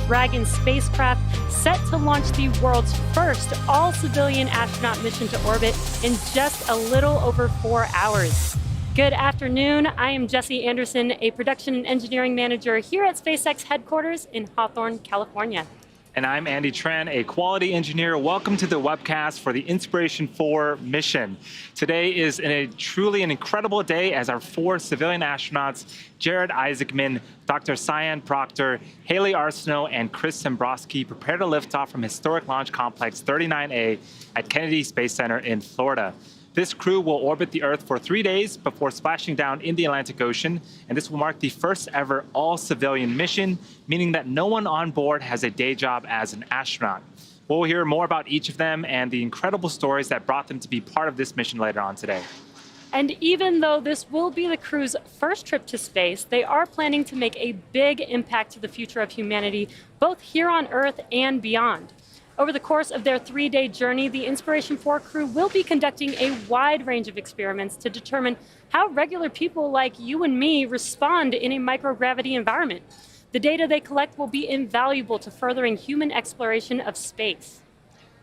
Dragon spacecraft set to launch the world's first all-civilian astronaut mission to orbit in just a little over 4 hours. Good afternoon. I am Jesse Anderson, a production and engineering manager here at SpaceX headquarters in Hawthorne, California. And I'm Andy Tran, a quality engineer. Welcome to the webcast for the Inspiration4 mission. Today is truly an incredible day as our 4 civilian astronauts, Jared Isaacman, Dr. Cyan Proctor, Haley Arsenault, and Chris Sembrowski, prepare to lift off from historic Launch Complex 39A at Kennedy Space Center in Florida. This crew will orbit the Earth for 3 days before splashing down in the Atlantic Ocean, and this will mark the first ever all-civilian mission, meaning that no one on board has a day job as an astronaut. We'll hear more about each of them and the incredible stories that brought them to be part of this mission later on today. And even though this will be the crew's first trip to space, they are planning to make a big impact to the future of humanity, both here on Earth and beyond. Over the course of their 3-day journey, the Inspiration4 crew will be conducting a wide range of experiments to determine how regular people like you and me respond in a microgravity environment. The data they collect will be invaluable to furthering human exploration of space.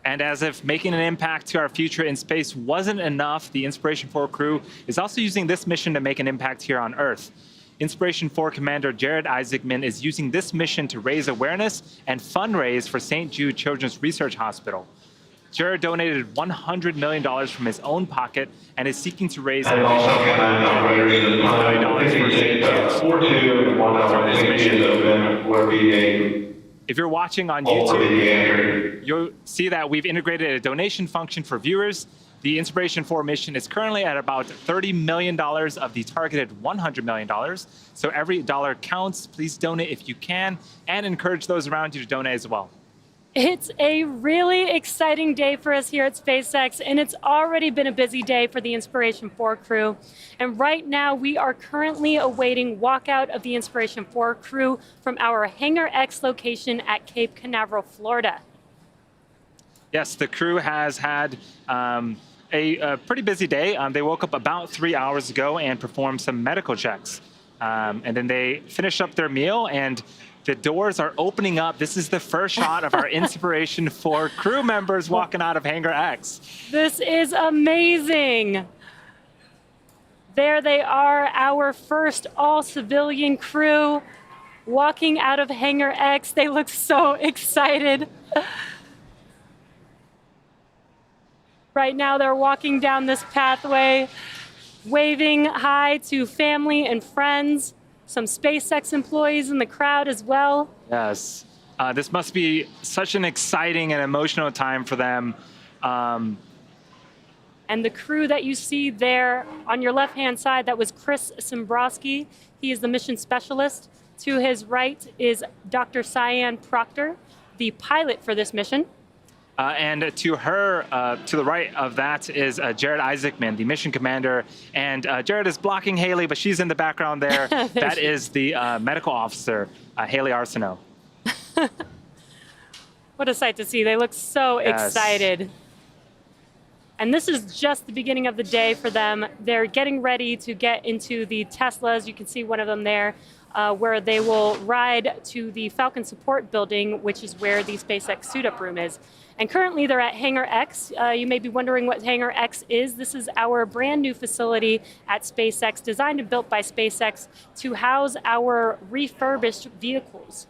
And as if making an impact to our future in space wasn't enough, the Inspiration4 crew is also using this mission to make an impact here on Earth. Inspiration4 Commander Jared Isaacman is using this mission to raise awareness and fundraise for St. Jude Children's Research Hospital. Jared donated $100 million from his own pocket and is seeking to raise an additional $100 million for St. Jude. If you're watching on YouTube, you'll see that we've integrated a donation function for viewers. The Inspiration4 mission is currently at about $30 million of the targeted $100 million. So every dollar counts. Please donate if you can, and encourage those around you to donate as well. It's a really exciting day for us here at SpaceX, and it's already been a busy day for the Inspiration4 crew. And right now, we are currently awaiting walkout of the Inspiration4 crew from our Hangar X location at Cape Canaveral, Florida. Yes, the crew has had a pretty busy day. They woke up about 3 hours ago and performed some medical checks. And then they finished up their meal, and the doors are opening up. This is the first shot of our Inspiration4 crew members walking out of Hangar X. This is amazing. There they are, our first all-civilian crew walking out of Hangar X. They look so excited. Right now, they're walking down this pathway, waving hi to family and friends, some SpaceX employees in the crowd as well. Yes, this must be such an exciting and emotional time for them. And the crew that you see there on your left-hand side, that was Chris Sembrowski. He is the mission specialist. To his right is Dr. Cyan Proctor, the pilot for this mission. And to her, to the right of that is Jared Isaacman, the mission commander. And Jared is blocking Haley, but she's in the background there. That is the medical officer, Haley Arsenault. What a sight to see. They look so excited. And this is just the beginning of the day for them. They're getting ready to get into the Teslas. You can see one of them there, where they will ride to the Falcon support building, which is where the SpaceX suit-up room is. And currently they're at Hangar X. You may be wondering what Hangar X is. This is our brand new facility at SpaceX, designed and built by SpaceX to house our refurbished vehicles.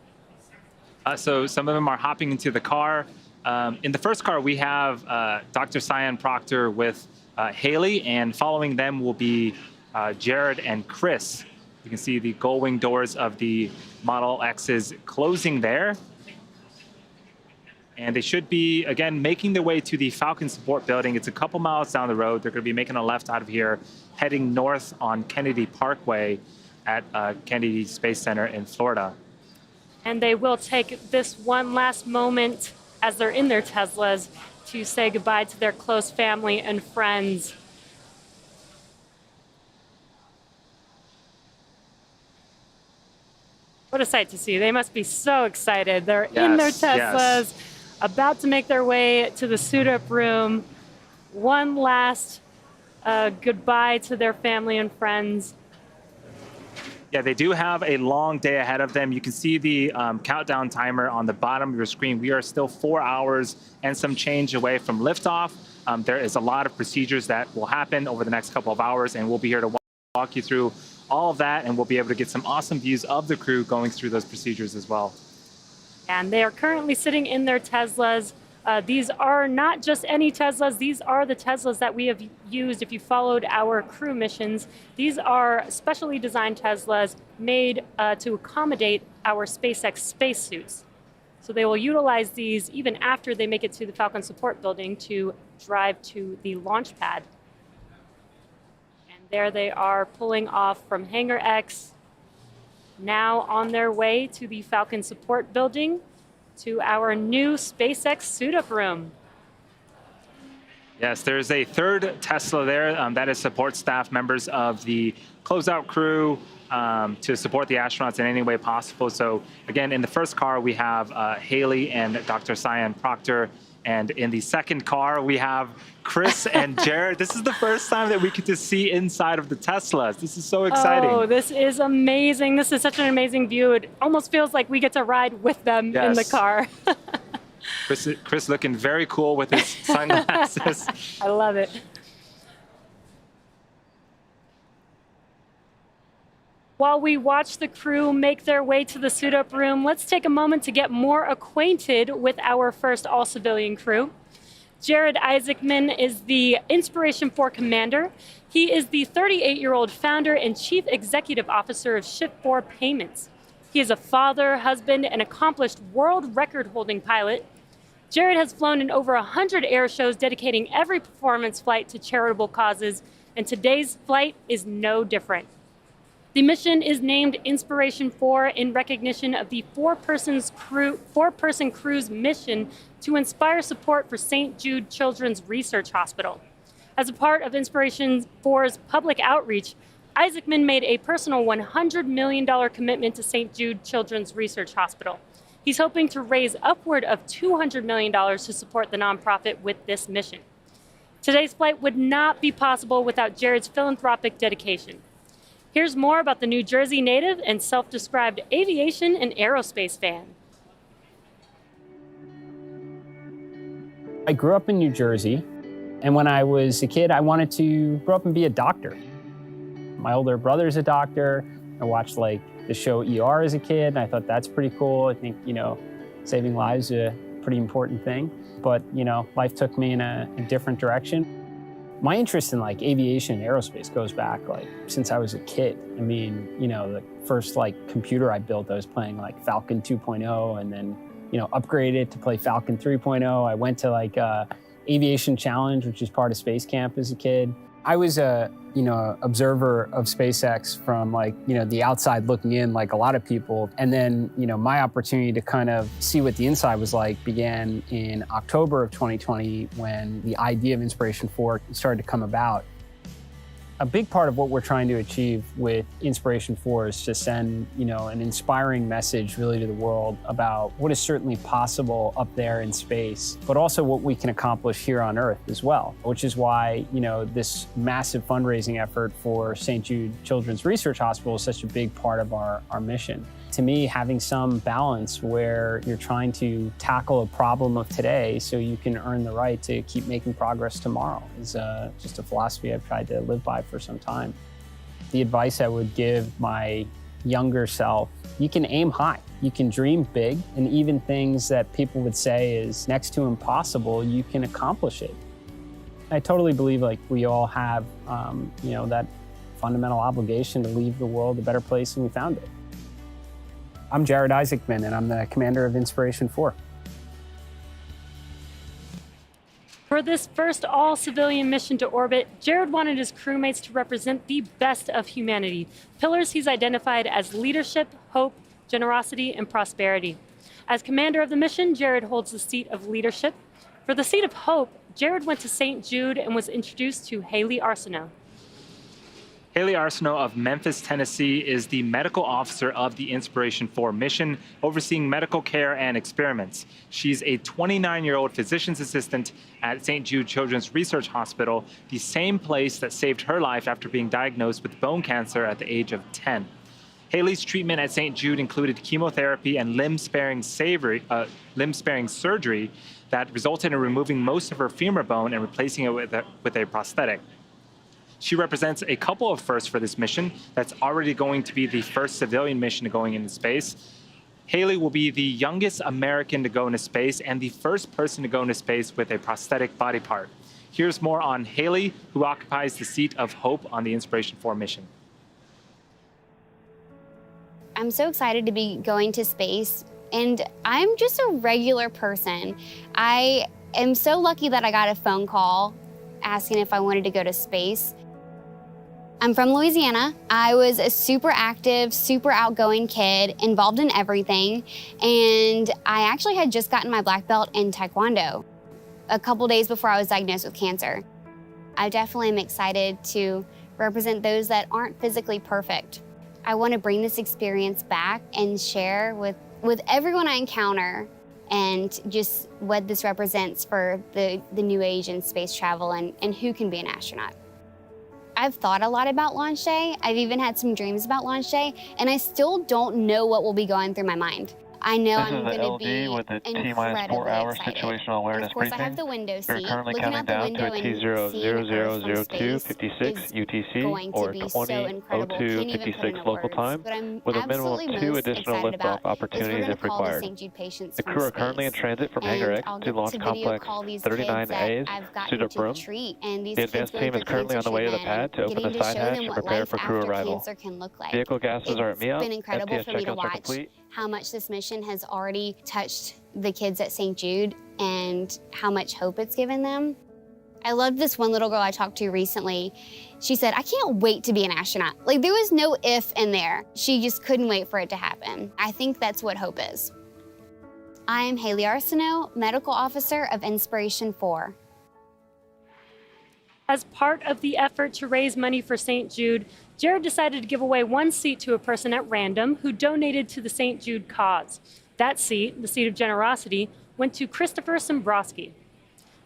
So some of them are hopping into the car. In the first car, we have Dr. Cyan Proctor with Haley, and following them will be Jared and Chris. You can see the gull-wing doors of the Model X's closing there. And they should be, again, making their way to the Falcon support building. It's a couple miles down the road. They're going to be making a left out of here, heading north on Kennedy Parkway at Kennedy Space Center in Florida. And they will take this one last moment as they're in their Teslas to say goodbye to their close family and friends. What a sight to see. They must be so excited. They're in their Teslas, about to make their way to the suit-up room. One last goodbye to their family and friends. Yeah, they do have a long day ahead of them. You can see the countdown timer on the bottom of your screen. We are still 4 hours and some change away from liftoff. There is a lot of procedures that will happen over the next couple of hours, and we'll be here to walk you through all of that, and we'll be able to get some awesome views of the crew going through those procedures as well. And they are currently sitting in their Teslas. These are not just any Teslas. These are the Teslas that we have used if you followed our crew missions. These are specially designed Teslas made to accommodate our SpaceX spacesuits. So they will utilize these even after they make it to the Falcon support building to drive to the launch pad. And there they are pulling off from Hangar X, now on their way to the Falcon support building, to our new SpaceX suit-up room. Yes, there's a third Tesla there that is support staff members of the closeout crew to support the astronauts in any way possible. So again, in the first car, we have Haley and Dr. Cyan Proctor. And in the second car, we have Chris and Jared. This is the first time that we get to see inside of the Teslas. This is so exciting. Oh, this is amazing. This is such an amazing view. It almost feels like we get to ride with them in the car. Chris looking very cool with his sunglasses. I love it. While we watch the crew make their way to the suit-up room, let's take a moment to get more acquainted with our first all-civilian crew. Jared Isaacman is the Inspiration 4 commander. He is the 38-year-old founder and chief executive officer of Shift 4 Payments. He is a father, husband, and accomplished world record-holding pilot. Jared has flown in over 100 air shows, dedicating every performance flight to charitable causes, and today's flight is no different. The mission is named Inspiration 4 in recognition of the four-person crew's mission to inspire support for St. Jude Children's Research Hospital. As a part of Inspiration 4's public outreach, Isaacman made a personal $100 million commitment to St. Jude Children's Research Hospital. He's hoping to raise upward of $200 million to support the nonprofit with this mission. Today's flight would not be possible without Jared's philanthropic dedication. Here's more about the New Jersey native and self-described aviation and aerospace fan. I grew up in New Jersey, and when I was a kid, I wanted to grow up and be a doctor. My older brother's a doctor. I watched the show ER as a kid, and I thought that's pretty cool. I think, saving lives is a pretty important thing. But, life took me in a different direction. My interest in aviation and aerospace goes back since I was a kid. I mean, the first computer I built, I was playing Falcon 2.0, and then, upgraded to play Falcon 3.0. I went to Aviation Challenge, which is part of Space Camp as a kid. I was a observer of SpaceX from the outside looking in, like a lot of people. And then, my opportunity to kind of see what the inside was like began in October of 2020 when the idea of Inspiration 4 started to come about. A big part of what we're trying to achieve with Inspiration 4 is to send, an inspiring message really to the world about what is certainly possible up there in space, but also what we can accomplish here on Earth as well, which is why, this massive fundraising effort for St. Jude Children's Research Hospital is such a big part of our mission. To me, having some balance where you're trying to tackle a problem of today so you can earn the right to keep making progress tomorrow is just a philosophy I've tried to live by for some time. The advice I would give my younger self, you can aim high, you can dream big, and even things that people would say is next to impossible, you can accomplish it. I totally believe we all have that fundamental obligation to leave the world a better place than we found it. I'm Jared Isaacman, and I'm the commander of Inspiration 4. For this first all-civilian mission to orbit, Jared wanted his crewmates to represent the best of humanity, pillars he's identified as leadership, hope, generosity, and prosperity. As commander of the mission, Jared holds the seat of leadership. For the seat of hope, Jared went to St. Jude and was introduced to Haley Arsenault. Haley Arsenault of Memphis, Tennessee is the medical officer of the Inspiration 4 mission, overseeing medical care and experiments. She's a 29-year-old physician's assistant at St. Jude Children's Research Hospital, the same place that saved her life after being diagnosed with bone cancer at the age of 10. Haley's treatment at St. Jude included chemotherapy and limb-sparing surgery that resulted in removing most of her femur bone and replacing it with a prosthetic. She represents a couple of firsts for this mission that's already going to be the first civilian mission going into space. Haley will be the youngest American to go into space and the first person to go into space with a prosthetic body part. Here's more on Haley, who occupies the seat of hope on the Inspiration 4 mission. I'm so excited to be going to space, and I'm just a regular person. I am so lucky that I got a phone call asking if I wanted to go to space. I'm from Louisiana. I was a super active, super outgoing kid, involved in everything, and I actually had just gotten my black belt in Taekwondo a couple days before I was diagnosed with cancer. I definitely am excited to represent those that aren't physically perfect. I want to bring this experience back and share with everyone I encounter, and just what this represents for the new age in space travel and who can be an astronaut. I've thought a lot about launch day. I've even had some dreams about launch day, and I still don't know what will be going through my mind. I know I'm going to be with a incredibly T-4-hour excited. situational awareness Of course, briefing. I have the window seat. We're currently Looking counting out the down to window a and seeing Earth from space T000056 is UTC going to or be so incredible. Can't even put 20:02:56 into local words. time, What I'm with a minimum of absolutely 2 most additional excited liftoff about is we're opportunities going to if call the required. St. Jude patients The from crew are space. currently in transit from Hangar And X I'll to get Launch to video Complex call these kids 39A's, that I've gotten Suited to room. treat, and these The kids advanced going team through is currently on cancer the way to the treatment pad to open and the getting to side show hatch them and what prepare life for crew after arrival. cancer can look like. Vehicle gases are at It's MEOP. been incredible FTS for me to checkouts are watch complete. how much this mission has already touched the kids at St. Jude and how much hope it's given them. I loved this one little girl I talked to recently. She said, I can't wait to be an astronaut. Like, there was no if in there. She just couldn't wait for it to happen. I think that's what hope is. I am Haley Arsenault, Medical Officer of Inspiration 4. As part of the effort to raise money for St. Jude, Jared decided to give away one seat to a person at random who donated to the St. Jude cause. That seat, the seat of generosity, went to Christopher Sombrosky.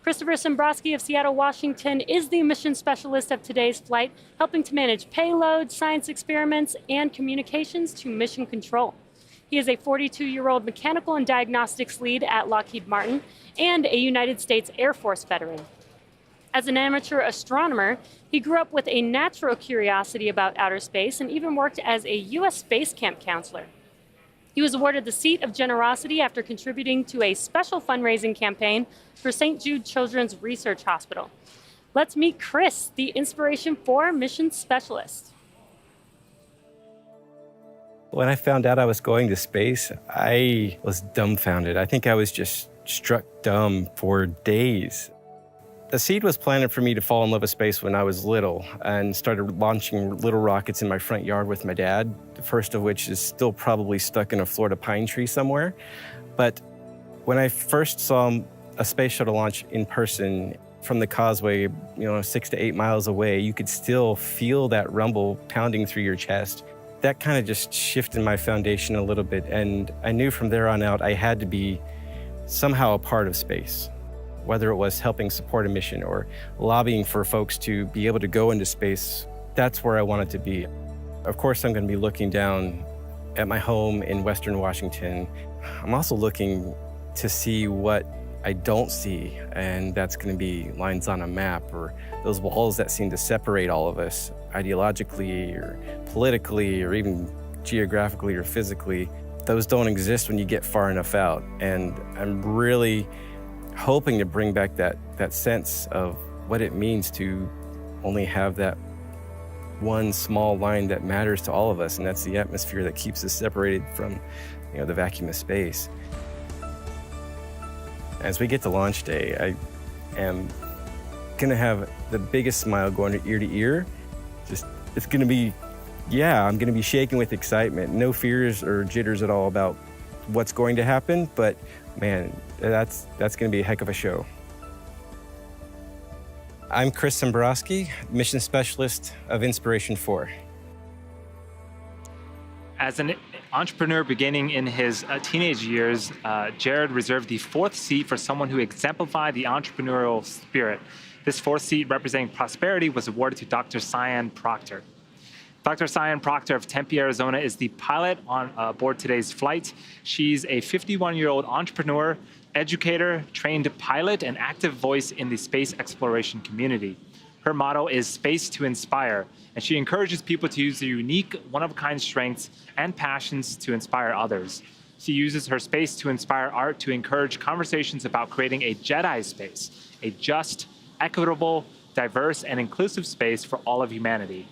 Christopher Sombrosky of Seattle, Washington is the mission specialist of today's flight, helping to manage payloads, science experiments, and communications to mission control. He is a 42-year-old mechanical and diagnostics lead at Lockheed Martin and a United States Air Force veteran. As an amateur astronomer, he grew up with a natural curiosity about outer space and even worked as a U.S. Space Camp counselor. He was awarded the Seat of Generosity after contributing to a special fundraising campaign for St. Jude Children's Research Hospital. Let's meet Chris, the Inspiration 4 mission specialist. When I found out I was going to space, I was dumbfounded. I think I was just struck dumb for days. The seed was planted for me to fall in love with space when I was little and started launching little rockets in my front yard with my dad, the first of which is still probably stuck in a Florida pine tree somewhere. But when I first saw a space shuttle launch in person from the causeway, 6 to 8 miles away, you could still feel that rumble pounding through your chest. That kind of just shifted my foundation a little bit, and I knew from there on out I had to be somehow a part of space. Whether it was helping support a mission or lobbying for folks to be able to go into space, that's where I wanted to be. Of course, I'm going to be looking down at my home in Western Washington. I'm also looking to see what I don't see, and that's going to be lines on a map or those walls that seem to separate all of us ideologically or politically or even geographically or physically. Those don't exist when you get far enough out, and I'm really hoping to bring back that sense of what it means to only have that one small line that matters to all of us, and that's the atmosphere that keeps us separated from the vacuum of space. As we get to launch day, I am gonna have the biggest smile going ear to ear. It's gonna be, I'm gonna be shaking with excitement. No fears or jitters at all about what's going to happen, but man, that's going to be a heck of a show. I'm Chris Sombrosky, mission specialist of Inspiration 4. As an entrepreneur beginning in his teenage years, Jared reserved the 4th seat for someone who exemplified the entrepreneurial spirit. This 4th seat, representing prosperity, was awarded to Dr. Cyan Proctor. Dr. Cyan Proctor of Tempe, Arizona is the pilot on board today's flight. She's a 51-year-old entrepreneur, educator, trained pilot, and active voice in the space exploration community. Her motto is Space to Inspire, and she encourages people to use their unique, one-of-a-kind strengths and passions to inspire others. She uses her Space to Inspire art to encourage conversations about creating a Jedi space, a just, equitable, diverse, and inclusive space for all of humanity.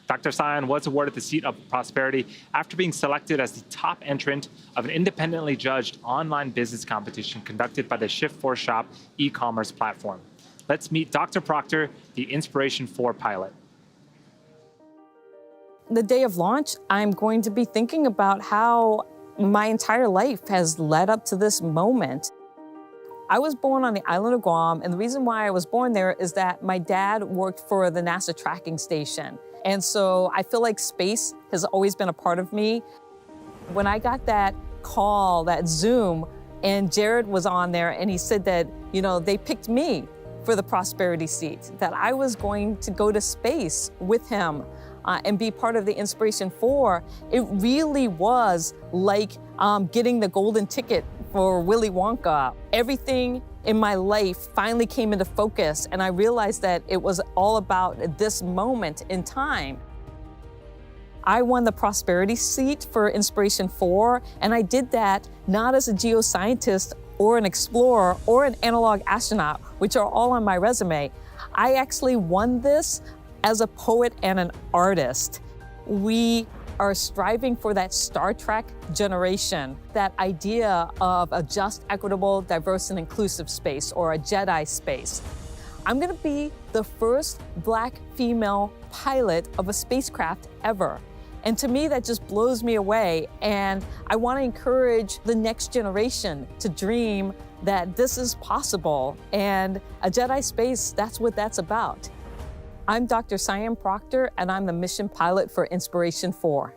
Dr. Cyan was awarded the Seat of Prosperity after being selected as the top entrant of an independently judged online business competition conducted by the Shift4 Shop e-commerce platform. Let's meet Dr. Proctor, the Inspiration 4 pilot. The day of launch, I'm going to be thinking about how my entire life has led up to this moment. I was born on the island of Guam, and the reason why I was born there is that my dad worked for the NASA tracking station. And so I feel like space has always been a part of me. When I got that call, that Zoom, and Jared was on there and he said that, they picked me for the Prosperity seat, that I was going to go to space with him and be part of the Inspiration 4, it really was like getting the golden ticket for Willy Wonka. Everything in my life finally came into focus, and I realized that it was all about this moment in time. I won the Prosperity seat for Inspiration 4, and I did that not as a geoscientist or an explorer or an analog astronaut, which are all on my resume. I actually won this as a poet and an artist. We are striving for that Star Trek generation, that idea of a just, equitable, diverse, and inclusive space, or a Jedi space. I'm gonna be the first Black female pilot of a spacecraft ever. And to me, that just blows me away. And I wanna encourage the next generation to dream that this is possible. And a Jedi space, that's what that's about. I'm Dr. Cyan Proctor, and I'm the mission pilot for Inspiration 4.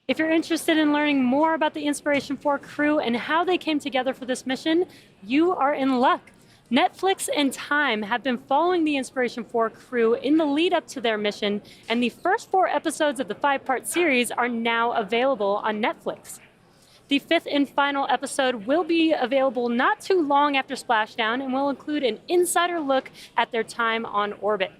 If you're interested in learning more about the Inspiration 4 crew and how they came together for this mission, you are in luck. Netflix and Time have been following the Inspiration 4 crew in the lead up to their mission, and the first 4 episodes of the 5-part series are now available on Netflix. The 5th and final episode will be available not too long after splashdown and will include an insider look at their time on orbit.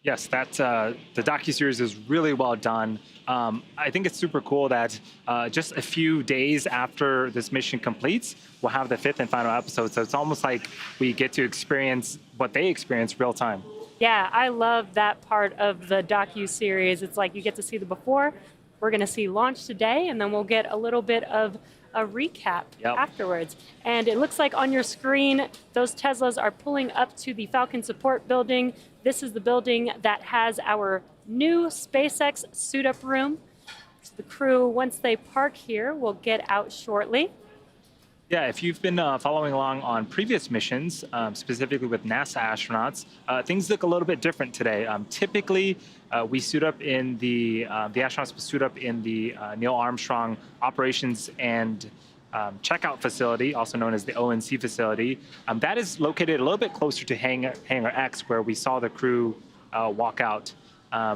Yes, the docuseries is really well done. I think it's super cool that just a few days after this mission completes, we'll have the 5th and final episode. So it's almost like we get to experience what they experience real time. Yeah, I love that part of the docuseries. It's like you get to see the before. We're going to see launch today, and then we'll get a little bit of a recap afterwards. And it looks like on your screen, those Teslas are pulling up to the Falcon support building. This is the building that has our new SpaceX suit-up room. So the crew, once they park here, will get out shortly. Yeah, if you've been following along on previous missions, specifically with NASA astronauts, things look a little bit different today. Typically, we suit up in the astronauts suit up in the Neil Armstrong Operations and Checkout Facility, also known as the ONC facility. That is located a little bit closer to Hangar X, where we saw the crew walk out.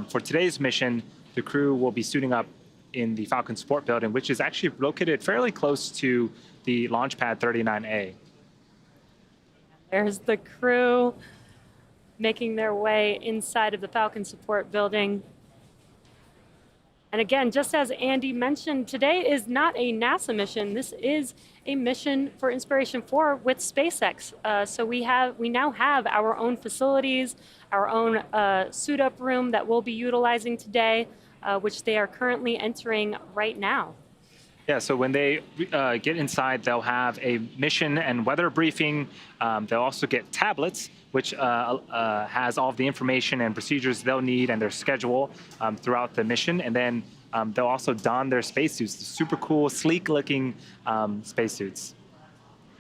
For today's mission, the crew will be suiting up in the Falcon Support Building, which is actually located fairly close to the Launch Pad 39A. There's the crew making their way inside of the Falcon Support Building. And again, just as Andy mentioned, today is not a NASA mission. This is a mission for Inspiration 4 with SpaceX. So we now have our own facilities, our own suit-up room that we'll be utilizing today, which they are currently entering right now. Yeah, so when they get inside, they'll have a mission and weather briefing. They'll also get tablets, which has all of the information and procedures they'll need and their schedule throughout the mission. And then they'll also don their spacesuits, the super cool, sleek-looking spacesuits.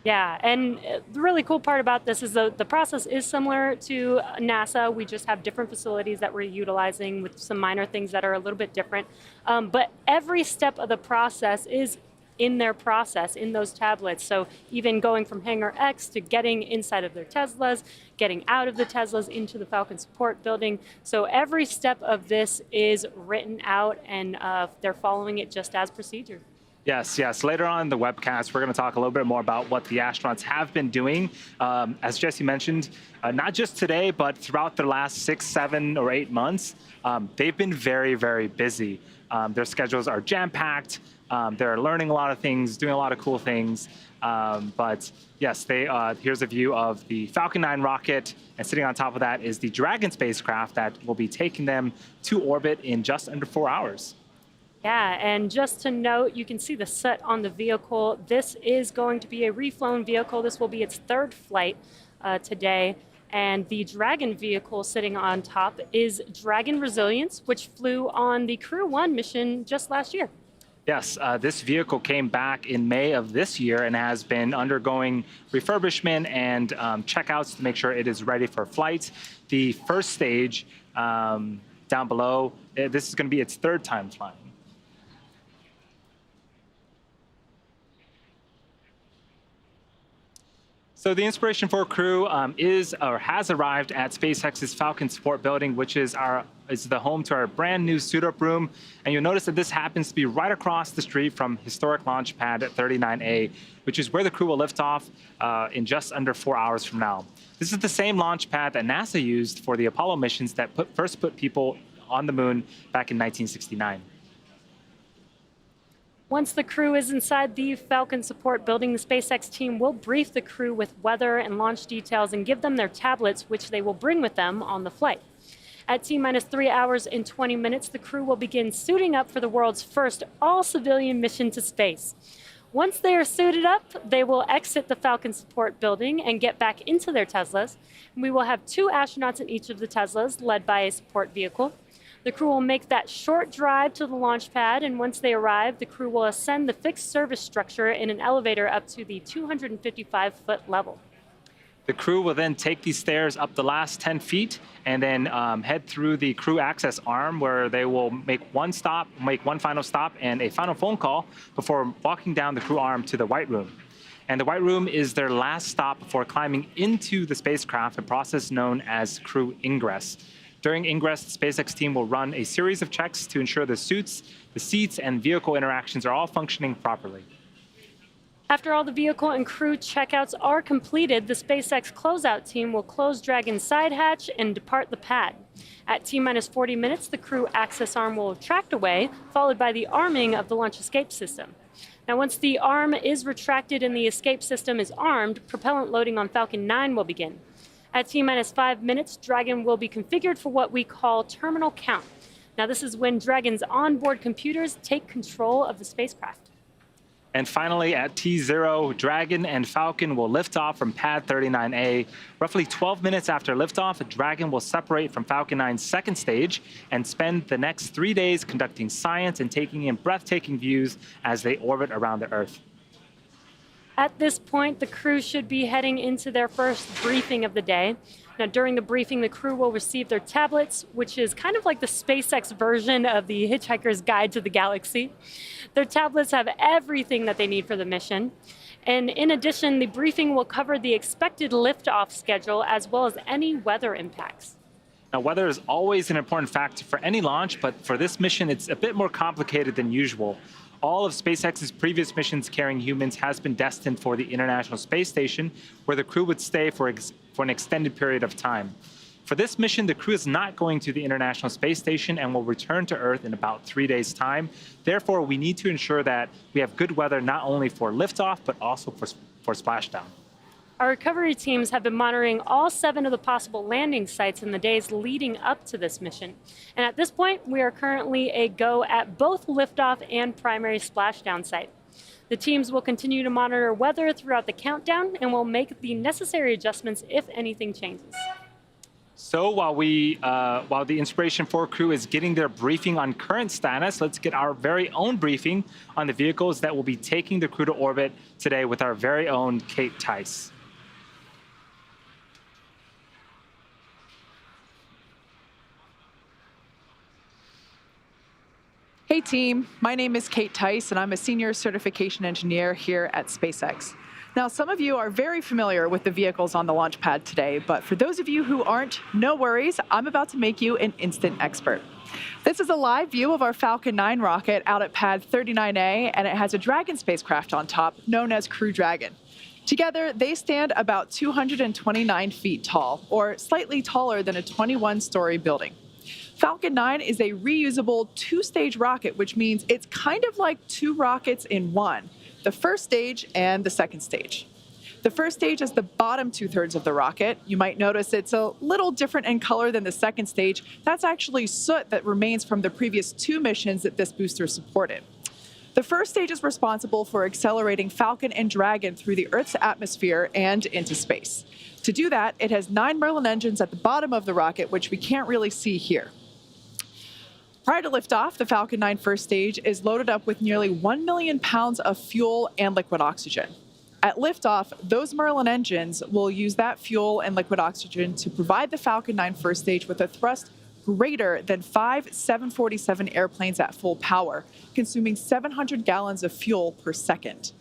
Yeah, and the really cool part about this is the process is similar to NASA. We just have different facilities that we're utilizing with some minor things that are a little bit different. But every step of the process is in their process, in those tablets. So even going from Hangar X to getting inside of their Teslas, getting out of the Teslas into the Falcon support building. So every step of this is written out, and they're following it just as procedure. Yes, yes. Later on in the webcast, we're going to talk a little bit more about what the astronauts have been doing. As Jesse mentioned, not just today, but throughout the last 6, 7, or 8 months, they've been very, very busy. Their schedules are jam-packed. They're learning a lot of things, doing a lot of cool things. But yes, here's a view of the Falcon 9 rocket, and sitting on top of that is the Dragon spacecraft that will be taking them to orbit in just under 4 hours. Yeah, and just to note, you can see the soot on the vehicle. This is going to be a reflown vehicle. This will be its 3rd flight today. And the Dragon vehicle sitting on top is Dragon Resilience, which flew on the Crew 1 mission just last year. Yes, this vehicle came back in May of this year and has been undergoing refurbishment and checkouts to make sure it is ready for flight. The first stage down below, this is going to be its 3rd time flying. So the Inspiration 4 crew has arrived at SpaceX's Falcon support building, which is the home to our brand new suit-up room. And you'll notice that this happens to be right across the street from historic launch pad at 39A, which is where the crew will lift off in just under 4 hours from now. This is the same launch pad that NASA used for the Apollo missions that first put people on the moon back in 1969. Once the crew is inside the Falcon support building, the SpaceX team will brief the crew with weather and launch details and give them their tablets, which they will bring with them on the flight. At T-minus 3 hours and 20 minutes, the crew will begin suiting up for the world's first all-civilian mission to space. Once they are suited up, they will exit the Falcon support building and get back into their Teslas. We will have 2 astronauts in each of the Teslas, led by a support vehicle. The crew will make that short drive to the launch pad, and once they arrive, the crew will ascend the fixed service structure in an elevator up to the 255-foot level. The crew will then take these stairs up the last 10 feet and then head through the crew access arm, where they will make one final stop and a final phone call before walking down the crew arm to the White Room. And the White Room is their last stop before climbing into the spacecraft, a process known as crew ingress. During ingress, the SpaceX team will run a series of checks to ensure the suits, the seats, and vehicle interactions are all functioning properly. After all the vehicle and crew checkouts are completed, the SpaceX closeout team will close Dragon's side hatch and depart the pad. At T-minus 40 minutes, the crew access arm will retract away, followed by the arming of the launch escape system. Now, once the arm is retracted and the escape system is armed, propellant loading on Falcon 9 will begin. At T-minus 5 minutes, Dragon will be configured for what we call terminal count. Now, this is when Dragon's onboard computers take control of the spacecraft. And finally, at T0, Dragon and Falcon will lift off from pad 39A. Roughly 12 minutes after liftoff, Dragon will separate from Falcon 9's second stage and spend the next 3 days conducting science and taking in breathtaking views as they orbit around the Earth. At this point, the crew should be heading into their first briefing of the day. Now, during the briefing, the crew will receive their tablets, which is kind of like the SpaceX version of the Hitchhiker's Guide to the Galaxy. Their tablets have everything that they need for the mission. And in addition, the briefing will cover the expected liftoff schedule as well as any weather impacts. Now, weather is always an important factor for any launch, but for this mission, it's a bit more complicated than usual. All of SpaceX's previous missions carrying humans has been destined for the International Space Station, where the crew would stay for an extended period of time. For this mission, the crew is not going to the International Space Station and will return to Earth in about 3 days' time. Therefore, we need to ensure that we have good weather not only for liftoff, but also for splashdown. Our recovery teams have been monitoring all 7 of the possible landing sites in the days leading up to this mission. And at this point, we are currently a go at both liftoff and primary splashdown site. The teams will continue to monitor weather throughout the countdown and will make the necessary adjustments if anything changes. So while the Inspiration 4 crew is getting their briefing on current status, let's get our very own briefing on the vehicles that will be taking the crew to orbit today with our very own Kate Tice. Hey Hey team, my name is Kate Tice and I'm a senior certification engineer here at SpaceX. Now, some of you are very familiar with the vehicles on the launch pad today, but for those of you who aren't, no worries, I'm about to make you an instant expert. This is a live view of our Falcon 9 rocket out at pad 39A, and it has a Dragon spacecraft on top, known as Crew Dragon. Together, they stand about 229 feet tall, or slightly taller than a 21-story building. Falcon 9 is a reusable two-stage rocket, which means it's kind of like two rockets in one, the first stage and the second stage. The first stage is the bottom two-thirds of the rocket. You might notice it's a little different in color than the second stage. That's actually soot that remains from the previous two missions that this booster supported. The first stage is responsible for accelerating Falcon and Dragon through the Earth's atmosphere and into space. To do that, it has 9 Merlin engines at the bottom of the rocket, which we can't really see here. Prior to liftoff, the Falcon 9 first stage is loaded up with nearly 1 million pounds of fuel and liquid oxygen. At liftoff, those Merlin engines will use that fuel and liquid oxygen to provide the Falcon 9 first stage with a thrust greater than 5 747 airplanes at full power, consuming 700 gallons of fuel per second.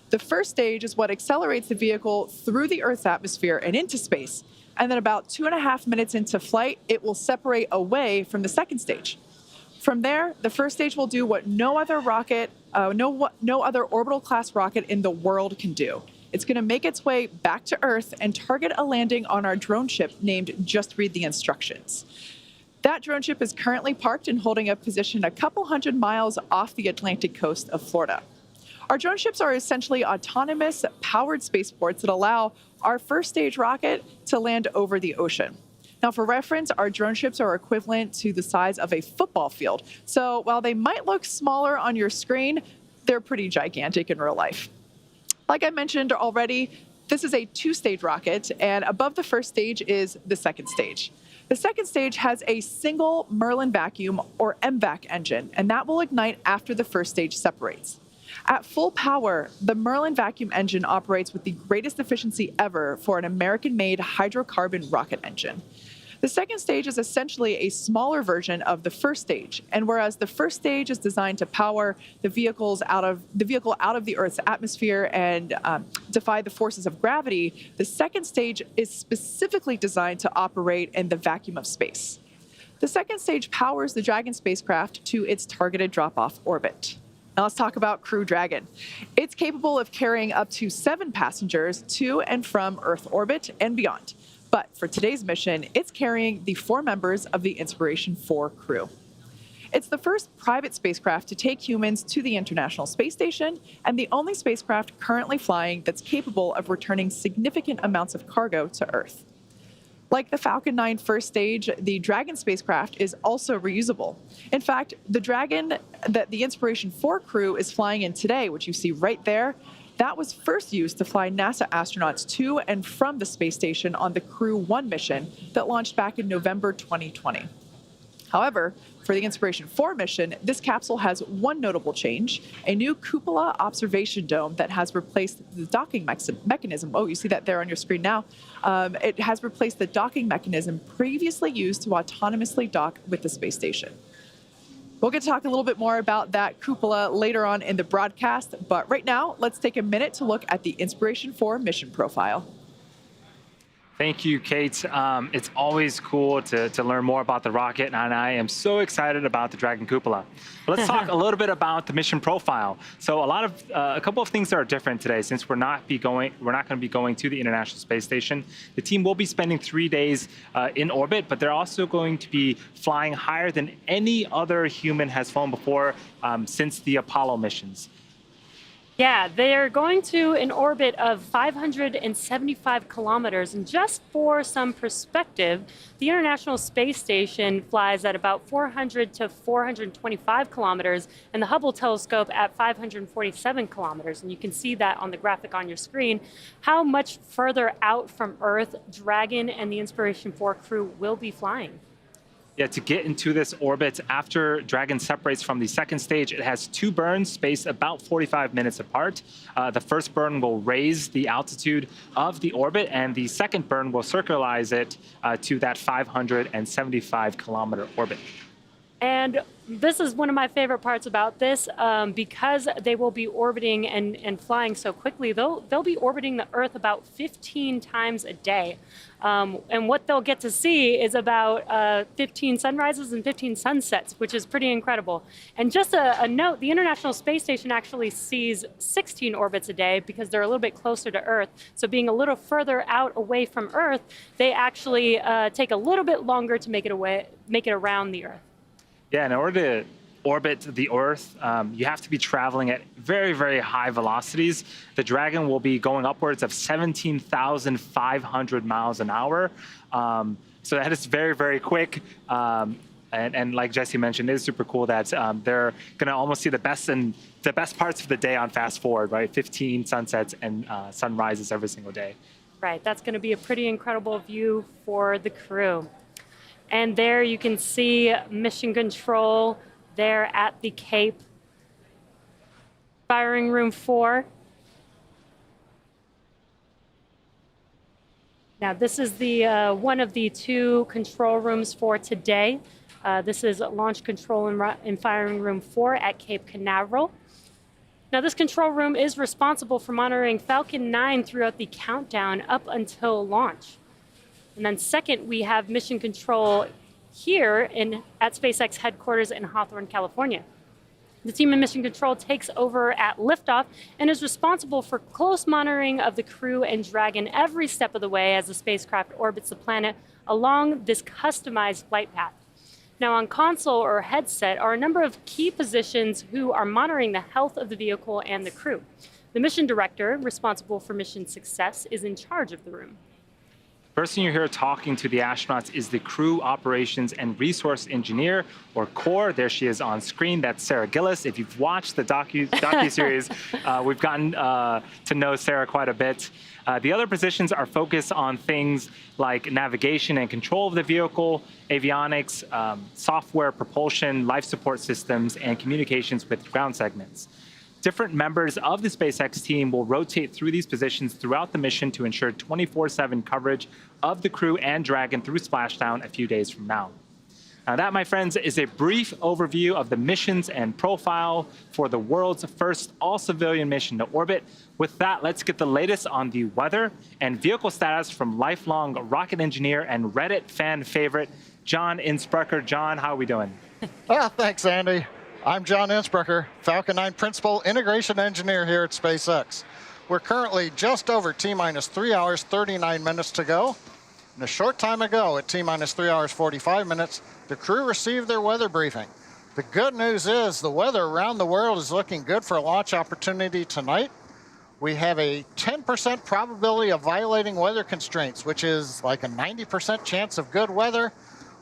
The first stage is what accelerates the vehicle through the Earth's atmosphere and into space, and then about 2.5 minutes into flight, it will separate away from the second stage. From there, the first stage will do what no other orbital class rocket in the world can do. It's going to make its way back to Earth and target a landing on our drone ship named Just Read the Instructions. That drone ship is currently parked and holding a position a couple hundred miles off the Atlantic coast of Florida. Our drone ships are essentially autonomous, powered spaceports that allow our first stage rocket to land over the ocean. Now, for reference, our drone ships are equivalent to the size of a football field. So while they might look smaller on your screen, they're pretty gigantic in real life. Like I mentioned already, this is a two-stage rocket, and above the first stage is the second stage. The second stage has a single Merlin vacuum, or MVAC engine, and that will ignite after the first stage separates. At full power, the Merlin vacuum engine operates with the greatest efficiency ever for an American-made hydrocarbon rocket engine. The second stage is essentially a smaller version of the first stage, and whereas the first stage is designed to power the vehicle out of the Earth's atmosphere and defy the forces of gravity, the second stage is specifically designed to operate in the vacuum of space. The second stage powers the Dragon spacecraft to its targeted drop-off orbit. Now let's talk about Crew Dragon. It's capable of carrying up to 7 passengers to and from Earth orbit and beyond. But for today's mission, it's carrying the 4 members of the Inspiration 4 crew. It's the first private spacecraft to take humans to the International Space Station and the only spacecraft currently flying that's capable of returning significant amounts of cargo to Earth. Like the Falcon 9 first stage, the Dragon spacecraft is also reusable. In fact, the Dragon that the Inspiration 4 crew is flying in today, which you see right there, that was first used to fly NASA astronauts to and from the space station on the Crew 1 mission that launched back in November 2020. However, for the Inspiration 4 mission, this capsule has one notable change, a new cupola observation dome that has replaced the docking mechanism. Oh, you see that there on your screen now. It has replaced the docking mechanism previously used to autonomously dock with the space station. We'll get to talk a little bit more about that cupola later on in the broadcast, but right now, let's take a minute to look at the Inspiration 4 mission profile. Thank you, Kate. It's always cool to learn more about the rocket, and I am so excited about the Dragon cupola. But let's talk a little bit about the mission profile. So a couple of things that are different today, since we're not going to be going to the International Space Station. The team will be spending 3 days in orbit, but they're also going to be flying higher than any other human has flown before since the Apollo missions. Yeah, they're going to an orbit of 575 kilometers. And just for some perspective, the International Space Station flies at about 400 to 425 kilometers, and the Hubble telescope at 547 kilometers. And you can see that on the graphic on your screen, how much further out from Earth Dragon and the Inspiration 4 crew will be flying. Yeah, to get into this orbit, after Dragon separates from the second stage, it has 2 burns spaced about 45 minutes apart. The first burn will raise the altitude of the orbit, and the second burn will circularize it to that 575-kilometer orbit. And this is one of my favorite parts about this, because they will be orbiting and flying so quickly, they'll be orbiting the Earth about 15 times a day. And what they'll get to see is about 15 sunrises and 15 sunsets, which is pretty incredible. And just a note, the International Space Station actually sees 16 orbits a day because they're a little bit closer to Earth. So being a little further out away from Earth, they actually take a little bit longer to make it around the Earth. Yeah, in order to orbit the Earth, you have to be traveling at very, very high velocities. The Dragon will be going upwards of 17,500 miles an hour. So that is very, very quick. And like Jesse mentioned, it is super cool that they're going to almost see the best parts of the day on fast forward, right? 15 sunsets and sunrises every single day. Right, that's going to be a pretty incredible view for the crew. And there you can see Mission Control there at the Cape. Firing Room 4. Now this is the one of the 2 control rooms for today. This is Launch Control and Firing Room 4 at Cape Canaveral. Now this control room is responsible for monitoring Falcon 9 throughout the countdown up until launch. And then second, we have Mission Control here at SpaceX headquarters in Hawthorne, California. The team in Mission Control takes over at liftoff and is responsible for close monitoring of the crew and Dragon every step of the way as the spacecraft orbits the planet along this customized flight path. Now on console or headset are a number of key positions who are monitoring the health of the vehicle and the crew. The mission director, responsible for mission success, is in charge of the room. Person you hear talking to the astronauts is the Crew Operations and Resource Engineer, or CORE. There she is on screen. That's Sarah Gillis. If you've watched the docuseries, we've gotten to know Sarah quite a bit. The other positions are focused on things like navigation and control of the vehicle, avionics, software, propulsion, life support systems, and communications with ground segments. Different members of the SpaceX team will rotate through these positions throughout the mission to ensure 24/7 coverage of the crew and Dragon through splashdown a few days from now. Now that, my friends, is a brief overview of the missions and profile for the world's first all-civilian mission to orbit. With that, let's get the latest on the weather and vehicle status from lifelong rocket engineer and Reddit fan favorite, John Innsbrucker. John, how are we doing? Thanks, Andy. I'm John Innsbrucker, Falcon 9 Principal Integration Engineer here at SpaceX. We're currently just over T-minus 3 hours, 39 minutes to go. And a short time ago, at T-minus 3 hours, 45 minutes, the crew received their weather briefing. The good news is the weather around the world is looking good for a launch opportunity tonight. We have a 10% probability of violating weather constraints, which is like a 90% chance of good weather.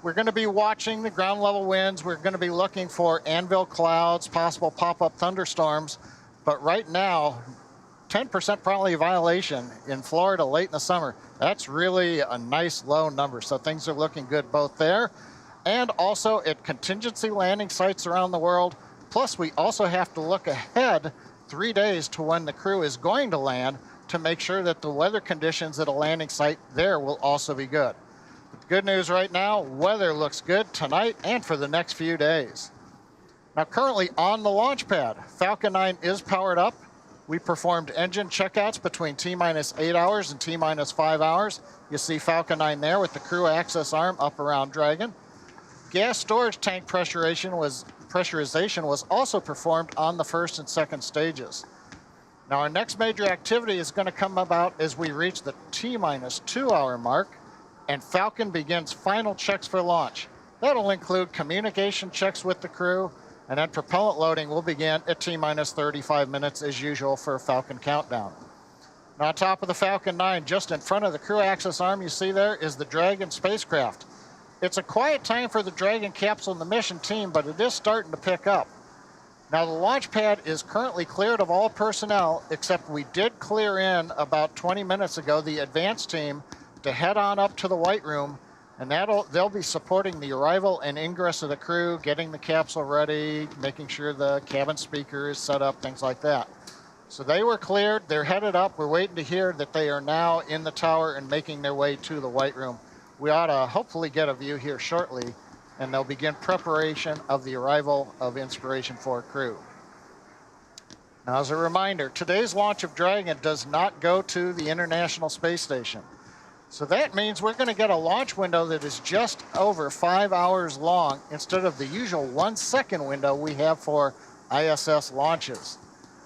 We're going to be watching the ground level winds. We're going to be looking for anvil clouds, possible pop-up thunderstorms. But right now, 10% probability violation in Florida late in the summer. That's really a nice low number. So things are looking good both there and also at contingency landing sites around the world. Plus, we also have to look ahead 3 days to when the crew is going to land to make sure that the weather conditions at a landing site there will also be good. Good news right now, weather looks good tonight and for the next few days. Now currently on the launch pad, Falcon 9 is powered up. We performed engine checkouts between T-minus 8 hours and T-minus 5 hours. You see Falcon 9 there with the crew access arm up around Dragon. Gas storage tank pressurization was also performed on the first and second stages. Now our next major activity is going to come about as we reach the T-minus 2 hour mark and Falcon begins final checks for launch. That'll include communication checks with the crew, and then propellant loading will begin at T-minus 35 minutes as usual for a Falcon countdown. Now on top of the Falcon 9, just in front of the crew access arm you see there is the Dragon spacecraft. It's a quiet time for the Dragon capsule and the mission team, but it is starting to pick up. Now the launch pad is currently cleared of all personnel, except we did clear in about 20 minutes ago the advance team to head on up to the White Room, and they'll be supporting the arrival and ingress of the crew, getting the capsule ready, making sure the cabin speaker is set up, things like that. So they were cleared, they're headed up. We're waiting to hear that they are now in the tower and making their way to the White Room. We ought to hopefully get a view here shortly and they'll begin preparation of the arrival of Inspiration 4 crew. Now, as a reminder, today's launch of Dragon does not go to the International Space Station. So that means we're going to get a launch window that is just over 5 hours long instead of the usual 1 second window we have for ISS launches.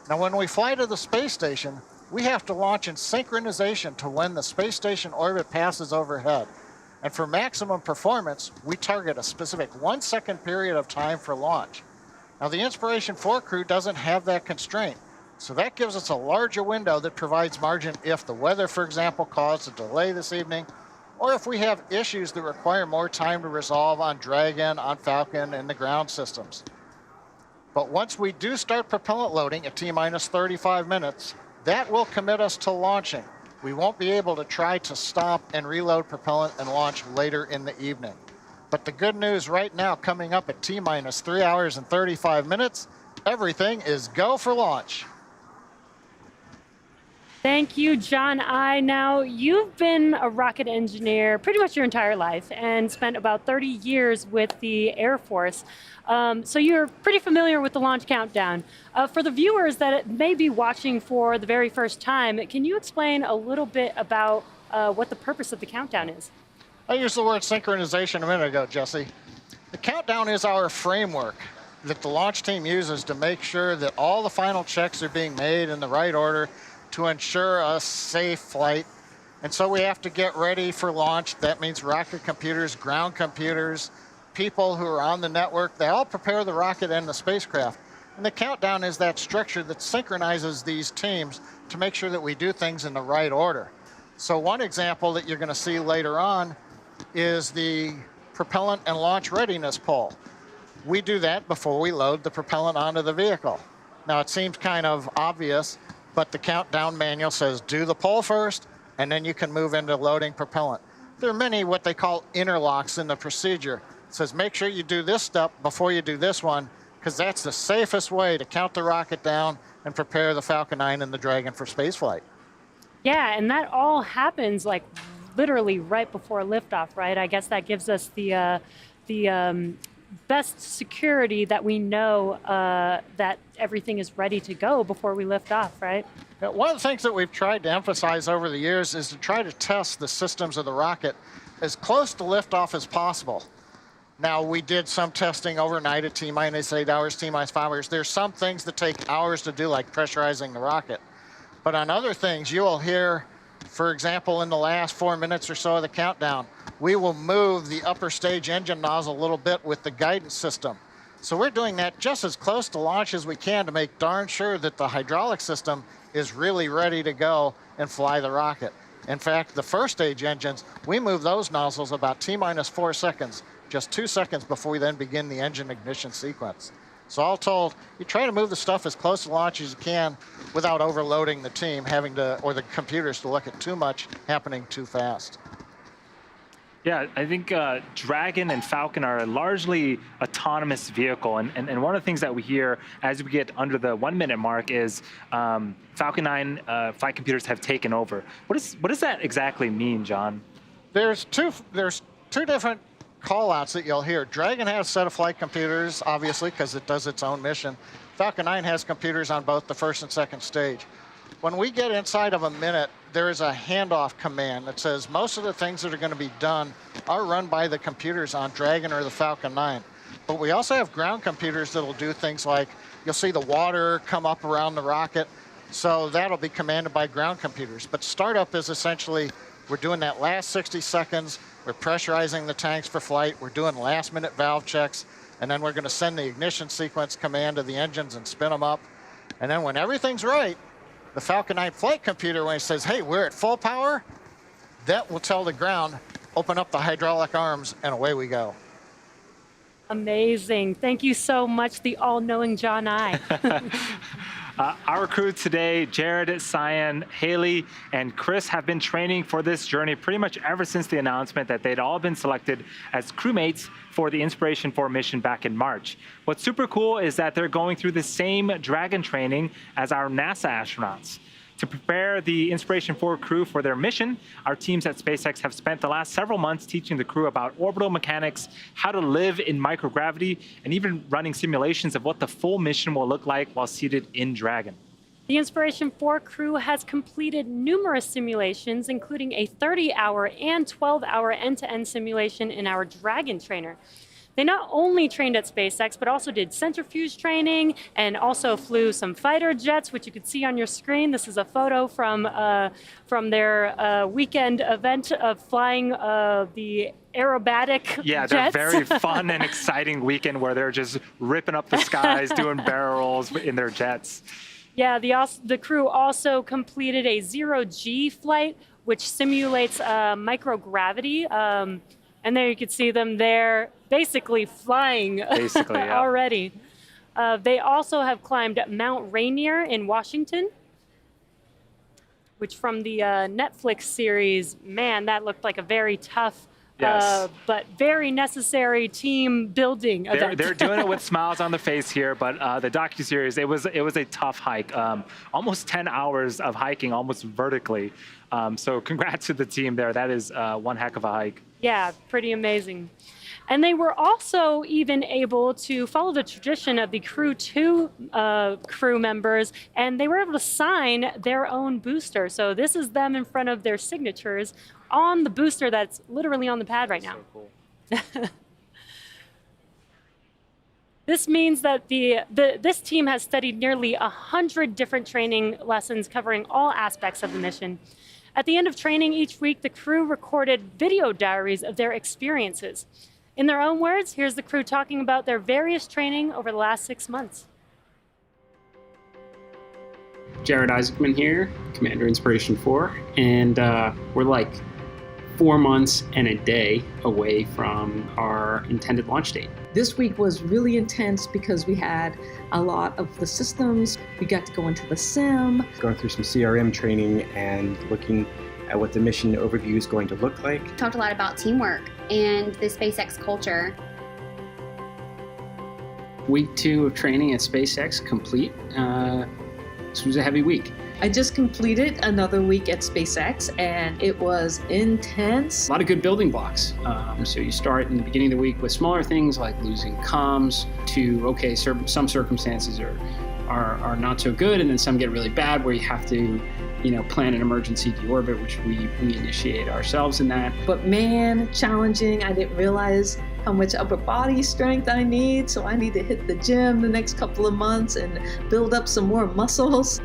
Now, when we fly to the space station, we have to launch in synchronization to when the space station orbit passes overhead. And for maximum performance, we target a specific 1 second period of time for launch. Now, the Inspiration 4 crew doesn't have that constraint. So that gives us a larger window that provides margin if the weather, for example, caused a delay this evening, or if we have issues that require more time to resolve on Dragon, on Falcon, and the ground systems. But once we do start propellant loading at T-minus 35 minutes, that will commit us to launching. We won't be able to try to stop and reload propellant and launch later in the evening. But the good news right now, coming up at T-minus 3 hours and 35 minutes, everything is go for launch. Thank you, John I. Now, you've been a rocket engineer pretty much your entire life and spent about 30 years with the Air Force. So you're pretty familiar with the launch countdown. For the viewers that may be watching for the very first time, can you explain a little bit about what the purpose of the countdown is? I used the word synchronization a minute ago, Jesse. The countdown is our framework that the launch team uses to make sure that all the final checks are being made in the right order to ensure a safe flight. And so we have to get ready for launch. That means rocket computers, ground computers, people who are on the network, they all prepare the rocket and the spacecraft. And the countdown is that structure that synchronizes these teams to make sure that we do things in the right order. So one example that you're going to see later on is the propellant and launch readiness poll. We do that before we load the propellant onto the vehicle. Now, it seems kind of obvious, but the countdown manual says do the poll first, and then you can move into loading propellant. There are many what they call interlocks in the procedure. It says make sure you do this step before you do this one, because that's the safest way to count the rocket down and prepare the Falcon 9 and the Dragon for spaceflight. Yeah, and that all happens like literally right before liftoff, right? I guess that gives us the best security that we know that everything is ready to go before we lift off, right? Now, one of the things that we've tried to emphasize over the years is to try to test the systems of the rocket as close to liftoff as possible. Now, we did some testing overnight at T-minus 8 hours, T-minus 5 hours. There's some things that take hours to do, like pressurizing the rocket. But on other things, you will hear, for example, in the last 4 minutes or so of the countdown, we will move the upper stage engine nozzle a little bit with the guidance system. So we're doing that just as close to launch as we can to make darn sure that the hydraulic system is really ready to go and fly the rocket. In fact, the first stage engines, we move those nozzles about T-minus 4 seconds, just 2 seconds before we then begin the engine ignition sequence. So all told, you try to move the stuff as close to launch as you can without overloading the team, having to, or the computers to look at too much happening too fast. Yeah, I think Dragon and Falcon are a largely autonomous vehicle. And one of the things that we hear as we get under the 1 minute mark is Falcon 9 flight computers have taken over. What does that exactly mean, John? There's two different call-outs that you'll hear. Dragon has a set of flight computers, obviously, because it does its own mission. Falcon 9 has computers on both the first and second stage. When we get inside of a minute, there is a handoff command that says most of the things that are going to be done are run by the computers on Dragon or the Falcon 9. But we also have ground computers that will do things like, you'll see the water come up around the rocket, so that'll be commanded by ground computers. But startup is essentially, we're doing that last 60 seconds, we're pressurizing the tanks for flight, we're doing last minute valve checks, and then we're going to send the ignition sequence command to the engines and spin them up. And then when everything's right, the Falcon 9 flight computer, when it says, hey, we're at full power, that will tell the ground, open up the hydraulic arms, and away we go. Amazing. Thank you so much, the all-knowing John I. Our crew today, Jared, Cyan, Haley, and Chris have been training for this journey pretty much ever since the announcement that they'd all been selected as crewmates for the Inspiration 4 mission back in March. What's super cool is that they're going through the same Dragon training as our NASA astronauts. To prepare the Inspiration 4 crew for their mission, our teams at SpaceX have spent the last several months teaching the crew about orbital mechanics, how to live in microgravity, and even running simulations of what the full mission will look like while seated in Dragon. The Inspiration 4 crew has completed numerous simulations, including a 30-hour and 12-hour end-to-end simulation in our Dragon trainer. They not only trained at SpaceX, but also did centrifuge training and also flew some fighter jets, which you can see on your screen. This is a photo from their weekend event of flying the aerobatic Yeah, jets. they're very fun and exciting weekend where they're just ripping up the skies, doing barrel rolls in their jets. Yeah, the crew also completed a zero-G flight, which simulates microgravity. And there you can see them there basically flying already. They also have climbed Mount Rainier in Washington, which from the Netflix series, man, that looked like a very tough, but very necessary team building event. They're doing it with smiles on the face here, but the docuseries, it was a tough hike. Almost 10 hours of hiking, almost vertically. So congrats to the team there. That is one heck of a hike. Yeah, pretty amazing. And they were also even able to follow the tradition of the Crew 2 crew members, and they were able to sign their own booster. So this is them in front of their signatures on the booster that's literally on the pad right now. So cool. This means that this team has studied nearly 100 different training lessons covering all aspects of the mission. At the end of training each week, the crew recorded video diaries of their experiences. In their own words, here's the crew talking about their various training over the last 6 months. Jared Isaacman here, Commander Inspiration 4, and we're like 4 months and a day away from our intended launch date. This week was really intense because we had a lot of the systems. We got to go into the sim. Going through some CRM training and looking at what the mission overview is going to look like. Talked a lot about teamwork and the SpaceX culture. Week 2 of training at SpaceX complete. This was a heavy week. I just completed another week at SpaceX and it was intense. A lot of good building blocks. So you start in the beginning of the week with smaller things like losing comms to, okay, some circumstances are not so good, and then some get really bad where you have to, plan an emergency deorbit, which we initiate ourselves in that. But man, challenging. I didn't realize how much upper body strength I need, so I need to hit the gym the next couple of months and build up some more muscles.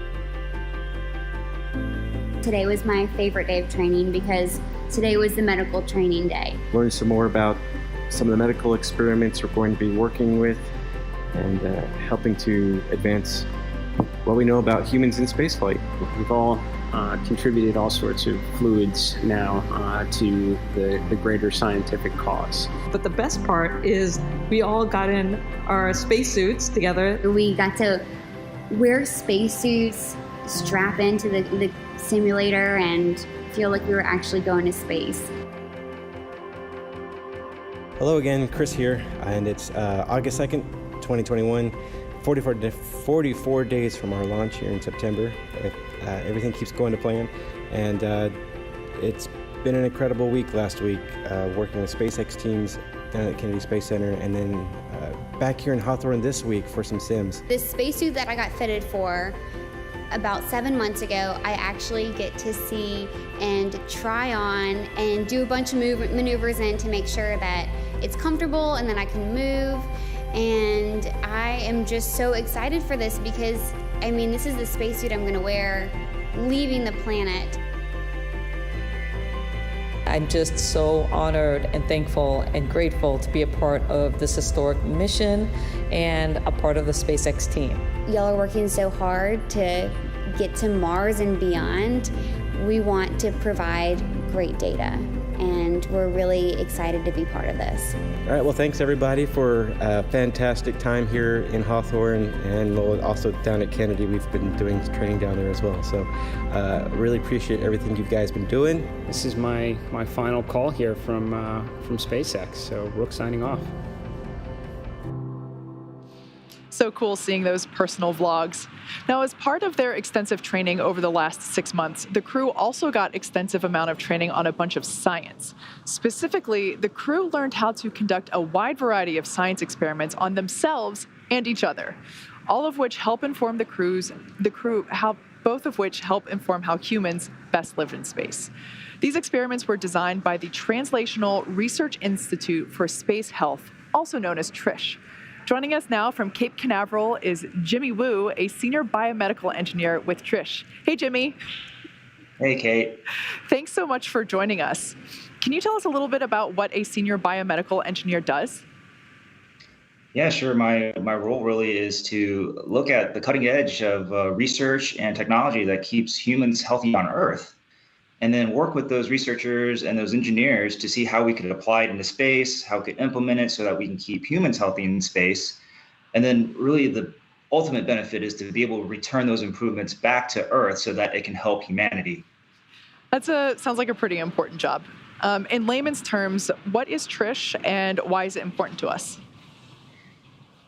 Today was my favorite day of training because today was the medical training day. Learn some more about some of the medical experiments we're going to be working with and helping to advance what we know about humans in spaceflight. We've all contributed all sorts of fluids now to the greater scientific cause. But the best part is we all got in our spacesuits together. We got to wear spacesuits, strap into the simulator, and feel like we were actually going to space. Hello again, Chris here, and it's August 2nd, 2021, 44 days from our launch here in September. Everything keeps going to plan, and it's been an incredible week last week, working with SpaceX teams down at Kennedy Space Center, and then back here in Hawthorne this week for some sims. This spacesuit that I got fitted for about 7 months ago, I actually get to see and try on and do a bunch of maneuvers in to make sure that it's comfortable and that I can move. And I am just so excited for this because, this is the spacesuit I'm gonna wear leaving the planet. I'm just so honored and thankful and grateful to be a part of this historic mission and a part of the SpaceX team. Y'all are working so hard to get to Mars and beyond. We want to provide great data, and we're really excited to be part of this. All right, well, thanks everybody for a fantastic time here in Hawthorne and also down at Kennedy. We've been doing training down there as well. So really appreciate everything you guys been doing. This is my final call here from SpaceX. So Rook signing off. so cool seeing those personal vlogs. Now, as part of their extensive training over the last 6 months, the crew also got extensive amount of training on a bunch of science. Specifically, the crew learned how to conduct a wide variety of science experiments on themselves and each other, all of which help inform both of which help inform how humans best live in space. These experiments were designed by the Translational Research Institute for Space Health, also known as TRISH. Joining us now from Cape Canaveral is Jimmy Wu, a senior biomedical engineer with TRISH. Hey, Jimmy. Hey, Kate. Thanks so much for joining us. Can you tell us a little bit about what a senior biomedical engineer does? Yeah, sure. My role really is to look at the cutting edge of research and technology that keeps humans healthy on Earth, and then work with those researchers and those engineers to see how we could apply it into space, how we could implement it so that we can keep humans healthy in space. And then really the ultimate benefit is to be able to return those improvements back to Earth so that it can help humanity. Sounds like a pretty important job. In layman's terms, what is TRISH and why is it important to us?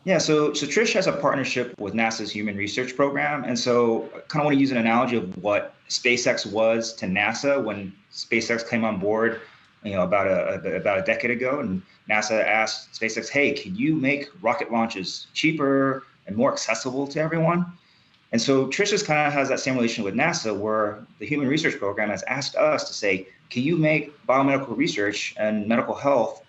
Yeah, so TRISH has a partnership with NASA's Human Research Program. And so I kind of want to use an analogy of what SpaceX was to NASA when SpaceX came on board, about a decade ago. And NASA asked SpaceX, hey, can you make rocket launches cheaper and more accessible to everyone? And so TRISH kind of has that same relation with NASA, where the Human Research Program has asked us to say, can you make biomedical research and medical health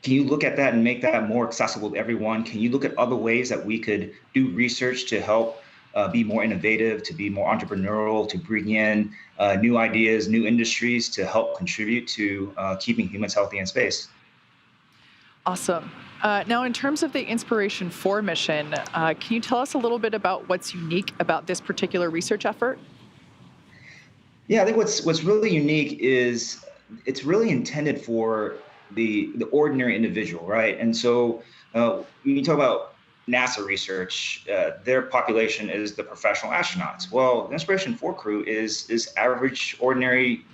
can you look at that and make that more accessible to everyone? Can you look at other ways that we could do research to help be more innovative, to be more entrepreneurial, to bring in new ideas, new industries to help contribute to keeping humans healthy in space? Awesome. Now, in terms of the Inspiration 4 mission, can you tell us a little bit about what's unique about this particular research effort? Yeah, I think what's really unique is it's really intended for the ordinary individual, right? And so when you talk about NASA research, their population is the professional astronauts. Well, the Inspiration 4 crew is average, ordinary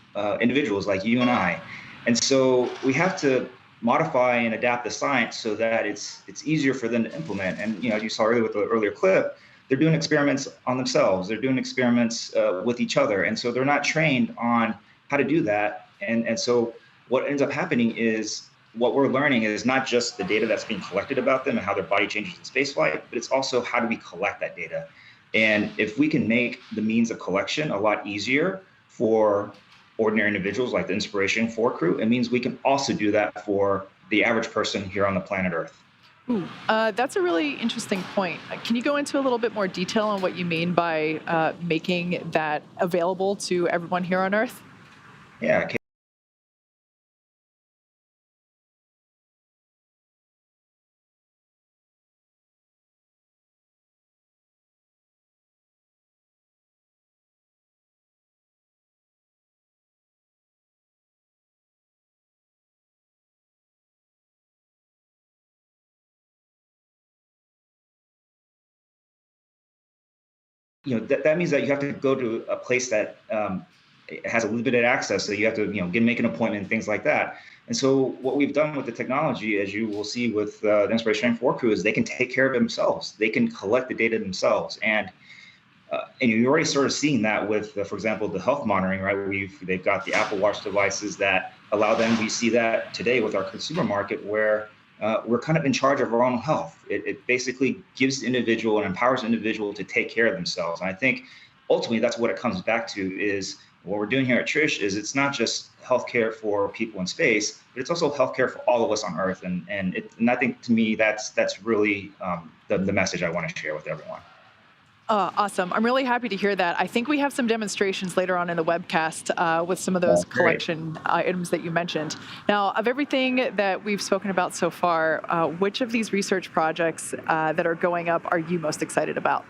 individuals like you and I. And so we have to modify and adapt the science so that it's easier for them to implement. And as you saw earlier with the earlier clip, they're doing experiments on themselves. They're doing experiments with each other. And so they're not trained on how to do that. And so what ends up happening is what we're learning is not just the data that's being collected about them and how their body changes in spaceflight, but it's also how do we collect that data. And if we can make the means of collection a lot easier for ordinary individuals like the Inspiration 4 crew, it means we can also do that for the average person here on the planet Earth. Ooh, that's a really interesting point. Can you go into a little bit more detail on what you mean by making that available to everyone here on Earth? Yeah. That means that you have to go to a place that has a limited access. So you have to, make an appointment and things like that. And so what we've done with the technology, as you will see with the Inspiration 4 crew, is they can take care of themselves. They can collect the data themselves. And you're already sort of seeing that with, for example, the health monitoring, right? They've got the Apple Watch devices that allow them. We see that today with our consumer market where we're kind of in charge of our own health. It basically gives the individual and empowers the individual to take care of themselves. And I think ultimately that's what it comes back to is what we're doing here at TRISH is it's not just healthcare for people in space, but it's also healthcare for all of us on Earth. And I think to me, that's really the message I want to share with everyone. Awesome. I'm really happy to hear that. I think we have some demonstrations later on in the webcast with some of those collection items that you mentioned. Now, of everything that we've spoken about so far, which of these research projects that are going up are you most excited about?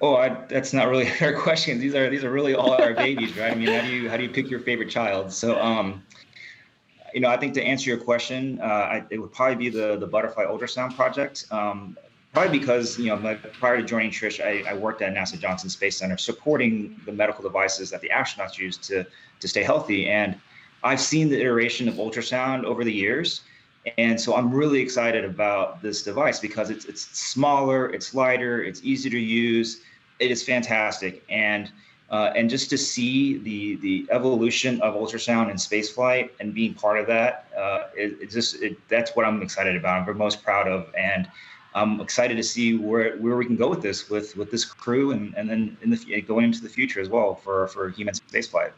That's not really a fair question. These are really all our babies, right? I mean, how do you pick your favorite child? So, I think to answer your question, it would probably be the butterfly ultrasound project. Probably because, prior to joining TRISH, I worked at NASA Johnson Space Center supporting the medical devices that the astronauts use to stay healthy. And I've seen the iteration of ultrasound over the years. And so I'm really excited about this device because it's smaller, it's lighter, it's easy to use. It is fantastic. And just to see the evolution of ultrasound and spaceflight and being part of that, that's what I'm excited about. I'm most proud of, and I'm excited to see where we can go with this crew, and then going into the future as well for human spaceflight.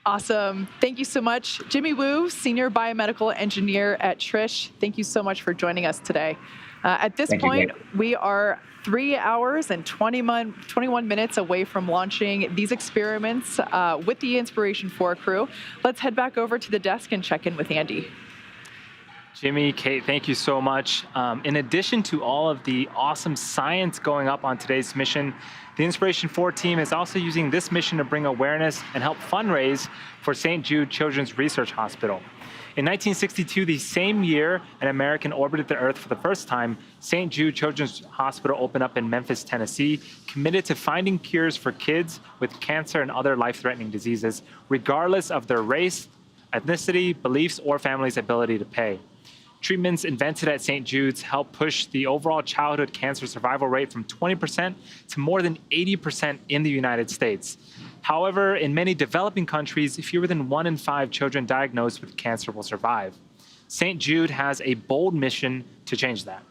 Awesome. Thank you so much. Jimmy Wu, Senior Biomedical Engineer at Trish. Thank you so much for joining us today. At this point, we are 3 hours and 21 minutes away from launching these experiments with the Inspiration4 crew. Let's head back over to the desk and check in with Andy. Jimmy, Kate, thank you so much. In addition to all of the awesome science going up on today's mission, the Inspiration4 team is also using this mission to bring awareness and help fundraise for St. Jude Children's Research Hospital. In 1962, the same year an American orbited the Earth for the first time, St. Jude Children's Hospital opened up in Memphis, Tennessee, committed to finding cures for kids with cancer and other life-threatening diseases, regardless of their race, ethnicity, beliefs, or family's ability to pay. Treatments invented at St. Jude's help push the overall childhood cancer survival rate from 20% to more than 80% in the United States. However, in many developing countries, fewer than 1 in 5 children diagnosed with cancer will survive. St. Jude has a bold mission to change that.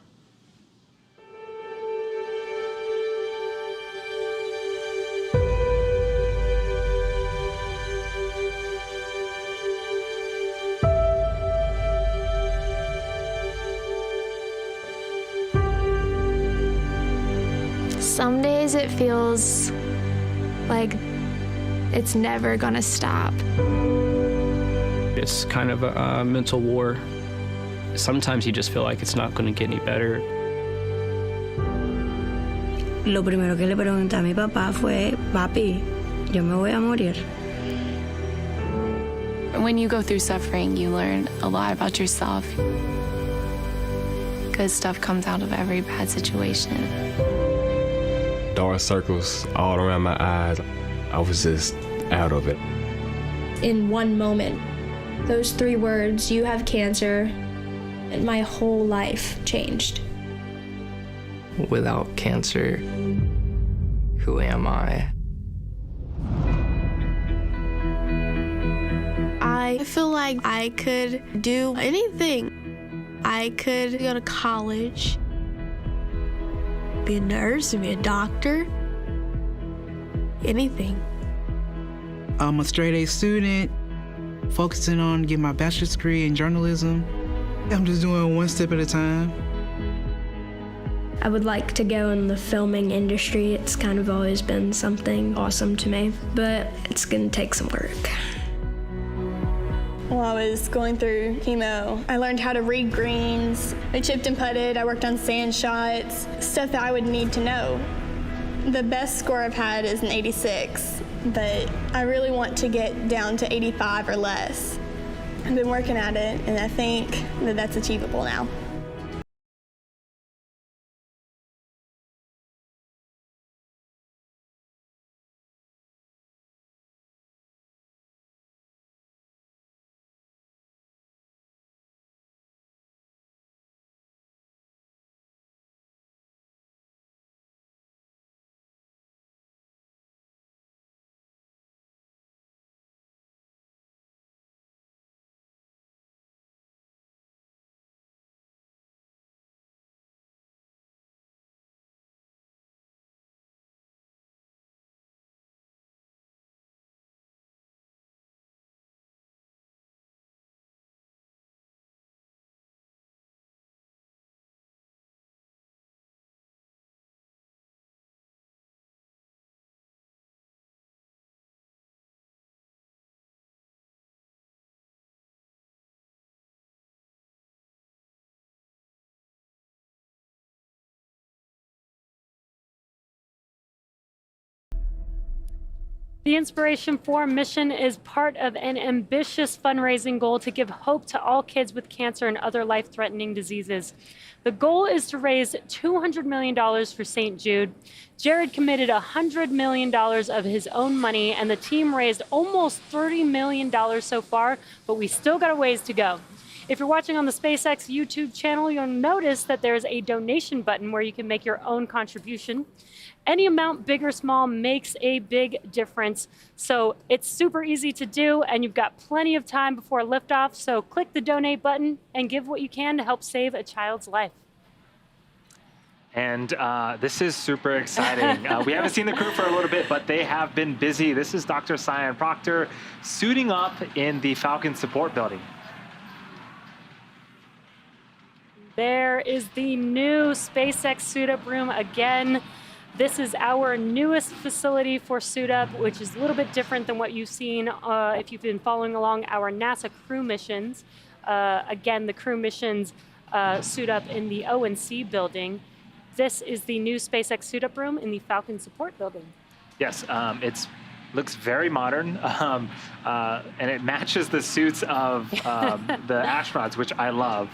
Some days it feels like it's never gonna stop. It's kind of a mental war. Sometimes you just feel like it's not gonna get any better. Lo primero que le pregunté a mi papá fue, papi, yo me voy a morir. When you go through suffering, you learn a lot about yourself. Good stuff comes out of every bad situation. Dark circles all around my eyes. I was just out of it. In one moment, those 3 words, you have cancer, and my whole life changed. Without cancer, who am I? I feel like I could do anything. I could go to college, be a nurse, be a doctor, anything. I'm a straight A student, focusing on getting my bachelor's degree in journalism. I'm just doing one step at a time. I would like to go in the filming industry. It's kind of always been something awesome to me, but it's gonna take some work. While I was going through chemo, I learned how to read greens. I chipped and putted, I worked on sand shots, stuff that I would need to know. The best score I've had is an 86, but I really want to get down to 85 or less. I've been working at it, and I think that that's achievable now. The Inspiration4 mission is part of an ambitious fundraising goal to give hope to all kids with cancer and other life-threatening diseases. The goal is to raise $200 million for St. Jude. Jared committed $100 million of his own money, and the team raised almost $30 million so far, but we still got a ways to go. If you're watching on the SpaceX YouTube channel, you'll notice that there's a donation button where you can make your own contribution. Any amount, big or small, makes a big difference. So it's super easy to do, and you've got plenty of time before liftoff. So click the donate button and give what you can to help save a child's life. And this is super exciting. We haven't seen the crew for a little bit, but they have been busy. This is Dr. Cyan Proctor suiting up in the Falcon support building. There is the new SpaceX suit up room again. This is our newest facility for suit up, which is a little bit different than what you've seen if you've been following along our NASA crew missions. Again, the crew missions suit up in the O&C building. This is the new SpaceX suit up room in the Falcon support building. Yes, it looks very modern, and it matches the suits of the astronauts, which I love.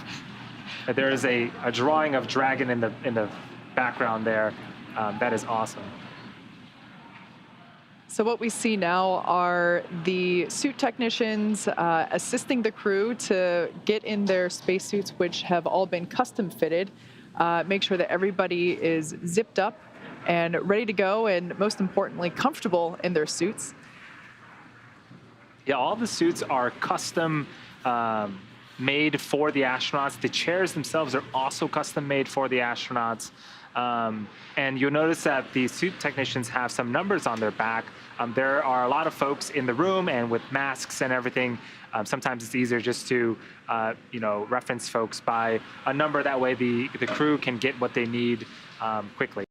There is a drawing of Dragon in the background there. That is awesome. So what we see now are the suit technicians assisting the crew to get in their spacesuits, which have all been custom fitted. Make sure that everybody is zipped up and ready to go, and most importantly, comfortable in their suits. Yeah, all the suits are custom made for the astronauts. The chairs themselves are also custom made for the astronauts. And you'll notice that the suit technicians have some numbers on their back. There are a lot of folks in the room, and with masks and everything, sometimes it's easier just to reference folks by a number. That way the crew can get what they need quickly.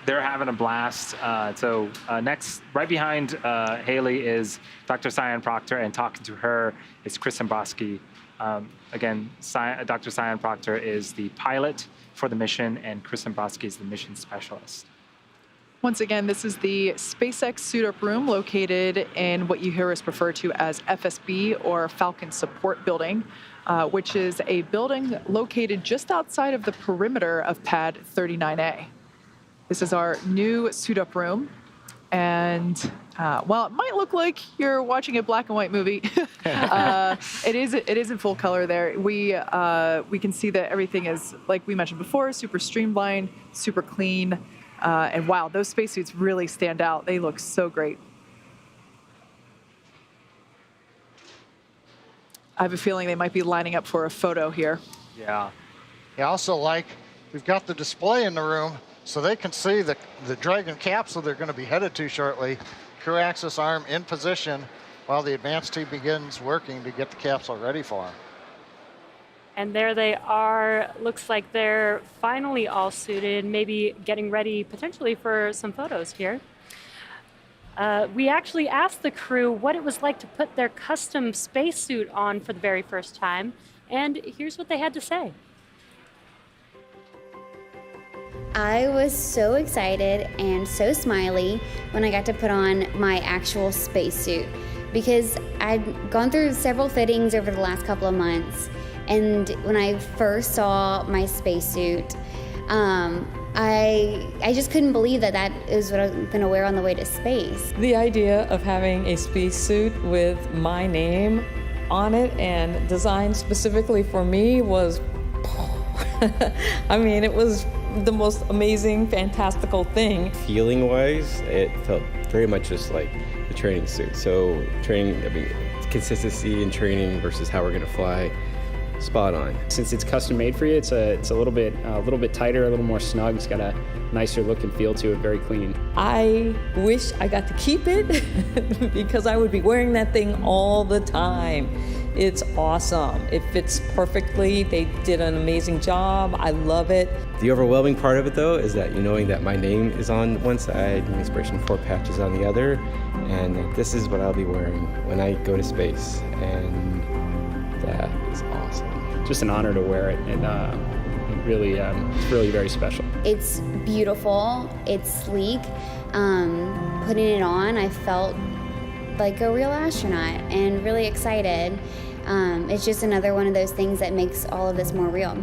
they're having a blast. So next, right behind Haley is Dr. Cyan Proctor, and talking to her is Chris Dombrowski. Again, Dr. Cyan Proctor is the pilot for the mission, and Chris Dombrowski is the mission specialist. Once again, this is the SpaceX suit-up room located in what you hear us refer to as FSB, or Falcon Support Building, which is a building located just outside of the perimeter of Pad 39A. This is our new suit-up room, and while it might look like you're watching a black and white movie, it is in full color there. We can see that everything is, like we mentioned before, super streamlined, super clean. And wow, those spacesuits really stand out. They look so great. I have a feeling they might be lining up for a photo here. Yeah. I also like, we've got the display in the room so they can see the Dragon capsule they're going to be headed to shortly. Crew access arm in position while the advanced team begins working to get the capsule ready for them. And there they are. Looks like they're finally all suited, maybe getting ready potentially for some photos here. We actually asked the crew what it was like to put their custom spacesuit on for the very first time, and here's what they had to say. I was so excited and so smiley when I got to put on my actual spacesuit, because I'd gone through several fittings over the last couple of months. And when I first saw my spacesuit, I just couldn't believe that is what I was going to wear on the way to space. The idea of having a spacesuit with my name on it and designed specifically for me was, I mean, it was the most amazing, fantastical thing. Feeling-wise, it felt very much just like a training suit. So training, I mean, consistency in training versus how we're going to fly. Spot on. Since it's custom made for you, it's a little bit tighter, a little more snug. It's got a nicer look and feel to it, very clean. I wish I got to keep it because I would be wearing that thing all the time. It's awesome. It fits perfectly. They did an amazing job. I love it. The overwhelming part of it, though, is that knowing that my name is on one side and Inspiration 4 patch is on the other, and that this is what I'll be wearing when I go to space, and that is awesome. Just an honor to wear it, and it's really very special. It's beautiful. It's sleek. Putting it on, I felt like a real astronaut and really excited. It's just another one of those things that makes all of this more real.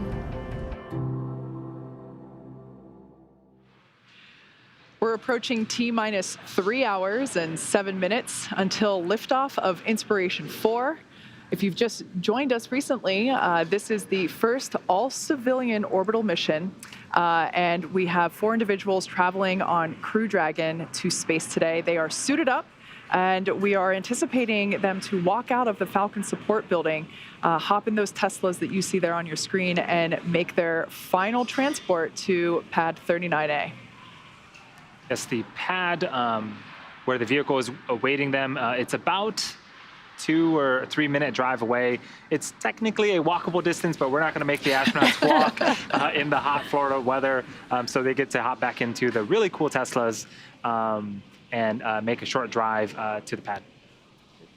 We're approaching T-minus 3 hours and 7 minutes until liftoff of Inspiration 4. If you've just joined us recently, this is the first all-civilian orbital mission, and we have 4 individuals traveling on Crew Dragon to space today. They are suited up, and we are anticipating them to walk out of the Falcon Support Building, hop in those Teslas that you see there on your screen, and make their final transport to Pad 39A. Yes, the pad where the vehicle is awaiting them, it's about 2 or 3 minute drive away. It's technically a walkable distance, but we're not going to make the astronauts walk in the hot Florida weather. So they get to hop back into the really cool Teslas and make a short drive to the pad.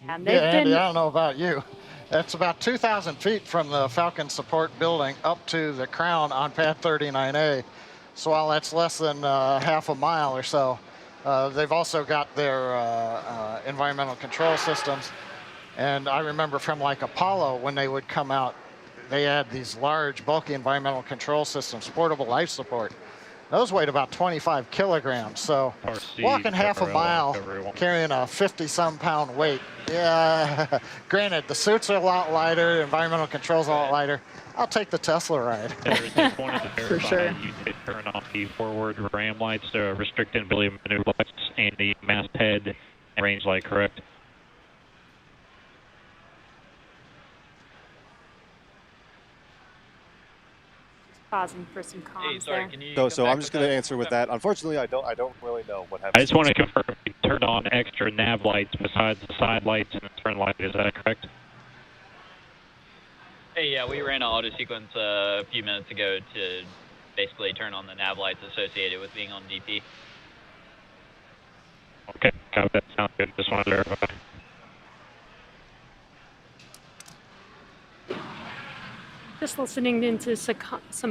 And yeah, Andy, I don't know about you. It's about 2,000 feet from the Falcon Support Building up to the crown on Pad 39A. So while that's less than half a mile or so, they've also got their environmental control systems. And I remember from like Apollo, when they would come out, they had these large, bulky environmental control systems, portable life support. Those weighed about 25 kilograms. So walking half a mile, carrying a 50-some pound weight. Yeah, granted, the suits are a lot lighter, environmental controls a lot lighter. I'll take the Tesla ride. For sure. You did turn off the forward ram lights, restricted ability to maneuver lights, and the masthead and range light, correct? Pausing for some comms. Hey, sorry, there. can you So I'm just going to answer with that. Unfortunately, I don't really know what happened. I just want to confirm if you turned on extra nav lights besides the side lights and the turn light. Is that correct? Hey, yeah, we ran an auto sequence a few minutes ago to basically turn on the nav lights associated with being on DP. Okay, that sounds good. Just wanted to verify. Just listening into some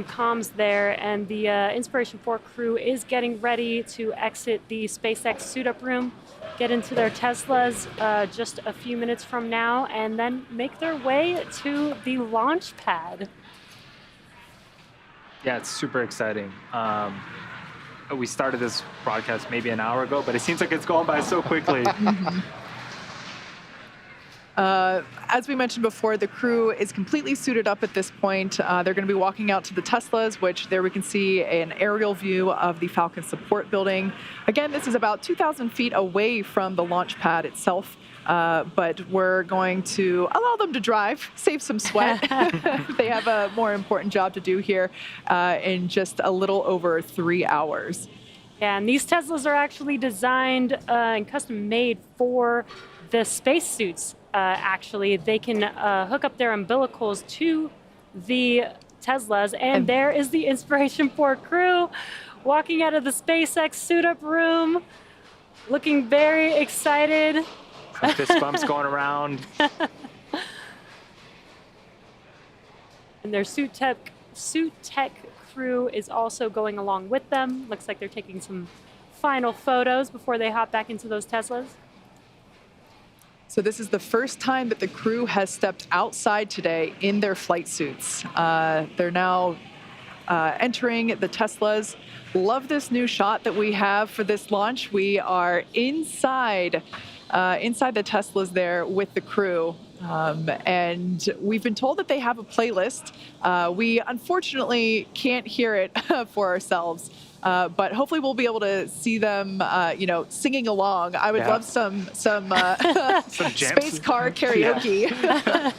comms there, and the Inspiration 4 crew is getting ready to exit the SpaceX suit-up room, get into their Teslas just a few minutes from now, and then make their way to the launch pad. Yeah, it's super exciting. We started this broadcast maybe an hour ago, but it seems like it's going by so quickly. As we mentioned before, the crew is completely suited up at this point. They're going to be walking out to the Teslas, which there we can see an aerial view of the Falcon support building. Again, this is about 2,000 feet away from the launch pad itself, but we're going to allow them to drive, save some sweat. They have a more important job to do here in just a little over 3 hours. Yeah, and these Teslas are actually designed and custom made for the spacesuits. Actually, they can hook up their umbilicals to the Teslas, and there is the Inspiration 4 crew walking out of the SpaceX suit-up room, looking very excited. Some fist bumps going around. And their suit tech crew is also going along with them. Looks like they're taking some final photos before they hop back into those Teslas. So this is the first time that the crew has stepped outside today in their flight suits. They're now entering the Teslas. Love this new shot that we have for this launch. We are inside the Teslas there with the crew. And we've been told that they have a playlist. We unfortunately can't hear it for ourselves. But hopefully we'll be able to see them, singing along. I would love some space car karaoke. Yeah.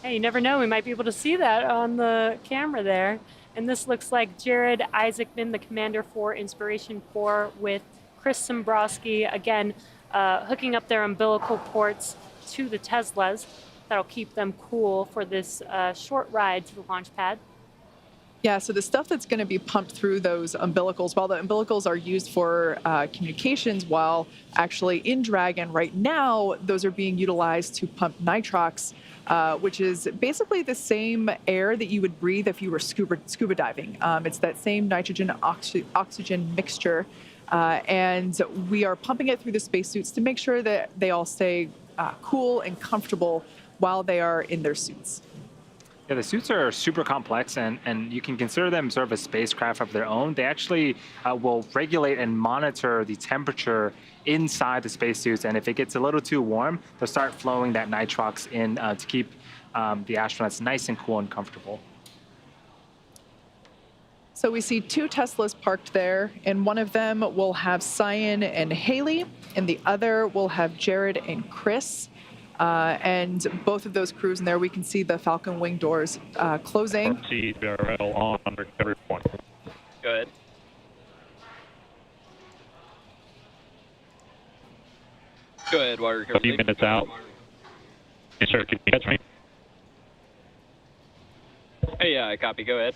Hey, you never know. We might be able to see that on the camera there. And this looks like Jared Isaacman, the commander for Inspiration 4, with Chris Sombrowski, again, hooking up their umbilical ports to the Teslas. That'll keep them cool for this short ride to the launch pad. Yeah, so the stuff that's going to be pumped through those umbilicals, while the umbilicals are used for communications, while actually in Dragon right now, those are being utilized to pump nitrox, which is basically the same air that you would breathe if you were scuba diving. It's that same nitrogen-oxygen mixture, and we are pumping it through the spacesuits to make sure that they all stay cool and comfortable while they are in their suits. Yeah, the suits are super complex, and you can consider them sort of a spacecraft of their own. They actually will regulate and monitor the temperature inside the spacesuits, and if it gets a little too warm, they'll start flowing that nitrox in to keep the astronauts nice and cool and comfortable. So we see 2 Teslas parked there, and one of them will have Cyan and Haley, and the other will have Jared and Chris. And both of those crews in there, we can see the Falcon wing doors closing. CRL on recovery point. Go ahead. Go ahead, water recovery. A few minutes out. Yes, sir. Can you catch me? Hey, yeah, copy. Go ahead.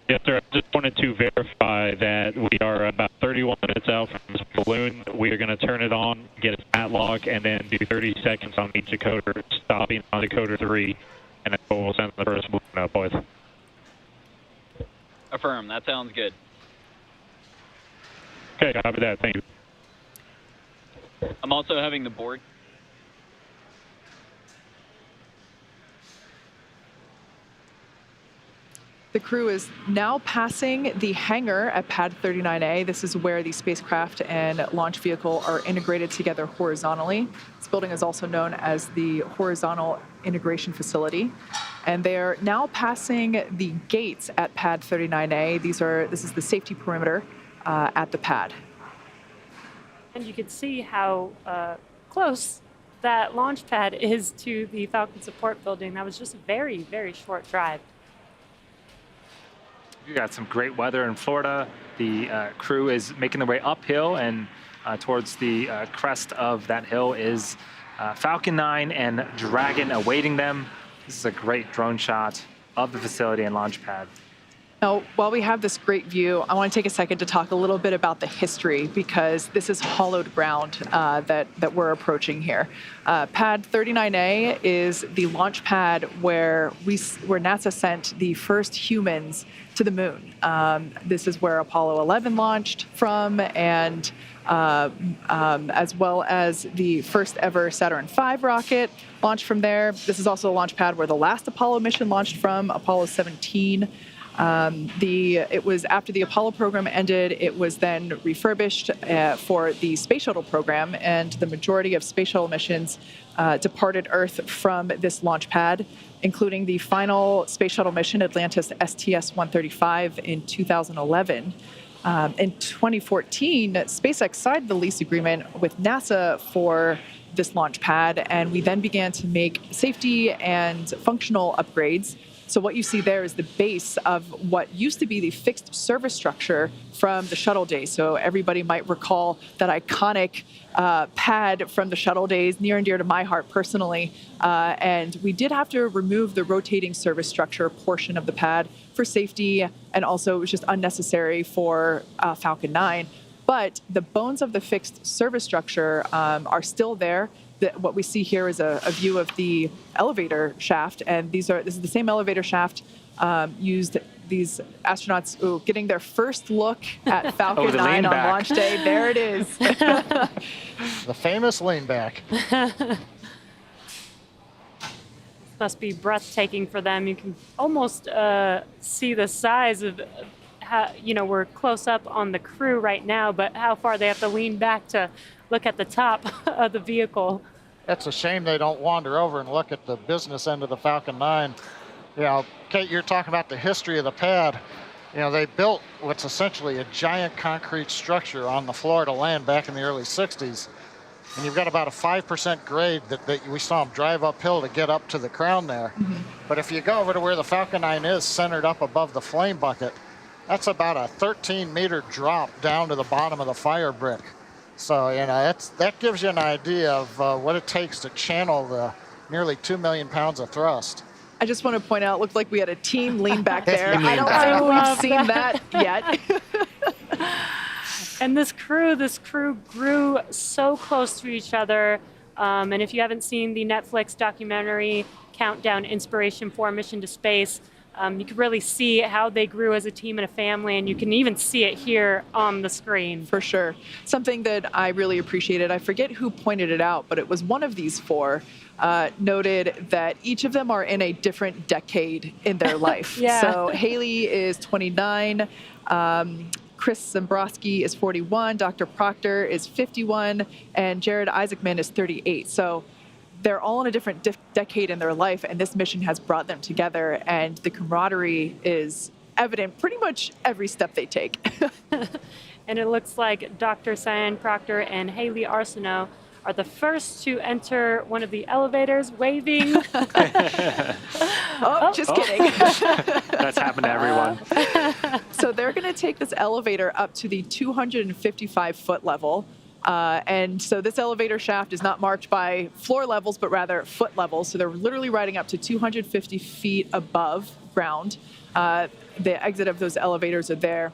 Yes, sir. I just wanted to verify that we are about 31 minutes out from this balloon. We are going to turn it on, get a stat log, and then do 30 seconds on each decoder, stopping on decoder 3, and then we'll send the first balloon up, boys. Affirm. That sounds good. Okay, copy that. Thank you. I'm also having the board. The crew is now passing the hangar at Pad 39A. This is where the spacecraft and launch vehicle are integrated together horizontally. This building is also known as the Horizontal Integration Facility. And they're now passing the gates at Pad 39A. This is the safety perimeter at the pad. And you can see how close that launch pad is to the Falcon support building. That was just a very, very short drive. We got some great weather in Florida. The crew is making their way uphill, and towards the crest of that hill is Falcon 9 and Dragon awaiting them. This is a great drone shot of the facility and launch pad. Now, while we have this great view, I want to take a second to talk a little bit about the history, because this is hollowed ground that we're approaching here. Pad 39A is the launch pad where NASA sent the first humans to the moon. This is where Apollo 11 launched from, and as well as the first ever Saturn V rocket launched from there. This is also a launch pad where the last Apollo mission launched from, Apollo 17. It was after the Apollo program ended, it was then refurbished for the space shuttle program, and the majority of space shuttle missions departed Earth from this launch pad, including the final space shuttle mission, Atlantis STS-135, in 2011. In 2014, SpaceX signed the lease agreement with NASA for this launch pad, and we then began to make safety and functional upgrades. So what you see there is the base of what used to be the fixed service structure from the shuttle days. So everybody might recall that iconic pad from the shuttle days, near and dear to my heart personally. And we did have to remove the rotating service structure portion of the pad for safety, and also it was just unnecessary for Falcon 9. But the bones of the fixed service structure are still there. What we see here is a view of the elevator shaft, and this is the same elevator shaft used these astronauts getting their first look at Falcon 9 on launch day. There it is. The famous lean back. Must be breathtaking for them. You can almost see the size of how, we're close up on the crew right now, but how far they have to lean back to look at the top of the vehicle. It's a shame they don't wander over and look at the business end of the Falcon 9. Kate, you're talking about the history of the pad. They built what's essentially a giant concrete structure on the floor to land back in the early 60s. And you've got about a 5% grade that we saw them drive uphill to get up to the crown there. Mm-hmm. But if you go over to where the Falcon 9 is, centered up above the flame bucket, that's about a 13-meter drop down to the bottom of the fire brick. So, that gives you an idea of what it takes to channel the nearly 2 million pounds of thrust. I just want to point out, it looked like we had a team lean back there. I don't think we've seen that yet. And this crew grew so close to each other. And if you haven't seen the Netflix documentary, Countdown Inspiration 4 Mission to Space, you can really see how they grew as a team and a family, and you can even see it here on the screen. For sure. Something that I really appreciated, I forget who pointed it out, but it was one of these four, noted that each of them are in a different decade in their life. Yeah. So Haley is 29, Chris Zambrowski is 41, Dr. Proctor is 51, and Jared Isaacman is 38. So they're all in a different decade in their life, and this mission has brought them together, and the camaraderie is evident pretty much every step they take. And it looks like Dr. Cyan Proctor and Haley Arsenault are the first to enter one of the elevators, waving. Just kidding. That's happened to everyone. So they're going to take this elevator up to the 255-foot level. And so this elevator shaft is not marked by floor levels, but rather foot levels. So they're literally riding up to 250 feet above ground. The exit of those elevators are there.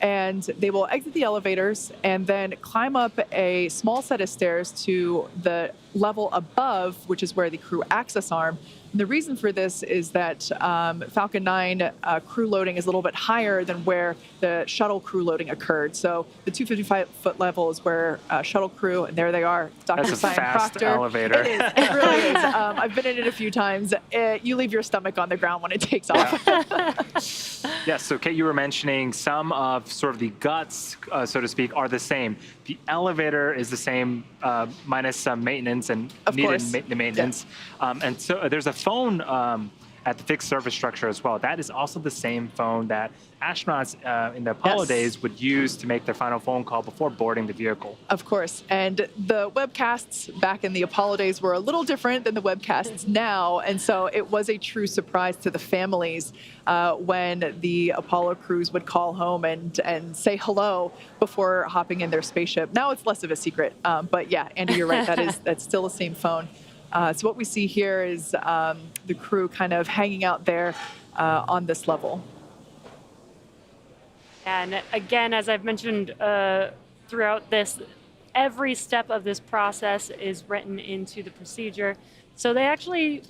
And they will exit the elevators and then climb up a small set of stairs to the level above, which is where the crew access arm. And the reason for this is that Falcon 9 crew loading is a little bit higher than where the shuttle crew loading occurred. So the 255-foot level is where shuttle crew, and there they are, Dr. That's a Cyan fast Proctor. elevator. It is. It really is. I've been in it a few times. You leave your stomach on the ground when it takes off. Yes, so Kate, you were mentioning some of sort of the guts, so to speak, are the same. The elevator is the same, minus some maintenance and needed maintenance. Yeah. And so there's a phone at the fixed service structure as well. That is also the same phone that astronauts in the Apollo days would use to make their final phone call before boarding the vehicle. Of course. And the webcasts back in the Apollo days were a little different than the webcasts now. And so it was a true surprise to the families when the Apollo crews would call home and say hello before hopping in their spaceship. Now it's less of a secret. But yeah, Andy, you're right. That's still the same phone. So what we see here is the crew kind of hanging out there on this level. And again, as I've mentioned throughout this, every step of this process is written into the procedure. So they actually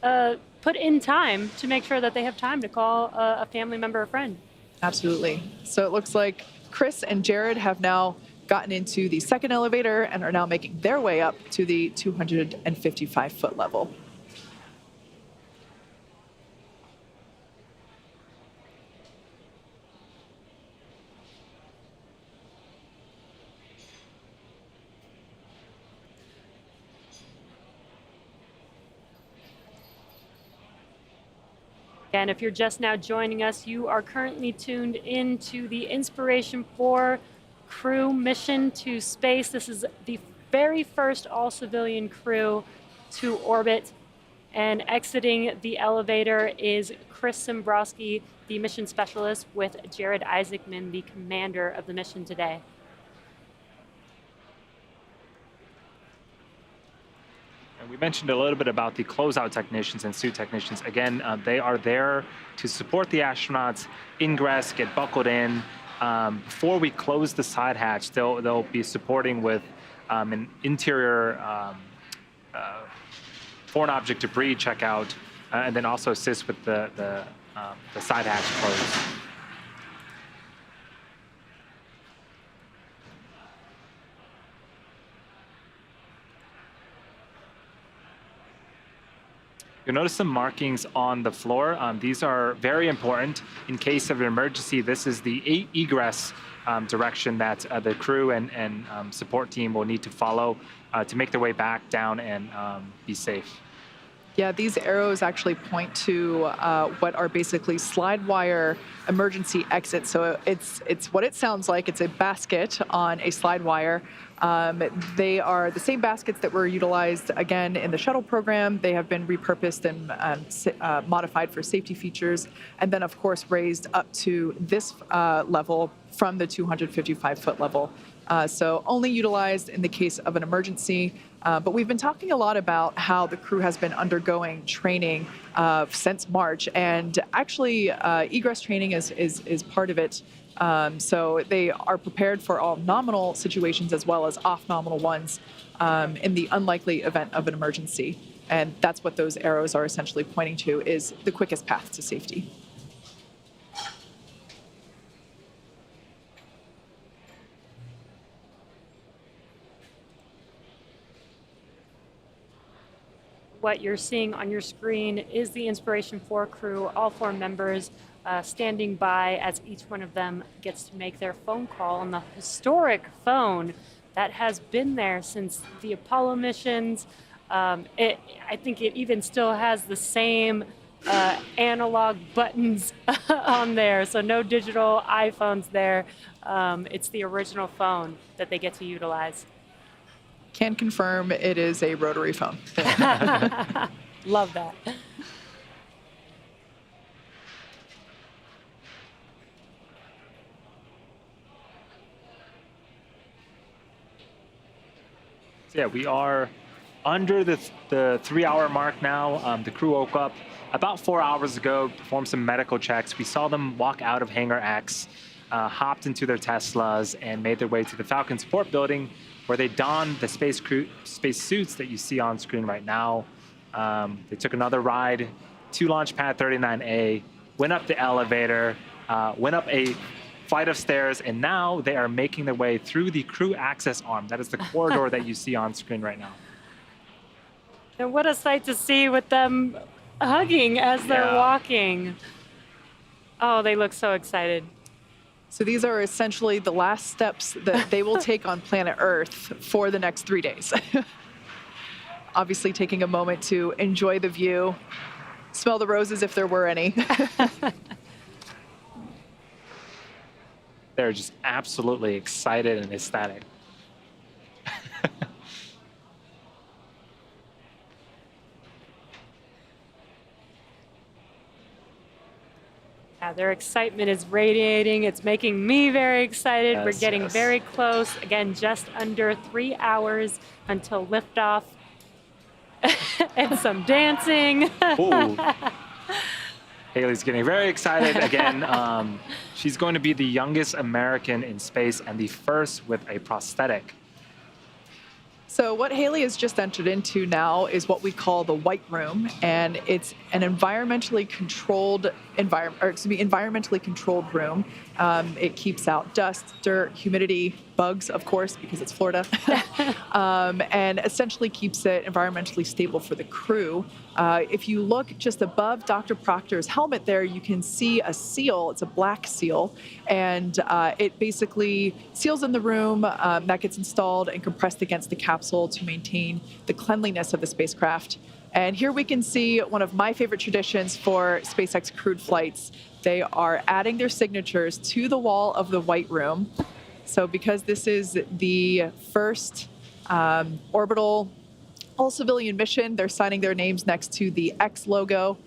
put in time to make sure that they have time to call a family member or friend. Absolutely. So it looks like Chris and Jared have now gotten into the second elevator and are now making their way up to the 255-foot level. And if you're just now joining us, you are currently tuned into the Inspiration 4 crew mission to space. This is the very first all-civilian crew to orbit. And exiting the elevator is Chris Simbrowski, the mission specialist, with Jared Isaacman, the commander of the mission today. We mentioned a little bit about the closeout technicians and suit technicians. Again, they are there to support the astronauts, ingress, get buckled in. Before we close the side hatch, they'll be supporting with an interior foreign object debris checkout, and then also assist with the side hatch close. You'll notice some markings on the floor. These are very important. In case of an emergency, this is the egress direction that the crew and support team will need to follow to make their way back down and be safe. Yeah, these arrows actually point to what are basically slide wire emergency exits. So it's what it sounds like. It's a basket on a slide wire. They are the same baskets that were utilized again in the shuttle program. They have been repurposed and modified for safety features, and then of course raised up to this level from the 255-foot level. So only utilized in the case of an emergency. But we've been talking a lot about how the crew has been undergoing training since March, and actually egress training is part of it. So they are prepared for all nominal situations as well as off-nominal ones in the unlikely event of an emergency. And that's what those arrows are essentially pointing to, is the quickest path to safety. What you're seeing on your screen is the Inspiration 4 crew, all 4 members standing by as each one of them gets to make their phone call on the historic phone that has been there since the Apollo missions. I think it even still has the same analog buttons on there, so no digital iPhones there. It's the original phone that they get to utilize. Can confirm it is a rotary phone. Love that. So yeah, we are under the 3-hour mark now. The crew woke up about 4 hours ago, performed some medical checks. We saw them walk out of Hangar X, hopped into their Teslas, and made their way to the Falcon support building, where they donned the space suits that you see on screen right now. They took another ride to Launch Pad 39A, went up the elevator, went up a flight of stairs, and now they are making their way through the crew access arm. That is the corridor that you see on screen right now. And what a sight to see with them hugging as they're walking. Oh, they look so excited. So these are essentially the last steps that they will take on planet Earth for the next 3 days. Obviously taking a moment to enjoy the view, smell the roses if there were any. They're just absolutely excited and ecstatic. Yeah, their excitement is radiating. It's making me very excited. Yes, We're getting yes. very close. Again, just under 3 hours until liftoff. And some dancing. Haley's getting very excited again. She's going to be the youngest American in space and the first with a prosthetic. So what Haley has just entered into now is what we call the White Room, and it's an environmentally controlled room. It keeps out dust, dirt, humidity, bugs, of course, because it's Florida, and essentially keeps it environmentally stable for the crew. If you look just above Dr. Proctor's helmet there, you can see a seal. It's a black seal, and it basically seals in the room. That gets installed and compressed against the capsule to maintain the cleanliness of the spacecraft. And here we can see one of my favorite traditions for SpaceX crewed flights. They are adding their signatures to the wall of the White Room. So because this is the first orbital all-civilian mission, they're signing their names next to the X logo.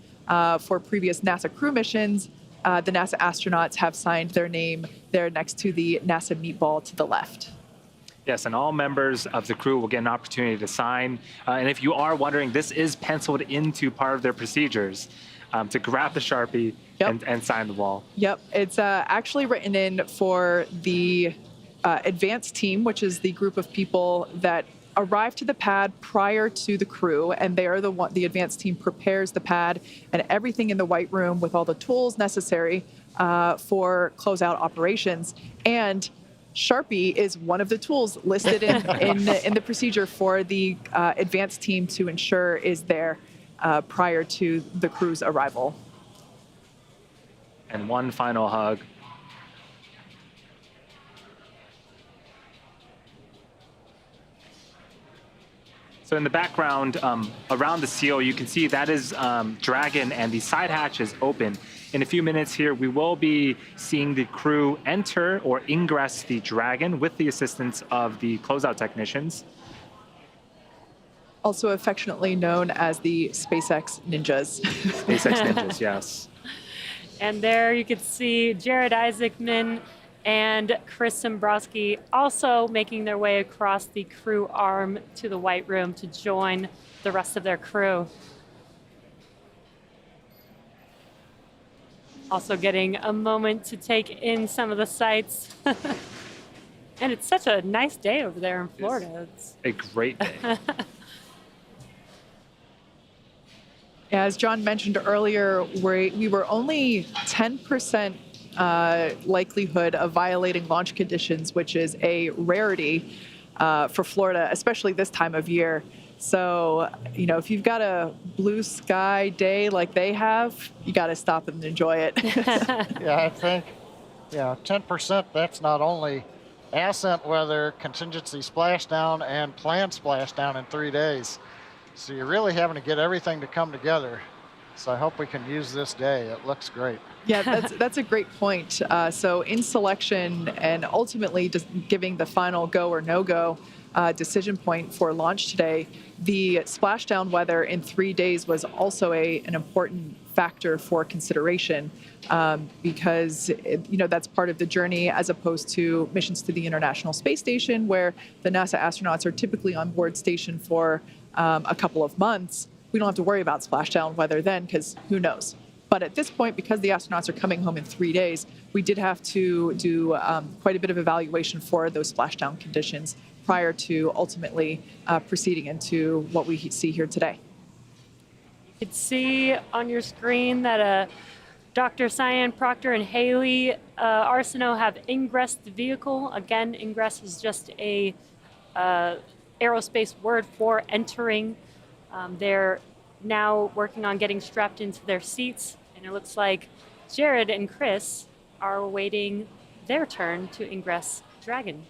For previous NASA crew missions, the NASA astronauts have signed their name there next to the NASA meatball to the left. Yes, and all members of the crew will get an opportunity to sign. And if you are wondering, this is penciled into part of their procedures to grab the Sharpie and sign the wall. Yep, it's actually written in for the advanced team, which is the group of people that arrive to the pad prior to the crew, and they are the advanced team prepares the pad and everything in the White Room with all the tools necessary for closeout operations. And Sharpie is one of the tools listed in the procedure for the advanced team to ensure is there prior to the crew's arrival. And one final hug. So in the background, around the seal, you can see that is Dragon, and the side hatch is open. In a few minutes here, we will be seeing the crew enter or ingress the Dragon with the assistance of the closeout technicians. Also affectionately known as the SpaceX Ninjas. SpaceX Ninjas, yes. And there you can see Jared Isaacman and Chris Dombrowski also making their way across the crew arm to the White Room to join the rest of their crew. Also getting a moment to take in some of the sights. And it's such a nice day over there in Florida. It's a great day. As John mentioned earlier, we were only 10% likelihood of violating launch conditions, which is a rarity for Florida, especially this time of year. So, you know, if you've got a blue sky day like they have, you got to stop and enjoy it. Yeah, I think, 10%, that's not only ascent weather, contingency splashdown, and planned splashdown in 3 days. So you're really having to get everything to come together. So I hope we can use this day. It looks great. Yeah, that's a great point. So in selection and ultimately just giving the final go or no-go decision point for launch today, the splashdown weather in 3 days was also an important factor for consideration because that's part of the journey as opposed to missions to the International Space Station, where the NASA astronauts are typically on board station for a couple of months. We don't have to worry about splashdown weather then, because who knows. But at this point, because the astronauts are coming home in 3 days, we did have to do quite a bit of evaluation for those splashdown conditions prior to ultimately proceeding into what we see here today. You can see on your screen that Dr. Cyan, Proctor, and Haley Arsenault have ingressed the vehicle. Again, ingress is just a aerospace word for entering. They're now working on getting strapped into their seats, and it looks like Jared and Chris are awaiting their turn to ingress Dragon.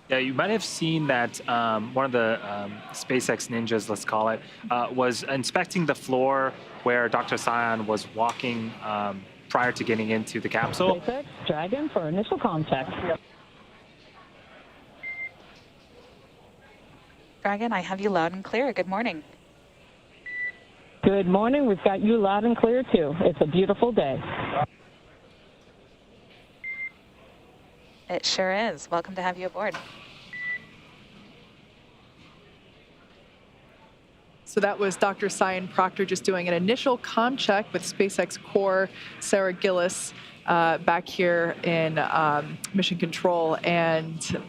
Yeah, you might have seen that one of the SpaceX ninjas, let's call it, was inspecting the floor where Dr. Cyan was walking prior to getting into the capsule. SpaceX Dragon for initial contact. Dragon, I have you loud and clear. Good morning. Good morning. We've got you loud and clear, too. It's a beautiful day. It sure is. Welcome to have you aboard. So that was Dr. Cyan Proctor just doing an initial comm check with SpaceX core Sarah Gillis back here in Mission Control. And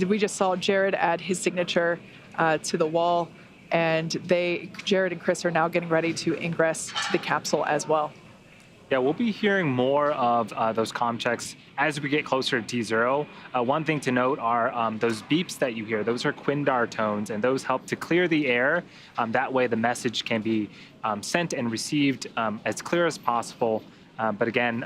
we just saw Jared add his signature to the wall. And Jared and Chris are now getting ready to ingress to the capsule as well. Yeah, we'll be hearing more of those comm checks as we get closer to T0. One thing to note are those beeps that you hear. Those are Quindar tones, and those help to clear the air. That way the message can be sent and received as clear as possible. But again,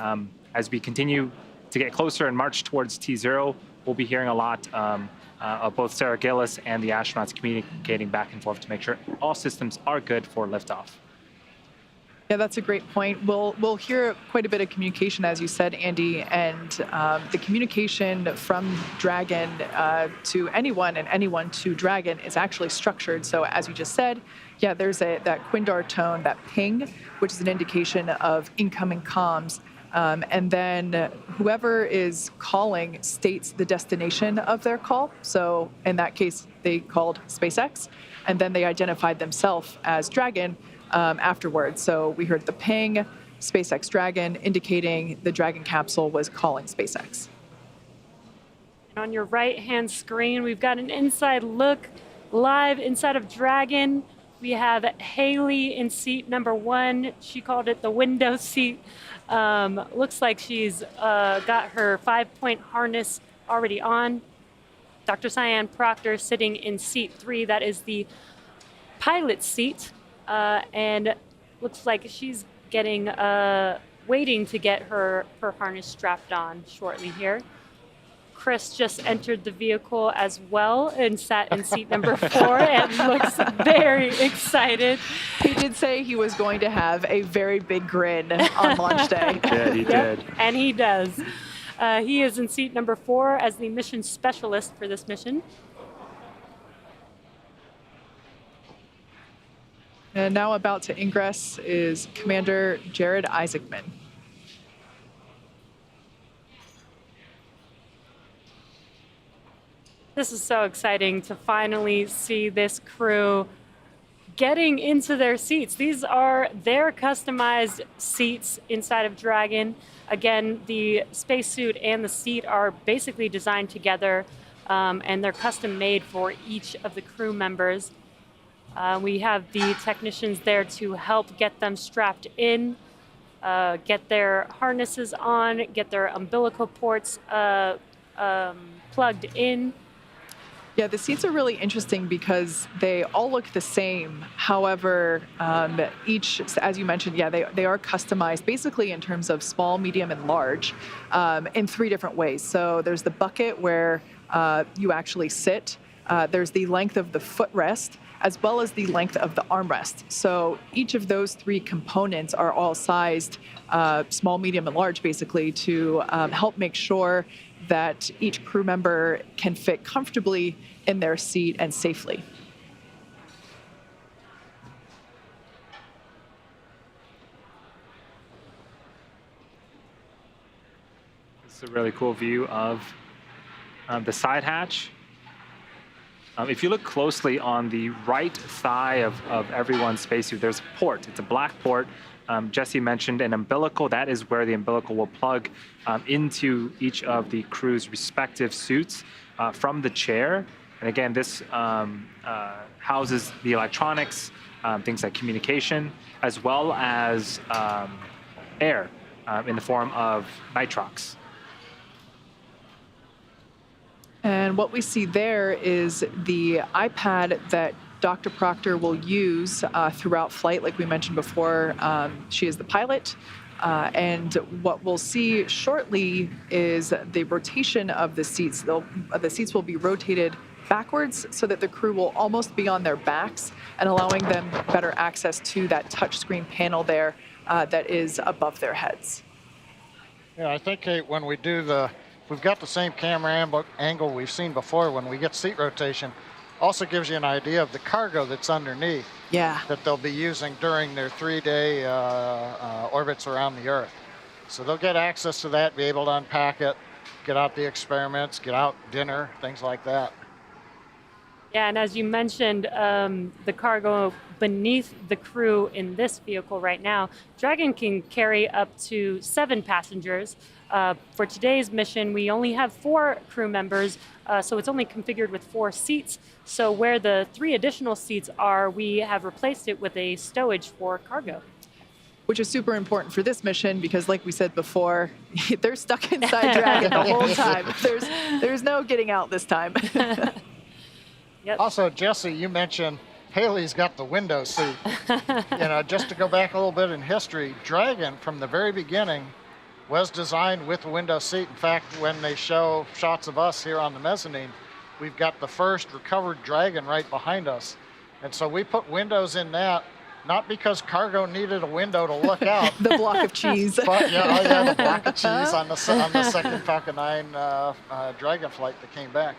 as we continue to get closer and march towards T0, we'll be hearing a lot of both Sarah Gillis and the astronauts communicating back and forth to make sure all systems are good for liftoff. Yeah, that's a great point. We'll hear quite a bit of communication, as you said, Andy, and the communication from Dragon to anyone and anyone to Dragon is actually structured. So as you just said, yeah, there's that Quindar tone, that ping, which is an indication of incoming comms. And then whoever is calling states the destination of their call. So in that case, they called SpaceX, and then they identified themselves as Dragon afterwards. So we heard the ping, SpaceX Dragon, indicating the Dragon capsule was calling SpaceX. On your right-hand screen, we've got an inside look live inside of Dragon. We have Haley in seat number 1. She called it the window seat. Looks like she's got her 5-point harness already on. Dr. Cyan Proctor sitting in seat 3. That is the pilot seat. And looks like she's getting waiting to get her harness strapped on shortly here. Chris just entered the vehicle as well and sat in seat number 4 and looks very excited. He did say he was going to have a very big grin on launch day. Yeah, he did. And he does. He is in seat number 4 as the mission specialist for this mission. And now about to ingress is Commander Jared Isaacman. This is so exciting to finally see this crew getting into their seats. These are their customized seats inside of Dragon. Again, the spacesuit and the seat are basically designed together, and they're custom made for each of the crew members. We have the technicians there to help get them strapped in, get their harnesses on, get their umbilical ports plugged in. Yeah, the seats are really interesting because they all look the same. However, each, as you mentioned, yeah, they are customized basically in terms of small, medium, and large in 3 different ways. So there's the bucket where you actually sit. There's the length of the footrest, as well as the length of the armrest. So each of those 3 components are all sized small, medium, and large, basically, to help make sure that each crew member can fit comfortably in their seat and safely. This is a really cool view of the side hatch. If you look closely on the right thigh of everyone's spacesuit, there's a port. It's a black port. Jesse mentioned an umbilical. That is where the umbilical will plug into each of the crew's respective suits from the chair. And again, this houses the electronics, things like communication, as well as air in the form of nitrox. And what we see there is the iPad that Dr. Proctor will use throughout flight. Like we mentioned before, she is the pilot. And what we'll see shortly is the rotation of the seats. The seats will be rotated backwards so that the crew will almost be on their backs and allowing them better access to that touchscreen panel there that is above their heads. Yeah, I think when we do we've got the same camera angle we've seen before when we get seat rotation. Also gives you an idea of the cargo that's underneath. Yeah. That they'll be using during their 3-day orbits around the Earth. So they'll get access to that, be able to unpack it, get out the experiments, get out dinner, things like that. Yeah, and as you mentioned, the cargo beneath the crew in this vehicle right now, Dragon can carry up to 7 passengers. For today's mission, we only have 4 crew members, so it's only configured with 4 seats. So where the 3 additional seats are, we have replaced it with a stowage for cargo. Which is super important for this mission because, like we said before, they're stuck inside Dragon the whole time. There's no getting out this time. Yep. Also, Jesse, you mentioned Haley's got the window seat. Just to go back a little bit in history, Dragon from the very beginning was designed with a window seat. In fact, when they show shots of us here on the mezzanine, we've got the first recovered Dragon right behind us. And so we put windows in that, not because cargo needed a window to look out. The block of cheese. But the block of cheese on the second Falcon 9 Dragon flight that came back.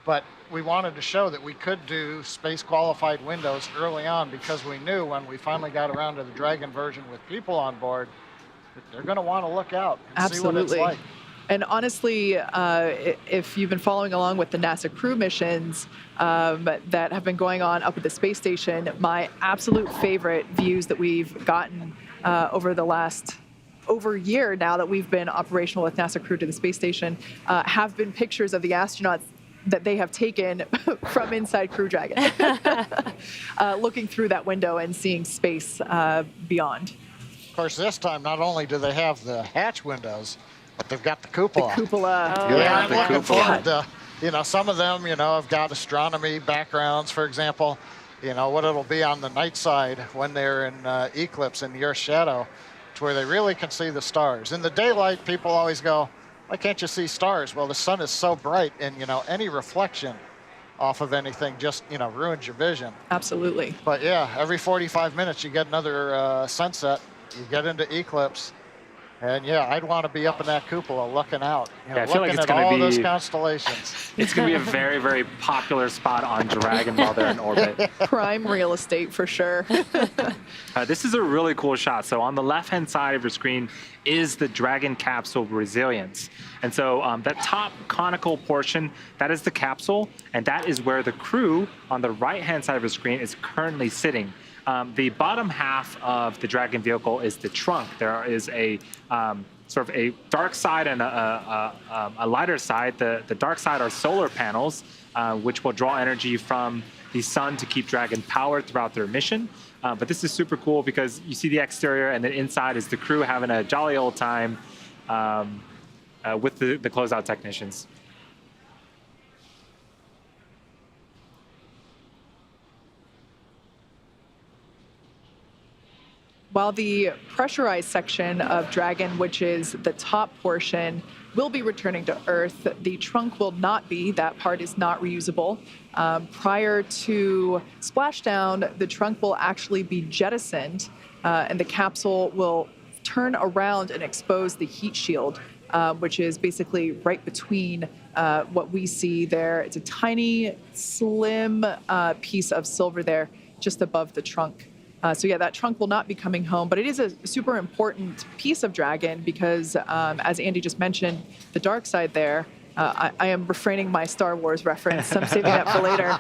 But we wanted to show that we could do space qualified windows early on because we knew when we finally got around to the Dragon version with people on board, that they're going to want to look out and see what it's like. And honestly, if you've been following along with the NASA crew missions that have been going on up at the space station, my absolute favorite views that we've gotten over the last over a year now that we've been operational with NASA crew to the space station have been pictures of the astronauts that they have taken from inside Crew Dragon, looking through that window and seeing space beyond. Of course, this time, not only do they have the hatch windows, but they've got the cupola. The cupola. Oh, yeah, I'm looking forward to, some of them, have got astronomy backgrounds, for example, what it'll be on the night side when they're in eclipse in the Earth's shadow, to where they really can see the stars. In the daylight, people always go, why can't you see stars? Well, the sun is so bright, and any reflection off of anything just ruins your vision. Absolutely. But yeah, every 45 minutes you get another sunset. You get into eclipse, and yeah, I'd want to be up in that cupola looking out. I feel like it's going to be those constellations. It's going to be a very, very popular spot on Dragon while they're in orbit. Prime real estate for sure. This is a really cool shot. So on the left-hand side of your screen is the Dragon capsule resilience. And so that top conical portion, that is the capsule, and that is where the crew on the right-hand side of the screen is currently sitting. The bottom half of the Dragon vehicle is the trunk. There is a sort of a dark side and a lighter side. The dark side are solar panels, which will draw energy from the sun to keep Dragon powered throughout their mission. But this is super cool because you see the exterior, and then inside is the crew having a jolly old time with the closeout technicians. While the pressurized section of Dragon, which is the top portion, will be returning to Earth, the trunk will not be. That part is not reusable. Prior to splashdown, the trunk will actually be jettisoned, and the capsule will turn around and expose the heat shield, which is basically right between what we see there. It's a tiny, slim piece of silver there just above the trunk. So yeah, that trunk will not be coming home, but it is a super important piece of Dragon because, as Andy just mentioned, the dark side there, I am refraining my Star Wars reference, I'm saving that for later.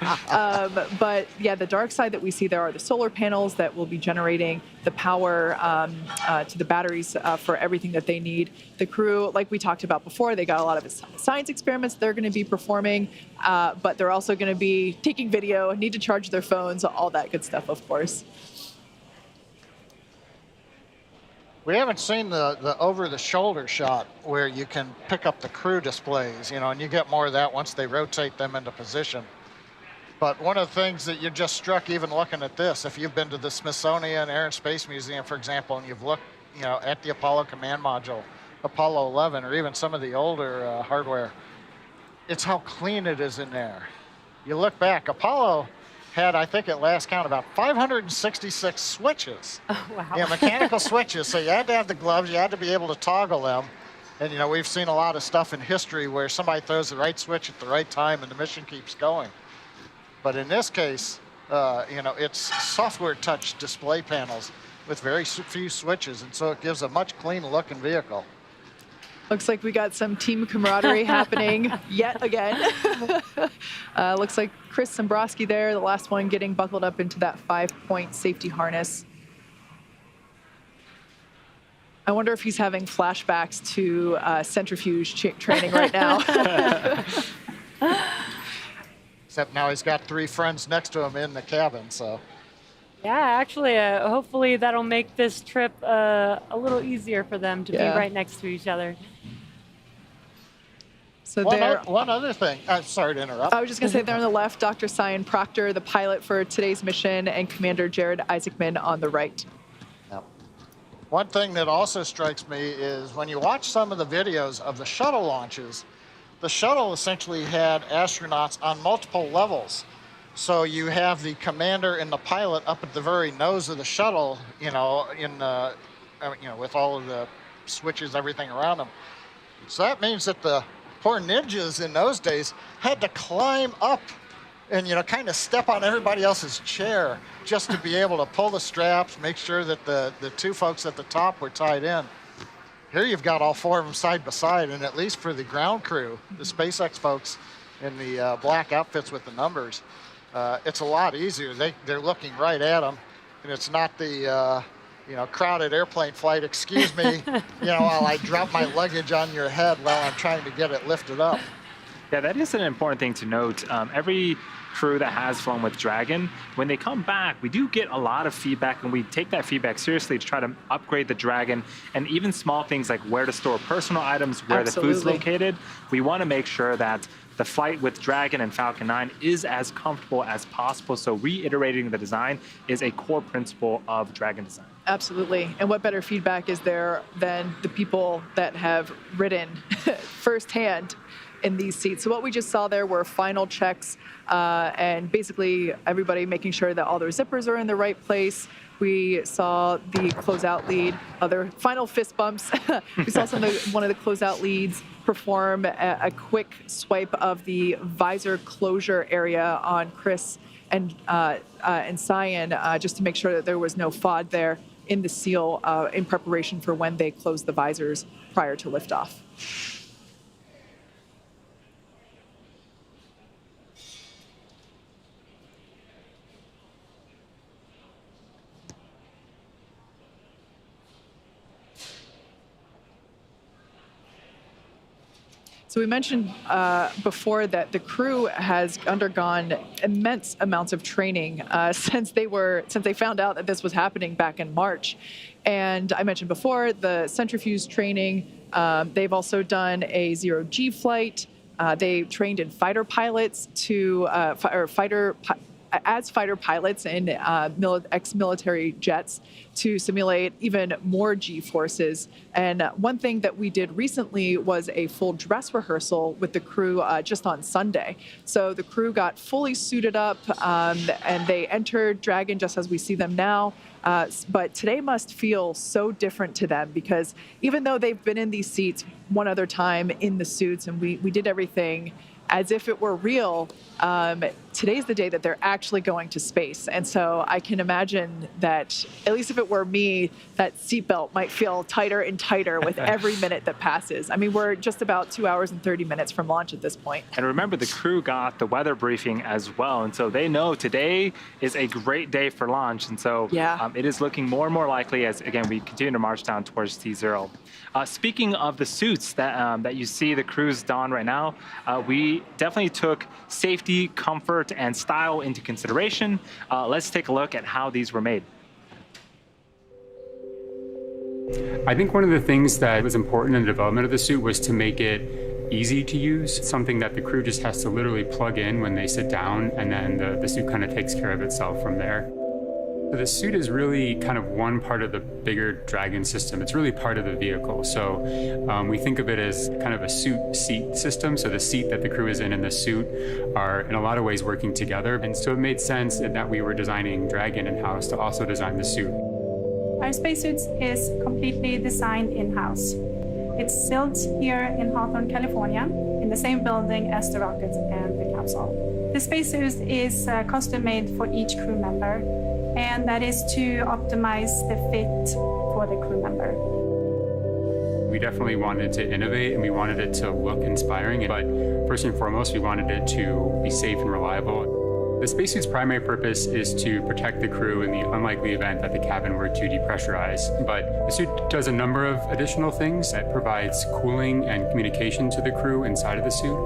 But yeah, the dark side that we see there are the solar panels that will be generating the power to the batteries for everything that they need. The crew, like we talked about before, they got a lot of science experiments they're going to be performing, but they're also going to be taking video, need to charge their phones, all that good stuff, of course. We haven't seen the over-the-shoulder shot where you can pick up the crew displays, and you get more of that once they rotate them into position. But one of the things that you're just struck even looking at this, if you've been to the Smithsonian Air and Space Museum, for example, and you've looked, at the Apollo command module, Apollo 11, or even some of the older hardware, it's how clean it is in there. You look back, Apollo had, I think at last count, about 566 switches. Oh, wow. Yeah, mechanical switches. So you had to have the gloves, you had to be able to toggle them. And, we've seen a lot of stuff in history where somebody throws the right switch at the right time and the mission keeps going. But in this case, it's software touch display panels with very few switches. And so it gives a much cleaner looking vehicle. Looks like we got some team camaraderie happening yet again. Looks like Chris Sombrowski there, the last one getting buckled up into that 5-point safety harness. I wonder if he's having flashbacks to centrifuge training right now. Except now he's got 3 friends next to him in the cabin, so. Yeah, actually, hopefully that'll make this trip a little easier for them to be right next to each other. So one other thing, sorry to interrupt. I was just going to say there on the left, Dr. Cyan Proctor, the pilot for today's mission, and Commander Jared Isaacman on the right. Yep. One thing that also strikes me is when you watch some of the videos of the shuttle launches, the shuttle essentially had astronauts on multiple levels. So you have the commander and the pilot up at the very nose of the shuttle, with all of the switches, everything around them. So that means that the poor ninjas in those days had to climb up and, kind of step on everybody else's chair just to be able to pull the straps, make sure that the 2 folks at the top were tied in. Here you've got all 4 of them side by side, and at least for the ground crew, the SpaceX folks in the black outfits with the numbers, it's a lot easier. They're looking right at them, and it's not the crowded airplane flight, excuse me, while I drop my luggage on your head while I'm trying to get it lifted up. Yeah, that is an important thing to note. Every crew that has flown with Dragon, when they come back, we do get a lot of feedback, and we take that feedback seriously to try to upgrade the Dragon, and even small things like where to store personal items, where the food's located. We want to make sure that the flight with Dragon and Falcon 9 is as comfortable as possible, so reiterating the design is a core principle of Dragon design. Absolutely. And what better feedback is there than the people that have ridden firsthand in these seats? So what we just saw there were final checks and basically everybody making sure that all their zippers are in the right place. We saw the closeout lead, other final fist bumps. We saw one of the closeout leads perform a quick swipe of the visor closure area on Chris and Cyan, just to make sure that there was no FOD there in the seal in preparation for when they close the visors prior to liftoff. So we mentioned before that the crew has undergone immense amounts of training since they found out that this was happening back in March. And I mentioned before the centrifuge training. They've also done a zero-G flight. They trained in fighter pilots as fighter pilots in ex-military jets to simulate even more G-forces. And one thing that we did recently was a full dress rehearsal with the crew just on Sunday. So the crew got fully suited up and they entered Dragon just as we see them now. But today must feel so different to them because even though they've been in these seats one other time in the suits and we did everything as if it were real, today's the day that they're actually going to space. And so I can imagine that, at least if it were me, that seatbelt might feel tighter and tighter with every minute that passes. I mean, we're just about 2 hours and 30 minutes from launch at this point. And remember, the crew got the weather briefing as well. And so they know today is a great day for launch. And so it is looking more and more likely as, again, we continue to march down towards T0. Speaking of the suits that you see the crews don right now, we definitely took safety, comfort, and style into consideration. Let's take a look at how these were made. I think one of the things that was important in the development of the suit was to make it easy to use, something that the crew just has to literally plug in when they sit down, and then the suit kind of takes care of itself from there. The suit is really kind of one part of the bigger Dragon system. It's really part of the vehicle. So we think of it as kind of a suit seat system. So the seat that the crew is in and the suit are in a lot of ways working together. And so it made sense that we were designing Dragon in-house to also design the suit. Our spacesuit is completely designed in-house. It's built here in Hawthorne, California, in the same building as the rocket and the capsule. The spacesuit is custom-made for each crew member, and that is to optimize the fit for the crew member. We definitely wanted to innovate and we wanted it to look inspiring, but first and foremost, we wanted it to be safe and reliable. The spacesuit's primary purpose is to protect the crew in the unlikely event that the cabin were to depressurize. But the suit does a number of additional things. It provides cooling and communication to the crew inside of the suit,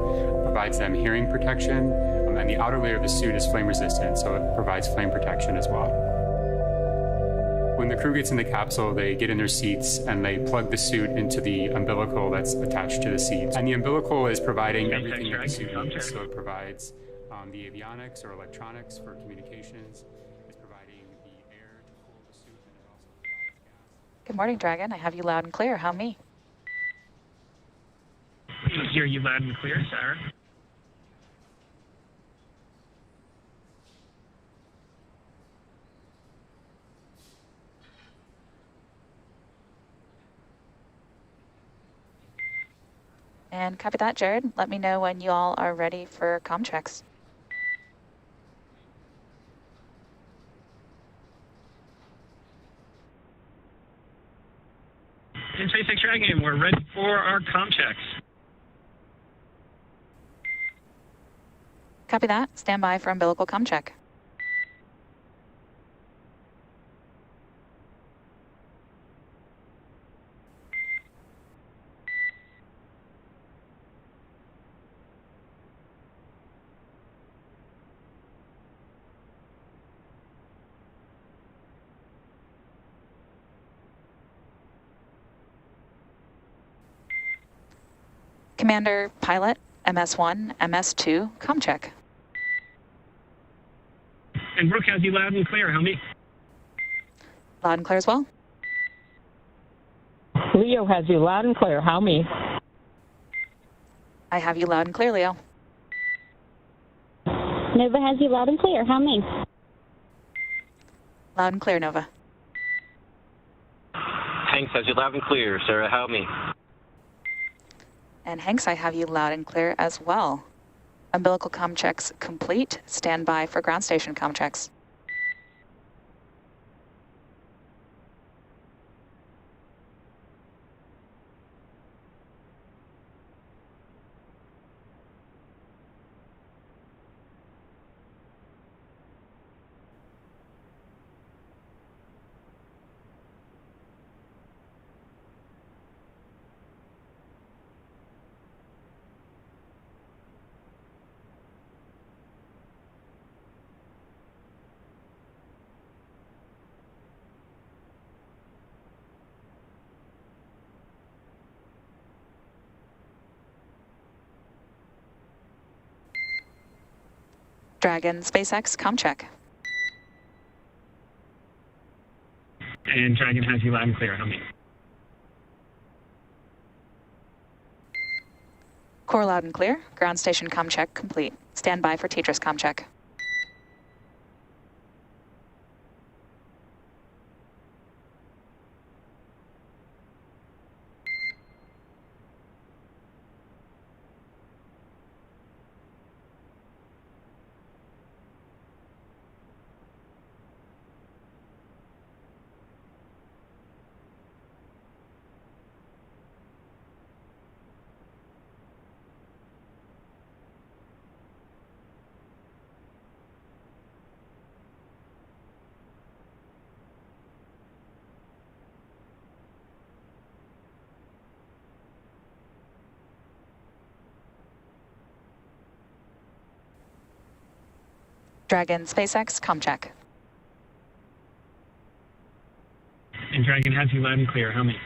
provides them hearing protection, and the outer layer of the suit is flame resistant, so it provides flame protection as well. When the crew gets in the capsule, they get in their seats and they plug the suit into the umbilical that's attached to the seat. And the umbilical is providing everything that the suit needs. So it provides the avionics or electronics for communications. It's providing the air to cool the suit, and it also provides gas. Good morning, Dragon. I have you loud and clear. How me? We can hear you loud and clear, Sarah. And copy that, Jared. Let me know when you all are ready for comm checks. In SpaceX Dragon, we're ready for our comm checks. Copy that. Stand by for umbilical comm check. Commander, pilot, MS1, MS2, comm check. And Brooke has you loud and clear. How me? Loud and clear as well. Leo has you loud and clear. How me? I have you loud and clear, Leo. Nova has you loud and clear. How me? Loud and clear, Nova. Hanks has you loud and clear. Sarah, how me? And Hanks, I have you loud and clear as well. Umbilical comm checks complete. Stand by for ground station comm checks. Dragon, SpaceX, comm check. And Dragon has you loud and clear. How me? Core loud and clear. Ground station comm check complete. Stand by for Tetris comm check. Dragon, SpaceX, comm check. And Dragon has you loud and clear. How me?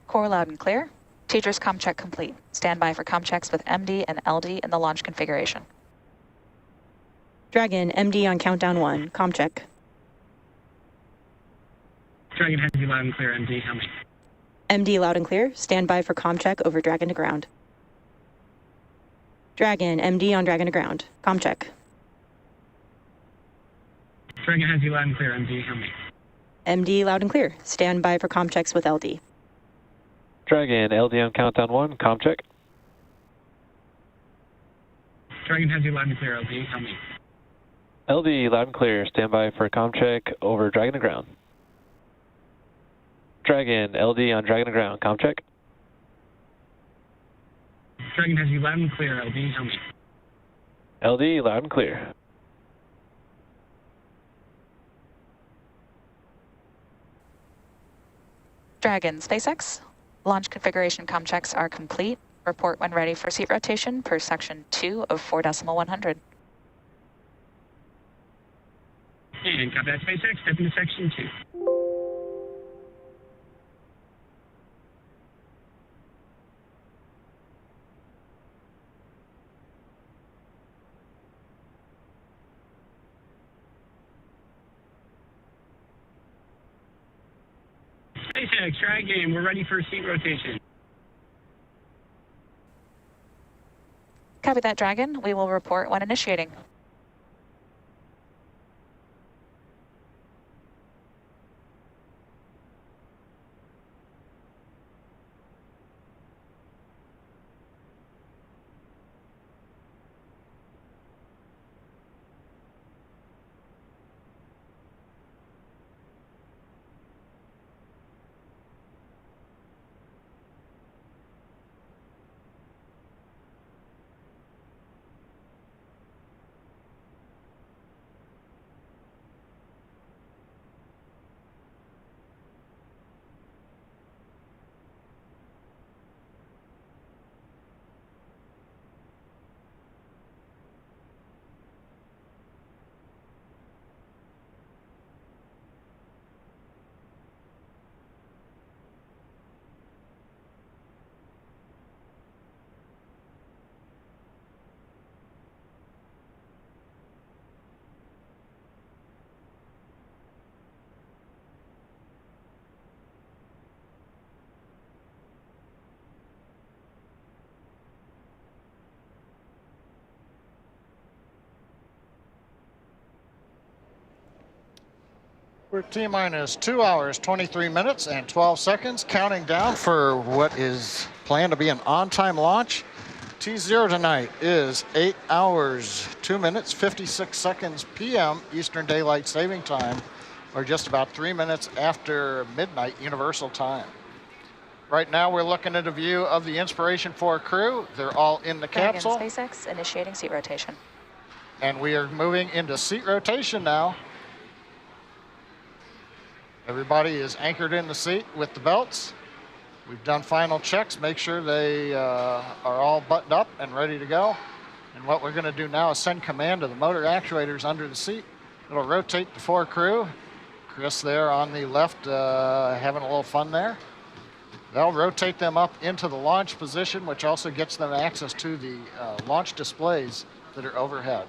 Core loud and clear. Tetris comm check complete. Stand by for comm checks with MD and LD in the launch configuration. Dragon, MD on countdown 1. Comm check. Dragon has you loud and clear. MD, how me? MD loud and clear. Stand by for comm check over Dragon to ground. Dragon, MD on Dragon to ground. Comm check. Dragon has you loud and clear. MD, how me? MD loud and clear. Stand by for comm checks with LD. Dragon, LD on countdown 1. Comm check. Dragon has you loud and clear. LD, how me? LD loud and clear. Stand by for comm check over Dragon to ground. Dragon, LD on Dragon to ground. Com check. Dragon has you loud and clear, LD. How many? LD, loud and clear. Dragon, SpaceX. Launch configuration com checks are complete. Report when ready for seat rotation per section 2 of 4.100. And copy that, SpaceX. Step into section 2. SpaceX, Dragon, we're ready for seat rotation. Copy that, Dragon. We will report when initiating. We're T-minus 2 hours, 23 minutes, and 12 seconds, counting down for what is planned to be an on-time launch. T0 tonight is 8 hours, 2 minutes, 56 seconds p.m. Eastern Daylight Saving Time, or just about 3 minutes after midnight Universal Time. Right now, we're looking at a view of the Inspiration 4 crew. They're all in the capsule. Dragon, SpaceX, initiating seat rotation. And we are moving into seat rotation now. Everybody is anchored in the seat with the belts. We've done final checks, make sure they are all buttoned up and ready to go. And what we're going to do now is send command to the motor actuators under the seat. It'll rotate the 4 crew. Chris there on the left having a little fun there. They'll rotate them up into the launch position, which also gets them access to the launch displays that are overhead.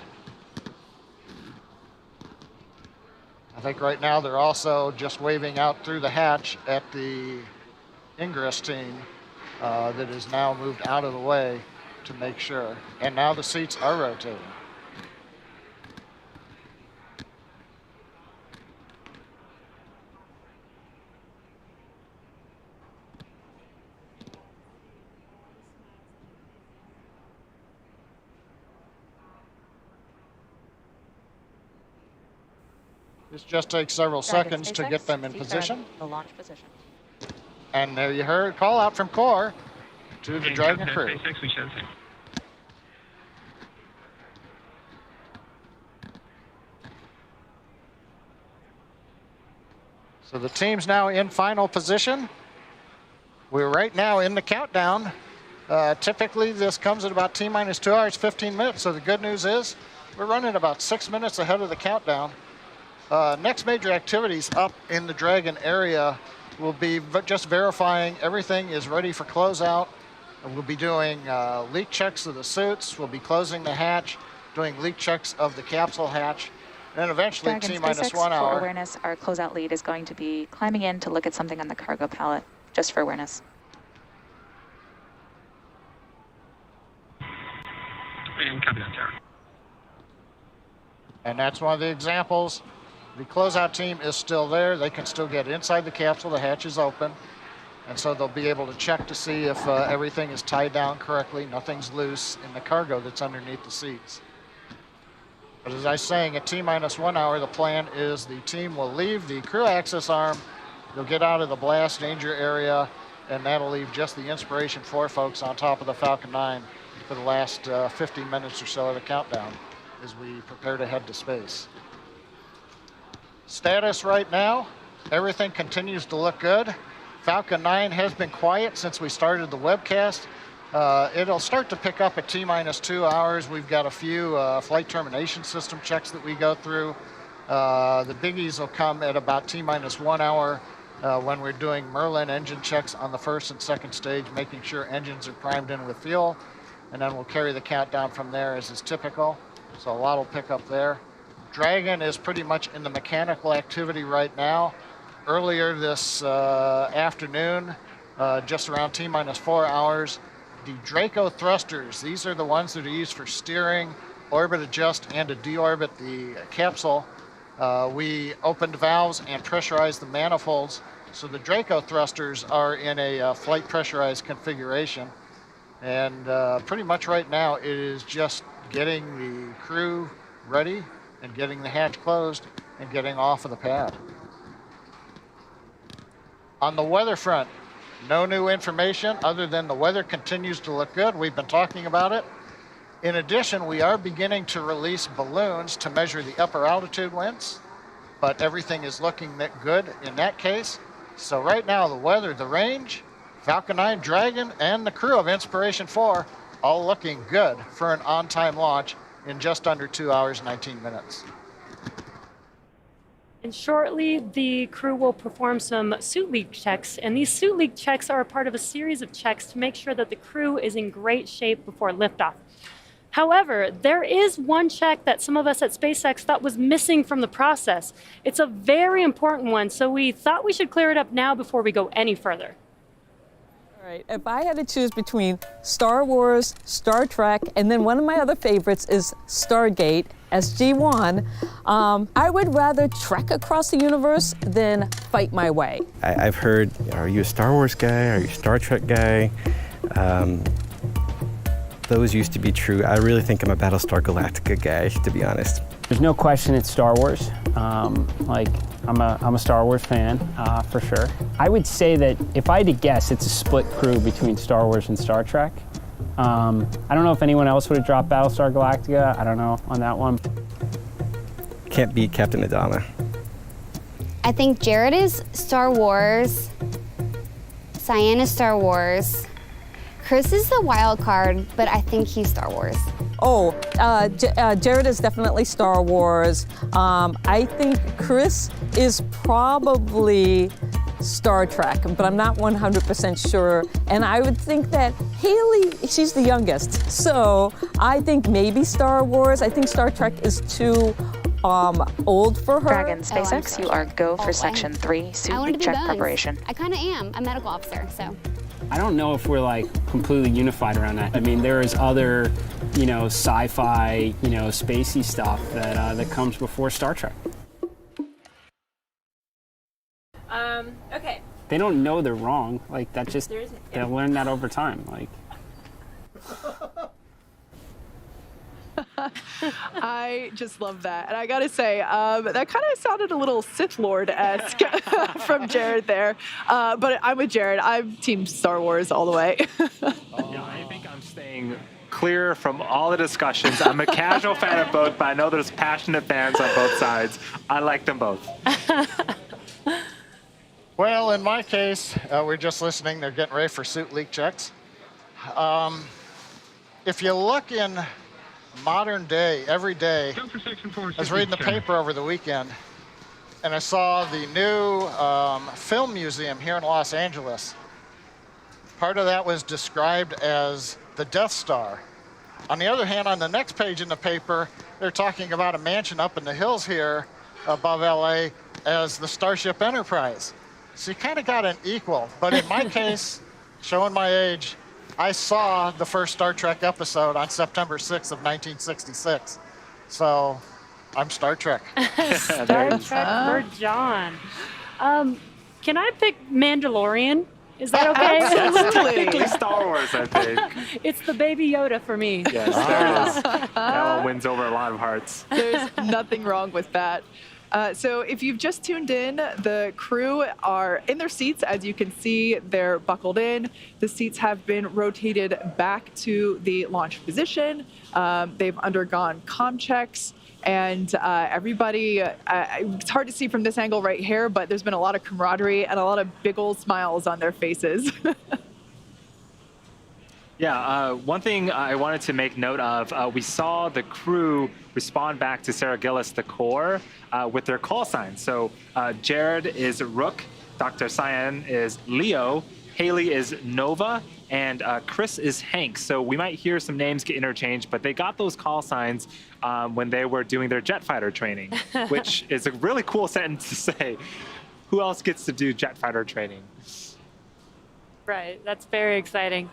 I think right now they're also just waving out through the hatch at the ingress team that is now moved out of the way to make sure. And now the seats are rotating. This just takes several seconds to get them in position. The launch position. And there you heard a call out from Core to the Dragon crew. SpaceX, we should say. So the team's now in final position. We're right now in the countdown. Typically this comes at about T-minus 2 hours, 15 minutes. So the good news is we're running about 6 minutes ahead of the countdown. Next major activities up in the Dragon area will be just verifying everything is ready for closeout. We'll be doing leak checks of the suits. We'll be closing the hatch, doing leak checks of the capsule hatch. And then eventually Dragon, T-minus SpaceX, 1 hour. For awareness, our closeout lead is going to be climbing in to look at something on the cargo pallet, just for awareness. And copy that, Tower. And that's one of the examples. The closeout team is still there. They can still get inside the capsule. The hatch is open. And so they'll be able to check to see if everything is tied down correctly, nothing's loose in the cargo that's underneath the seats. But as I was saying, at T-minus 1 hour, the plan is the team will leave the crew access arm You'll get out of the blast danger area, and that'll leave just the Inspiration 4 folks on top of the Falcon 9 for the last 15 minutes or so of the countdown as we prepare to head to space. Status right now, everything continues to look good. Falcon 9 has been quiet since we started the webcast. It'll start to pick up at T-minus 2 hours. We've got a few flight termination system checks that we go through. The biggies will come at about T-minus 1 hour when we're doing Merlin engine checks on the first and second stage, making sure engines are primed in with fuel. And then we'll carry the countdown from there as is typical. So a lot will pick up there. Dragon is pretty much in the mechanical activity right now. Earlier this afternoon, just around T-minus 4 hours, the Draco thrusters, these are the ones that are used for steering, orbit adjust, and to deorbit the capsule. We opened valves and pressurized the manifolds. So the Draco thrusters are in a flight pressurized configuration. And pretty much right now, it is just getting the crew ready and getting the hatch closed and getting off of the pad. On the weather front, no new information other than the weather continues to look good. We've been talking about it. In addition, we are beginning to release balloons to measure the upper altitude winds, but everything is looking good in that case. So right now, the weather, the range, Falcon 9, Dragon, and the crew of Inspiration 4 all looking good for an on-time launch in just under 2 hours, 19 minutes. And shortly, the crew will perform some suit leak checks. And these suit leak checks are a part of a series of checks to make sure that the crew is in great shape before liftoff. However, there is one check that some of us at SpaceX thought was missing from the process. It's a very important one, so we thought we should clear it up now before we go any further. All right, if I had to choose between Star Wars, Star Trek, and then one of my other favorites is Stargate, SG-1, I would rather trek across the universe than fight my way. I've heard, are you a Star Wars guy? Are you a Star Trek guy? Those used to be true. I really think I'm a Battlestar Galactica guy, to be honest. There's no question it's Star Wars. I'm a Star Wars fan, for sure. I would say that if I had to guess, it's a split crew between Star Wars and Star Trek. I don't know if anyone else would have dropped Battlestar Galactica. I don't know on that one. Can't beat Captain Adama. I think Jared is Star Wars, Cyan is Star Wars, Chris is the wild card, but I think he's Star Wars. Oh, Jared is definitely Star Wars. I think Chris is probably Star Trek, but I'm not 100% sure. And I would think that Haley, she's the youngest. So I think maybe Star Wars. I think Star Trek is too old for her. Dragon SpaceX, you are go for Section 3, suit leak check preparation. I kind of am. I'm a medical officer, so. I don't know if we're like completely unified around that. I mean, there is other, sci-fi, spacey stuff that comes before Star Trek. Okay. They don't know they're wrong. Like that just they'll learn that over time. Like. I just love that. And I gotta say, that kind of sounded a little Sith Lord-esque from Jared there. But I'm with Jared. I'm Team Star Wars all the way. Yeah, I think I'm staying clear from all the discussions. I'm a casual fan of both, but I know there's passionate fans on both sides. I like them both. Well, in my case, we're just listening. They're getting ready for suit leak checks. If you look in modern day, every day, I was reading the paper over the weekend, and I saw the new film museum here in Los Angeles. Part of that was described as the Death Star. On the other hand, on the next page in the paper, they're talking about a mansion up in the hills here above LA as the Starship Enterprise. So you kind of got an equal, but in my case, showing my age, I saw the first Star Trek episode on September 6th of 1966. So I'm Star Trek. Star Trek for John. Can I pick Mandalorian? Is that okay? That's technically Star Wars, I think. It's the Baby Yoda for me. Yes, there it is. That one wins over a lot of hearts. There's nothing wrong with that. So if you've just tuned in, the crew are in their seats. As you can see, they're buckled in. The seats have been rotated back to the launch position. They've undergone comm checks. And everybody, it's hard to see from this angle right here, but there's been a lot of camaraderie and a lot of big old smiles on their faces. Yeah, one thing I wanted to make note of, we saw the crew respond back to Sarah Gillis, the core, with their call signs. So Jared is Rook, Dr. Cyan is Leo, Haley is Nova, and Chris is Hank. So we might hear some names get interchanged, but they got those call signs when they were doing their jet fighter training, which is a really cool sentence to say. Who else gets to do jet fighter training? Right, that's very exciting.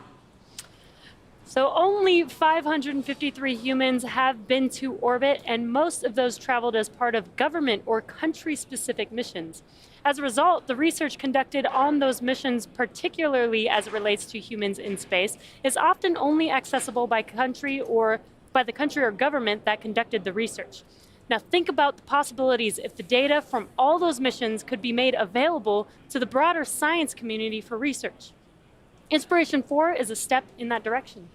So only 553 humans have been to orbit, and most of those traveled as part of government or country-specific missions. As a result, the research conducted on those missions, particularly as it relates to humans in space, is often only accessible by the country or government that conducted the research. Now think about the possibilities if the data from all those missions could be made available to the broader science community for research. Inspiration 4 is a step in that direction.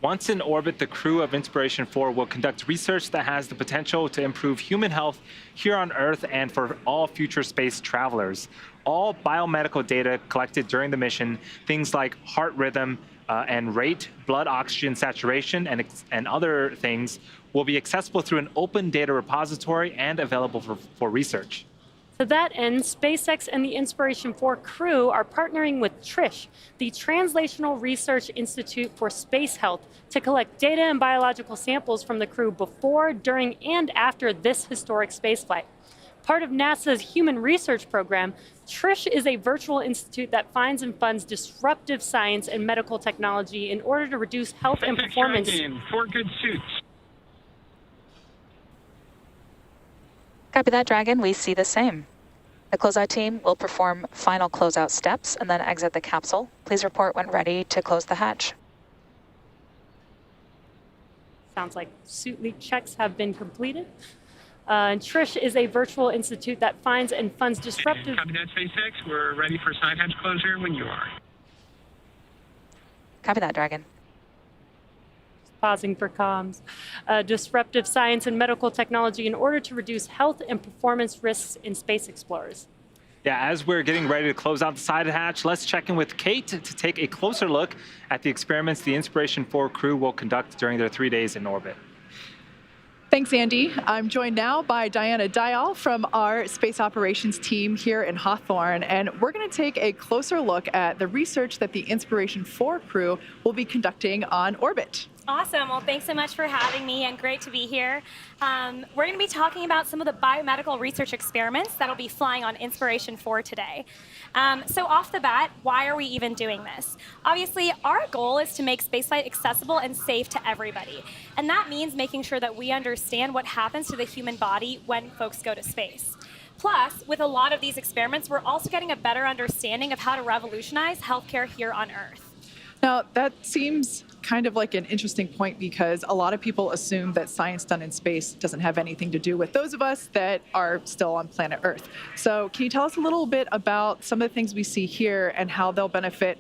Once in orbit, the crew of Inspiration 4 will conduct research that has the potential to improve human health here on Earth and for all future space travelers. All biomedical data collected during the mission, things like heart rhythm and rate, blood oxygen saturation, and other things, will be accessible through an open data repository and available for research. To that end, SpaceX and the Inspiration 4 crew are partnering with TRISH, the Translational Research Institute for Space Health, to collect data and biological samples from the crew before, during, and after this historic spaceflight. Part of NASA's Human Research Program, TRISH is a virtual institute that finds and funds disruptive science and medical technology in order to reduce health and performance. 4 good suits. Copy that, Dragon. We see the same. The closeout team will perform final closeout steps and then exit the capsule. Please report when ready to close the hatch. Sounds like suit leak checks have been completed. And TRISH is a virtual institute that finds and funds disruptive... Copy that, SpaceX. We're ready for side hatch closure when you are. Copy that, Dragon. Pausing for comms. Disruptive science and medical technology in order to reduce health and performance risks in space explorers. Yeah, as we're getting ready to close out the side hatch, let's check in with Kate to take a closer look at the experiments the Inspiration 4 crew will conduct during their 3 days in orbit. Thanks, Andy. I'm joined now by Diana Dial from our space operations team here in Hawthorne, and we're going to take a closer look at the research that the Inspiration 4 crew will be conducting on orbit. Awesome. Well, thanks so much for having me, and great to be here. We're going to be talking about some of the biomedical research experiments that'll be flying on Inspiration 4 today. So off the bat, why are we even doing this? Obviously, our goal is to make spaceflight accessible and safe to everybody. And that means making sure that we understand what happens to the human body when folks go to space. Plus, with a lot of these experiments, we're also getting a better understanding of how to revolutionize healthcare here on Earth. Now, that seems kind of like an interesting point because a lot of people assume that science done in space doesn't have anything to do with those of us that are still on planet Earth. So can you tell us a little bit about some of the things we see here and how they'll benefit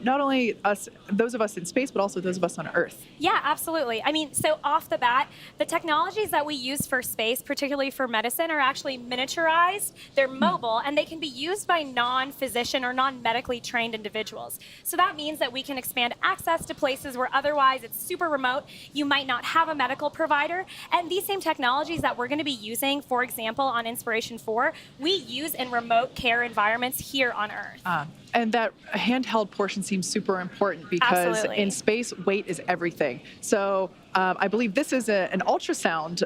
not only us, those of us in space, but also those of us on Earth? Yeah, absolutely. I mean, so off the bat, the technologies that we use for space, particularly for medicine, are actually miniaturized, they're mobile, and they can be used by non-physician or non-medically trained individuals. So that means that we can expand access to places where otherwise it's super remote, you might not have a medical provider, and these same technologies that we're going to be using, for example, on Inspiration 4, we use in remote care environments here on Earth. And that handheld portion seems super important because Absolutely. In space, weight is everything. So I believe this is an ultrasound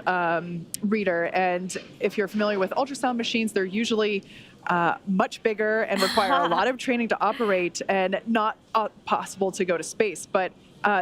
reader, and if you're familiar with ultrasound machines, they're usually much bigger and require a lot of training to operate and not possible to go to space. But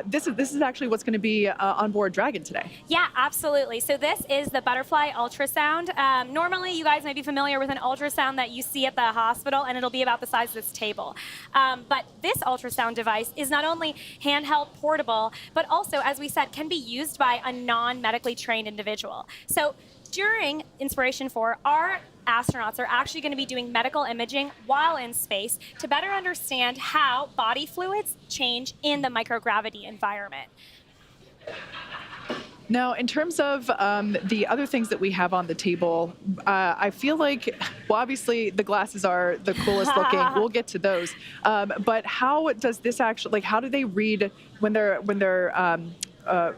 this is actually what's going to be on board Dragon today. Yeah, absolutely. So this is the butterfly ultrasound. Normally, you guys may be familiar with an ultrasound that you see at the hospital, and it'll be about the size of this table. But this ultrasound device is not only handheld, portable, but also, as we said, can be used by a non-medically trained individual. So during Inspiration 4, our astronauts are actually going to be doing medical imaging while in space to better understand how body fluids change in the microgravity environment. Now, in terms of the other things that we have on the table, I feel like, well, obviously the glasses are the coolest looking. We'll get to those. But how does this actually, like, how do they read when they're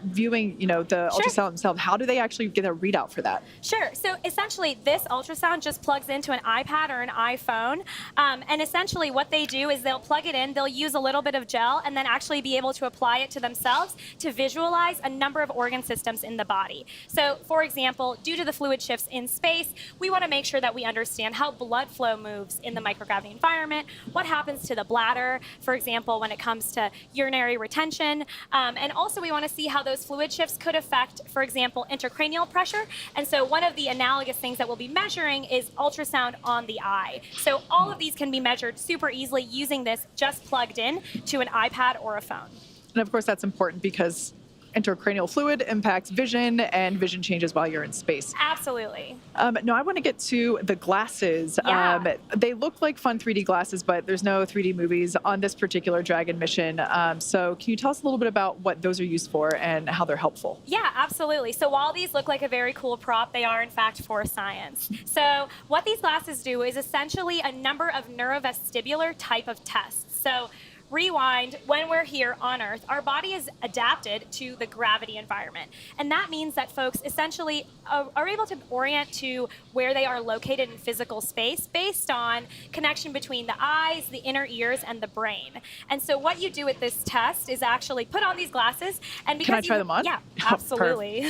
viewing, the ultrasound themselves? How do they actually get a readout for that? Sure. So essentially, this ultrasound just plugs into an iPad or an iPhone. And essentially what they do is they'll plug it in, they'll use a little bit of gel, and then actually be able to apply it to themselves to visualize a number of organ systems in the body. So, for example, due to the fluid shifts in space, we want to make sure that we understand how blood flow moves in the microgravity environment, what happens to the bladder, for example, when it comes to urinary retention, and also we want to see how those fluid shifts could affect, for example, intracranial pressure. And so one of the analogous things that we'll be measuring is ultrasound on the eye. So all of these can be measured super easily using this just plugged in to an iPad or a phone. And of course, that's important because intracranial fluid impacts vision, and vision changes while you're in space. Absolutely. Now, I want to get to the glasses. Yeah. They look like fun 3D glasses, but there's no 3D movies on this particular Dragon mission. So can you tell us a little bit about what those are used for and how they're helpful? Yeah, absolutely. So while these look like a very cool prop, they are in fact for science. So what these glasses do is essentially a number of neurovestibular type of tests. So rewind, when we're here on Earth, our body is adapted to the gravity environment. And that means that folks essentially are able to orient to where they are located in physical space based on connection between the eyes, the inner ears, and the brain. And so what you do with this test is actually put on these glasses. And because Can I try them on? Yeah, absolutely.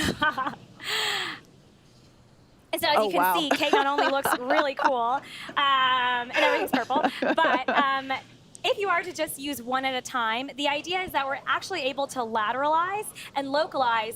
And so as you can see, Kate not only looks really cool, and everything's purple, but if you are to just use one at a time, the idea is that we're actually able to lateralize and localize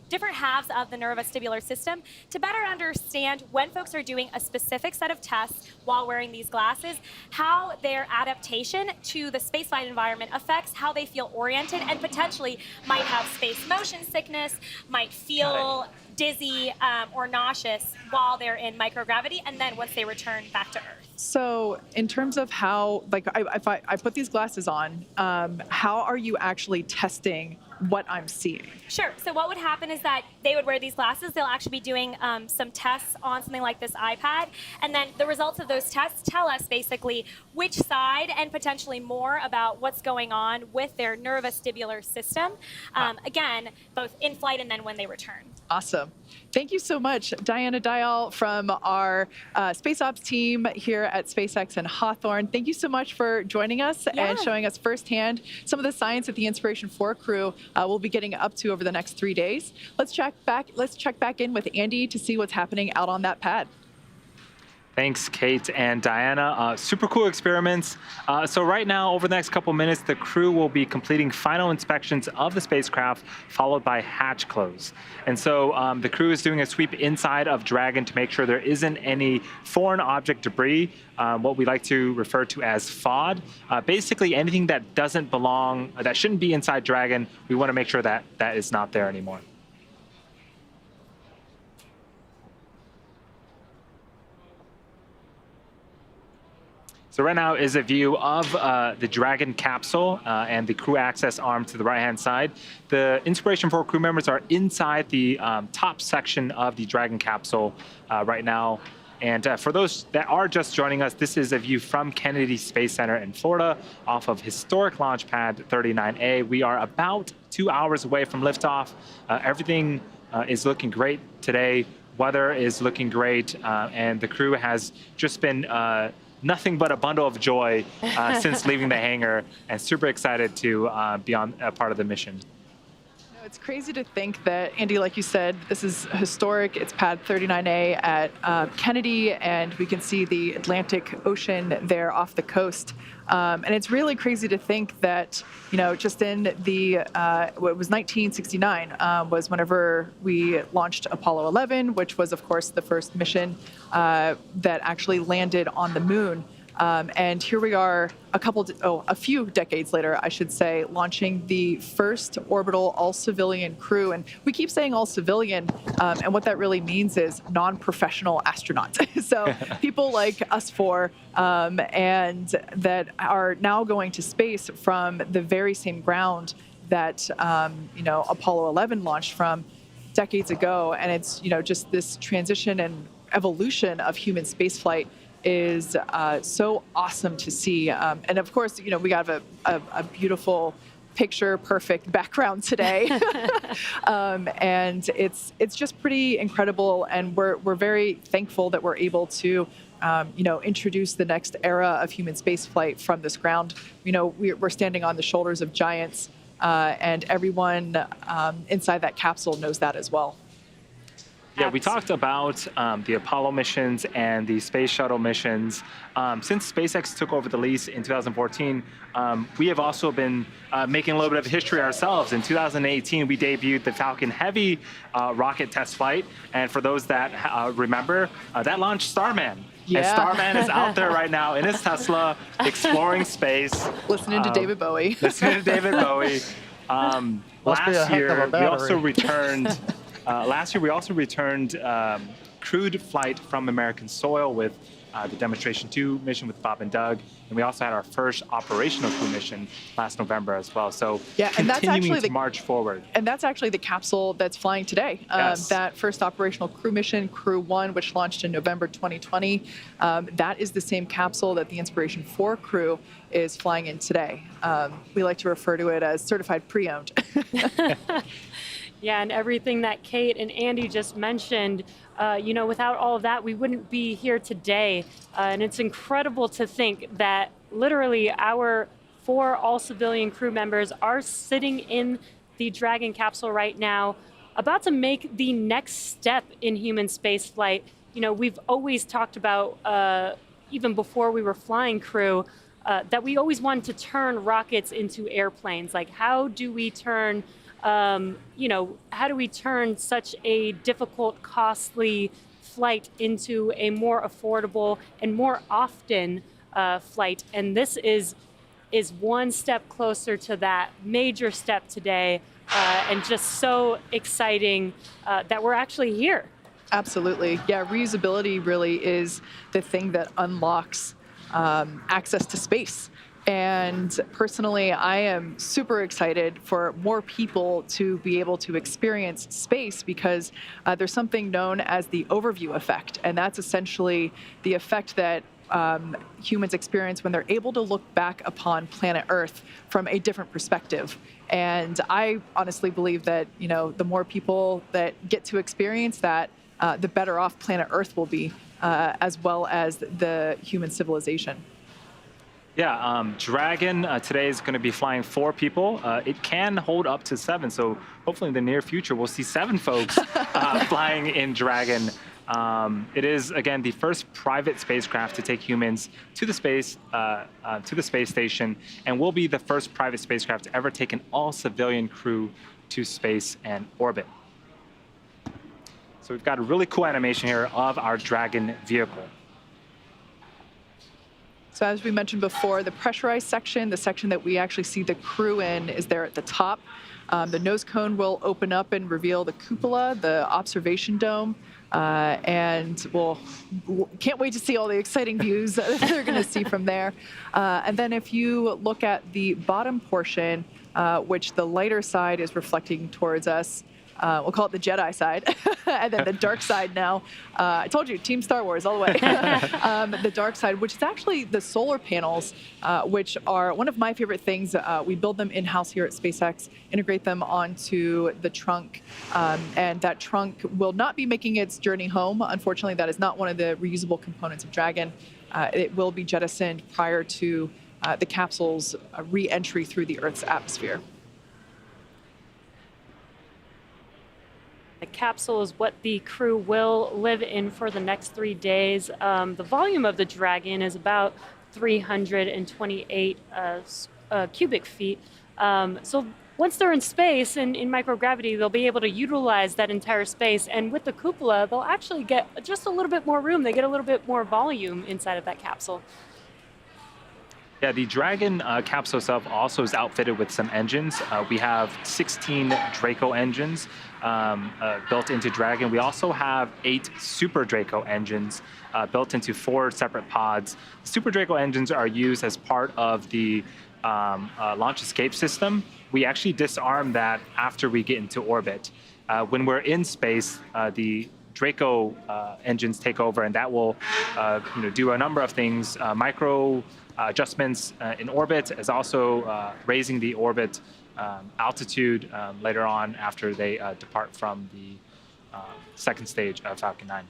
different halves of the neurovestibular system to better understand when folks are doing a specific set of tests while wearing these glasses, how their adaptation to the spaceflight environment affects how they feel oriented and potentially might have space motion sickness, might feel dizzy or nauseous while they're in microgravity, and then once they return back to Earth. So in terms of how, like, if I put these glasses on, how are you actually testing what I'm seeing? Sure. So what would happen is that they would wear these glasses. They'll actually be doing some tests on something like this iPad. And then the results of those tests tell us basically which side and potentially more about what's going on with their neurovestibular system. Again, both in flight and then when they return. Awesome. Thank you so much, Diana Dial from our Space Ops team here at SpaceX in Hawthorne. Thank you so much for joining us and showing us firsthand some of the science that the Inspiration 4 crew will be getting up to over the next 3 days. Let's check back in with Andy to see what's happening out on that pad. Thanks, Kate and Diana. Super cool experiments. So right now, over the next couple minutes, the crew will be completing final inspections of the spacecraft, followed by hatch close. And so the crew is doing a sweep inside of Dragon to make sure there isn't any foreign object debris, what we like to refer to as FOD. Basically, anything that doesn't belong, that shouldn't be inside Dragon, we want to make sure that that is not there anymore. So right now is a view of the Dragon capsule and the crew access arm to the right-hand side. The Inspiration 4 crew members are inside the top section of the Dragon capsule right now. And for those that are just joining us, this is a view from Kennedy Space Center in Florida off of historic launch pad 39A. We are about 2 hours away from liftoff. Everything is looking great today. Weather is looking great, and the crew has just been nothing but a bundle of joy since leaving the hangar, and super excited to be on a part of the mission. It's crazy to think that, Andy, like you said, this is historic. It's pad 39A at Kennedy, and we can see the Atlantic Ocean there off the coast. And it's really crazy to think that, just in the, what was 1969 was whenever we launched Apollo 11, which was, of course, the first mission that actually landed on the moon. And here we are a few decades later, I should say, launching the first orbital all-civilian crew. And we keep saying all-civilian, and what that really means is non-professional astronauts. So people like us four, and that are now going to space from the very same ground that Apollo 11 launched from decades ago. And it's just this transition and evolution of human spaceflight is so awesome to see. And of course, we have a beautiful picture perfect background today. And it's just pretty incredible. And we're very thankful that we're able to introduce the next era of human spaceflight from this ground. We're standing on the shoulders of giants, and everyone inside that capsule knows that as well. Yeah, we talked about the Apollo missions and the space shuttle missions. Since SpaceX took over the lease in 2014, we have also been making a little bit of history ourselves. In 2018, we debuted the Falcon Heavy rocket test flight. And for those that remember, that launched Starman. Yeah. And Starman is out there right now in his Tesla, exploring space. Listening to David Bowie. Last year, we also returned... Last year, we also returned crewed flight from American soil with the Demonstration 2 mission with Bob and Doug. And we also had our first operational crew mission last November as well. So and that's actually continuing to march forward. And that's actually the capsule that's flying today. Yes. That first operational crew mission, Crew 1, which launched in November 2020, that is the same capsule that the Inspiration 4 crew is flying in today. We like to refer to it as certified pre-owned. Yeah, and everything that Kate and Andy just mentioned, without all of that, we wouldn't be here today. And it's incredible to think that literally our 4 all-civilian crew members are sitting in the Dragon capsule right now, about to make the next step in human spaceflight. We've always talked about, even before we were flying crew, that we always wanted to turn rockets into airplanes. Like, how do we turn... how do we turn such a difficult, costly flight into a more affordable and more often flight? And this is one step closer to that major step today, and just so exciting that we're actually here. Absolutely. Yeah, reusability really is the thing that unlocks access to space. And personally, I am super excited for more people to be able to experience space, because there's something known as the overview effect. And that's essentially the effect that humans experience when they're able to look back upon planet Earth from a different perspective. And I honestly believe that, the more people that get to experience that, the better off planet Earth will be, as well as the human civilization. Yeah, Dragon today is going to be flying 4 people. It can hold up to 7, so hopefully in the near future we'll see 7 folks flying in Dragon. It is, again, the first private spacecraft to take humans to the space station, and will be the first private spacecraft to ever take an all-civilian crew to space and orbit. So we've got a really cool animation here of our Dragon vehicle. So as we mentioned before, the pressurized section, the section that we actually see the crew in, is there at the top. The nose cone will open up and reveal the cupola, the observation dome, and we'll can't wait to see all the exciting views that they're going to see from there. And then if you look at the bottom portion, which the lighter side is reflecting towards us, we'll call it the Jedi side, and then the dark side now. I told you, Team Star Wars all the way. The dark side, which is actually the solar panels, which are one of my favorite things. We build them in-house here at SpaceX, integrate them onto the trunk, and that trunk will not be making its journey home. Unfortunately, that is not one of the reusable components of Dragon. It will be jettisoned prior to the capsule's re-entry through the Earth's atmosphere. The capsule is what the crew will live in for the next 3 days. The volume of the Dragon is about 328 cubic feet. So once they're in space and in microgravity, they'll be able to utilize that entire space. And with the cupola, they'll actually get just a little bit more room. They get a little bit more volume inside of that capsule. Yeah, the Dragon capsule itself also is outfitted with some engines. We have 16 Draco engines built into Dragon. We also have 8 Super Draco engines built into 4 separate pods. Super Draco engines are used as part of the launch escape system. We actually disarm that after we get into orbit. When we're in space, the Draco engines take over, and that will do a number of things, micro adjustments in orbit, as also raising the orbit altitude later on after they depart from the second stage of Falcon 9.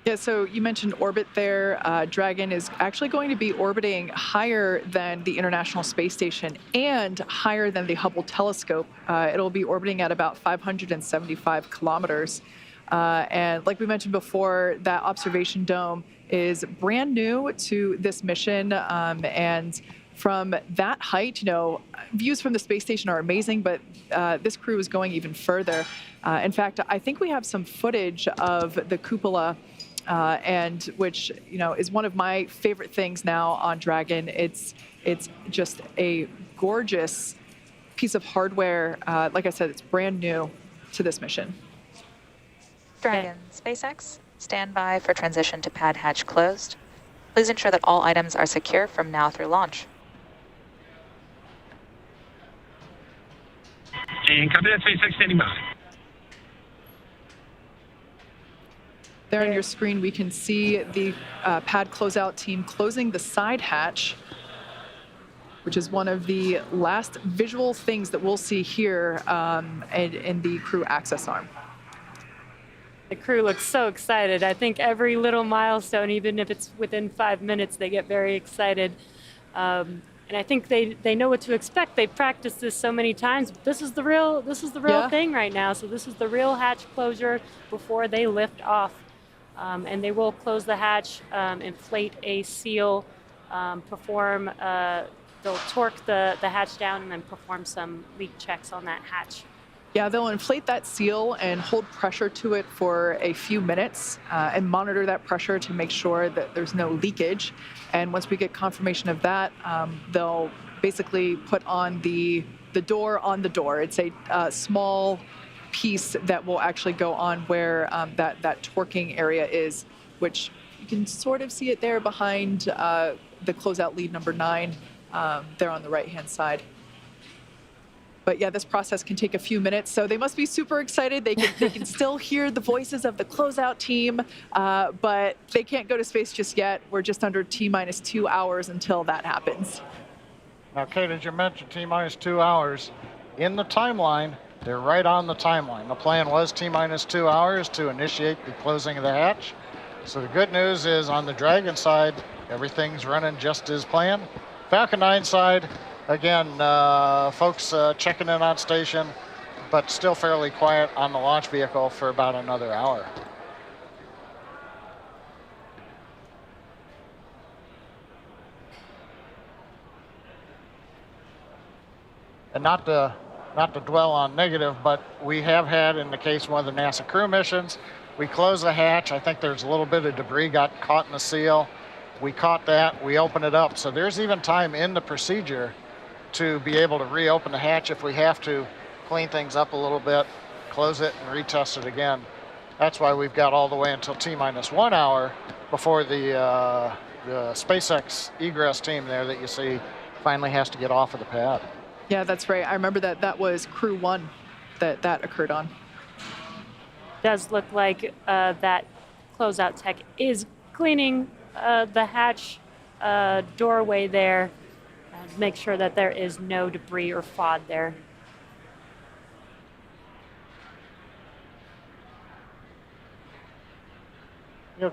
Yeah, so you mentioned orbit there. Dragon is actually going to be orbiting higher than the International Space Station and higher than the Hubble telescope. It'll be orbiting at about 575 kilometers. And like we mentioned before, that observation dome is brand new to this mission. And from that height, views from the space station are amazing, but this crew is going even further. In fact, I think we have some footage of the cupola, and which is one of my favorite things now on Dragon. It's just a gorgeous piece of hardware. Like I said, it's brand new to this mission. Dragon, SpaceX, stand by for transition to pad hatch closed. Please ensure that all items are secure from now through launch. And copy that, SpaceX standing by. There on your screen, we can see the pad closeout team closing the side hatch, which is one of the last visual things that we'll see here in the crew access arm. The crew looks so excited. I think every little milestone, even if it's within 5 minutes, they get very excited. And I think they know what to expect. They've practiced this so many times. But this is the real thing right now. So this is the real hatch closure before they lift off. And they will close the hatch, inflate a seal, they'll torque the hatch down and then perform some leak checks on that hatch. Yeah, they'll inflate that seal and hold pressure to it for a few minutes and monitor that pressure to make sure that there's no leakage. And once we get confirmation of that, they'll basically put on the door on the door. It's a small piece that will actually go on where that torquing area is, which you can sort of see it there behind the closeout lead number 9 there on the right-hand side. But yeah, this process can take a few minutes, so they must be super excited. They can still hear the voices of the closeout team, but they can't go to space just yet. We're just under T-minus 2 hours until that happens. Now, Kate, as you mentioned, T-minus 2 hours. In the timeline, they're right on the timeline. The plan was T-minus 2 hours to initiate the closing of the hatch. So the good news is on the Dragon side, everything's running just as planned. Falcon 9 side, again, folks checking in on station, but still fairly quiet on the launch vehicle for about another hour. And not to dwell on negative, but we have had, in the case of one of the NASA crew missions, we closed the hatch. I think there's a little bit of debris got caught in the seal. We caught that, we opened it up. So there's even time in the procedure to be able to reopen the hatch if we have to, clean things up a little bit, close it and retest it again. That's why we've got all the way until T-minus 1 hour before the SpaceX egress team there that you see finally has to get off of the pad. Yeah, that's right. I remember that was crew 1 that occurred on. Does look like that closeout tech is cleaning the hatch doorway there. Make sure that there is no debris or FOD there.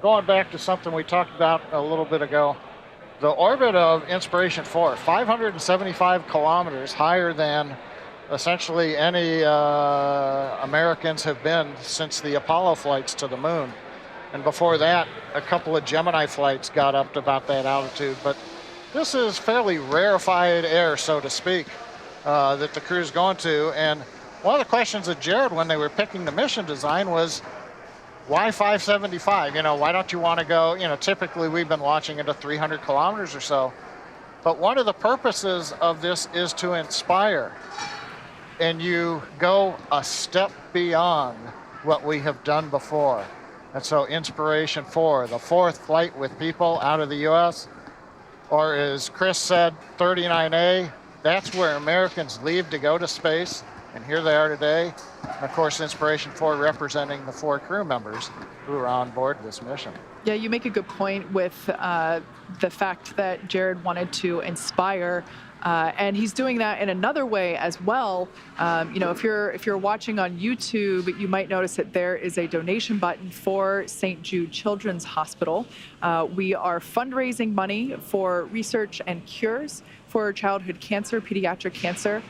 Going back to something we talked about a little bit ago, the orbit of Inspiration 4, 575 kilometers higher than essentially any Americans have been since the Apollo flights to the moon. And before that, a couple of Gemini flights got up to about that altitude. But this is fairly rarefied air, so to speak, that the crew's going to. And one of the questions of Jared when they were picking the mission design was, why 575? Why don't you want to go, typically we've been launching into 300 kilometers or so. But one of the purposes of this is to inspire. And you go a step beyond what we have done before. And so Inspiration 4, the fourth flight with people out of the U.S., or as Chris said, 39A, that's where Americans leave to go to space. And here they are today. And of course, Inspiration 4 representing the 4 crew members who are on board this mission. Yeah, you make a good point with the fact that Jared wanted to inspire, and he's doing that in another way as well. If you're watching on YouTube, you might notice that there is a donation button for St. Jude Children's Hospital. We are fundraising money for research and cures for childhood cancer, pediatric cancer,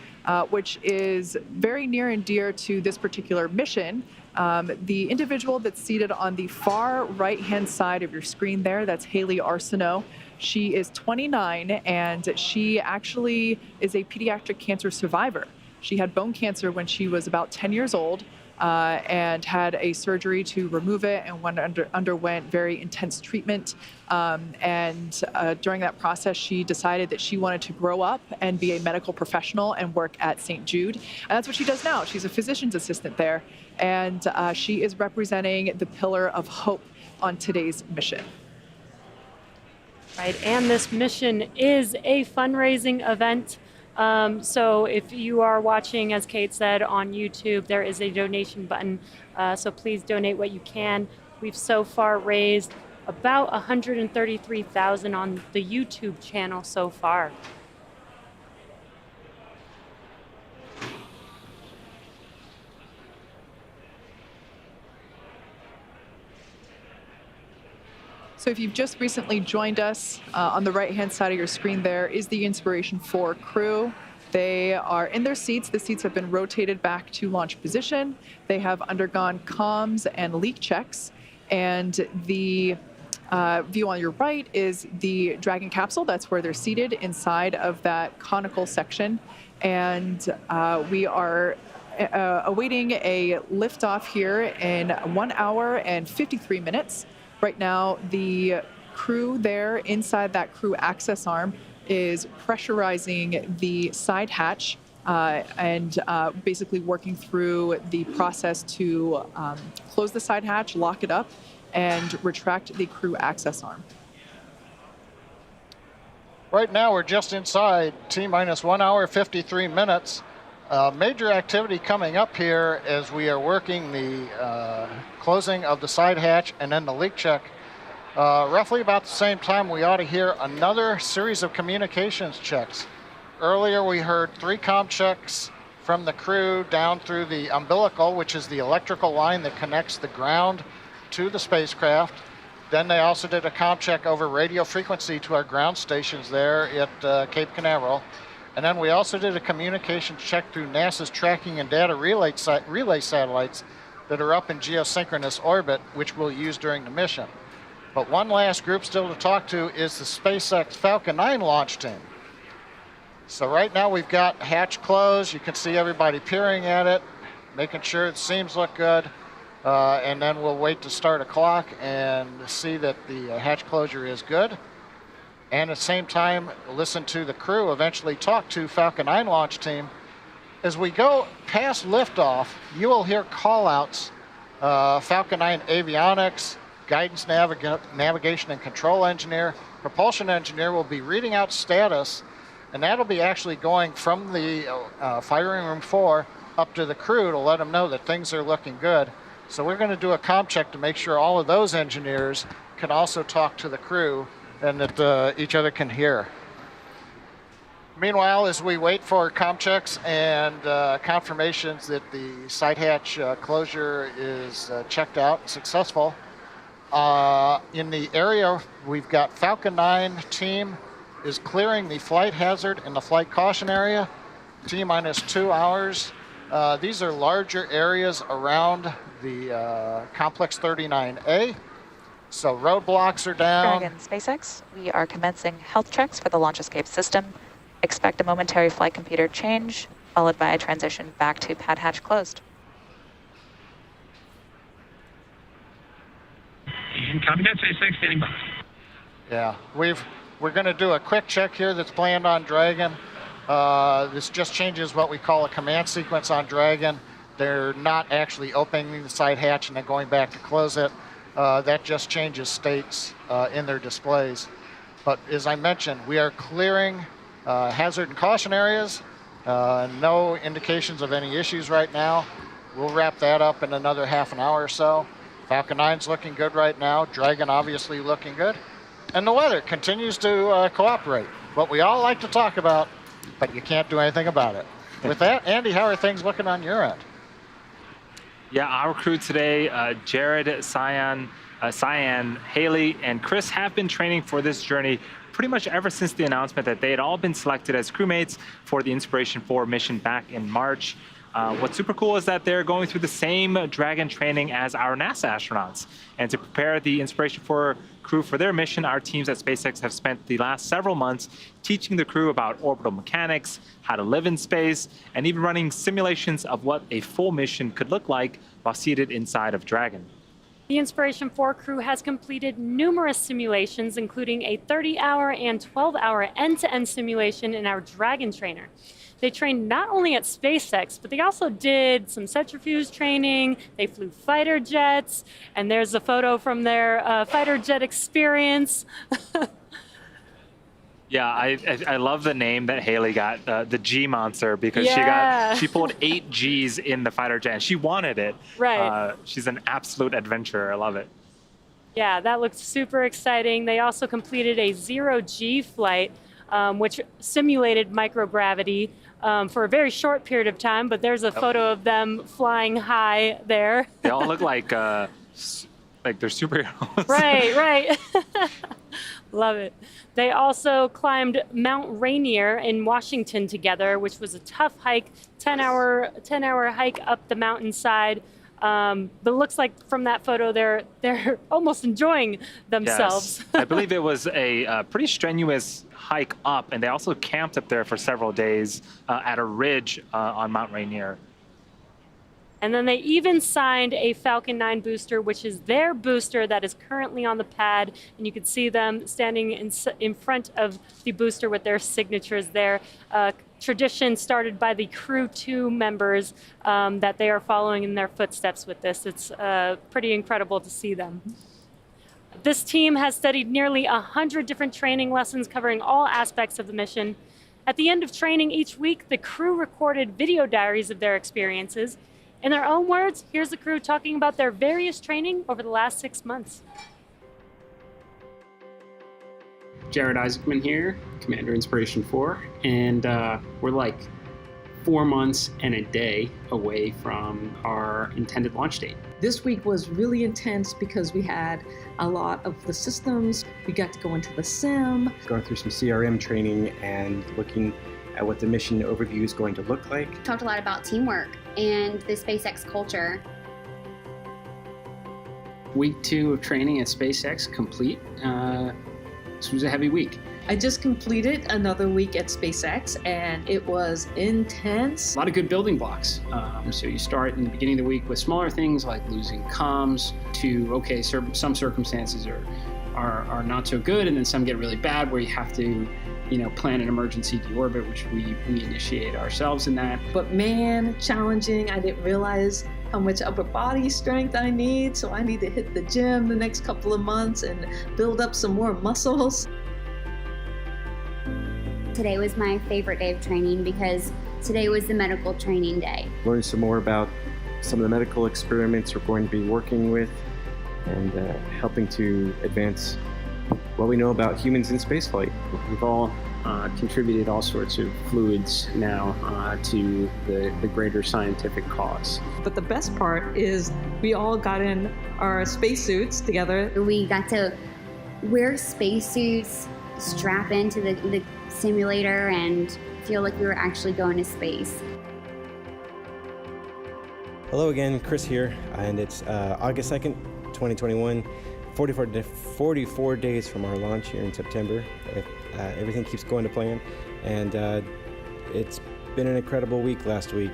which is very near and dear to this particular mission. The individual that's seated on the far right-hand side of your screen there, that's Haley Arsenault. She is 29, and she actually is a pediatric cancer survivor. She had bone cancer when she was about 10 years old and had a surgery to remove it and underwent very intense treatment. During that process, she decided that she wanted to grow up and be a medical professional and work at St. Jude. And that's what she does now. She's a physician's assistant there. And she is representing the pillar of hope on today's mission. Right, and this mission is a fundraising event. So if you are watching, as Kate said, on YouTube, there is a donation button. So please donate what you can. We've so far raised about $133,000 on the YouTube channel so far. So if you've just recently joined us, on the right-hand side of your screen there is the Inspiration 4 crew. They are in their seats. The seats have been rotated back to launch position. They have undergone comms and leak checks. And the view on your right is the Dragon capsule. That's where they're seated inside of that conical section. And we are awaiting a liftoff here in 1 hour and 53 minutes. Right now, the crew there inside that crew access arm is pressurizing the side hatch and basically working through the process to close the side hatch, lock it up, and retract the crew access arm. Right now, we're just inside T-minus 1 hour, 53 minutes. Major activity coming up here as we are working the closing of the side hatch and then the leak check. Roughly about the same time, we ought to hear another series of communications checks. Earlier, we heard 3 comm checks from the crew down through the umbilical, which is the electrical line that connects the ground to the spacecraft. Then they also did a comm check over radio frequency to our ground stations there at Cape Canaveral. And then we also did a communications check through NASA's tracking and data relay satellites that are up in geosynchronous orbit, which we'll use during the mission. But one last group still to talk to is the SpaceX Falcon 9 launch team. So right now we've got hatch closed. You can see everybody peering at it, making sure the seams look good. And then we'll wait to start a clock and see that the hatch closure is good. And at the same time, listen to the crew eventually talk to Falcon 9 launch team. As we go past liftoff, you will hear call-outs. Falcon 9 avionics, guidance navigation and control engineer, propulsion engineer will be reading out status, and that'll be actually going from the firing room 4 up to the crew to let them know that things are looking good. So we're going to do a comm check to make sure all of those engineers can also talk to the crew and that each other can hear. Meanwhile, as we wait for comm checks and confirmations that the side hatch closure is checked out and successful, in the area we've got Falcon 9 team is clearing the flight hazard and the flight caution area, T-minus 2 hours. These are larger areas around the Complex 39A. So roadblocks are down. Dragon SpaceX, we are commencing health checks for the launch escape system. Expect a momentary flight computer change, followed by a transition back to pad hatch closed. And copy that, SpaceX, standing by. Yeah, we're going to do a quick check here that's planned on Dragon. This just changes what we call a command sequence on Dragon. They're not actually opening the side hatch and then going back to close it. That just changes states in their displays. But as I mentioned, we are clearing hazard and caution areas. No indications of any issues right now. We'll wrap that up in another half an hour or so. Falcon 9's looking good right now. Dragon obviously looking good. And the weather continues to cooperate. What we all like to talk about, but you can't do anything about it. With that, Andy, how are things looking on your end? Yeah, our crew today, Jared, Cyan, Haley, and Chris have been training for this journey pretty much ever since the announcement that they had all been selected as crewmates for the Inspiration 4 mission back in March. What's super cool is that they're going through the same Dragon training as our NASA astronauts. And to prepare the Inspiration 4 crew for their mission, our teams at SpaceX have spent the last several months teaching the crew about orbital mechanics, how to live in space, and even running simulations of what a full mission could look like while seated inside of Dragon. The Inspiration 4 crew has completed numerous simulations, including a 30-hour and 12-hour end-to-end simulation in our Dragon trainer. They trained not only at SpaceX, but they also did some centrifuge training. They flew fighter jets, and there's a photo from their fighter jet experience. Yeah, I love the name that Haley got, the G Monster, because she pulled 8 Gs in the fighter jet, and she wanted it. Right. She's an absolute adventurer. I love it. Yeah, that looked super exciting. They also completed a 0G flight, which simulated microgravity for a very short period of time, but there's a photo of them flying high there. They all look like they're superheroes. Right. Love it. They also climbed Mount Rainier in Washington together, which was a tough hike, 10-hour hike up the mountainside. But it looks like from that photo, they're almost enjoying themselves. Yes. I believe it was a pretty strenuous hike up, and they also camped up there for several days at a ridge on Mount Rainier. And then they even signed a Falcon 9 booster, which is their booster that is currently on the pad. And you can see them standing in front of the booster with their signatures there. Tradition started by the Crew 2 members that they are following in their footsteps with this. It's pretty incredible to see them. This team has studied nearly 100 different training lessons covering all aspects of the mission. At the end of training each week, the crew recorded video diaries of their experiences. In their own words, here's the crew talking about their various training over the last 6 months. Jared Isaacman here, Commander Inspiration 4, and we're like 4 months and a day away from our intended launch date. This week was really intense because we had a lot of the systems. We got to go into the sim. Going through some CRM training and looking at what the mission overview is going to look like. Talked a lot about teamwork and the SpaceX culture. Week 2 of training at SpaceX complete. This was a heavy week. I just completed another week at SpaceX and it was intense. A lot of good building blocks. So you start in the beginning of the week with smaller things like losing comms to, okay, some circumstances are not so good, and then some get really bad where you have to plan an emergency deorbit, which we initiate ourselves in that. But man, challenging. I didn't realize how much upper body strength I need, so I need to hit the gym the next couple of months and build up some more muscles. Today was my favorite day of training because today was the medical training day. Learn some more about some of the medical experiments we're going to be working with and helping to advance what we know about humans in spaceflight. We've all contributed all sorts of fluids now to the greater scientific cause. But the best part is we all got in our spacesuits together. We got to wear spacesuits, strap into the simulator, and feel like we were actually going to space. Hello again, Chris here, and it's August 2nd, 2021. 44 days from our launch here in September. Everything keeps going to plan, and it's been an incredible week last week,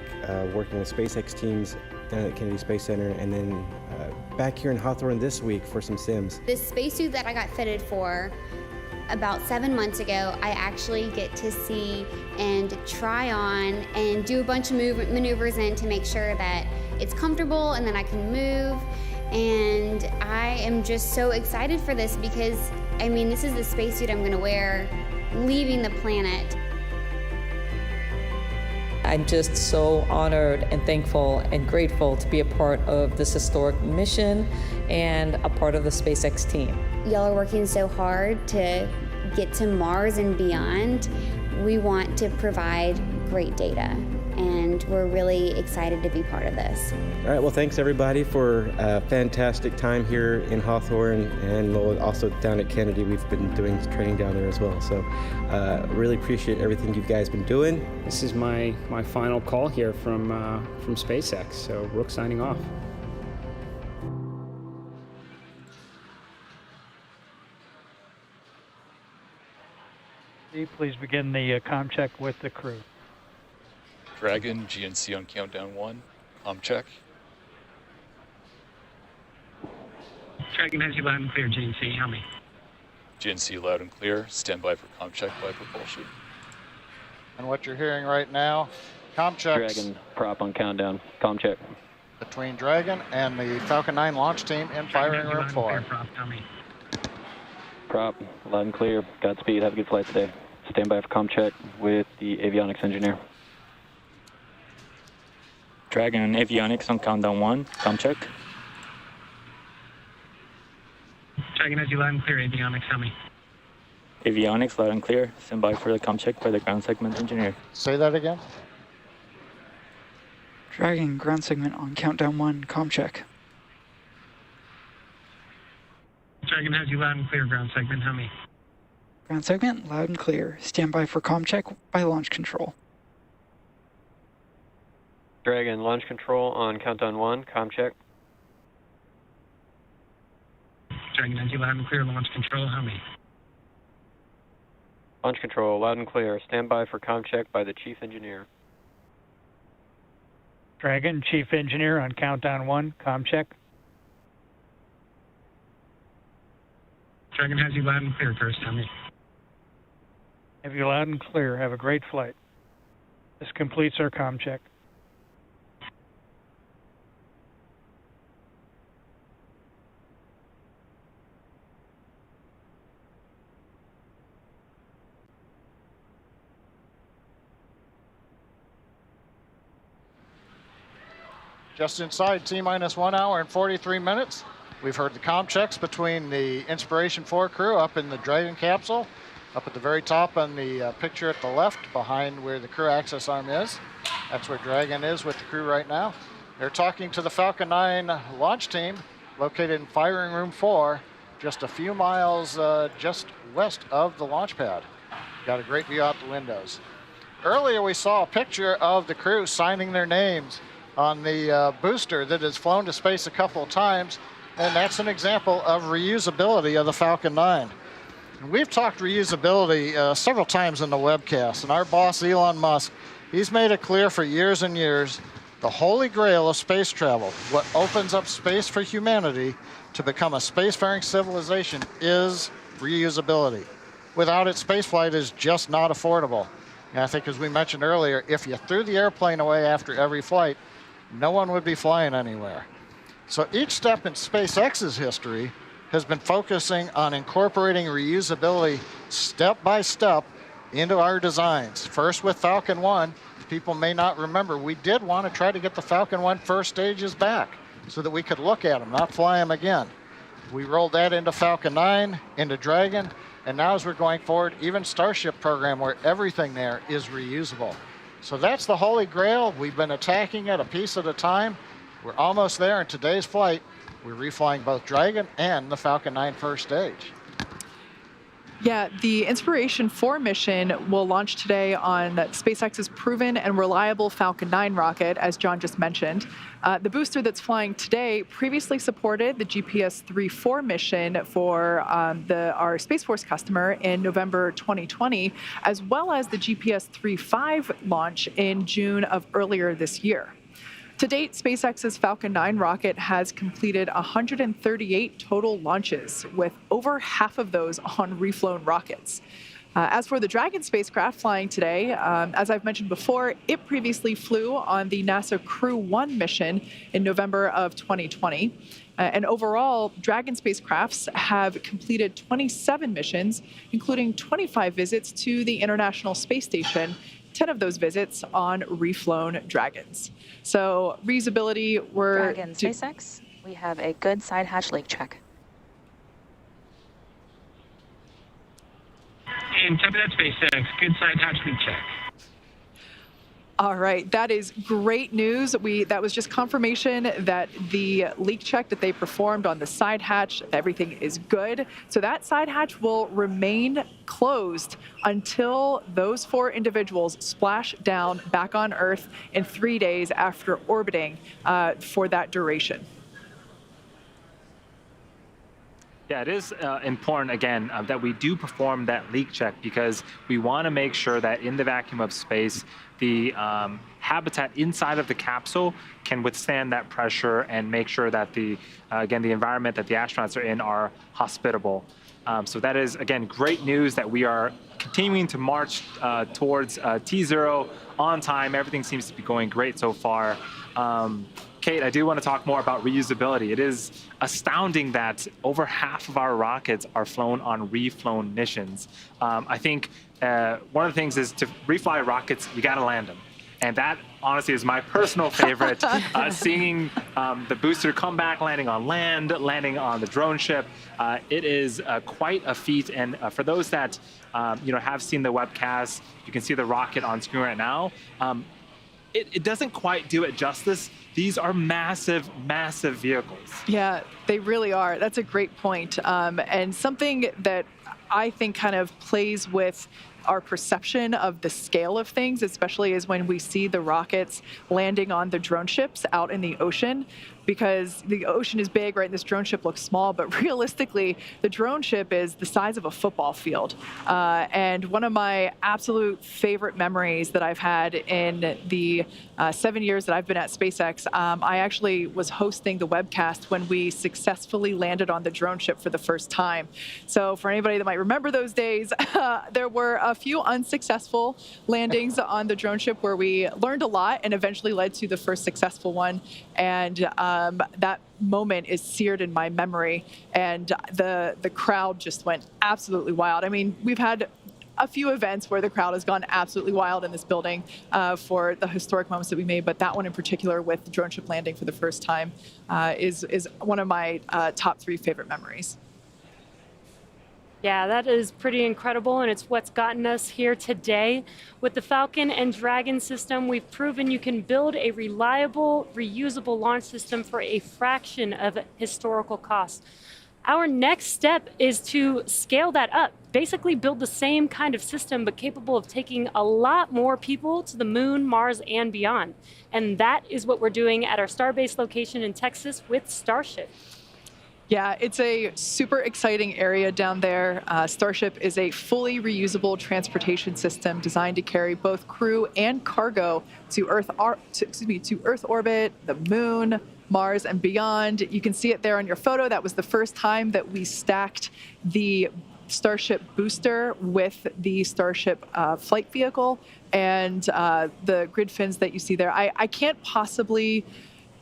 working with SpaceX teams down at Kennedy Space Center, and then back here in Hawthorne this week for some sims. This spacesuit that I got fitted for about 7 months ago, I actually get to see and try on and do a bunch of maneuvers in to make sure that it's comfortable and that I can move. And I am just so excited for this because, I mean, this is the spacesuit I'm gonna wear leaving the planet. I'm just so honored and thankful and grateful to be a part of this historic mission and a part of the SpaceX team. Y'all are working so hard to get to Mars and beyond. We want to provide great data, and we're really excited to be part of this. All right, well, thanks everybody for a fantastic time here in Hawthorne and also down at Kennedy. We've been doing training down there as well. So really appreciate everything you guys been doing. This is my final call here from SpaceX. So Rook signing off. Please begin the comm check with the crew. Dragon, GNC on countdown 1, comm check. Dragon has you loud and clear, GNC, how many? GNC loud and clear, stand by for comm check by propulsion. And what you're hearing right now, comm checks. Dragon, prop on countdown, comm check. Between Dragon and the Falcon 9 launch team in firing room 4. Prop, loud and clear, Godspeed, have a good flight today. Stand by for comm check with the avionics engineer. Dragon avionics on countdown 1, comm check. Dragon has you loud and clear, avionics, how many? Avionics loud and clear, stand by for the comm check by the ground segment engineer. Say that again. Dragon ground segment on countdown 1, comm check. Dragon has you loud and clear, ground segment, how many? Ground segment loud and clear, stand by for comm check by launch control. Dragon, launch control on countdown 1, comm check. Dragon has you loud and clear, launch control, how many? Launch control, loud and clear, stand by for comm check by the chief engineer. Dragon, chief engineer on countdown 1, comm check. Dragon has you loud and clear, first, how many? Have you loud and clear, have a great flight. This completes our comm check. Just inside T-minus 1 hour and 43 minutes. We've heard the comm checks between the Inspiration 4 crew up in the Dragon capsule, up at the very top on the picture at the left, behind where the crew access arm is. That's where Dragon is with the crew right now. They're talking to the Falcon 9 launch team, located in firing room 4, just a few miles just west of the launch pad. Got a great view out the windows. Earlier we saw a picture of the crew signing their names on the booster that has flown to space a couple of times, and that's an example of reusability of the Falcon 9. And we've talked reusability several times in the webcast, and our boss Elon Musk, he's made it clear for years and years, the holy grail of space travel, what opens up space for humanity to become a spacefaring civilization, is reusability. Without it, spaceflight is just not affordable. And I think, as we mentioned earlier, if you threw the airplane away after every flight, no one would be flying anywhere. So each step in SpaceX's history has been focusing on incorporating reusability step by step into our designs. First with Falcon 1, people may not remember, we did want to try to get the Falcon 1 first stages back so that we could look at them, not fly them again. We rolled that into Falcon 9, into Dragon, and now as we're going forward, even Starship program where everything there is reusable. So that's the holy grail. We've been attacking it a piece at a time. We're almost there in today's flight. We're reflying both Dragon and the Falcon 9 first stage. Yeah, the Inspiration 4 mission will launch today on SpaceX's proven and reliable Falcon 9 rocket, as John just mentioned. The booster that's flying today previously supported the GPS 3-4 mission for our Space Force customer in November 2020, as well as the GPS 3-5 launch in June of earlier this year. To date, SpaceX's Falcon 9 rocket has completed 138 total launches, with over half of those on reflown rockets. As for the Dragon spacecraft flying today, as I've mentioned before, it previously flew on the NASA Crew 1 mission in November of 2020. And overall, Dragon spacecrafts have completed 27 missions, including 25 visits to the International Space Station, 10 of those visits on reflown Dragons. So reusability, Dragon SpaceX, we have a good side hatch leak check. And copy that, SpaceX. Good side hatch leak check. All right, that is great news. That was just confirmation that the leak check that they performed on the side hatch, everything is good. So that side hatch will remain closed until those 4 individuals splash down back on Earth in 3 days after orbiting for that duration. Yeah, it is important, again, that we do perform that leak check, because we want to make sure that in the vacuum of space, the habitat inside of the capsule can withstand that pressure and make sure that again, the environment that the astronauts are in are hospitable. So that is, again, great news that we are continuing to march towards T0 on time. Everything seems to be going great so far. Kate, I do want to talk more about reusability. It is astounding that over half of our rockets are flown on reflown missions. I think one of the things is to refly rockets, you got to land them. And that, honestly, is my personal favorite. Seeing the booster come back, landing on land, landing on the drone ship, it is quite a feat. And for those that have seen the webcast, you can see the rocket on screen right now. It doesn't quite do it justice. These are massive, massive vehicles. Yeah, they really are. That's a great point. And something that I think kind of plays with our perception of the scale of things, especially is when we see the rockets landing on the drone ships out in the ocean, because the ocean is big, right? This drone ship looks small, but realistically, the drone ship is the size of a football field. And one of my absolute favorite memories that I've had in the 7 years that I've been at SpaceX, I actually was hosting the webcast when we successfully landed on the drone ship for the first time. So for anybody that might remember those days, there were a few unsuccessful landings on the drone ship where we learned a lot and eventually led to the first successful one. And that moment is seared in my memory, and the crowd just went absolutely wild. I mean, we've had a few events where the crowd has gone absolutely wild in this building for the historic moments that we made, but that one in particular with the drone ship landing for the first time is one of my top 3 favorite memories. Yeah, that is pretty incredible, and it's what's gotten us here today. With the Falcon and Dragon system, we've proven you can build a reliable, reusable launch system for a fraction of historical cost. Our next step is to scale that up, basically build the same kind of system, but capable of taking a lot more people to the moon, Mars, and beyond. And that is what we're doing at our Starbase location in Texas with Starship. Yeah, it's a super exciting area down there. Starship is a fully reusable transportation system designed to carry both crew and cargo to Earth orbit, the moon, Mars, and beyond. You can see it there on your photo. That was the first time that we stacked the Starship booster with the Starship flight vehicle and the grid fins that you see there. I can't possibly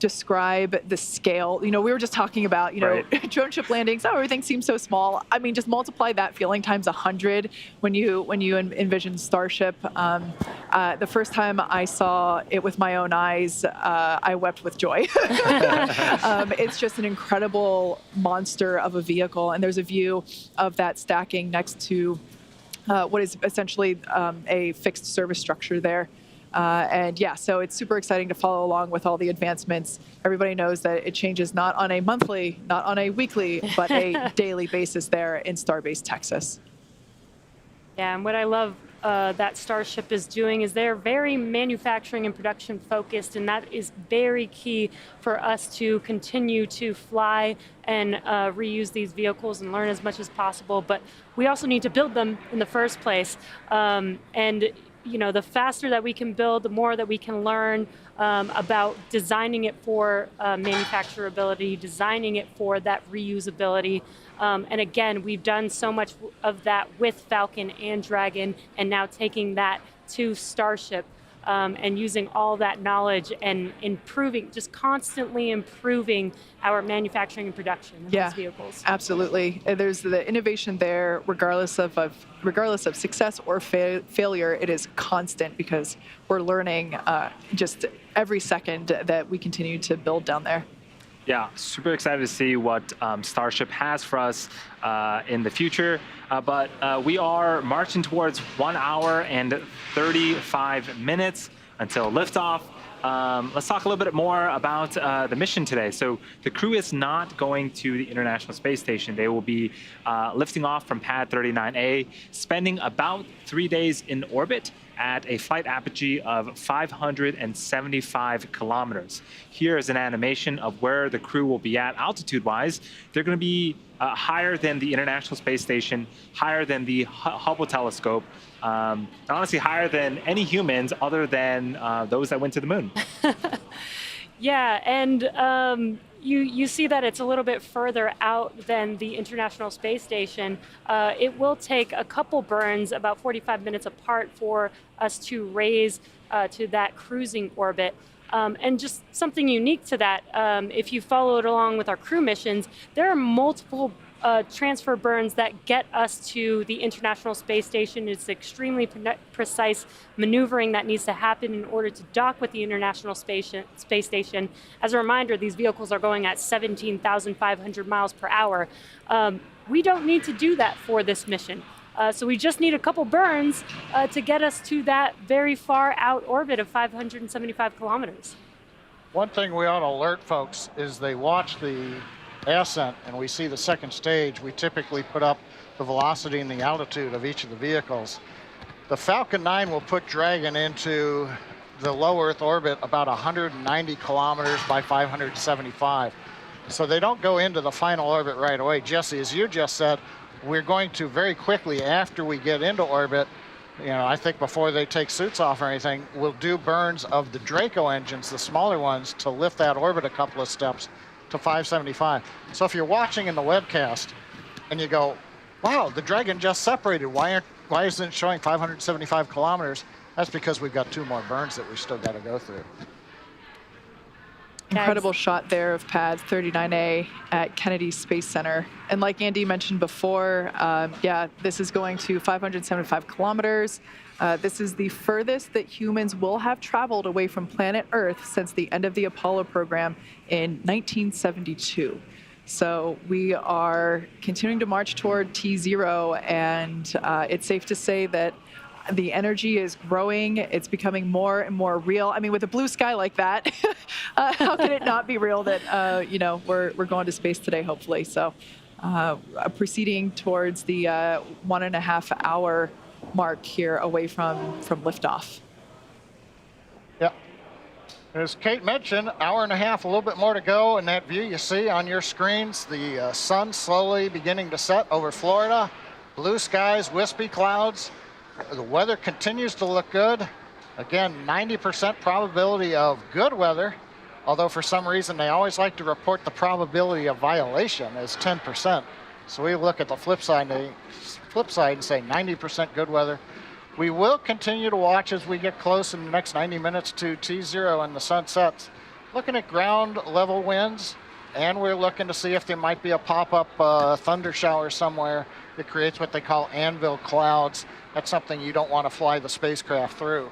describe the scale. You know, we were just talking about, right, drone ship landings. Oh, everything seems so small. I mean, just multiply that feeling times 100 when you envision Starship. The first time I saw it with my own eyes, I wept with joy. It's just an incredible monster of a vehicle, and there's a view of that stacking next to what is essentially a fixed service structure there. And yeah, so it's super exciting to follow along with all the advancements. Everybody knows that it changes not on a monthly, not on a weekly, but a daily basis there in Starbase, Texas. Yeah, and what I love that Starship is doing is they're very manufacturing and production focused, and that is very key for us to continue to fly and reuse these vehicles and learn as much as possible. But we also need to build them in the first place. And the faster that we can build, the more that we can learn about designing it for manufacturability, designing it for that reusability. And again, we've done so much of that with Falcon and Dragon, and now taking that to Starship and using all that knowledge and improving, just constantly improving our manufacturing and production of these vehicles. Absolutely. There's the innovation there, regardless of success or failure. It is constant because we're learning just every second that we continue to build down there. Yeah, super excited to see what Starship has for us in the future. But we are marching towards 1 hour and 35 minutes until liftoff. Let's talk a little bit more about the mission today. So the crew is not going to the International Space Station. They will be lifting off from pad 39A, spending about 3 days in orbit at a flight apogee of 575 kilometers. Here is an animation of where the crew will be at altitude-wise. They're going to be higher than the International Space Station, higher than the Hubble telescope, and honestly higher than any humans other than those that went to the moon. Yeah, and you see that it's a little bit further out than the International Space Station. It will take a couple burns, about 45 minutes apart, for us to raise to that cruising orbit. And just something unique to that, if you followed along with our crew missions, there are multiple transfer burns that get us to the International Space Station. It's extremely precise maneuvering that needs to happen in order to dock with the International Space Station. As a reminder, these vehicles are going at 17,500 miles per hour. We don't need to do that for this mission. So we just need a couple burns to get us to that very far out orbit of 575 kilometers. One thing we ought to alert folks is they watch the ascent and we see the second stage. We typically put up the velocity and the altitude of each of the vehicles. The Falcon 9 will put Dragon into the low Earth orbit about 190 kilometers by 575. So they don't go into the final orbit right away. Jesse, as you just said, we're going to very quickly after we get into orbit, I think before they take suits off or anything, we'll do burns of the Draco engines, the smaller ones, to lift that orbit a couple of steps to 575. So if you're watching in the webcast and you go, wow, the Dragon just separated, why isn't it showing 575 kilometers? That's because we've got 2 more burns that we've still got to go through. Incredible shot there of pad 39A at Kennedy Space Center. And like Andy mentioned before, this is going to 575 kilometers. This is the furthest that humans will have traveled away from planet Earth since the end of the Apollo program in 1972. So we are continuing to march toward T0, and it's safe to say that the energy is growing. It's becoming more and more real. I mean, with a blue sky like that, how can it not be real that, we're going to space today, hopefully. So proceeding towards the 1.5 hour mark here away from liftoff. Yeah. As Kate mentioned, 1.5 hours, a little bit more to go. And that view you see on your screens, the sun slowly beginning to set over Florida. Blue skies, wispy clouds. The weather continues to look good. Again, 90% probability of good weather, although for some reason they always like to report the probability of violation as 10%. So we look at the flip side and say 90% good weather. We will continue to watch as we get close in the next 90 minutes to T0 and the sun sets. Looking at ground level winds, and we're looking to see if there might be a pop-up thunder shower somewhere that creates what they call anvil clouds. That's something you don't want to fly the spacecraft through.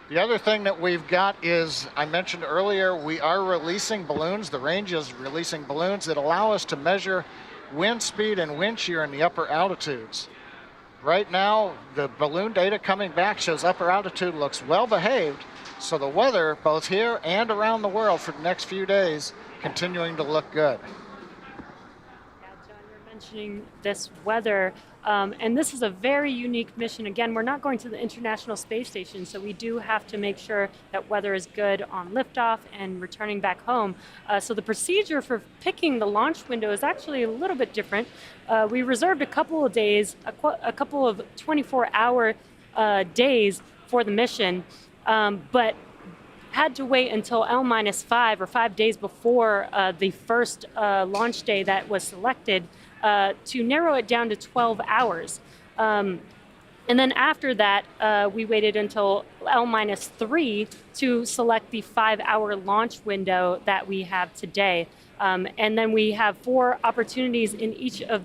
The other thing that we've got is, I mentioned earlier, we are releasing balloons. The range is releasing balloons that allow us to measure wind speed and wind shear in the upper altitudes. Right now, the balloon data coming back shows upper altitude looks well behaved. So the weather, both here and around the world for the next few days, continuing to look good. Mentioning this weather, and this is a very unique mission. Again, we're not going to the International Space Station, so we do have to make sure that weather is good on liftoff and returning back home. So the procedure for picking the launch window is actually a little bit different. We reserved a couple of days, a couple of 24-hour days for the mission, but had to wait until L-5 or 5 days before the first launch day that was selected to narrow it down to 12 hours. And then after that, we waited until L-3 to select the 5-hour launch window that we have today. And then we have 4 opportunities in each of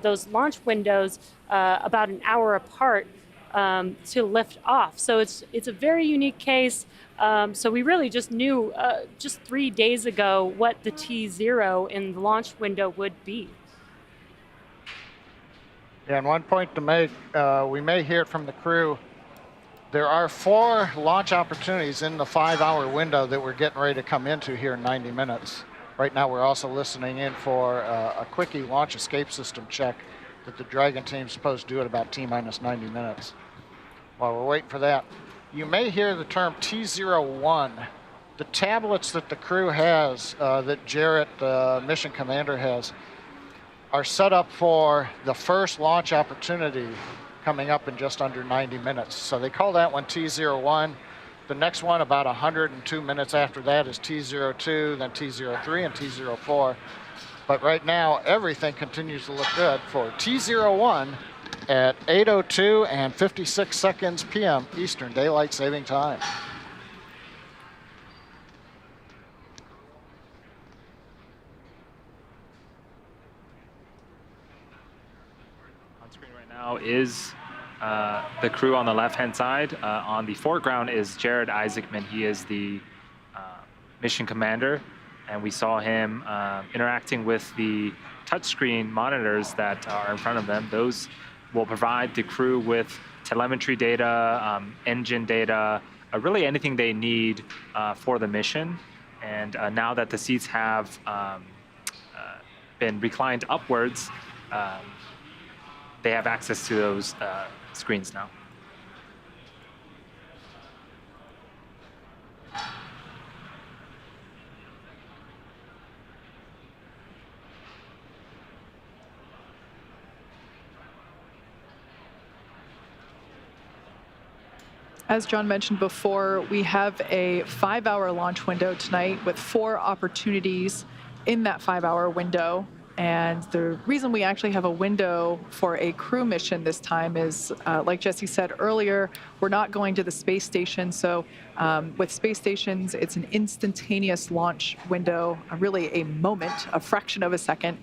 those launch windows about an hour apart to lift off. So it's a very unique case. So we really just knew just 3 days ago what the T0 in the launch window would be. Yeah, and one point to make, we may hear it from the crew. There are 4 launch opportunities in the 5-hour window that we're getting ready to come into here in 90 minutes. Right now, we're also listening in for a quickie launch escape system check that the Dragon team's supposed to do at about T-minus 90 minutes. While we're waiting for that, you may hear the term T01. The tablets that the crew has, that Jarrett, the mission commander, has, are set up for the first launch opportunity coming up in just under 90 minutes. So they call that one T01. The next one, about 102 minutes after that, is T02, then T03, and T04. But right now, everything continues to look good for T01 at 8:02 and 56 seconds p.m. Eastern Daylight Saving Time. Now is the crew on the left-hand side. On the foreground is Jared Isaacman. He is the mission commander, and we saw him interacting with the touchscreen monitors that are in front of them. Those will provide the crew with telemetry data, engine data, really anything they need for the mission. And now that the seats have been reclined upwards, they have access to those screens now. As John mentioned before, we have a 5-hour launch window tonight with 4 opportunities in that 5-hour window. And the reason we actually have a window for a crew mission this time is, like Jesse said earlier, we're not going to the space station. So with space stations, it's an instantaneous launch window, really a moment, a fraction of a second,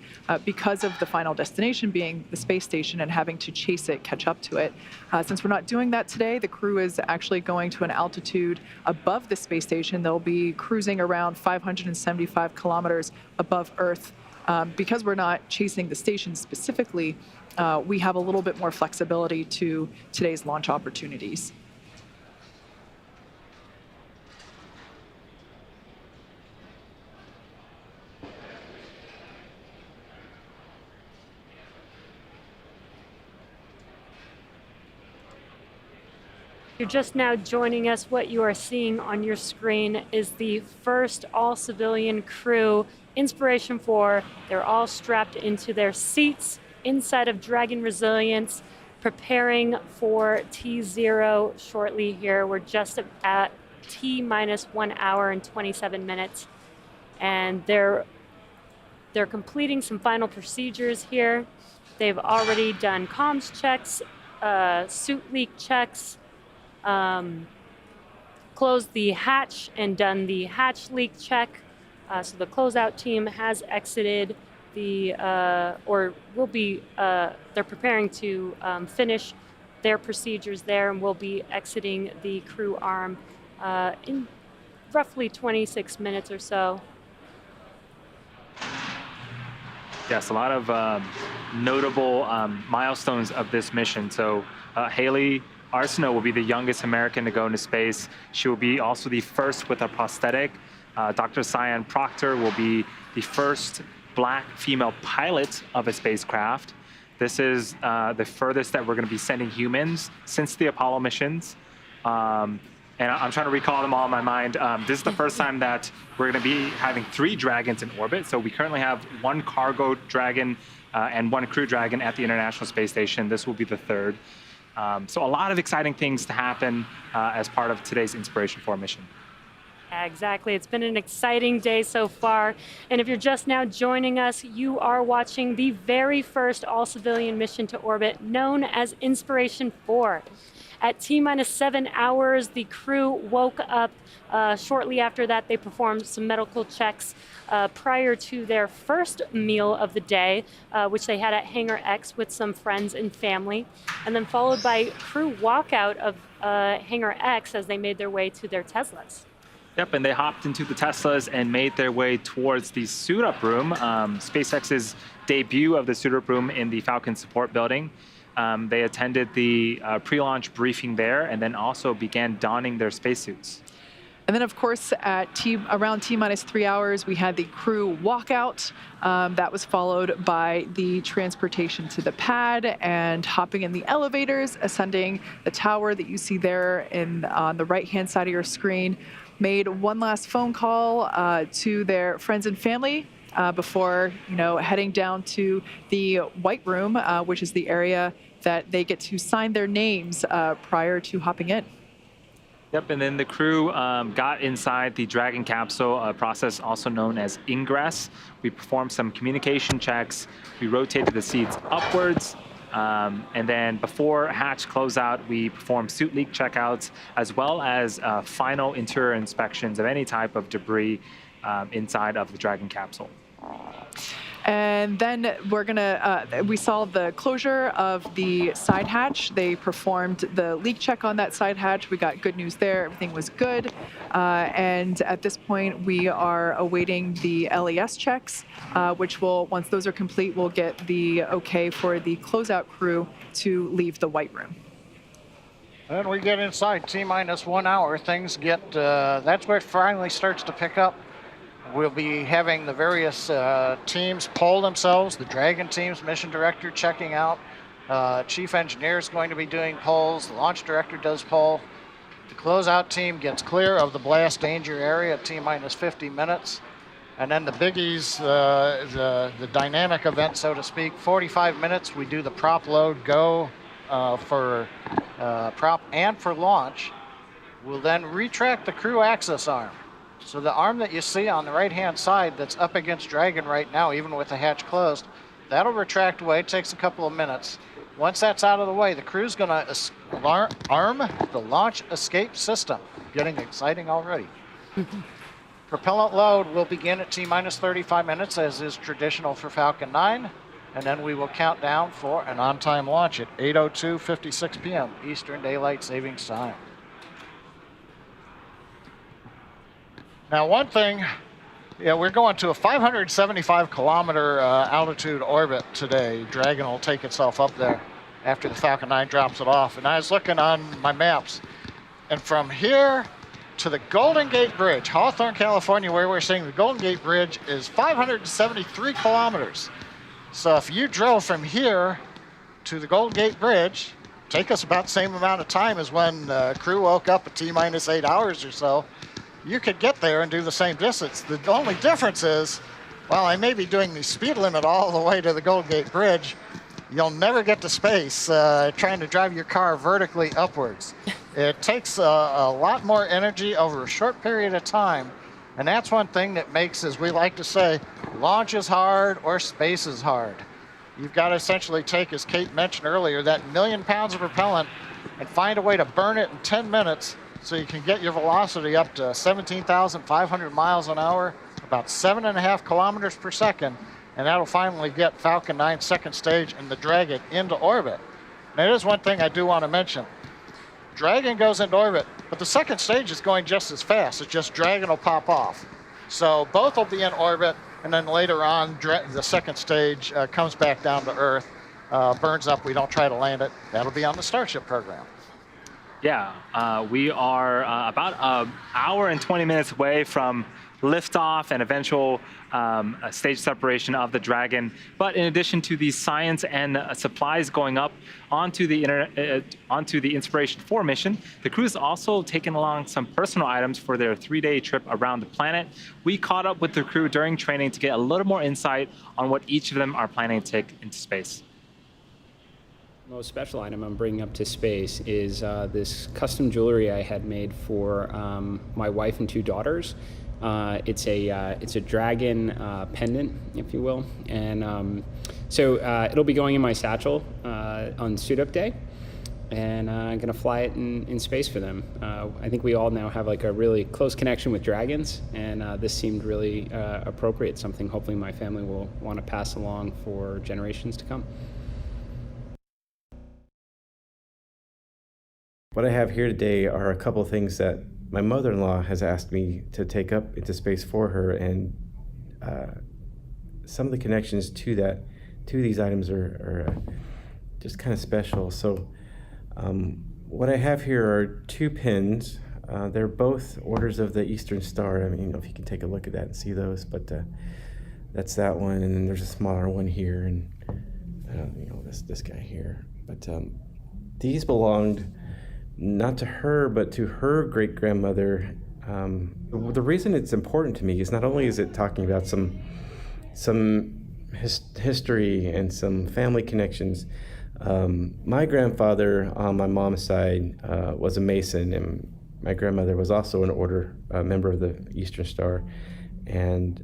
because of the final destination being the space station and having to chase it, catch up to it. Since we're not doing that today, the crew is actually going to an altitude above the space station. They'll be cruising around 575 kilometers above Earth. Because we're not chasing the station specifically, we have a little bit more flexibility to today's launch opportunities. You're just now joining us. What you are seeing on your screen is the first all-civilian crew Inspiration 4. They're all strapped into their seats inside of Dragon Resilience, preparing for T0 shortly here. We're just at T-minus 1 hour and 27 minutes. And they're completing some final procedures here. They've already done comms checks, suit leak checks, closed the hatch and done the hatch leak check. So the closeout team has exited the, or will be, they're preparing to finish their procedures there, and will be exiting the crew arm in roughly 26 minutes or so. Yes, a lot of notable milestones of this mission. So Haley Arsenault will be the youngest American to go into space. She will be also the first with a prosthetic. Dr. Cyan Proctor will be the first Black female pilot of a spacecraft. This is the furthest that we're going to be sending humans since the Apollo missions. And I'm trying to recall them all in my mind. This is the first time that we're going to be having 3 Dragons in orbit. So we currently have 1 cargo Dragon and 1 crew Dragon at the International Space Station. This will be the 3rd. So a lot of exciting things to happen as part of today's Inspiration 4 mission. Yeah, exactly. It's been an exciting day so far. And if you're just now joining us, you are watching the very first all-civilian mission to orbit known as Inspiration 4. At T-minus 7 hours, the crew woke up. Shortly after that, they performed some medical checks prior to their first meal of the day, which they had at Hangar X with some friends and family, and then followed by crew walkout of Hangar X as they made their way to their Teslas. Yep, and they hopped into the Teslas and made their way towards the suit-up room, SpaceX's debut of the suit-up room in the Falcon support building. They attended the pre-launch briefing there and then also began donning their spacesuits. And then, of course, at around T-minus 3 hours, we had the crew walkout. That was followed by the transportation to the pad and hopping in the elevators, ascending the tower that you see there on the right-hand side of your screen. Made one last phone call to their friends and family before, heading down to the White Room, which is the area that they get to sign their names prior to hopping in. Yep, and then the crew got inside the Dragon capsule, a process also known as ingress. We performed some communication checks. We rotated the seats upwards. And then before hatch closeout, we performed suit leak checkouts, as well as final interior inspections of any type of debris inside of the Dragon capsule. And then we saw the closure of the side hatch. They performed the leak check on that side hatch. We got good news there. Everything was good. And at this point, we are awaiting the LES checks, which once those are complete, we'll get the okay for the closeout crew to leave the White Room. Then we get inside T-minus 1 hour. Things get, that's where it finally starts to pick up. We'll be having the various teams poll themselves. The Dragon team's mission director checking out. Chief engineer is going to be doing polls. The launch director does poll. The closeout team gets clear of the blast danger area at T-minus 50 minutes. And then the biggies, the dynamic event, so to speak, 45 minutes, we do the prop load go for prop and for launch. We'll then retract the crew access arm. So the arm that you see on the right-hand side that's up against Dragon right now, even with the hatch closed, that'll retract away. It takes a couple of minutes. Once that's out of the way, the crew's going to arm the launch escape system. Getting exciting already. Propellant load will begin at T-minus 35 minutes, as is traditional for Falcon 9, and then we will count down for an on-time launch at 8:02:56 p.m. Eastern Daylight Savings Time. Now, one thing, we're going to a 575-kilometer altitude orbit today. Dragon will take itself up there after the Falcon 9 drops it off. And I was looking on my maps, and from here to the Golden Gate Bridge, Hawthorne, California, where we're seeing the Golden Gate Bridge, is 573 kilometers. So if you drove from here to the Golden Gate Bridge, take us about the same amount of time as when crew woke up at T-minus 8 hours or so. You could get there and do the same distance. The only difference is, while I may be doing the speed limit all the way to the Golden Gate Bridge, you'll never get to space trying to drive your car vertically upwards. It takes a lot more energy over a short period of time, and that's one thing that makes, as we like to say, launch is hard or space is hard. You've got to essentially take, as Kate mentioned earlier, that 1 million pounds of propellant and find a way to burn it in 10 minutes so you can get your velocity up to 17,500 miles an hour, about 7.5 kilometers per second, and that'll finally get Falcon 9 second stage and the Dragon into orbit. And there is one thing I do want to mention. Dragon goes into orbit, but the second stage is going just as fast. It's just Dragon will pop off. So both will be in orbit, and then later on, the second stage comes back down to Earth, burns up. We don't try to land it. That'll be on the Starship program. Yeah, we are about an hour and 20 minutes away from liftoff and eventual stage separation of the Dragon. But in addition to the science and supplies going up onto the Inspiration 4 mission, the crew is also taking along some personal items for their 3-day trip around the planet. We caught up with the crew during training to get a little more insight on what each of them are planning to take into space. Most special item I'm bringing up to space is this custom jewelry I had made for my wife and 2 daughters. It's a dragon pendant, if you will, and so it'll be going in my satchel on suit-up day, and I'm gonna fly it in space for them. I think we all now have like a really close connection with dragons, and this seemed really appropriate. Something hopefully my family will want to pass along for generations to come. What I have here today are a couple of things that my mother-in-law has asked me to take up into space for her, and some of the connections to these items are just kind of special. So what I have here are 2 pins. They're both orders of the Eastern Star. I mean, if you can take a look at that and see those, but that's that one, and then there's a smaller one here, and this guy here. But these belonged not to her, but to her great-grandmother. The reason it's important to me is not only is it talking about some history and some family connections. My grandfather on my mom's side was a Mason, and my grandmother was also an order member of the Eastern Star, and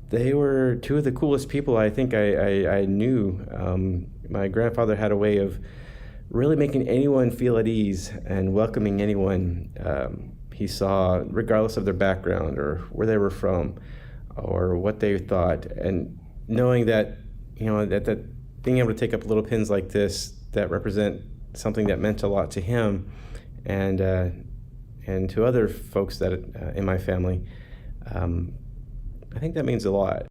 they were 2 of the coolest people I think I knew. My grandfather had a way of really making anyone feel at ease and welcoming anyone he saw, regardless of their background or where they were from or what they thought. And knowing that, that being able to take up little pins like this that represent something that meant a lot to him and to other folks that in my family, I think that means a lot.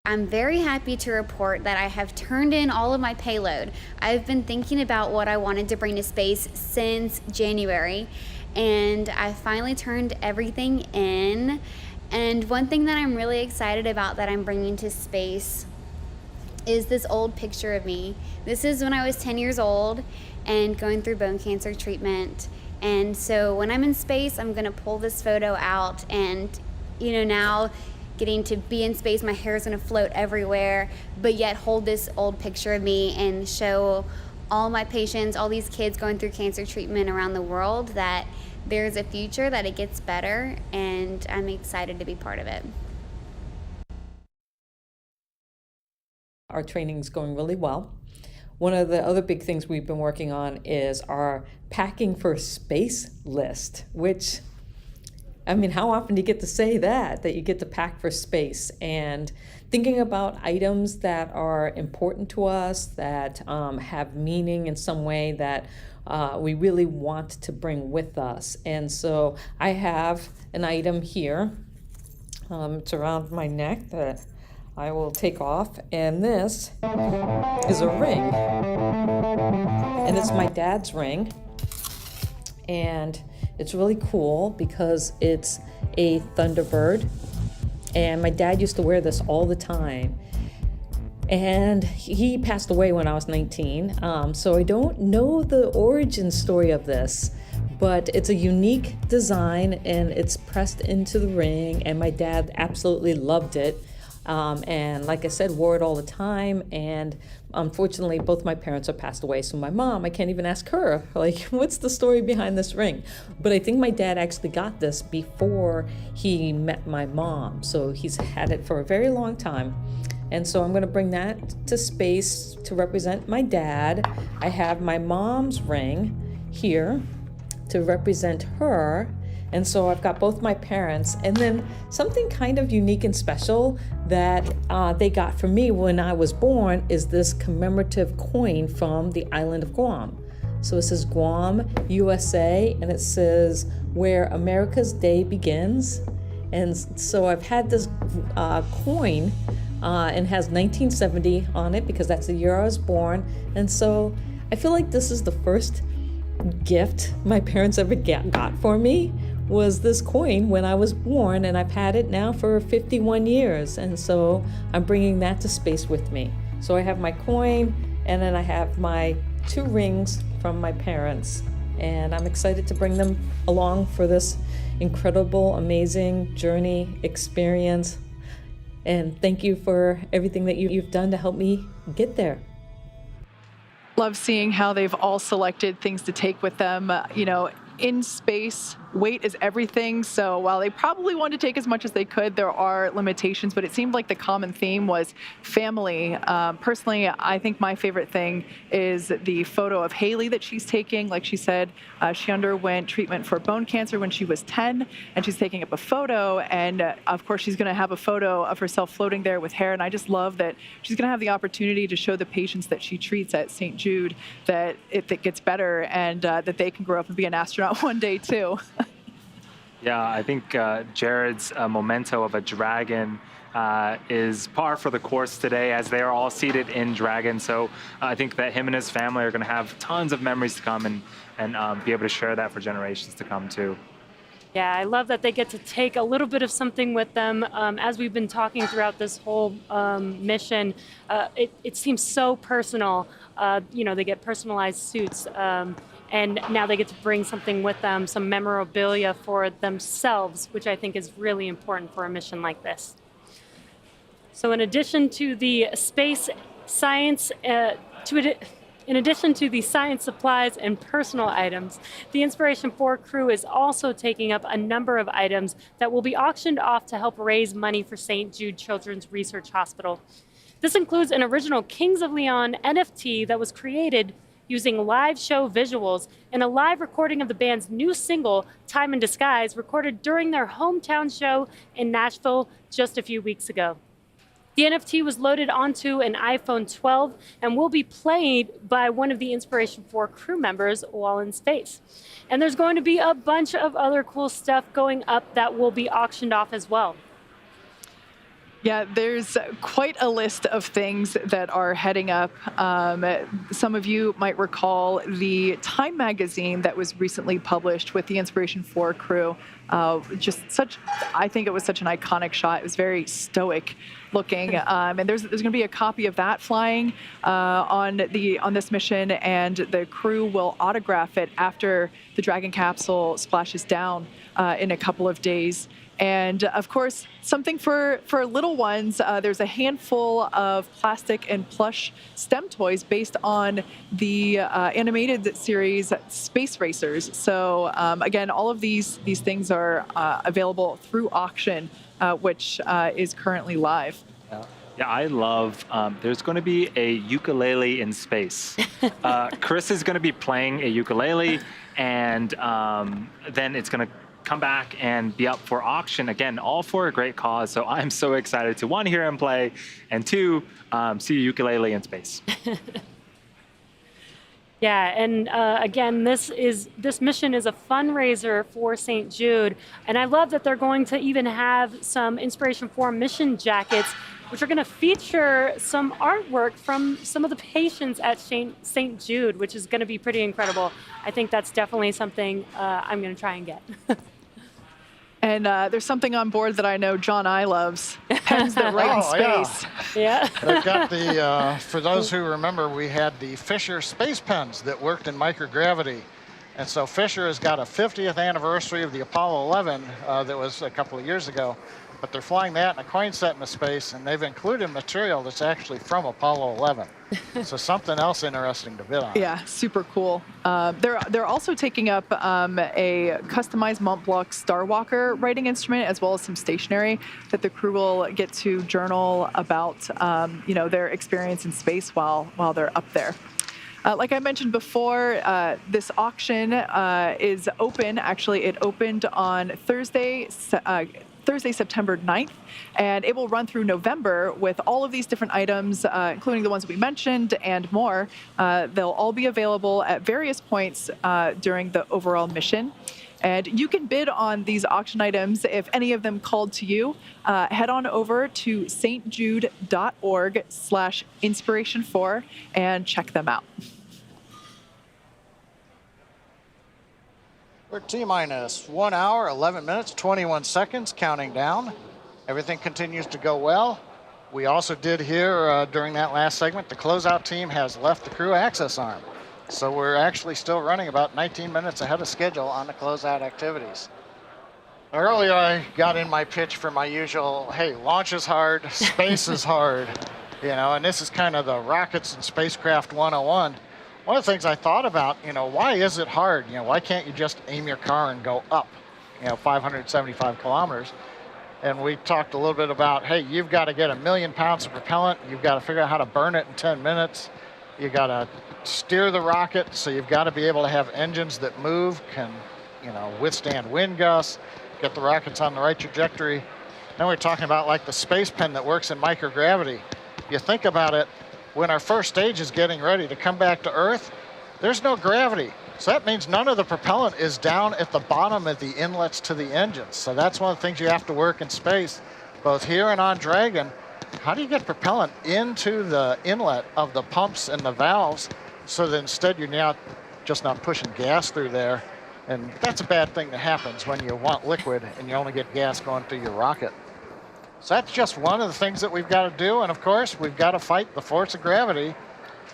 I'm very happy to report that I have turned in all of my payload. I've been thinking about what I wanted to bring to space since January, and I finally turned everything in. And one thing that I'm really excited about that I'm bringing to space is this old picture of me. This is when I was 10 years old and going through bone cancer treatment. And so when I'm in space, I'm gonna pull this photo out, and now getting to be in space, my hair is gonna float everywhere, but yet hold this old picture of me and show all my patients, all these kids going through cancer treatment around the world, that there's a future, that it gets better, and I'm excited to be part of it. Our training's going really well. One of the other big things we've been working on is our packing for space list, which, I mean, how often do you get to say that you get to pack for space? And thinking about items that are important to us, that have meaning in some way, that we really want to bring with us. And so I have an item here. It's around my neck that I will take off. And this is a ring. And it's my dad's ring. And it's really cool because it's a Thunderbird, and my dad used to wear this all the time. And he passed away when I was 19, so I don't know the origin story of this, but it's a unique design and it's pressed into the ring, and my dad absolutely loved it. And like I said, wore it all the time. And unfortunately, both my parents have passed away. So my mom, I can't even ask her, like, what's the story behind this ring? But I think my dad actually got this before he met my mom. So he's had it for a very long time. And so I'm gonna bring that to space to represent my dad. I have my mom's ring here to represent her. And so I've got both my parents, and then something kind of unique and special that they got for me when I was born is this commemorative coin from the island of Guam. So it says Guam, USA, and it says where America's day begins. And so I've had this coin and has 1970 on it because that's the year I was born. And so I feel like this is the first gift my parents ever got for me, was this coin when I was born, and I've had it now for 51 years. And so I'm bringing that to space with me. So I have my coin, and then I have my 2 rings from my parents, and I'm excited to bring them along for this incredible, amazing journey experience. And thank you for everything that you've done to help me get there. Love seeing how they've all selected things to take with them. In space, weight is everything. So while they probably wanted to take as much as they could, there are limitations, but it seemed like the common theme was family. Personally, I think my favorite thing is the photo of Haley that she's taking. Like she said, she underwent treatment for bone cancer when she was 10, and she's taking up a photo. And of course, she's going to have a photo of herself floating there with hair. And I just love that she's going to have the opportunity to show the patients that she treats at St. Jude that it gets better and that they can grow up and be an astronaut one day too. Yeah, I think Jared's memento of a dragon is par for the course today, as they are all seated in Dragon. So I think that him and his family are going to have tons of memories to come and be able to share that for generations to come too. Yeah, I love that they get to take a little bit of something with them. As we've been talking throughout this whole mission, it seems so personal. They get personalized suits. And now they get to bring something with them, some memorabilia for themselves, which I think is really important for a mission like this. So in addition to the space science, in addition to the science supplies and personal items, the Inspiration 4 crew is also taking up a number of items that will be auctioned off to help raise money for St. Jude Children's Research Hospital. This includes an original Kings of Leon NFT that was created using live show visuals and a live recording of the band's new single, Time in Disguise, recorded during their hometown show in Nashville just a few weeks ago. The NFT was loaded onto an iPhone 12 and will be played by one of the Inspiration 4 crew members while in space. And there's going to be a bunch of other cool stuff going up that will be auctioned off as well. Yeah, there's quite a list of things that are heading up. Some of you might recall the Time magazine that was recently published with the Inspiration 4 crew. I think it was such an iconic shot. It was very stoic looking. And there's going to be a copy of that flying on this mission, and the crew will autograph it after the Dragon capsule splashes down in a couple of days. And of course, something for little ones, there's a handful of plastic and plush STEM toys based on the animated series Space Racers. So again, all of these things are available through auction, which is currently live. Yeah, I love, there's going to be a ukulele in space. Chris is going to be playing a ukulele, and then it's going to come back and be up for auction again, all for a great cause. So I'm so excited to, one, hear him play, and two, see a ukulele in space. Yeah, and again, this mission is a fundraiser for St. Jude, and I love that they're going to even have some Inspiration 4 mission jackets, which are going to feature some artwork from some of the patients at St. Jude, which is going to be pretty incredible. I think that's definitely something I'm going to try and get. And there's something on board that I know John I loves, pens that write in space. Yeah. They've got the, for those who remember, we had the Fisher space pens that worked in microgravity. And so Fisher has got a 50th anniversary of the Apollo 11 that was a couple of years ago. But they're flying that in a coin set into space, and they've included material that's actually from Apollo 11. So something else interesting to bid on. Yeah, super cool. They're also taking up a customized Mont Blanc Starwalker writing instrument, as well as some stationery that the crew will get to journal about, their experience in space while they're up there. Like I mentioned before, this auction is open. Actually, it opened on Thursday, September 9th, and it will run through November with all of these different items, including the ones we mentioned and more. They'll all be available at various points during the overall mission. And you can bid on these auction items if any of them called to you. Head on over to stjude.org/inspiration4 and check them out. We're T-minus 1 hour, 11 minutes, 21 seconds, counting down. Everything continues to go well. We also did hear during that last segment, the closeout team has left the crew access arm. So we're actually still running about 19 minutes ahead of schedule on the closeout activities. Earlier, I got in my pitch for my usual, hey, launch is hard, space is hard, you know, and this is kind of the rockets and spacecraft 101. One of the things I thought about, you know, why is it hard? You know, why can't you just aim your car and go up, you know, 575 kilometers? And we talked a little bit about, hey, you've got to get 1 million pounds of propellant. You've got to figure out how to burn it in 10 minutes. You got to steer the rocket, so you've got to be able to have engines that move, can, you know, withstand wind gusts, get the rockets on the right trajectory. Then we're talking about like the space pen that works in microgravity. You think about it, when our first stage is getting ready to come back to Earth, there's no gravity. So that means none of the propellant is down at the bottom of the inlets to the engines. So that's one of the things you have to work in space, both here and on Dragon. How do you get propellant into the inlet of the pumps and the valves so that instead you're not pushing gas through there? And that's a bad thing that happens when you want liquid and you only get gas going through your rocket. So that's just one of the things that we've got to do. And of course, we've got to fight the force of gravity,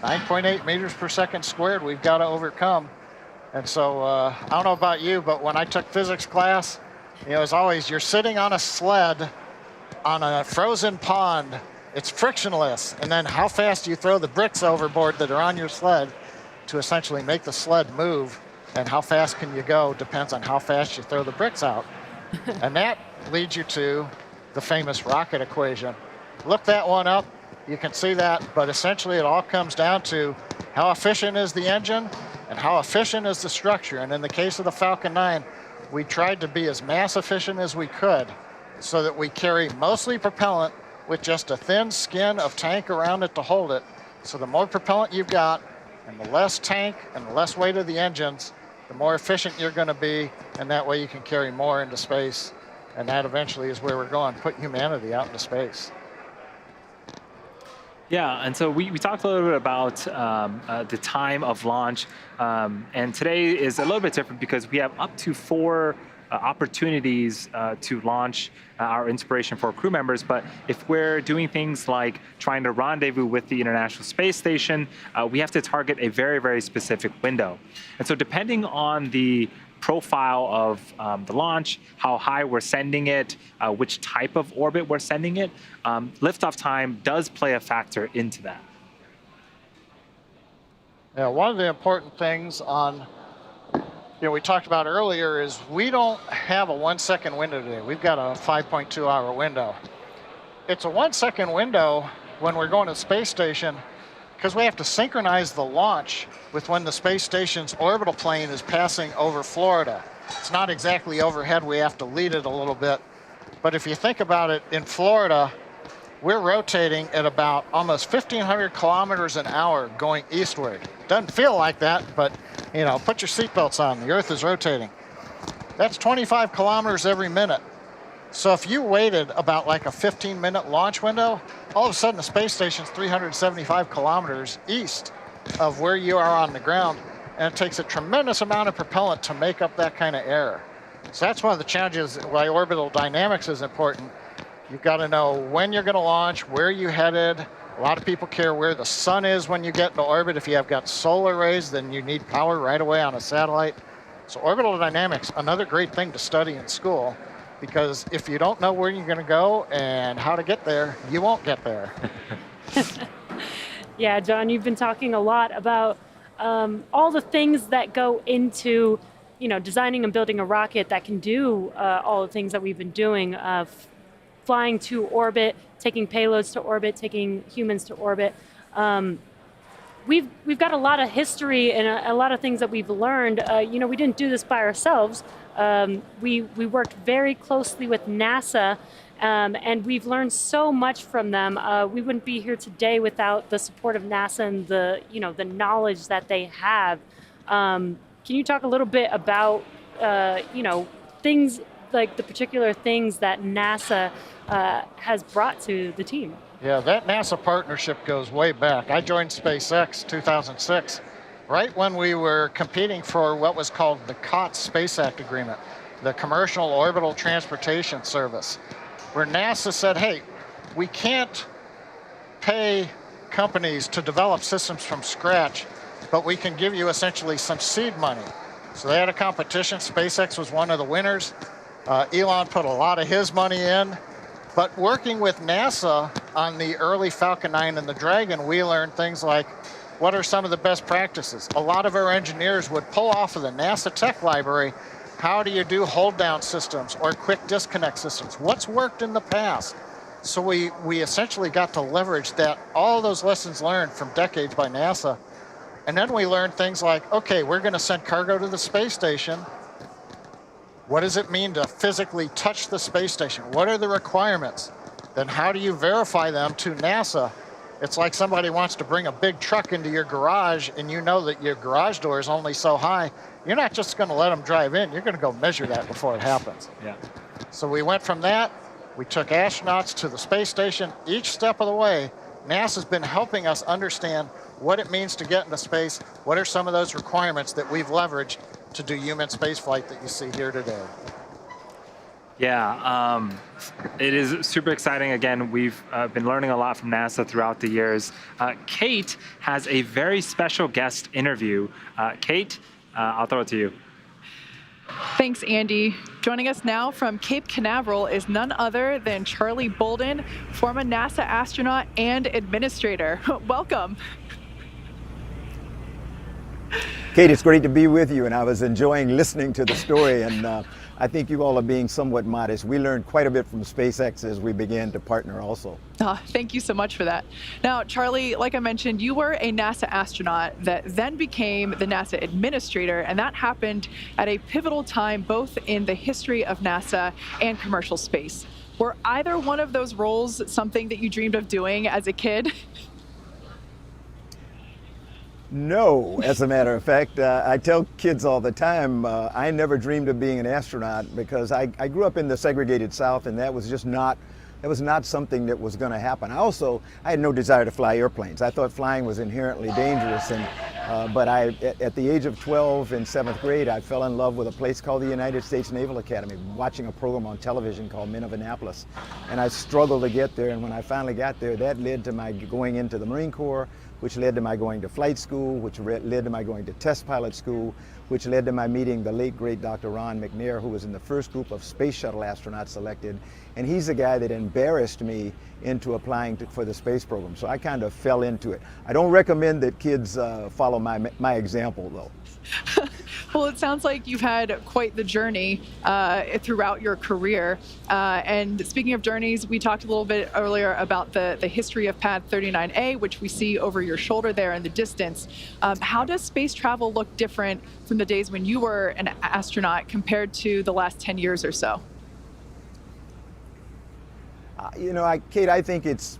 9.8 meters per second squared we've got to overcome. And so I don't know about you, but when I took physics class, you know, as always, you're sitting on a sled on a frozen pond. It's frictionless. And then how fast do you throw the bricks overboard that are on your sled to essentially make the sled move? And how fast can you go depends on how fast you throw the bricks out. And that leads you to the famous rocket equation. Look that one up, you can see that, but essentially it all comes down to how efficient is the engine and how efficient is the structure. And in the case of the Falcon 9, we tried to be as mass efficient as we could so that we carry mostly propellant with just a thin skin of tank around it to hold it. So the more propellant you've got and the less tank and the less weight of the engines, the more efficient you're going to be, and that way you can carry more into space. And that eventually is where we're going, put humanity out into space. Yeah, and so we talked a little bit about the time of launch, and today is a little bit different because we have up to 4 opportunities to launch our Inspiration 4 crew members. But if we're doing things like trying to rendezvous with the International Space Station, we have to target a very, very specific window. And so depending on the profile of the launch, how high we're sending it, which type of orbit we're sending it, liftoff time does play a factor into that. Yeah, one of the important things on, you know, we talked about earlier is we don't have a 1 second window today. We've got a 5.2 hour window. It's a 1 second window when we're going to the space station because we have to synchronize the launch with when the space station's orbital plane is passing over Florida. It's not exactly overhead, we have to lead it a little bit. But if you think about it, in Florida, we're rotating at about almost 1,500 kilometers an hour going eastward. Doesn't feel like that, but you know, put your seatbelts on, the Earth is rotating. That's 25 kilometers every minute. So if you waited about like a 15-minute launch window, all of a sudden the space station's 375 kilometers east of where you are on the ground, and it takes a tremendous amount of propellant to make up that kind of error. So that's one of the challenges why orbital dynamics is important. You've got to know when you're going to launch, where you're headed. A lot of people care where the sun is when you get into orbit. If you have got solar rays, then you need power right away on a satellite. So orbital dynamics, another great thing to study in school, because if you don't know where you're going to go and how to get there, you won't get there. Yeah, John, you've been talking a lot about all the things that go into, you know, designing and building a rocket that can do all the things that we've been doing, flying to orbit, taking payloads to orbit, taking humans to orbit. We've got a lot of history and a lot of things that we've learned. You know, we didn't do this by ourselves. We worked very closely with NASA, and we've learned so much from them. We wouldn't be here today without the support of NASA and the, you know, the knowledge that they have. Can you talk a little bit about, you know, things like the particular things that NASA has brought to the team? Yeah, that NASA partnership goes way back. I joined SpaceX 2006, right when we were competing for what was called the COTS Space Act Agreement, the Commercial Orbital Transportation Service, where NASA said, hey, we can't pay companies to develop systems from scratch, but we can give you essentially some seed money. So they had a competition. SpaceX was one of the winners. Elon put a lot of his money in. But working with NASA on the early Falcon 9 and the Dragon, we learned things like, what are some of the best practices? A lot of our engineers would pull off of the NASA Tech Library, how do you do hold down systems or quick disconnect systems? What's worked in the past? So we essentially got to leverage that, all those lessons learned from decades by NASA. And then we learned things like, okay, we're gonna send cargo to the space station. What does it mean to physically touch the space station? What are the requirements? Then how do you verify them to NASA? It's like somebody wants to bring a big truck into your garage and you know that your garage door is only so high. You're not just gonna let them drive in, you're gonna go measure that before it happens. Yeah. So we went from that, we took astronauts to the space station. Each step of the way, NASA's been helping us understand what it means to get into space, what are some of those requirements that we've leveraged to do human spaceflight that you see here today. Yeah, it is super exciting. Again, we've been learning a lot from NASA throughout the years. Kate has a very special guest interview. Kate, I'll throw it to you. Thanks, Andy. Joining us now from Cape Canaveral is none other than Charlie Bolden, former NASA astronaut and administrator. Welcome. Kate, it's great to be with you, and I was enjoying listening to the story, and I think you all are being somewhat modest. We learned quite a bit from SpaceX as we began to partner also. Thank you so much for that. Now, Charlie, like I mentioned, you were a NASA astronaut that then became the NASA administrator, and that happened at a pivotal time both in the history of NASA and commercial space. Were either one of those roles something that you dreamed of doing as a kid? No, as a matter of fact, I tell kids all the time, I never dreamed of being an astronaut because I grew up in the segregated South, and that was just not, that was not something that was going to happen. I had no desire to fly airplanes. I thought flying was inherently dangerous, and but at the age of 12 in 7th grade, I fell in love with a place called the United States Naval Academy, watching a program on television called Men of Annapolis, and I struggled to get there. And when I finally got there, that led to my going into the Marine Corps, which led to my going to flight school, which led to my going to test pilot school, which led to my meeting the late, great Dr. Ron McNair, who was in the first group of space shuttle astronauts selected. And he's the guy that embarrassed me into applying for the space program. So I kind of fell into it. I don't recommend that kids follow my example, though. Well, it sounds like you've had quite the journey throughout your career. And speaking of journeys, we talked a little bit earlier about the history of Pad 39A, which we see over your shoulder there in the distance. How does space travel look different from the days when you were an astronaut compared to the last 10 years or so? You know, Kate, I think it's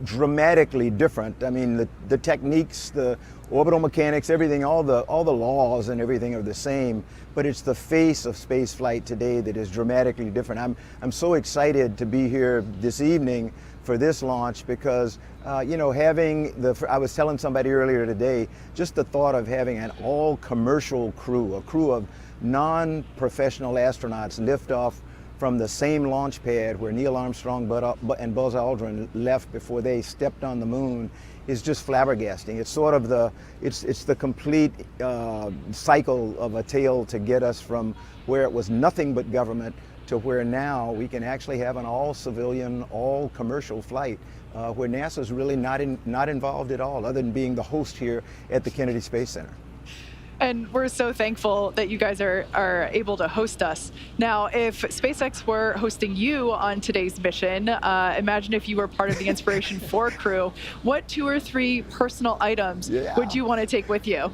dramatically different. I mean, the techniques, the orbital mechanics, everything, all the laws and everything are the same, but it's the face of space flight today that is dramatically different. I'm so excited to be here this evening for this launch because, you know, I was telling somebody earlier today, just the thought of having an all-commercial crew, a crew of non-professional astronauts lift off from the same launch pad where Neil Armstrong and Buzz Aldrin left before they stepped on the moon is just flabbergasting. It's sort of it's the complete cycle of a tale to get us from where it was nothing but government to where now we can actually have an all-civilian, all-commercial flight where NASA's really not involved at all, other than being the host here at the Kennedy Space Center. And we're so thankful that you guys are able to host us. Now, if SpaceX were hosting you on today's mission, imagine if you were part of the Inspiration 4 crew, what 2 or 3 personal items would you want to take with you?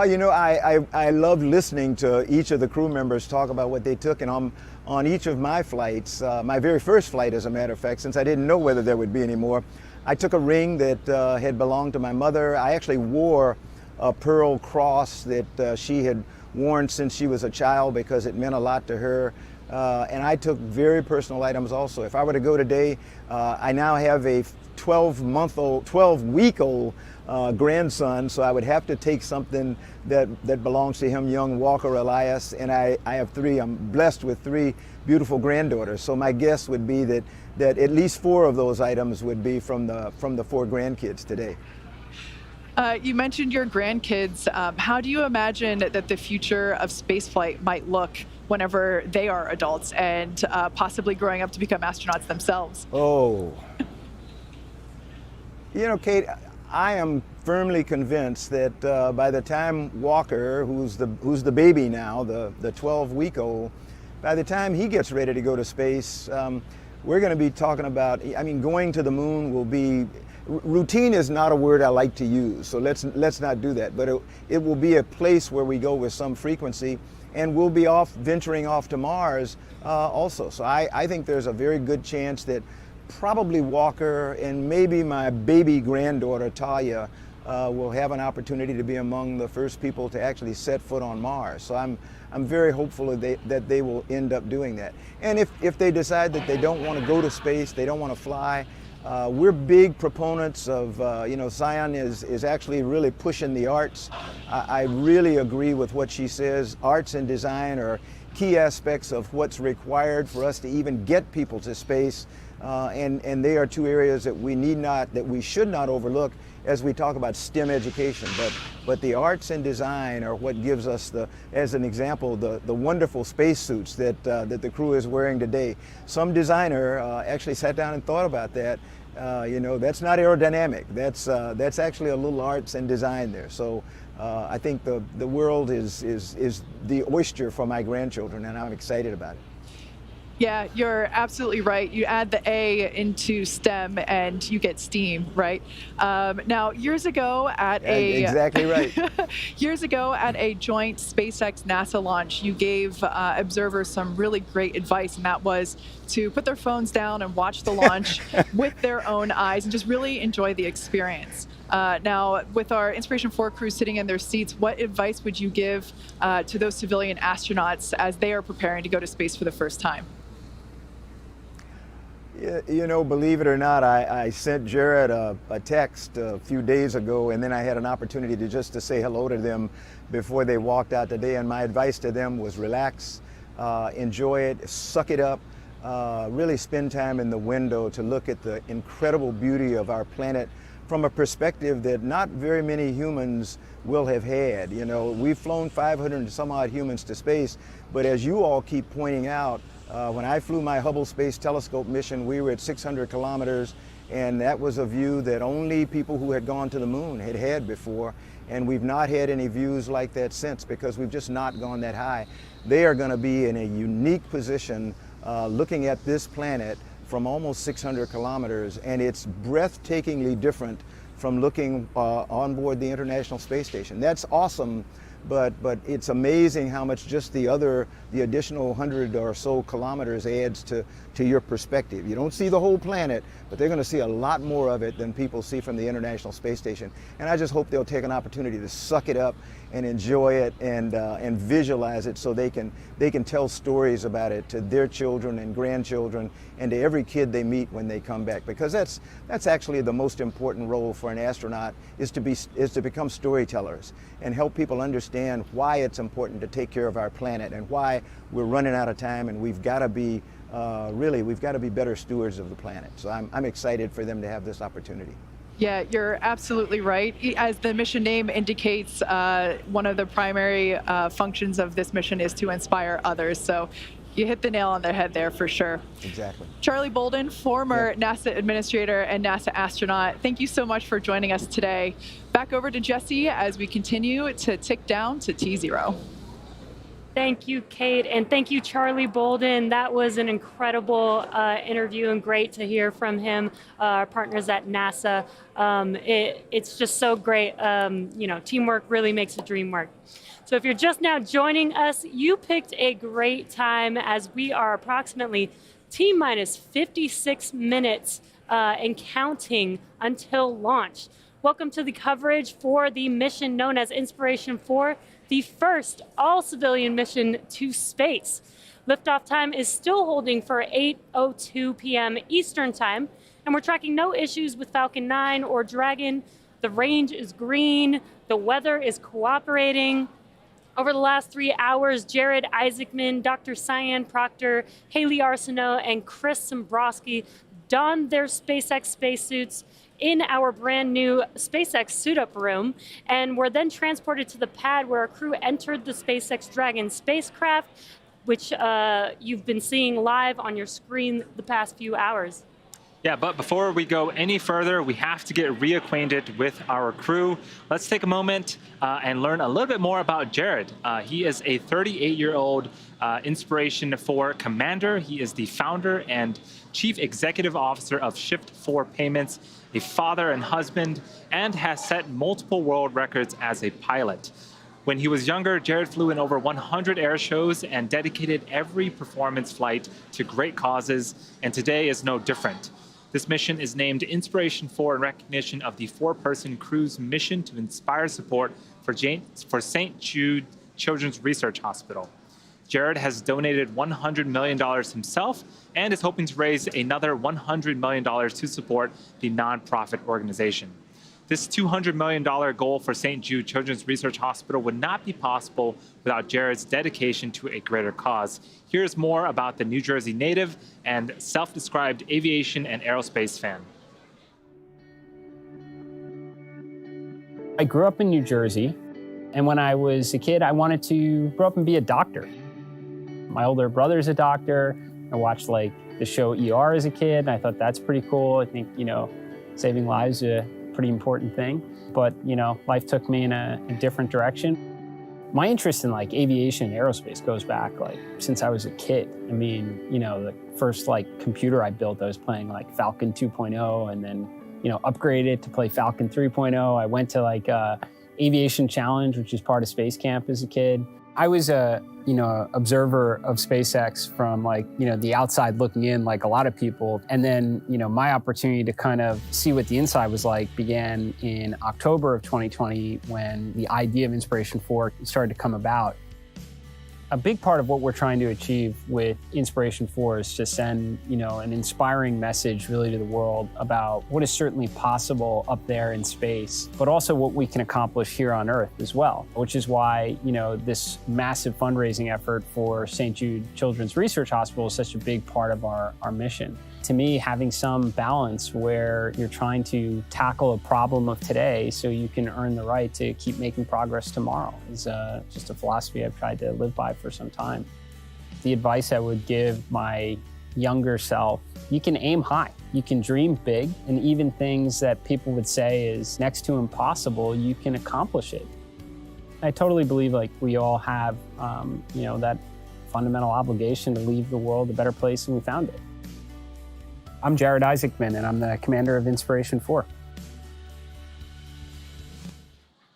You know, I love listening to each of the crew members talk about what they took, and on each of my flights, my very first flight, as a matter of fact, since I didn't know whether there would be any more, I took a ring that had belonged to my mother. I actually wore a pearl cross that she had worn since she was a child because it meant a lot to her. And I took very personal items also. If I were to go today, I now have a 12-week-old grandson, so I would have to take something that belongs to him, young Walker Elias, and I have 3. I'm blessed with 3 beautiful granddaughters. So my guess would be that at least 4 of those items would be from the 4 grandkids today. You mentioned your grandkids. How do you imagine that the future of spaceflight might look whenever they are adults and possibly growing up to become astronauts themselves? Oh. You know, Kate, I am firmly convinced that by the time Walker, who's the baby now, the 12-week-old, by the time he gets ready to go to space, we're going to be talking about, I mean, going to the moon will be, routine is not a word I like to use, so let's not do that, but it will be a place where we go with some frequency, and we'll be venturing off to Mars also. So I think there's a very good chance that probably Walker and maybe my baby granddaughter Talia will have an opportunity to be among the first people to actually set foot on Mars. So I'm very hopeful that they will end up doing that. And if they decide that they don't want to go to space, they don't want to fly, we're big proponents of, you know, Zion is actually really pushing the arts. I really agree with what she says. Arts and design are key aspects of what's required for us to even get people to space. And they are two areas that we should not overlook as we talk about STEM education. But the arts and design are what gives us as an example, the wonderful spacesuits that the crew is wearing today. Some designer actually sat down and thought about that. You know, that's not aerodynamic. That's actually a little arts and design there. So I think the world is the oyster for my grandchildren, and I'm excited about it. Yeah, you're absolutely right. You add the A into STEM and you get STEAM, right? Now, years ago at exactly right. Years ago at a joint SpaceX NASA launch, you gave observers some really great advice, and that was to put their phones down and watch the launch with their own eyes and just really enjoy the experience. Now, with our Inspiration 4 crew sitting in their seats, what advice would you give to those civilian astronauts as they are preparing to go to space for the first time? You know, believe it or not, I sent Jared a text a few days ago, and then I had an opportunity to say hello to them before they walked out today. And my advice to them was relax, enjoy it, suck it up, really spend time in the window to look at the incredible beauty of our planet from a perspective that not very many humans will have had. You know, we've flown 500 and some odd humans to space, but as you all keep pointing out, when I flew my Hubble Space Telescope mission, we were at 600 kilometers, and that was a view that only people who had gone to the moon had before, and we've not had any views like that since because we've just not gone that high. They are going to be in a unique position looking at this planet from almost 600 kilometers, and it's breathtakingly different from looking on board the International Space Station. That's awesome. But it's amazing how much just the additional 100 or so kilometers adds to your perspective. You don't see the whole planet, but they're going to see a lot more of it than people see from the International Space Station. And I just hope they'll take an opportunity to suck it up and enjoy it and visualize it so they can tell stories about it to their children and grandchildren and to every kid they meet when they come back. Because that's actually the most important role for an astronaut is to become storytellers and help people understand why it's important to take care of our planet and why we're running out of time, and we've got to be better stewards of the planet. So I'm excited for them to have this opportunity. Yeah, you're absolutely right. As the mission name indicates, one of the primary functions of this mission is to inspire others. So you hit the nail on the head there for sure. Exactly. Charlie Bolden, former NASA administrator and NASA astronaut, thank you so much for joining us today. Back over to Jesse as we continue to tick down to T0. Thank you, Kate, and thank you, Charlie Bolden. That was an incredible interview and great to hear from him, our partners at NASA. It's just so great. You know, teamwork really makes the dream work. So if you're just now joining us, you picked a great time as we are approximately T-minus 56 minutes and counting until launch. Welcome to the coverage for the mission known as Inspiration 4, the first all-civilian mission to space. Liftoff time is still holding for 8:02 p.m. Eastern time, and we're tracking no issues with Falcon 9 or Dragon. The range is green, the weather is cooperating. Over the last 3 hours, Jared Isaacman, Dr. Cyan Proctor, Haley Arsenault, and Chris Sombrowski donned their SpaceX spacesuits in our brand new SpaceX suit-up room, and were then transported to the pad where our crew entered the SpaceX Dragon spacecraft, which you've been seeing live on your screen the past few hours. Yeah, but before we go any further, we have to get reacquainted with our crew. Let's take a moment and learn a little bit more about Jared. He is a 38-year-old Inspiration 4 commander. He is the founder and chief executive officer of Shift 4 Payments, a father and husband, and has set multiple world records as a pilot. When he was younger, Jared flew in over 100 air shows and dedicated every performance flight to great causes, and today is no different. This mission is named Inspiration 4 in recognition of the 4-person crew's mission to inspire support for St. Jude Children's Research Hospital. Jared has donated $100 million himself and is hoping to raise another $100 million to support the nonprofit organization. This $200 million goal for St. Jude Children's Research Hospital would not be possible without Jared's dedication to a greater cause. Here's more about the New Jersey native and self-described aviation and aerospace fan. I grew up in New Jersey, and when I was a kid, I wanted to grow up and be a doctor. My older brother's a doctor. I watched like the show ER as a kid, and I thought that's pretty cool. I think, saving lives is a pretty important thing. But, life took me in a different direction. My interest in like aviation and aerospace goes back like since I was a kid. I mean, the first like computer I built, I was playing like Falcon 2.0 and then, upgraded to play Falcon 3.0. I went to like Aviation Challenge, which is part of Space Camp as a kid. I was a, observer of SpaceX from like, the outside looking in like a lot of people. And then, my opportunity to kind of see what the inside was like began in October of 2020 when the idea of Inspiration 4 started to come about. A big part of what we're trying to achieve with Inspiration 4 is to send, an inspiring message really to the world about what is certainly possible up there in space, but also what we can accomplish here on Earth as well, which is why, this massive fundraising effort for St. Jude Children's Research Hospital is such a big part of our mission. To me, having some balance where you're trying to tackle a problem of today so you can earn the right to keep making progress tomorrow is just a philosophy I've tried to live by for some time. The advice I would give my younger self, you can aim high, you can dream big, and even things that people would say is next to impossible, you can accomplish it. I totally believe like we all have, that fundamental obligation to leave the world a better place than we found it. I'm Jared Isaacman, and I'm the commander of Inspiration 4.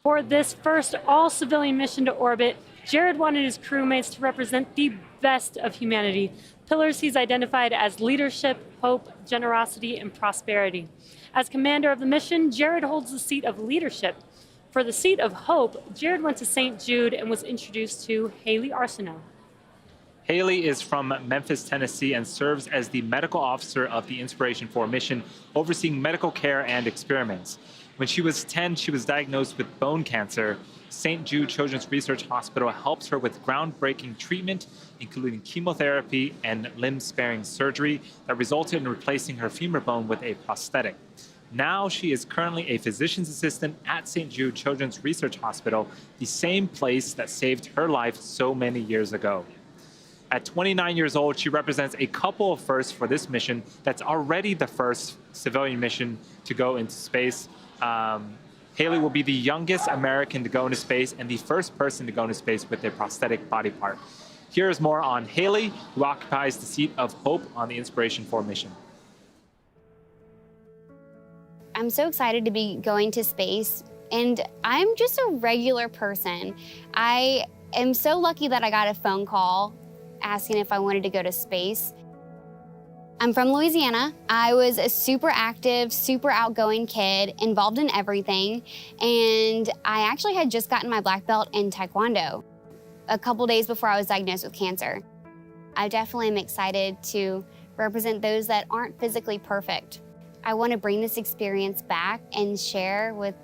For this first all-civilian mission to orbit, Jared wanted his crewmates to represent the best of humanity, pillars he's identified as leadership, hope, generosity, and prosperity. As commander of the mission, Jared holds the seat of leadership. For the seat of hope, Jared went to St. Jude and was introduced to Haley Arsenault. Haley is from Memphis, Tennessee, and serves as the medical officer of the Inspiration 4 mission, overseeing medical care and experiments. When she was 10, she was diagnosed with bone cancer. St. Jude Children's Research Hospital helps her with groundbreaking treatment, including chemotherapy and limb-sparing surgery that resulted in replacing her femur bone with a prosthetic. Now she is currently a physician's assistant at St. Jude Children's Research Hospital, the same place that saved her life so many years ago. At 29 years old, she represents a couple of firsts for this mission that's already the first civilian mission to go into space. Haley will be the youngest American to go into space and the first person to go into space with a prosthetic body part. Here's more on Haley, who occupies the seat of hope on the Inspiration 4 mission. I'm so excited to be going to space, and I'm just a regular person. I am so lucky that I got a phone call asking if I wanted to go to space. I'm from Louisiana. I was a super active, super outgoing kid, involved in everything, and I actually had just gotten my black belt in Taekwondo a couple days before I was diagnosed with cancer. I definitely am excited to represent those that aren't physically perfect. I want to bring this experience back and share with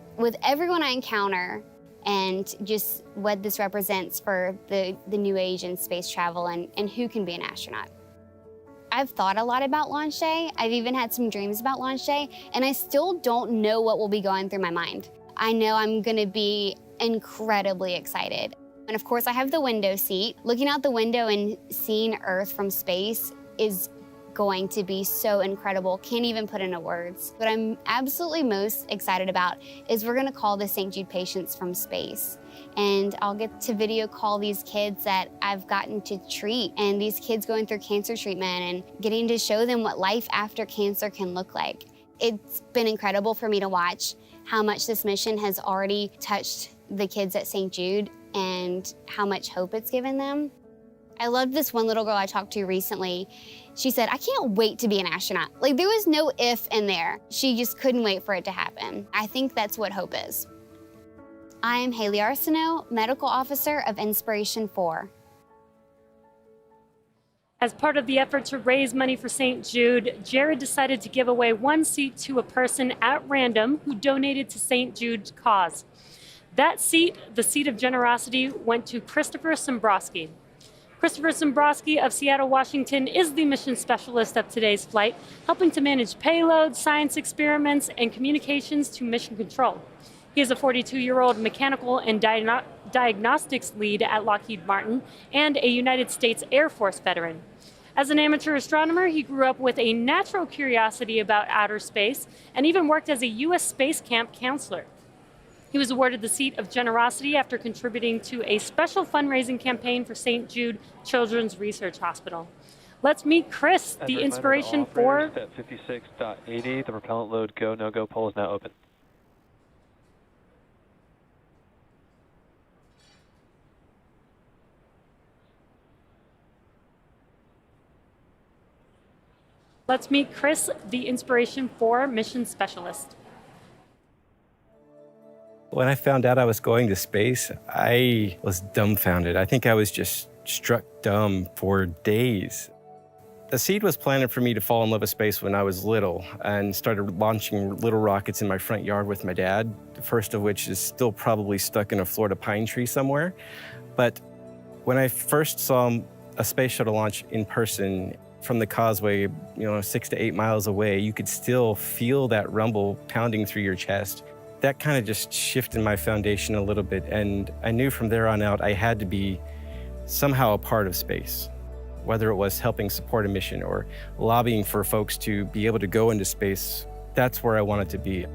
everyone I encounter, and just what this represents for the new age in space travel and who can be an astronaut. I've thought a lot about launch day. I've even had some dreams about launch day, and I still don't know what will be going through my mind. I know I'm gonna be incredibly excited. And of course, I have the window seat. Looking out the window and seeing Earth from space is going to be so incredible. Can't even put into words. What I'm absolutely most excited about is we're gonna call the St. Jude patients from space. And I'll get to video call these kids that I've gotten to treat, and these kids going through cancer treatment and getting to show them what life after cancer can look like. It's been incredible for me to watch how much this mission has already touched the kids at St. Jude and how much hope it's given them. I loved this one little girl I talked to recently. She said, I can't wait to be an astronaut. Like, there was no if in there. She just couldn't wait for it to happen. I think that's what hope is. I'm Haley Arsenault, Medical Officer of Inspiration 4. As part of the effort to raise money for St. Jude, Jared decided to give away one seat to a person at random who donated to St. Jude's cause. That seat, the seat of generosity, went to Christopher Sombrosky. Christopher Sombrosky of Seattle, Washington is the mission specialist of today's flight, helping to manage payloads, science experiments, and communications to mission control. He is a 42-year-old mechanical and diagnostics lead at Lockheed Martin and a United States Air Force veteran. As an amateur astronomer, he grew up with a natural curiosity about outer space and even worked as a U.S. space camp counselor. He was awarded the seat of generosity after contributing to a special fundraising campaign for St. Jude Children's Research Hospital. Let's meet Chris, the Inspiration 4. Step 56.80, the propellant load go, no-go pole is now open. Let's meet Chris, the Inspiration 4 mission specialist. When I found out I was going to space, I was dumbfounded. I think I was just struck dumb for days. The seed was planted for me to fall in love with space when I was little and started launching little rockets in my front yard with my dad, the first of which is still probably stuck in a Florida pine tree somewhere. But when I first saw a space shuttle launch in person from the causeway, 6 to 8 miles away, you could still feel that rumble pounding through your chest. That kind of just shifted my foundation a little bit, and I knew from there on out I had to be somehow a part of space, whether it was helping support a mission or lobbying for folks to be able to go into space. That's where I wanted to be.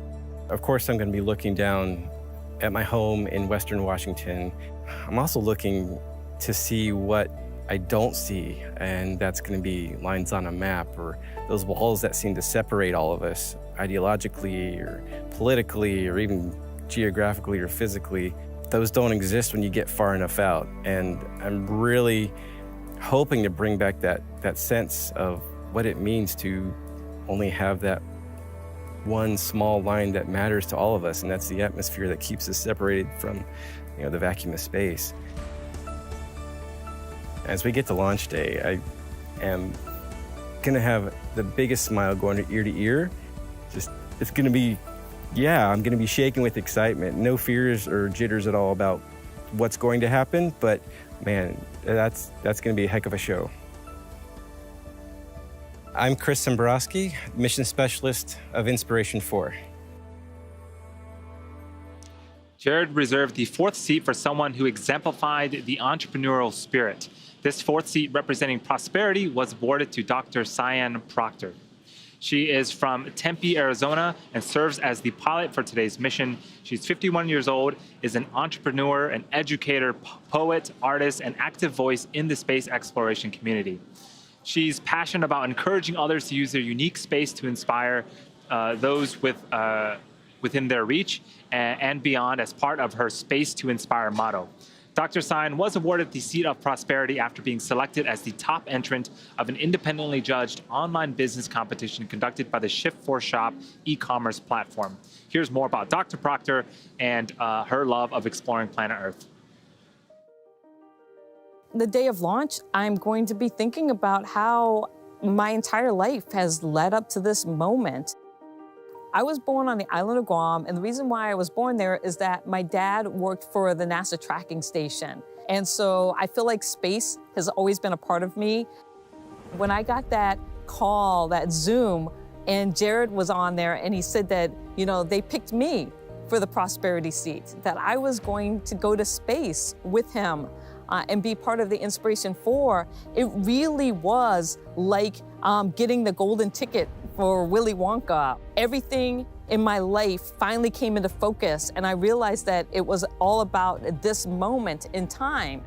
Of course, I'm going to be looking down at my home in Western Washington. I'm also looking to see what I don't see, and that's going to be lines on a map or those walls that seem to separate all of us ideologically or politically or even geographically or physically. Those don't exist when you get far enough out, and I'm really hoping to bring back that sense of what it means to only have that one small line that matters to all of us, and that's the atmosphere that keeps us separated from the vacuum of space. As we get to launch day, I am gonna have the biggest smile going ear to ear. It's gonna be, I'm gonna be shaking with excitement. No fears or jitters at all about what's going to happen, but man, that's gonna be a heck of a show. I'm Chris Sombrosky, mission specialist of Inspiration 4. Jared reserved the fourth seat for someone who exemplified the entrepreneurial spirit. This fourth seat representing prosperity was awarded to Dr. Cyan Proctor. She is from Tempe, Arizona, and serves as the pilot for today's mission. She's 51 years old, is an entrepreneur, an educator, poet, artist, and active voice in the space exploration community. She's passionate about encouraging others to use their unique space to inspire those within their reach and beyond as part of her Space to Inspire motto. Dr. Cyan was awarded the seat of prosperity after being selected as the top entrant of an independently judged online business competition conducted by the Shift4Shop e-commerce platform. Here's more about Dr. Proctor and her love of exploring planet Earth. The day of launch, I'm going to be thinking about how my entire life has led up to this moment. I was born on the island of Guam, and the reason why I was born there is that my dad worked for the NASA tracking station. And so I feel like space has always been a part of me. When I got that call, that Zoom, and Jared was on there and he said that, they picked me for the Prosperity seat, that I was going to go to space with him and be part of the Inspiration 4, it really was like getting the golden ticket for Willy Wonka. Everything in my life finally came into focus, and I realized that it was all about this moment in time.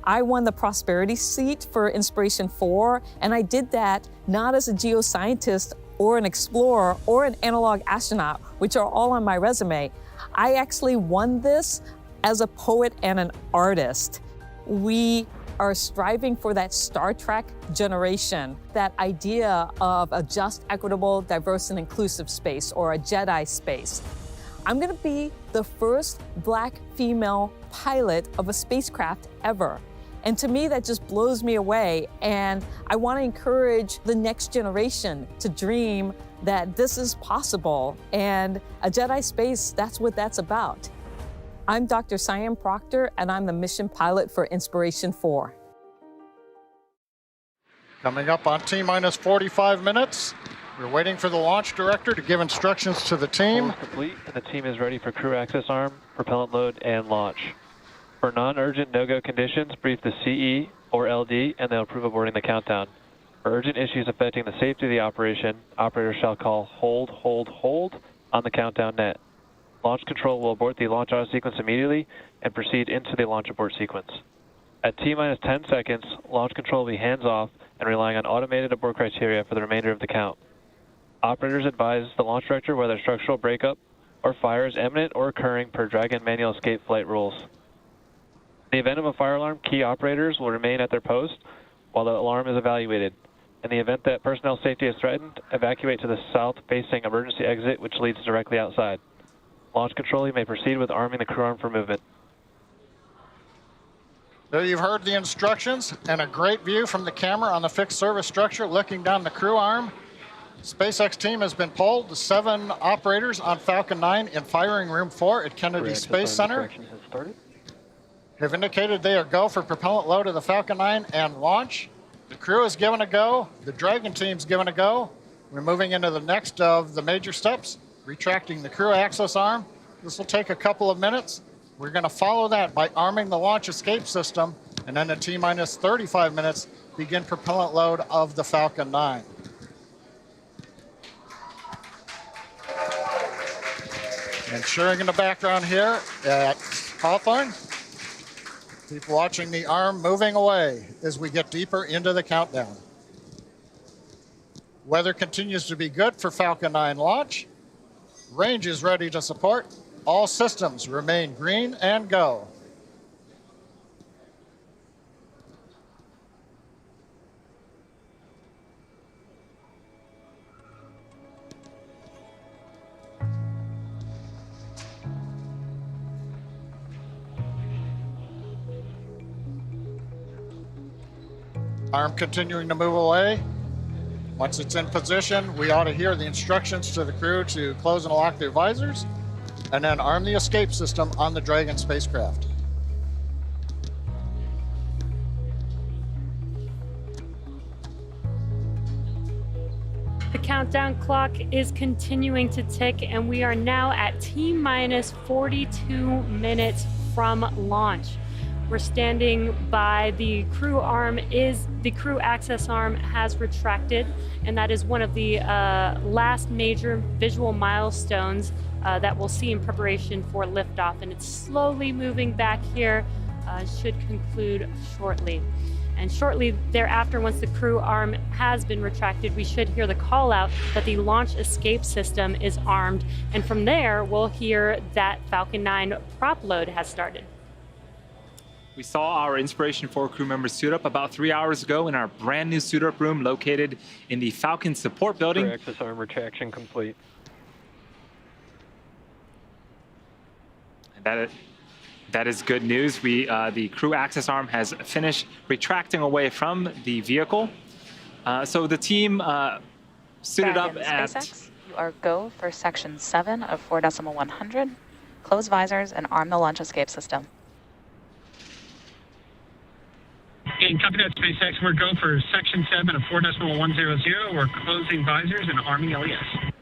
I won the Prosperity seat for Inspiration 4, and I did that not as a geoscientist or an explorer or an analog astronaut, which are all on my resume. I actually won this as a poet and an artist. We are striving for that Star Trek generation, that idea of a just, equitable, diverse, and inclusive space, or a Jedi space. I'm gonna be the first Black female pilot of a spacecraft ever. And to me, that just blows me away. And I want to encourage the next generation to dream that this is possible. And a Jedi space, that's what that's about. I'm Dr. Cyan Proctor, and I'm the mission pilot for Inspiration 4. Coming up on T-minus 45 minutes, we're waiting for the launch director to give instructions to the team. Full complete, and the team is ready for crew access arm, propellant load, and launch. For non-urgent no-go conditions, brief the CE or LD, and they'll approve aborting the countdown. For urgent issues affecting the safety of the operation, operators shall call hold, hold, hold on the countdown net. Launch control will abort the launch auto sequence immediately and proceed into the launch abort sequence. At T-minus 10 seconds, launch control will be hands-off and relying on automated abort criteria for the remainder of the count. Operators advise the launch director whether structural breakup or fire is imminent or occurring per Dragon manual escape flight rules. In the event of a fire alarm, key operators will remain at their post while the alarm is evaluated. In the event that personnel safety is threatened, evacuate to the south-facing emergency exit, which leads directly outside. Launch control, you may proceed with arming the crew arm for movement. There you've heard the instructions and a great view from the camera on the fixed service structure looking down the crew arm. SpaceX team has been pulled. The 7 operators on Falcon 9 in firing room 4 at Kennedy Space Center have indicated they are go for propellant load of the Falcon 9 and launch. The crew is given a go. The Dragon team's given a go. We're moving into the next of the major steps, retracting the crew access arm. This will take a couple of minutes. We're going to follow that by arming the launch escape system, and then at T-minus 35 minutes, begin propellant load of the Falcon 9. And sharing in the background here at Hawthorne, keep watching the arm moving away as we get deeper into the countdown. Weather continues to be good for Falcon 9 launch. Range is ready to support. All systems remain green and go. Arm continuing to move away. Once it's in position, we ought to hear the instructions to the crew to close and lock their visors, and then arm the escape system on the Dragon spacecraft. The countdown clock is continuing to tick, and we are now at T-minus 42 minutes from launch. We're standing by the crew arm. The crew access arm has retracted, and that is one of the last major visual milestones that we'll see in preparation for liftoff, and it's slowly moving back here. Should conclude shortly. And shortly thereafter, once the crew arm has been retracted, we should hear the call out that the launch escape system is armed, and from there we'll hear that Falcon 9 prop load has started. We saw our Inspiration 4 crew members suit up about 3 hours ago in our brand new suit up room located in the Falcon support building. Crew access arm retraction complete. That is good news. The crew access arm has finished retracting away from the vehicle. So the team suited up at... SpaceX, you are go for section 7 of 4.100. Close visors and arm the launch escape system. And copy that, SpaceX. We're go for section 7 of 4.100. We're closing visors and arming LES.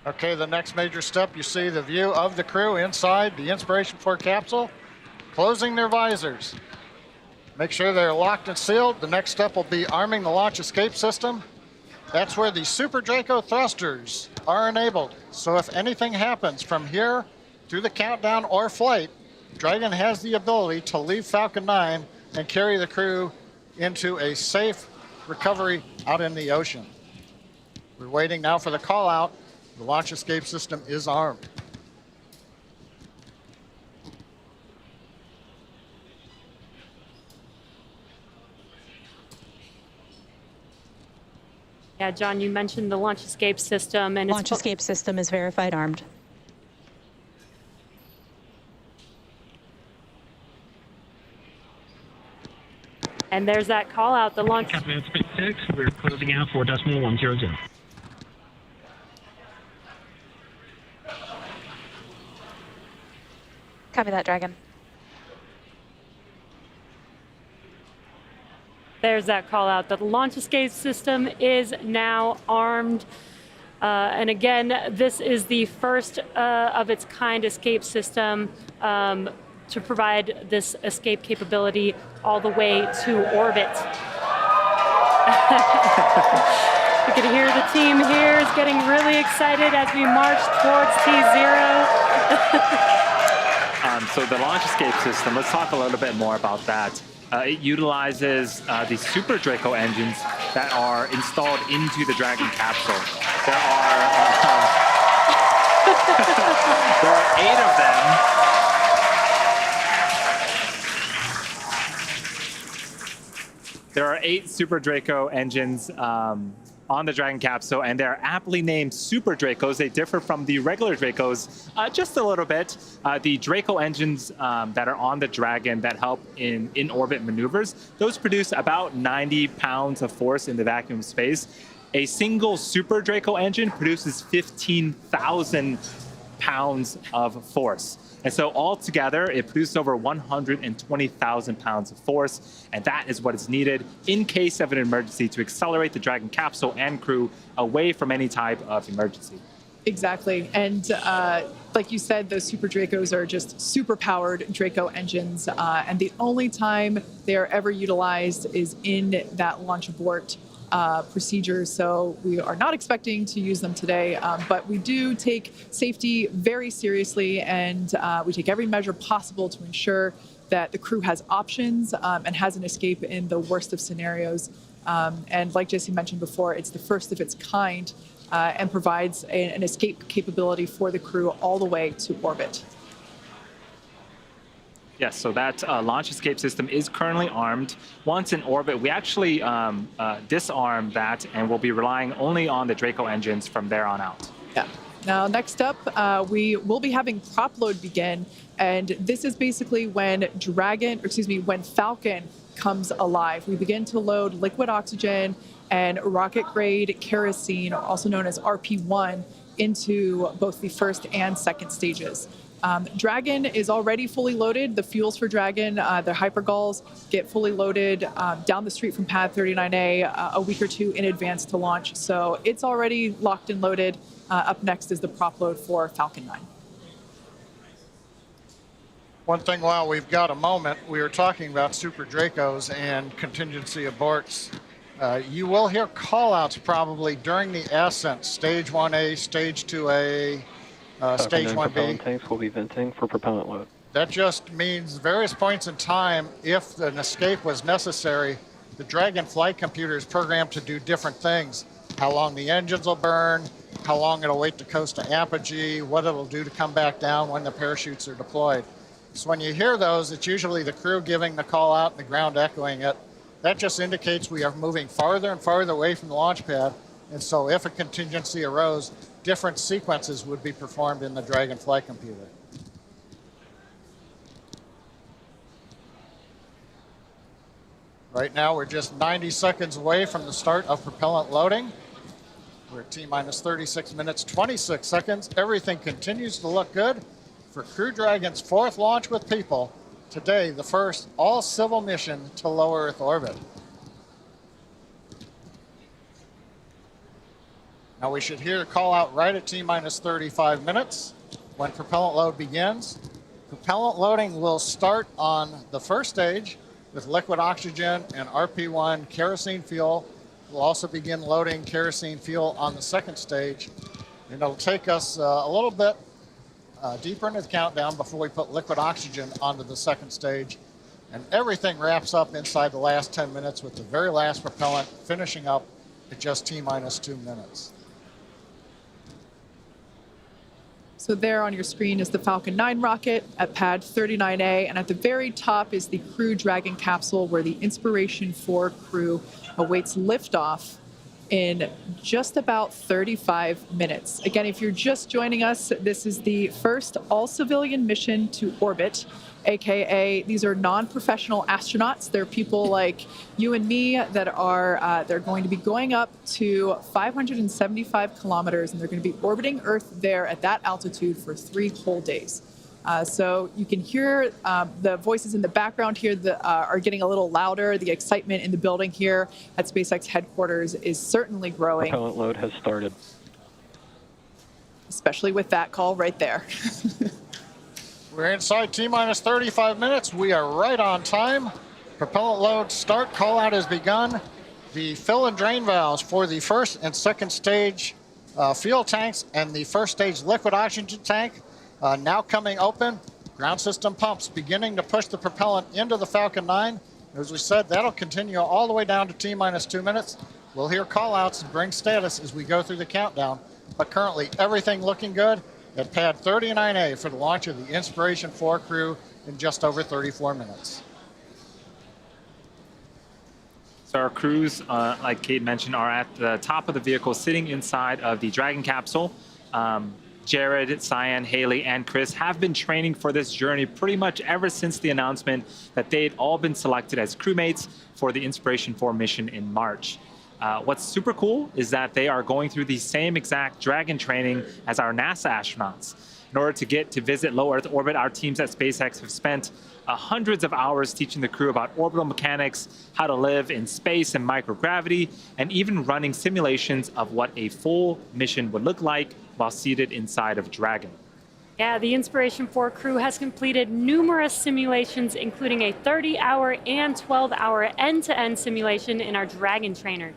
Okay, the next major step, you see the view of the crew inside the Inspiration 4 capsule, closing their visors. Make sure they're locked and sealed. The next step will be arming the launch escape system. That's where the Super Draco thrusters are enabled. So if anything happens from here through the countdown or flight, Dragon has the ability to leave Falcon 9 and carry the crew into a safe recovery out in the ocean. We're waiting now for the call out. The launch escape system is armed. Yeah, John, you mentioned the launch escape system, and launch escape system is verified armed. And there's that call out. The launch. Copy that, SpaceX. We're closing out 4.100. Copy that, Dragon. There's that call out. The launch escape system is now armed. And again, this is the first of its kind escape system to provide this escape capability all the way to orbit. You can hear the team here is getting really excited as we march towards T0. So the launch escape system, let's talk a little bit more about that. It utilizes the Super Draco engines that are installed into the Dragon capsule. There are 8 of them. There are 8 Super Draco engines on the Dragon capsule, and they're aptly named Super Dracos. They differ from the regular Dracos just a little bit. The Draco engines that are on the Dragon that help in in-orbit maneuvers, those produce about 90 pounds of force in the vacuum of space. A single Super Draco engine produces 15,000 pounds of force. And so altogether, it produced over 120,000 pounds of force, and that is what is needed in case of an emergency to accelerate the Dragon capsule and crew away from any type of emergency. Exactly. And like you said, those Super Dracos are just super-powered Draco engines, and the only time they are ever utilized is in that launch abort procedure. So we are not expecting to use them today, but we do take safety very seriously, and we take every measure possible to ensure that the crew has options and has an escape in the worst of scenarios. And like Jesse mentioned before, it's the first of its kind and provides an escape capability for the crew all the way to orbit. Yes, so that launch escape system is currently armed. Once in orbit, we actually disarm that, and we'll be relying only on the Draco engines from there on out. Yeah. Now, next up, we will be having prop load begin, and this is basically when when Falcon comes alive. We begin to load liquid oxygen and rocket-grade kerosene, also known as RP1, into both the first and second stages. Dragon is already fully loaded. The fuels for Dragon, the hypergulls, get fully loaded down the street from pad 39A a week or two in advance to launch. So it's already locked and loaded. Up next is the prop load for Falcon 9. One thing while we've got a moment, we were talking about Super Dracos and contingency aborts. You will hear call-outs probably during the ascent, stage 1A, stage 2A, stage 1B. Propellant tanks will be venting for propellant load. That just means various points in time, if an escape was necessary, the Dragon flight computer is programmed to do different things. How long the engines will burn, how long it'll wait to coast to apogee, what it'll do to come back down when the parachutes are deployed. So when you hear those, it's usually the crew giving the call out and the ground echoing it. That just indicates we are moving farther and farther away from the launch pad. And so if a contingency arose, different sequences would be performed in the Dragon flight computer. Right now, we're just 90 seconds away from the start of propellant loading. We're at T-minus 36 minutes, 26 seconds. Everything continues to look good. for Crew Dragon's 4th launch with people. Today, the first all-civil mission to low Earth orbit. Now we should hear a call out right at T-minus 35 minutes when propellant load begins. Propellant loading will start on the first stage with liquid oxygen and RP1 kerosene fuel. We'll also begin loading kerosene fuel on the second stage. And it'll take us a little bit deeper into the countdown before we put liquid oxygen onto the second stage. And everything wraps up inside the last 10 minutes with the very last propellant finishing up at just T-minus 2 minutes. So there on your screen is the Falcon 9 rocket at pad 39A, and at the very top is the Crew Dragon capsule where the Inspiration 4 crew awaits liftoff in just about 35 minutes. Again, if you're just joining us, this is the first all-civilian mission to orbit, aka these are non-professional astronauts. They're people like you and me that are they're going to be going up to 575 kilometers, and they're going to be orbiting Earth there at that altitude for 3 whole days. So you can hear the voices in the background here that are getting a little louder. The excitement in the building here at SpaceX headquarters is certainly growing. Propellant load has started. Especially with that call right there. We're inside T-minus 35 minutes. We are right on time. Propellant load start call out has begun. The fill and drain valves for the first and second stage fuel tanks and the first stage liquid oxygen tank now coming open. Ground system pumps beginning to push the propellant into the Falcon 9. As we said, that'll continue all the way down to T-minus 2 minutes. We'll hear call outs and bring status as we go through the countdown. But currently everything looking good at pad 39A for the launch of the Inspiration 4 crew in just over 34 minutes. So our crews, like Kate mentioned, are at the top of the vehicle sitting inside of the Dragon capsule. Jared, Cyan, Haley, and Chris have been training for this journey pretty much ever since the announcement that they'd all been selected as crewmates for the Inspiration 4 mission in March. What's super cool is that they are going through the same exact Dragon training as our NASA astronauts. In order to get to visit low Earth orbit, our teams at SpaceX have spent hundreds of hours teaching the crew about orbital mechanics, how to live in space and microgravity, and even running simulations of what a full mission would look like while seated inside of Dragon. Yeah, the Inspiration 4 crew has completed numerous simulations, including a 30-hour and 12-hour end-to-end simulation in our Dragon trainer.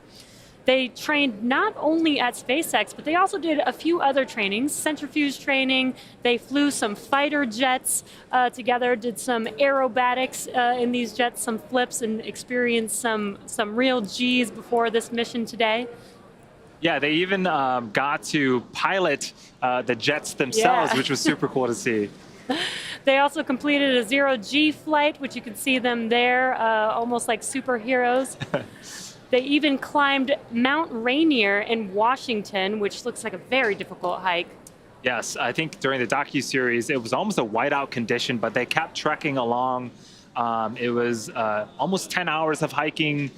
They trained not only at SpaceX, but they also did a few other trainings, centrifuge training. They flew some fighter jets together, did some aerobatics in these jets, some flips, and experienced some real G's before this mission today. Yeah, they even got to pilot the jets themselves, which was super cool to see. They also completed a zero-G flight, which you can see them there, almost like superheroes. They even climbed Mount Rainier in Washington, which looks like a very difficult hike. Yes, I think during the docuseries, it was almost a whiteout condition, but they kept trekking along. It was almost 10 hours of hiking,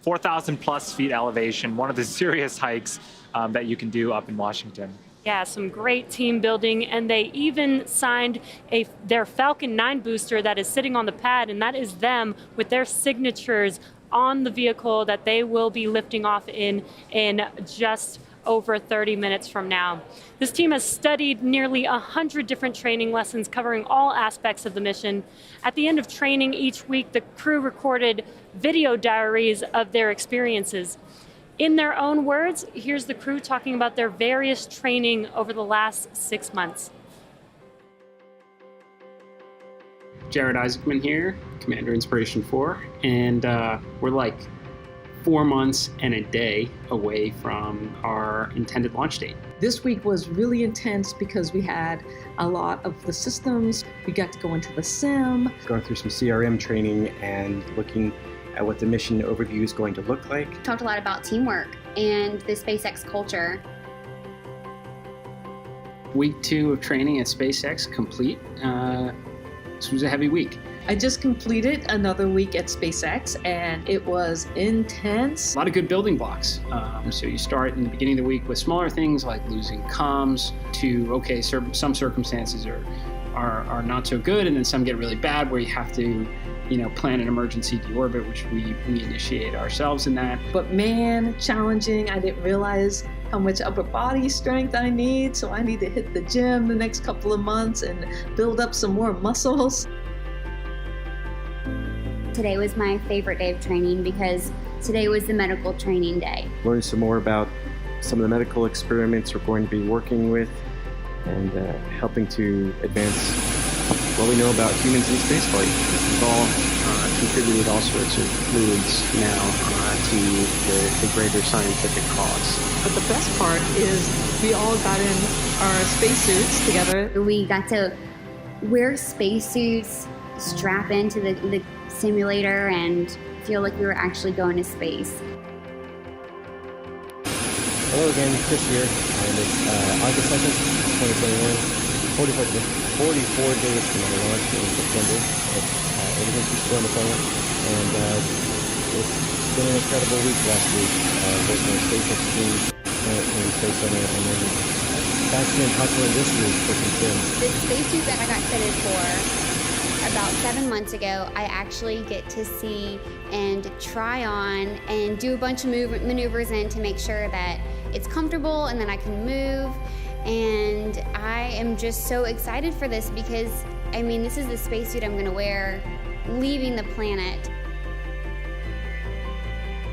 4,000 plus feet elevation, one of the serious hikes that you can do up in Washington. Yeah, some great team building, and they even signed their Falcon 9 booster that is sitting on the pad, and that is them with their signatures on the vehicle that they will be lifting off in just over 30 minutes from now. This team has studied nearly 100 different training lessons covering all aspects of the mission. At the end of training each week, the crew recorded video diaries of their experiences. In their own words, here's the crew talking about their various training over the last 6 months. Jared Isaacman here, Commander Inspiration 4, and we're like 4 months and a day away from our intended launch date. This week was really intense because we had a lot of the systems. We got to go into the sim. Going through some CRM training and looking at what the mission overview is going to look like. Talked a lot about teamwork and the SpaceX culture. Week 2 of training at SpaceX complete. This was a heavy week. I just completed another week at SpaceX and it was intense. A lot of good building blocks. So you start in the beginning of the week with smaller things like losing comms to, okay, some circumstances are not so good, and then some get really bad where you have to, plan an emergency deorbit, which we initiate ourselves in that. But man, challenging. I didn't realize how much upper body strength I need, so I need to hit the gym the next couple of months and build up some more muscles. Today was my favorite day of training because today was the medical training day. Learn some more about some of the medical experiments we're going to be working with and helping to advance what we know about humans in spaceflight. We've all contributed all sorts of fluids now to the greater scientific cause. But the best part is we all got in our spacesuits together. We got to wear spacesuits, strap into the simulator, and feel like we were actually going to space. Hello again, Chris here, and it's August 2nd, 2021, 44 days from the launch in September. Everything keeps going to plan, and it's been an incredible week last week, working on SpaceX team in Space Center, and then back in Hustler this week for some things. The spacesuit that I got fitted for about 7 months ago, I actually get to see and try on and do a bunch of maneuvers in to make sure that it's comfortable and then I can move. And I am just so excited for this because, this is the spacesuit I'm gonna wear leaving the planet.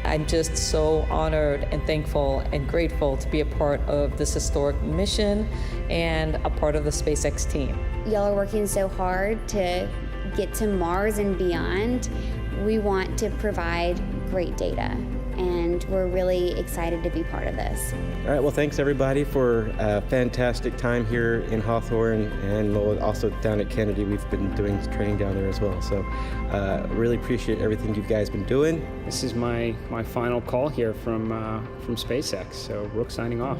I'm just so honored and thankful and grateful to be a part of this historic mission and a part of the SpaceX team. Y'all are working so hard to get to Mars and beyond. We want to provide great data, and we're really excited to be part of this. All right, well, thanks everybody for a fantastic time here in Hawthorne and also down at Kennedy. We've been doing training down there as well. So really appreciate everything you guys been doing. This is my final call here from SpaceX. So Rook signing off.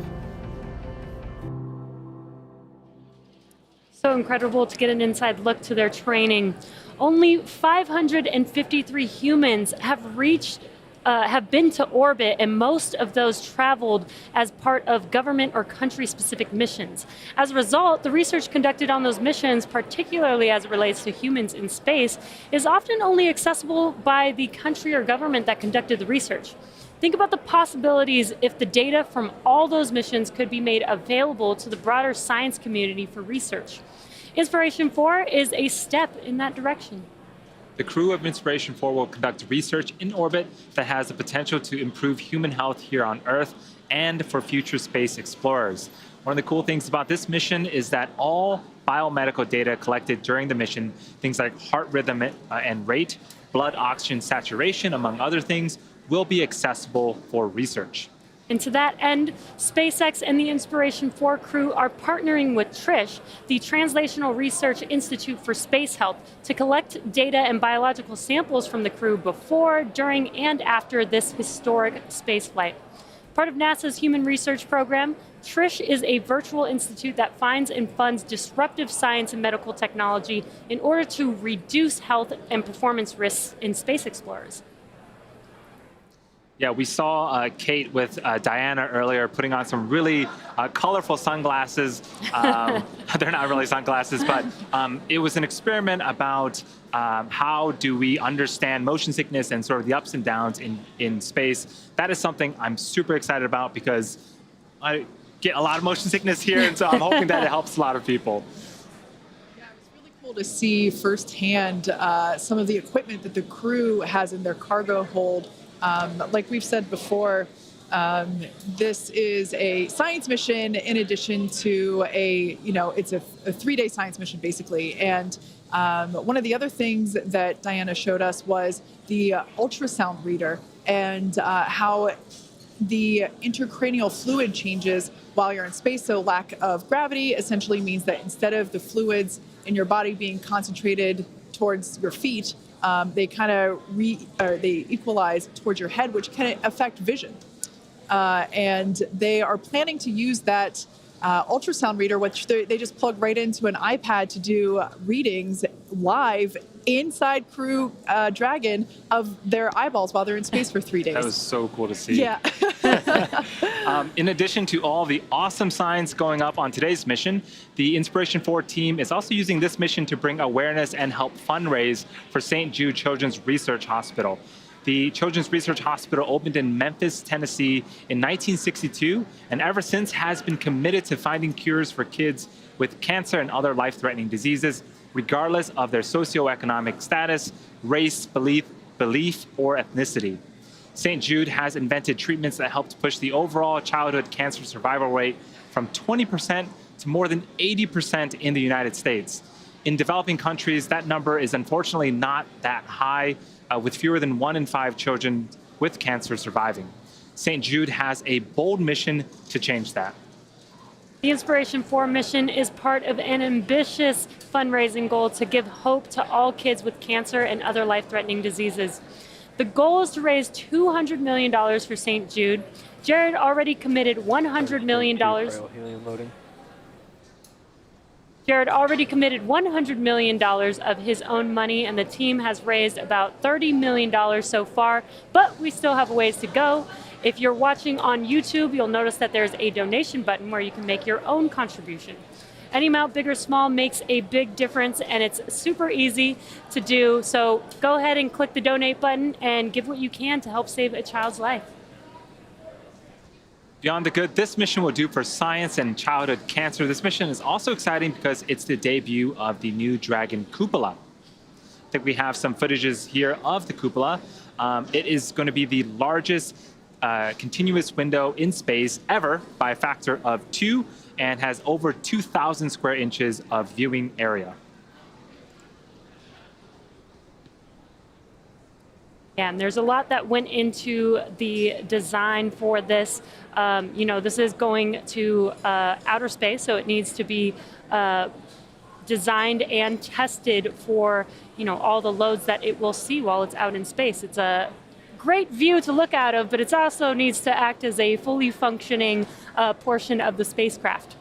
So incredible to get an inside look to their training. Only 553 humans have been to orbit, and most of those traveled as part of government or country-specific missions. As a result, the research conducted on those missions, particularly as it relates to humans in space, is often only accessible by the country or government that conducted the research. Think about the possibilities if the data from all those missions could be made available to the broader science community for research. Inspiration 4 is a step in that direction. The crew of Inspiration 4 will conduct research in orbit that has the potential to improve human health here on Earth and for future space explorers. One of the cool things about this mission is that all biomedical data collected during the mission, things like heart rhythm and rate, blood oxygen saturation, among other things, will be accessible for research. And to that end, SpaceX and the Inspiration 4 crew are partnering with TRISH, the Translational Research Institute for Space Health, to collect data and biological samples from the crew before, during, and after this historic spaceflight. Part of NASA's Human Research Program, TRISH is a virtual institute that finds and funds disruptive science and medical technology in order to reduce health and performance risks in space explorers. Yeah, we saw Kate with Diana earlier putting on some really colorful sunglasses. They're not really sunglasses, but it was an experiment about how do we understand motion sickness and sort of the ups and downs in space. That is something I'm super excited about because I get a lot of motion sickness here, and so I'm hoping that it helps a lot of people. Yeah, it was really cool to see firsthand some of the equipment that the crew has in their cargo hold. Like we've said before, this is a science mission in addition to it's a 3-day science mission basically. And one of the other things that Diana showed us was the ultrasound reader and how the intracranial fluid changes while you're in space. So lack of gravity essentially means that instead of the fluids in your body being concentrated towards your feet, they kind of they equalize towards your head, which can affect vision. And they are planning to use that ultrasound reader, which they just plug right into an iPad to do readings live inside Crew Dragon of their eyeballs while they're in space for 3 days. That was so cool to see. Yeah. In addition to all the awesome science going up on today's mission, the Inspiration 4 team is also using this mission to bring awareness and help fundraise for St. Jude Children's Research Hospital. The Children's Research Hospital opened in Memphis, Tennessee in 1962, and ever since has been committed to finding cures for kids with cancer and other life-threatening diseases, regardless of their socioeconomic status, race, belief, or ethnicity. St. Jude has invented treatments that help to push the overall childhood cancer survival rate from 20% to more than 80% in the United States. In developing countries, that number is unfortunately not that high, with fewer than 1 in 5 children with cancer surviving. St. Jude has a bold mission to change that. The Inspiration 4 mission is part of an ambitious fundraising goal to give hope to all kids with cancer and other life-threatening diseases. The goal is to raise $200 million for St. Jude. Jared already committed $100 million. Jared already committed $100 million of his own money, and the team has raised about $30 million so far, but we still have a ways to go. If you're watching on YouTube, you'll notice that there's a donation button where you can make your own contribution. Any amount, big or small, makes a big difference, and it's super easy to do. So go ahead and click the donate button and give what you can to help save a child's life. Beyond the good this mission will do for science and childhood cancer, this mission is also exciting because it's the debut of the new Dragon cupola. I think we have some footages here of the cupola. It is going to be the largest continuous window in space ever by a factor of 2 and has over 2,000 square inches of viewing area. Yeah, and there's a lot that went into the design for this. This is going to outer space, so it needs to be designed and tested for, all the loads that it will see while it's out in space. It's a great view to look out of, but it also needs to act as a fully functioning portion of the spacecraft.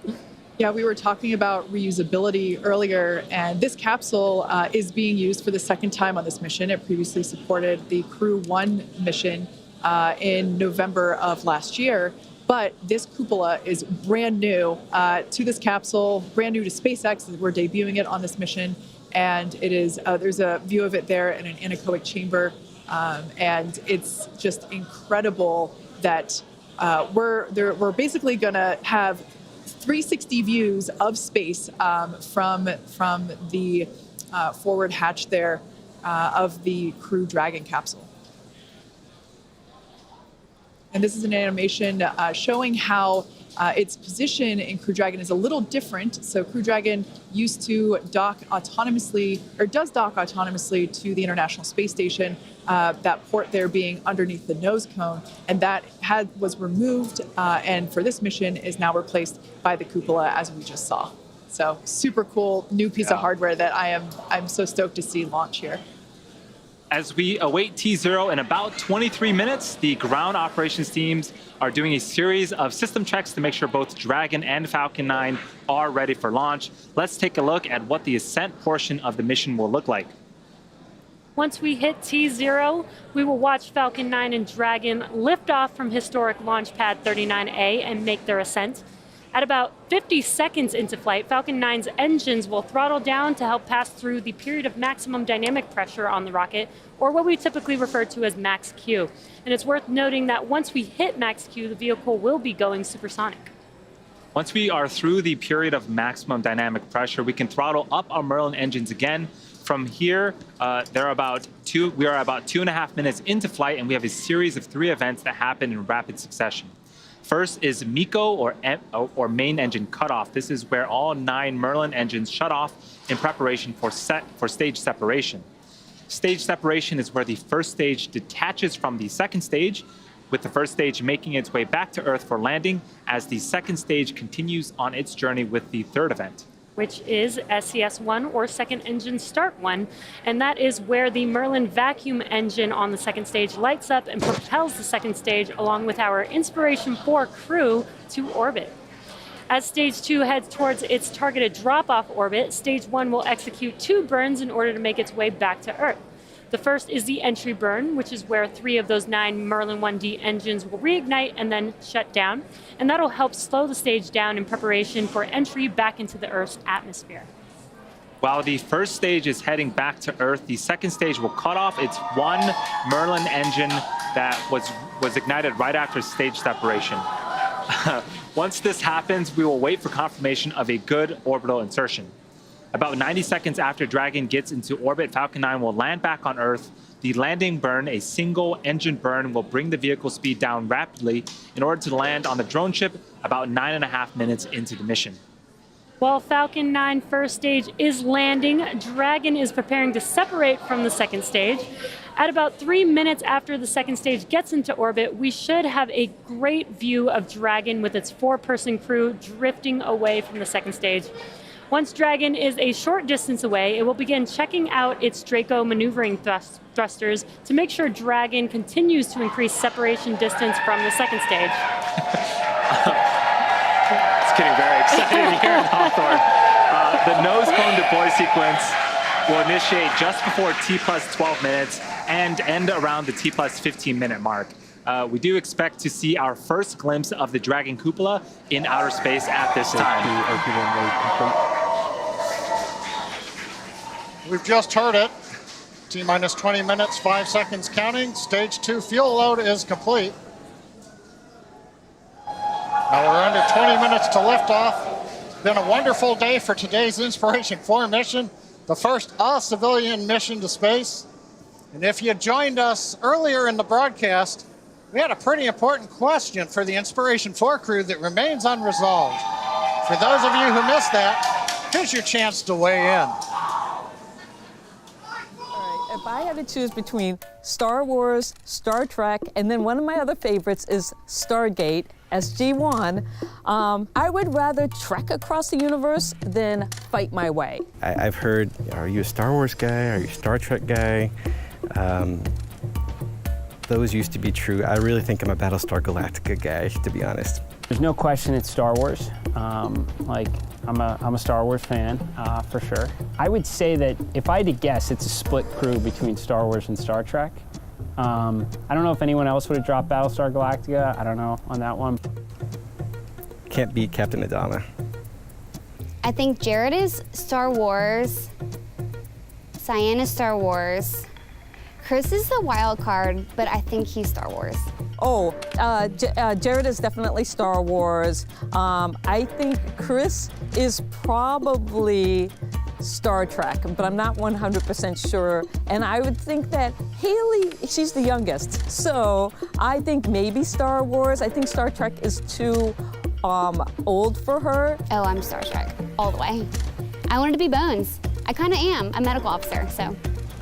Yeah, we were talking about reusability earlier, and this capsule is being used for the second time on this mission. It previously supported the Crew 1 mission in November of last year, but this cupola is brand new to this capsule, brand new to SpaceX. We're debuting it on this mission, and it is there's a view of it there in an anechoic chamber, and it's just incredible that we're basically going to have 360 views of space from the forward hatch there of the Crew Dragon capsule. And this is an animation showing how its position in Crew Dragon is a little different. So Crew Dragon used to dock autonomously, or does dock autonomously to the International Space Station, that port there being underneath the nose cone, and that was removed, and for this mission is now replaced by the cupola, as we just saw. So super cool new piece of hardware that I'm so stoked to see launch here. As we await T0 in about 23 minutes, the ground operations teams are doing a series of system checks to make sure both Dragon and Falcon 9 are ready for launch. Let's take a look at what the ascent portion of the mission will look like. Once we hit T0, we will watch Falcon 9 and Dragon lift off from historic launch pad 39A and make their ascent. At about 50 seconds into flight, Falcon 9's engines will throttle down to help pass through the period of maximum dynamic pressure on the rocket, or what we typically refer to as max Q. And it's worth noting that once we hit max Q, the vehicle will be going supersonic. Once we are through the period of maximum dynamic pressure, we can throttle up our Merlin engines again. From here, we are about 2.5 minutes into flight, and we have a series of 3 events that happen in rapid succession. First is MECO, or main engine cutoff. This is where all 9 Merlin engines shut off in preparation for stage separation. Stage separation is where the first stage detaches from the second stage, with the first stage making its way back to Earth for landing, as the second stage continues on its journey with the third event, which is SES-1, or Second Engine Start 1, and that is where the Merlin vacuum engine on the second stage lights up and propels the second stage along with our Inspiration 4 crew to orbit. As Stage 2 heads towards its targeted drop-off orbit, Stage 1 will execute 2 burns in order to make its way back to Earth. The first is the entry burn, which is where 3 of those 9 Merlin 1D engines will reignite and then shut down, and that'll help slow the stage down in preparation for entry back into the Earth's atmosphere. While the first stage is heading back to Earth, the second stage will cut off its 1 Merlin engine that was ignited right after stage separation. Once this happens, we will wait for confirmation of a good orbital insertion. About 90 seconds after Dragon gets into orbit, Falcon 9 will land back on Earth. The landing burn, a single engine burn, will bring the vehicle speed down rapidly in order to land on the drone ship about 9.5 minutes into the mission. While Falcon 9 first stage is landing, Dragon is preparing to separate from the second stage. At about 3 minutes after the second stage gets into orbit, we should have a great view of Dragon with its 4-person crew drifting away from the second stage. Once Dragon is a short distance away, it will begin checking out its Draco maneuvering thrusters to make sure Dragon continues to increase separation distance from the second stage. It's getting very exciting here in Hawthorne. The nose cone deploy sequence will initiate just before T+12 minutes and end around the T+15-minute mark. We do expect to see our first glimpse of the Dragon cupola in outer space at this time. We've just heard it. T-minus 20 minutes, 5 seconds counting. Stage 2 fuel load is complete. Now we're under 20 minutes to liftoff. Been a wonderful day for today's Inspiration 4 mission, the first all-civilian mission to space. And if you joined us earlier in the broadcast, we had a pretty important question for the Inspiration 4 crew that remains unresolved. For those of you who missed that, here's your chance to weigh in. If I had to choose between Star Wars, Star Trek, and then one of my other favorites is Stargate, SG-1, I would rather trek across the universe than fight my way. I've heard, are you a Star Wars guy? Are you a Star Trek guy? Those used to be true. I really think I'm a Battlestar Galactica guy, to be honest. There's no question it's Star Wars. I'm a Star Wars fan, for sure. I would say that if I had to guess, it's a split crew between Star Wars and Star Trek. I don't know if anyone else would have dropped Battlestar Galactica. I don't know on that one. Can't beat Captain Adama. I think Jared is Star Wars, Cyan is Star Wars, Chris is the wild card, but I think he's Star Wars. Oh, Jared is definitely Star Wars. I think Chris is probably Star Trek, but I'm not 100% sure. And I would think that Haley, she's the youngest, so I think maybe Star Wars. I think Star Trek is too old for her. Oh, I'm Star Trek, all the way. I wanted to be Bones. I kind of am, a medical officer, so.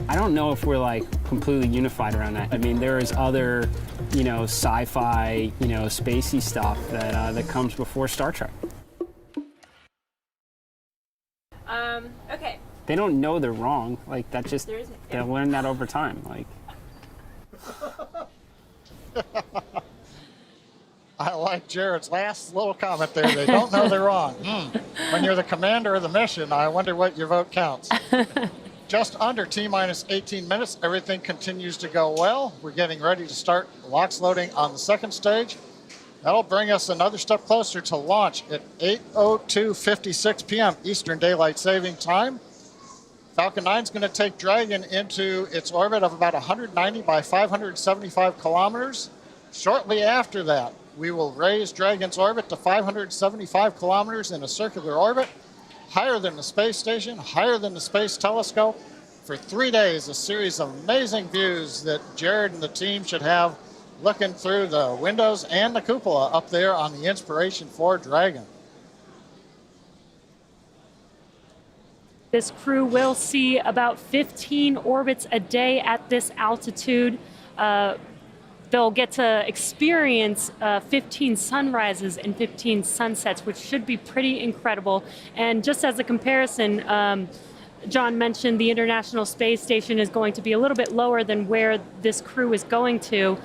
I don't know if we're like completely unified around that. I mean, there is other, sci-fi, spacey stuff that comes before Star Trek. Okay. They don't know they're wrong. Like that just they'll learn that over time. Like. I like Jared's last little comment there. They don't know they're wrong. When you're the commander of the mission, I wonder what your vote counts. Just under T-minus 18 minutes, everything continues to go well. We're getting ready to start LOX loading on the second stage. That'll bring us another step closer to launch at 8:02:56 p.m. Eastern Daylight Saving Time. Falcon 9 is going to take Dragon into its orbit of about 190 by 575 kilometers. Shortly after that, we will raise Dragon's orbit to 575 kilometers in a circular orbit, higher than the space station, higher than the space telescope. For 3 days, a series of amazing views that Jared and the team should have looking through the windows and the cupola up there on the Inspiration 4 Dragon. This crew will see about 15 orbits a day at this altitude. They'll get to experience 15 sunrises and 15 sunsets, which should be pretty incredible. And just as a comparison, John mentioned, the International Space Station is going to be a little bit lower than where this crew is going to.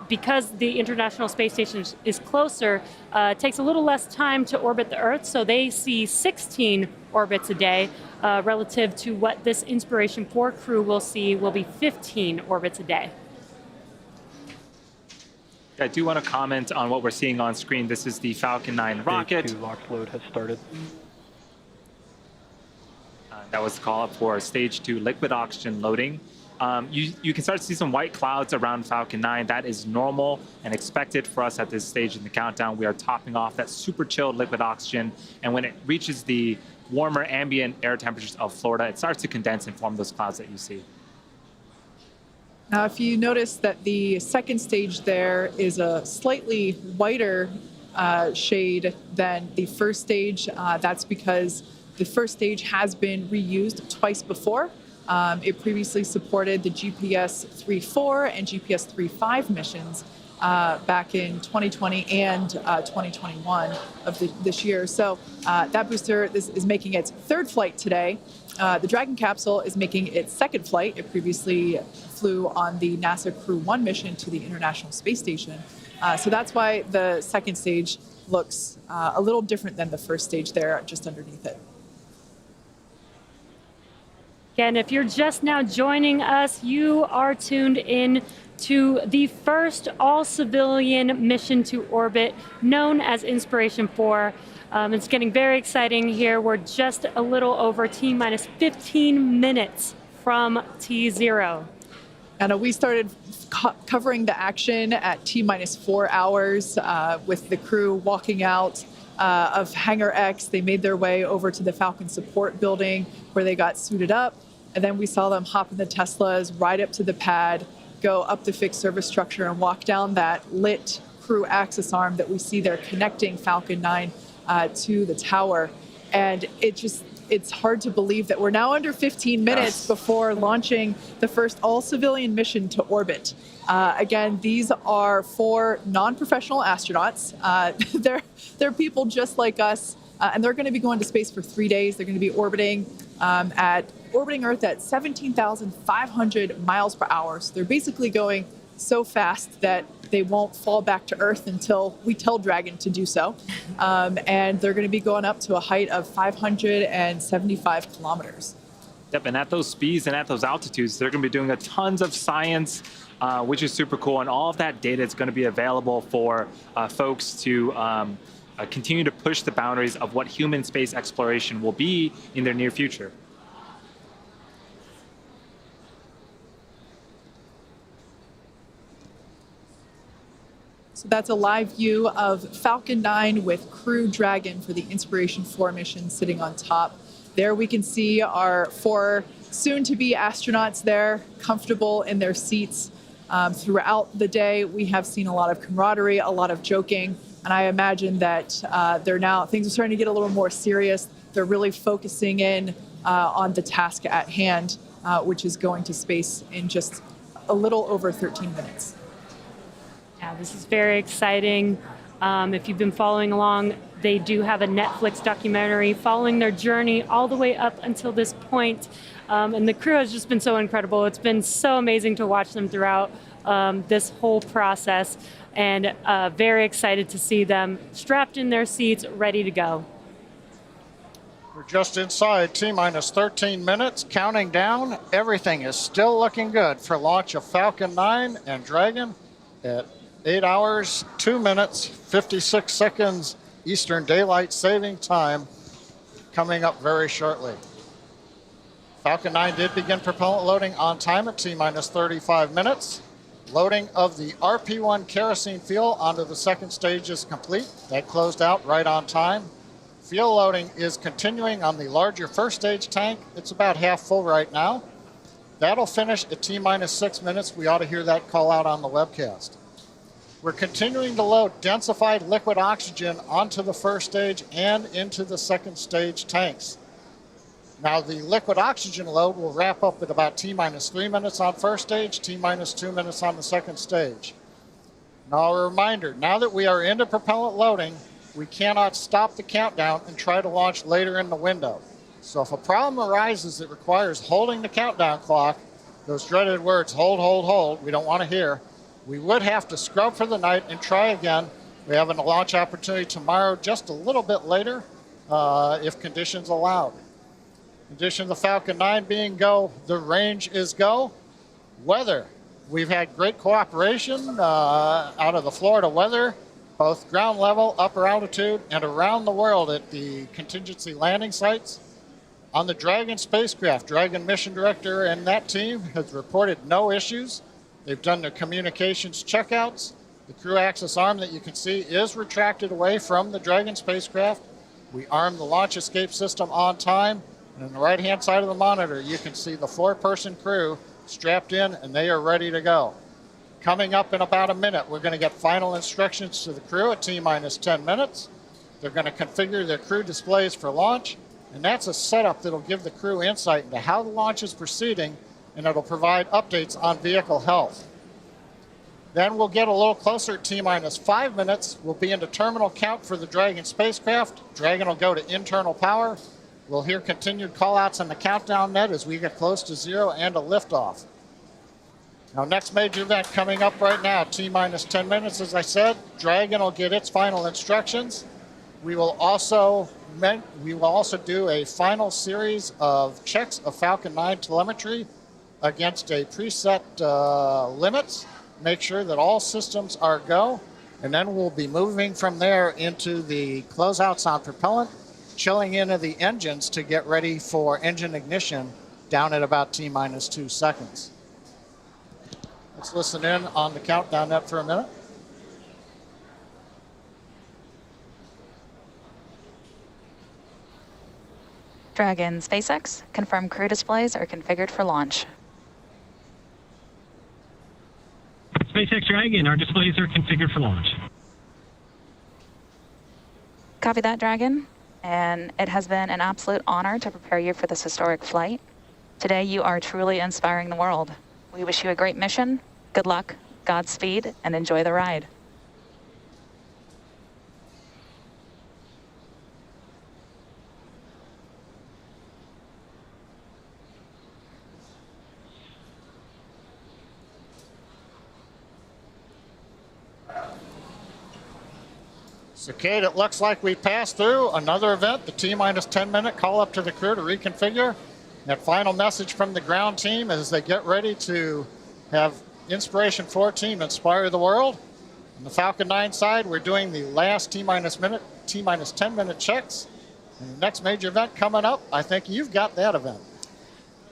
Because the International Space Station is closer, it takes a little less time to orbit the Earth, so they see 16 orbits a day, relative to what this Inspiration 4 crew will see will be 15 orbits a day. I do want to comment on what we're seeing on screen. This is the Falcon 9 rocket. Stage 2 launch load has started. That was the call up for stage 2 liquid oxygen loading. You can start to see some white clouds around Falcon 9. That is normal and expected for us at this stage in the countdown. We are topping off that super chilled liquid oxygen, and when it reaches the warmer ambient air temperatures of Florida, it starts to condense and form those clouds that you see. Now, if you notice that the second stage there is a slightly whiter shade than the first stage, that's because the first stage has been reused twice before. It previously supported the GPS 3.4 and GPS 3.5 missions back in 2020 and 2021 of this year. So that booster is making its third flight today. The Dragon capsule is making its second flight. It previously flew on the NASA Crew 1 mission to the International Space Station. So that's why the second stage looks a little different than the first stage there, just underneath it. Again, if you're just now joining us, you are tuned in to the first all-civilian mission to orbit, known as Inspiration 4. It's getting very exciting here. We're just a little over T-minus 15 minutes from T0. And we started covering the action at T-minus 4 hours with the crew walking out of Hangar X. They made their way over to the Falcon support building where they got suited up. And then we saw them hop in the Teslas, ride up to the pad, go up the fixed service structure and walk down that lit crew access arm that we see there connecting Falcon 9 to the tower. And it's hard to believe that we're now under 15 minutes before launching the first all-civilian mission to orbit. Again, these are 4 non-professional astronauts. They're people just like us, and they're going to be going to space for 3 days. They're going to be orbiting Earth at 17,500 miles per hour. So they're basically going so fast that they won't fall back to Earth until we tell Dragon to do so. And they're going to be going up to a height of 575 kilometers. Yep, and at those speeds and at those altitudes, they're going to be doing tons of science, which is super cool. And all of that data is going to be available for folks to continue to push the boundaries of what human space exploration will be in their near future. So that's a live view of Falcon 9 with Crew Dragon for the Inspiration 4 mission sitting on top. There we can see our 4 soon-to-be astronauts there, comfortable in their seats. Throughout the day, we have seen a lot of camaraderie, a lot of joking, and I imagine that things are starting to get a little more serious. They're really focusing in on the task at hand, which is going to space in just a little over 13 minutes. Yeah, this is very exciting. If you've been following along, they do have a Netflix documentary following their journey all the way up until this point. And the crew has just been so incredible. It's been so amazing to watch them throughout this whole process, and very excited to see them strapped in their seats, ready to go. We're just inside T-minus 13 minutes, counting down. Everything is still looking good for launch of Falcon 9 and Dragon at 8 hours, 2 minutes, 56 seconds Eastern Daylight Saving Time, coming up very shortly. Falcon 9 did begin propellant loading on time at T-minus 35 minutes. Loading of the RP-1 kerosene fuel onto the second stage is complete. That closed out right on time. Fuel loading is continuing on the larger first stage tank. It's about half full right now. That'll finish at T-minus 6 minutes. We ought to hear that call out on the webcast. We're continuing to load densified liquid oxygen onto the first stage and into the second stage tanks. Now the liquid oxygen load will wrap up at about T-minus 3 minutes on first stage, T-minus 2 minutes on the second stage. Now a reminder, now that we are into propellant loading, we cannot stop the countdown and try to launch later in the window. So if a problem arises that requires holding the countdown clock, those dreaded words, hold, hold, hold, we don't want to hear, we would have to scrub for the night and try again. We have a launch opportunity tomorrow just a little bit later if conditions allow. Condition of the Falcon 9 being go, the range is go. Weather, we've had great cooperation out of the Florida weather, both ground level, upper altitude, and around the world at the contingency landing sites. On the Dragon spacecraft, Dragon mission director and that team has reported no issues. They've done their communications checkouts. The crew access arm that you can see is retracted away from the Dragon spacecraft. We armed the launch escape system on time. And on the right-hand side of the monitor, you can see the 4-person crew strapped in, and they are ready to go. Coming up in about a minute, we're going to get final instructions to the crew at T-minus 10 minutes. They're going to configure their crew displays for launch, and that's a setup that'll give the crew insight into how the launch is proceeding, and it'll provide updates on vehicle health. Then we'll get a little closer at T-minus 5 minutes. We'll be into terminal count for the Dragon spacecraft. Dragon will go to internal power. We'll hear continued callouts on the countdown net as we get close to 0 and a liftoff. Now, next major event coming up right now, T-minus 10 minutes, as I said. Dragon will get its final instructions. We will also do a final series of checks of Falcon 9 telemetry against a preset limits. Make sure that all systems are go. And then we'll be moving from there into the closeouts on propellant, chilling into the engines to get ready for engine ignition down at about T-minus 2 seconds. Let's listen in on the countdown net for a minute. Dragon SpaceX, confirm crew displays are configured for launch. SpaceX Dragon, our displays are configured for launch. Copy that, Dragon. And it has been an absolute honor to prepare you for this historic flight. Today, you are truly inspiring the world. We wish you a great mission, good luck, Godspeed, and enjoy the ride. So, Kate, it looks like we passed through another event, the T-minus 10 minute call up to the crew to reconfigure. That final message from the ground team as they get ready to have Inspiration 4 team inspire the world. On the Falcon 9 side, we're doing the last T-minus 10 minute checks. And the next major event coming up, I think you've got that event.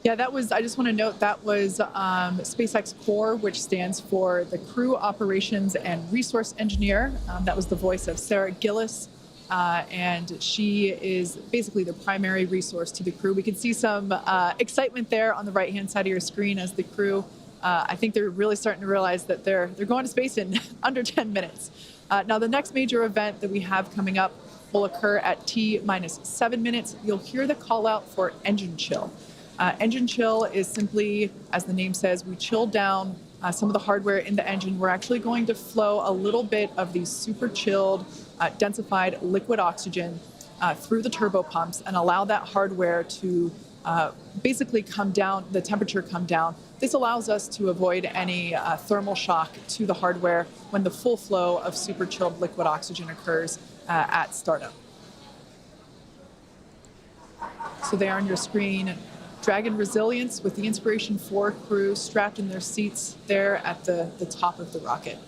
Yeah, that was, I just want to note, that was SpaceX Core, which stands for the Crew Operations and Resource Engineer. That was the voice of Sarah Gillis, and she is basically the primary resource to the crew. We can see some excitement there on the right-hand side of your screen as the crew, I think they're really starting to realize that they're going to space in under 10 minutes. Now, the next major event that we have coming up will occur at T-minus 7 minutes. You'll hear the call out for engine chill. Engine chill is simply, as the name says, we chill down some of the hardware in the engine. We're actually going to flow a little bit of the super chilled, densified liquid oxygen through the turbo pumps and allow that hardware to basically come down, the temperature come down. This allows us to avoid any thermal shock to the hardware when the full flow of super chilled liquid oxygen occurs at startup. So there on your screen, Dragon Resilience with the Inspiration 4 crew strapped in their seats there at the top of the rocket.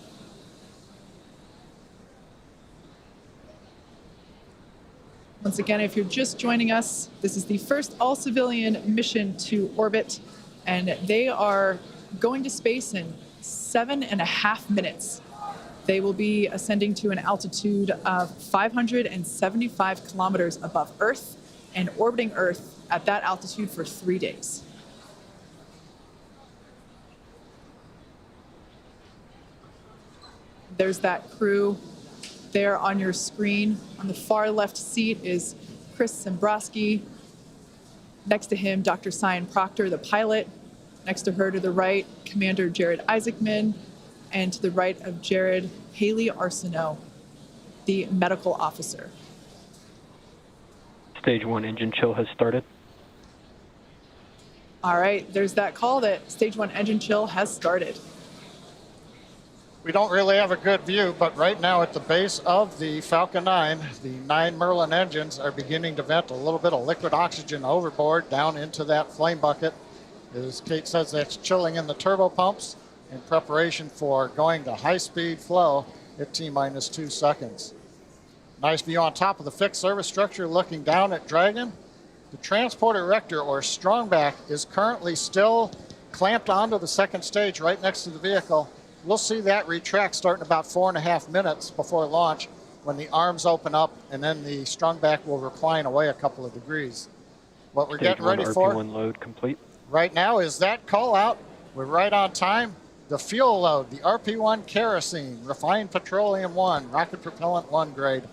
Once again, if you're just joining us, this is the first all-civilian mission to orbit, and they are going to space in 7.5 minutes. They will be ascending to an altitude of 575 kilometers above Earth and orbiting Earth at that altitude for 3 days. There's that crew there on your screen. On the far left seat is Chris Zembrowski. Next to him, Dr. Cyan Proctor, the pilot. Next to her to the right, Commander Jared Isaacman. And to the right of Jared, Haley Arsenault, the medical officer. Stage 1 engine chill has started. All right, there's that call that stage 1 engine chill has started. We don't really have a good view, but right now at the base of the Falcon 9, the 9 Merlin engines are beginning to vent a little bit of liquid oxygen overboard down into that flame bucket. As Kate says, that's chilling in the turbo pumps in preparation for going to high-speed flow at T-minus 2 seconds. Nice view on top of the fixed service structure looking down at Dragon. The transport erector, or strongback, is currently still clamped onto the second stage right next to the vehicle. We'll see that retract starting about 4.5 minutes before launch when the arms open up and then the strongback will recline away a couple of degrees. What we're getting ready for RP1 load complete. right now is that call out. We're right on time. The fuel load, the RP1 kerosene, refined petroleum 1, rocket propellant 1 grade,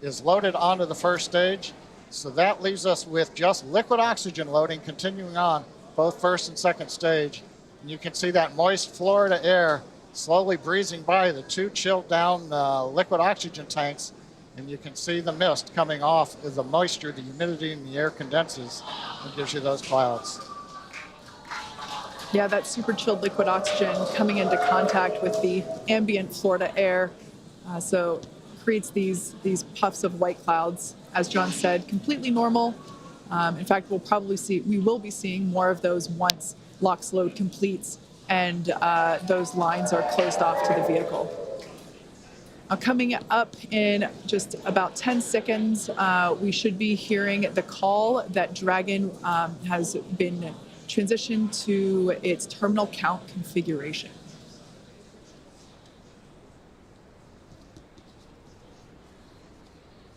is loaded onto the first stage. So that leaves us with just liquid oxygen loading continuing on both first and second stage. And you can see that moist Florida air slowly breezing by the 2 chilled down liquid oxygen tanks. And you can see the mist coming off as the moisture, the humidity in the air condenses and gives you those clouds. Yeah, that super chilled liquid oxygen coming into contact with the ambient Florida air. So creates these puffs of white clouds. As John said, completely normal. In fact, we will be seeing more of those once LOX load completes and those lines are closed off to the vehicle. Now, coming up in just about 10 seconds, we should be hearing the call that Dragon has been transitioned to its terminal count configuration.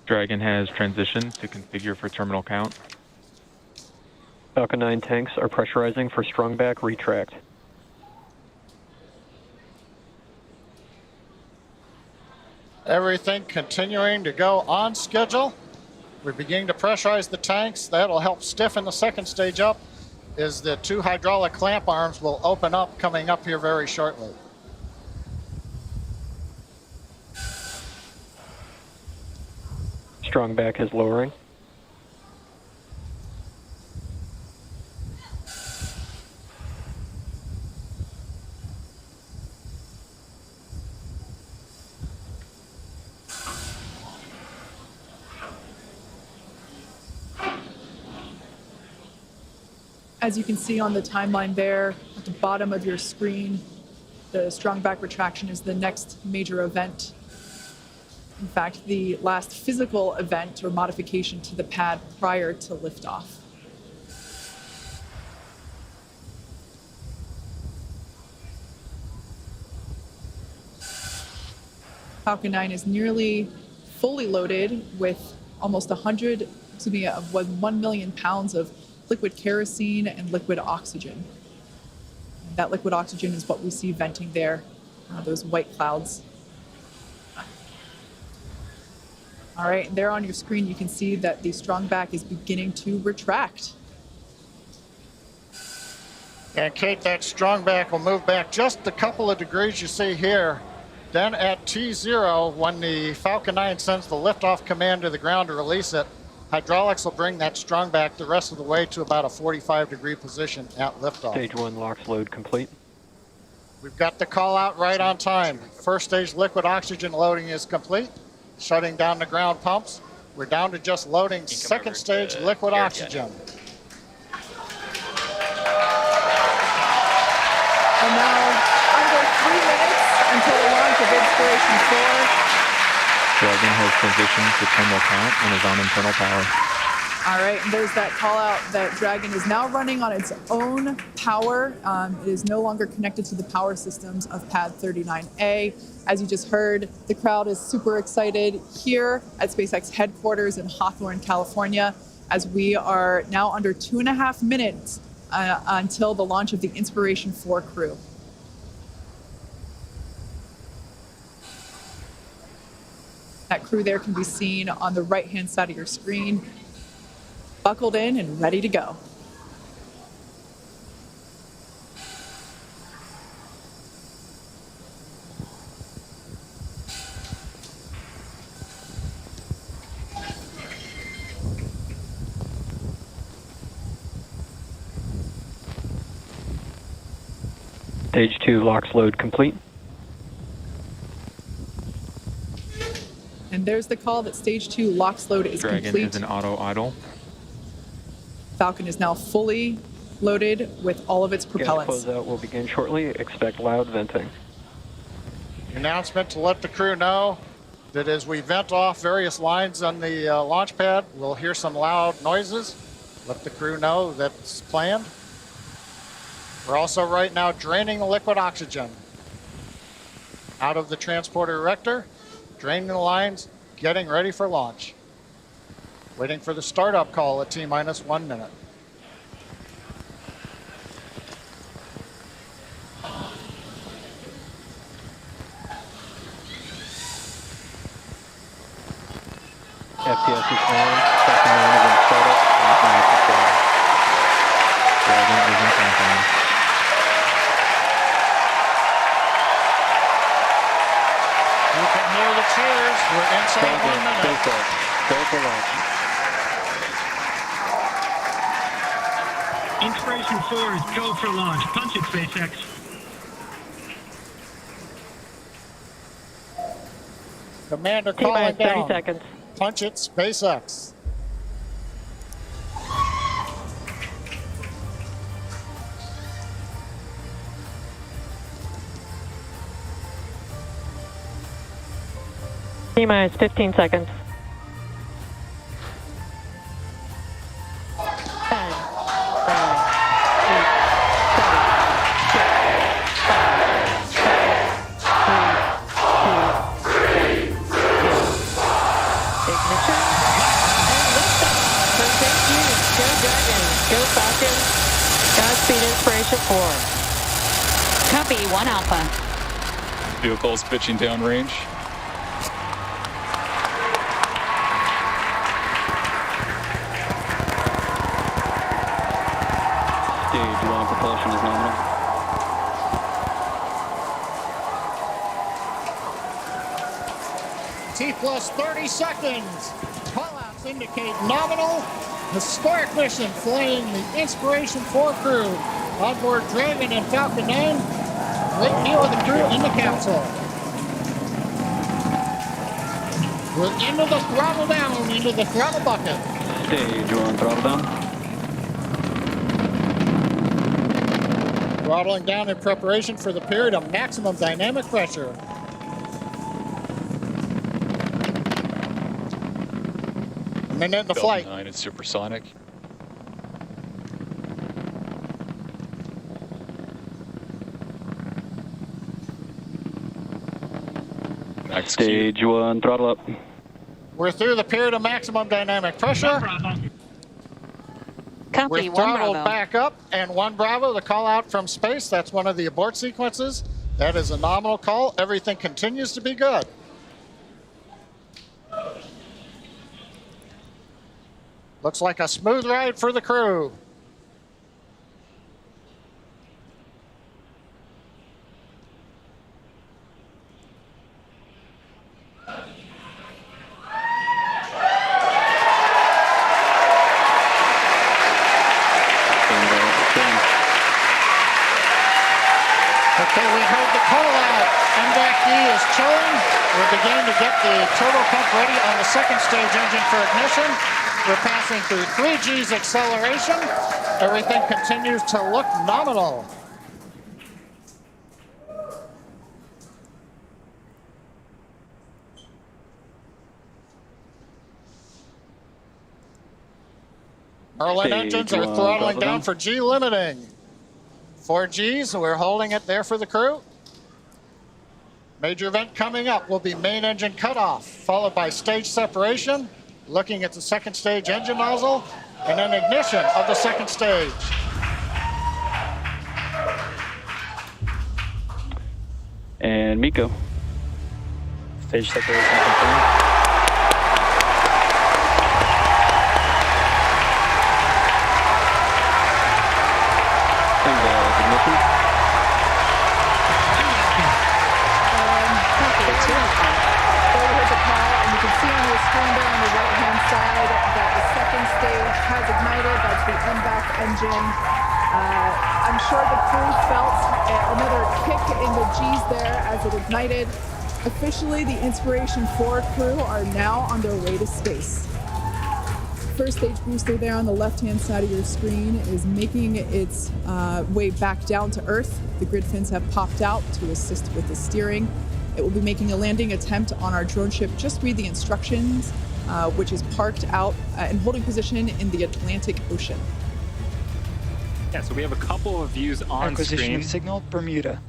Dragon has transitioned to configure for terminal count. Falcon 9 tanks are pressurizing for strongback retract. Everything continuing to go on schedule. We're beginning to pressurize the tanks. That'll help stiffen the second stage up as the 2 hydraulic clamp arms will open up coming up here very shortly. Strongback is lowering. As you can see on the timeline there at the bottom of your screen, the strongback retraction is the next major event. In fact, the last physical event or modification to the pad prior to liftoff. Falcon 9 is nearly fully loaded with almost 1 million pounds of liquid kerosene and liquid oxygen. And that liquid oxygen is what we see venting there, those white clouds. All right, there on your screen, you can see that the strongback is beginning to retract. And Kate, that strongback will move back just a couple of degrees you see here. Then at T0, when the Falcon 9 sends the liftoff command to the ground to release it, hydraulics will bring that strongback the rest of the way to about a 45-degree position at liftoff. Stage 1 LOX load complete. We've got the call out right on time. First stage liquid oxygen loading is complete. Shutting down the ground pumps. We're down to just loading second stage liquid oxygen. And now under 3 minutes until the launch of Inspiration 4. Dragon has transitioned to terminal count and is on internal power. All right, and there's that call out that Dragon is now running on its own power. It is no longer connected to the power systems of Pad 39A. As you just heard, the crowd is super excited here at SpaceX headquarters in Hawthorne, California, as we are now under 2.5 minutes until the launch of the Inspiration 4 crew. That crew there can be seen on the right-hand side of your screen, buckled in and ready to go. Stage 2 LOX load complete. And there's the call that stage 2 LOX load is Dragon complete. is an auto idle. Falcon is now fully loaded with all of its propellants. Gas closeout will begin shortly. Expect loud venting. Announcement to let the crew know that as we vent off various lines on the launch pad, we'll hear some loud noises. Let the crew know that's planned. We're also right now draining the liquid oxygen out of the transporter erector, draining the lines, getting ready for launch. Waiting for the startup call at T-minus 1 minute. FTS is on. Falcon 9 is in startup. Dragon is in countdown. You can hear the cheers. We're inside 1 minute. SpaceX, go for launch. Inspiration 4 is go for launch. Punch it, SpaceX. Commander T-minus calling 30 down. seconds. Punch it, SpaceX. T-minus 15 seconds. 10, 9, 8, 4. Copy, 1 Alpha. Vehicle is pitching downrange. Stage 1 propulsion is nominal. T plus 30 seconds. Callouts indicate nominal. Historic mission flying the Inspiration 4 crew. Onboard Dragon and Falcon 9. Great view of the crew in the capsule. We're into the throttle down, into the throttle bucket. Stage 1 throttle down. Throttling down in preparation for the period of maximum dynamic pressure. And then into flight. 9 is supersonic. Stage 1 throttle up. We're through the period of maximum dynamic pressure. Copy, We're 1 throttled Bravo. back up, and 1 Bravo, the call out from space. That's one of the abort sequences. That is a nominal call. Everything continues to be good. Looks like a smooth ride for the crew. Okay, we heard the call out. MVAC-D is chilling. We're beginning to get the turbo pump ready on the second stage engine for ignition. We're passing through 3 G's acceleration. Everything continues to look nominal. Merlin engines are throttling down for G limiting. 4 G's, we're holding it there for the crew. Major event coming up will be main engine cutoff, followed by stage separation, looking at the second stage engine nozzle, and then ignition of the second stage. And Miko. Stage separation confirmed. Engine. I'm sure the crew felt another kick in the G's there as it ignited. Officially, the Inspiration 4 crew are now on their way to space. First stage booster there on the left-hand side of your screen is making its way back down to Earth. The grid fins have popped out to assist with the steering. It will be making a landing attempt on our drone ship. Just read the instructions, which is parked out and holding position in the Atlantic Ocean. Yeah, so we have a couple of views on Acquisition screen. of signal, Bermuda.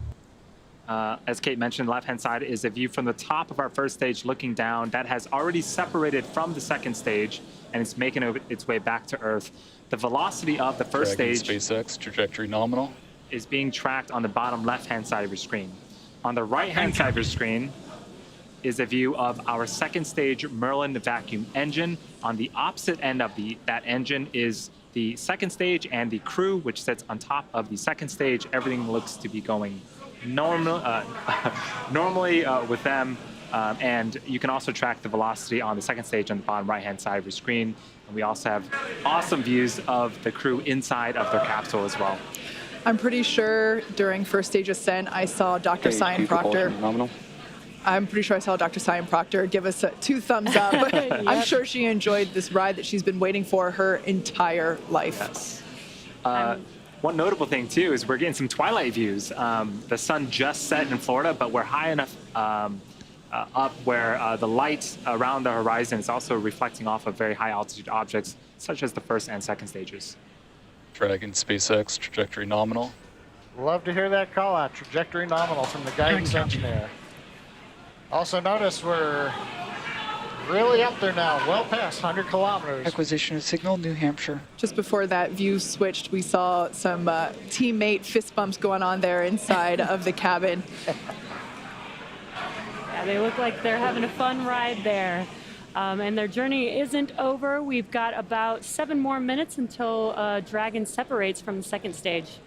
As Kate mentioned, the left-hand side is a view from the top of our first stage looking down. That has already separated from the second stage, and it's making its way back to Earth. The velocity of the first Dragon stage SpaceX, trajectory nominal. is being tracked on the bottom left-hand side of your screen. On the right-hand side of your screen is a view of our second stage Merlin vacuum engine. On the opposite end of that engine is the second stage and the crew, which sits on top of the second stage. Everything looks to be going normally with them. And you can also track the velocity on the second stage on the bottom right-hand side of your screen. And we also have awesome views of the crew inside of their capsule as well. I'm pretty sure during first stage ascent, I saw Dr. Cyan Proctor. I'm pretty sure I saw Dr. Cyan Proctor give us 2 thumbs up. Yep. I'm sure she enjoyed this ride that she's been waiting for her entire life. Yes. One notable thing too is we're getting some twilight views. The sun just set in Florida, but we're high enough up where the light around the horizon is also reflecting off of very high altitude objects, such as the first and second stages. Dragon SpaceX, trajectory nominal. Love to hear that call out, trajectory nominal from the guidance engineer. Also notice we're really up there now, well past 100 kilometers. Acquisition of signal, New Hampshire. Just before that view switched, we saw some teammate fist bumps going on there inside of the cabin. Yeah, they look like they're having a fun ride there. And their journey isn't over. We've got about 7 more minutes until Dragon separates from the second stage.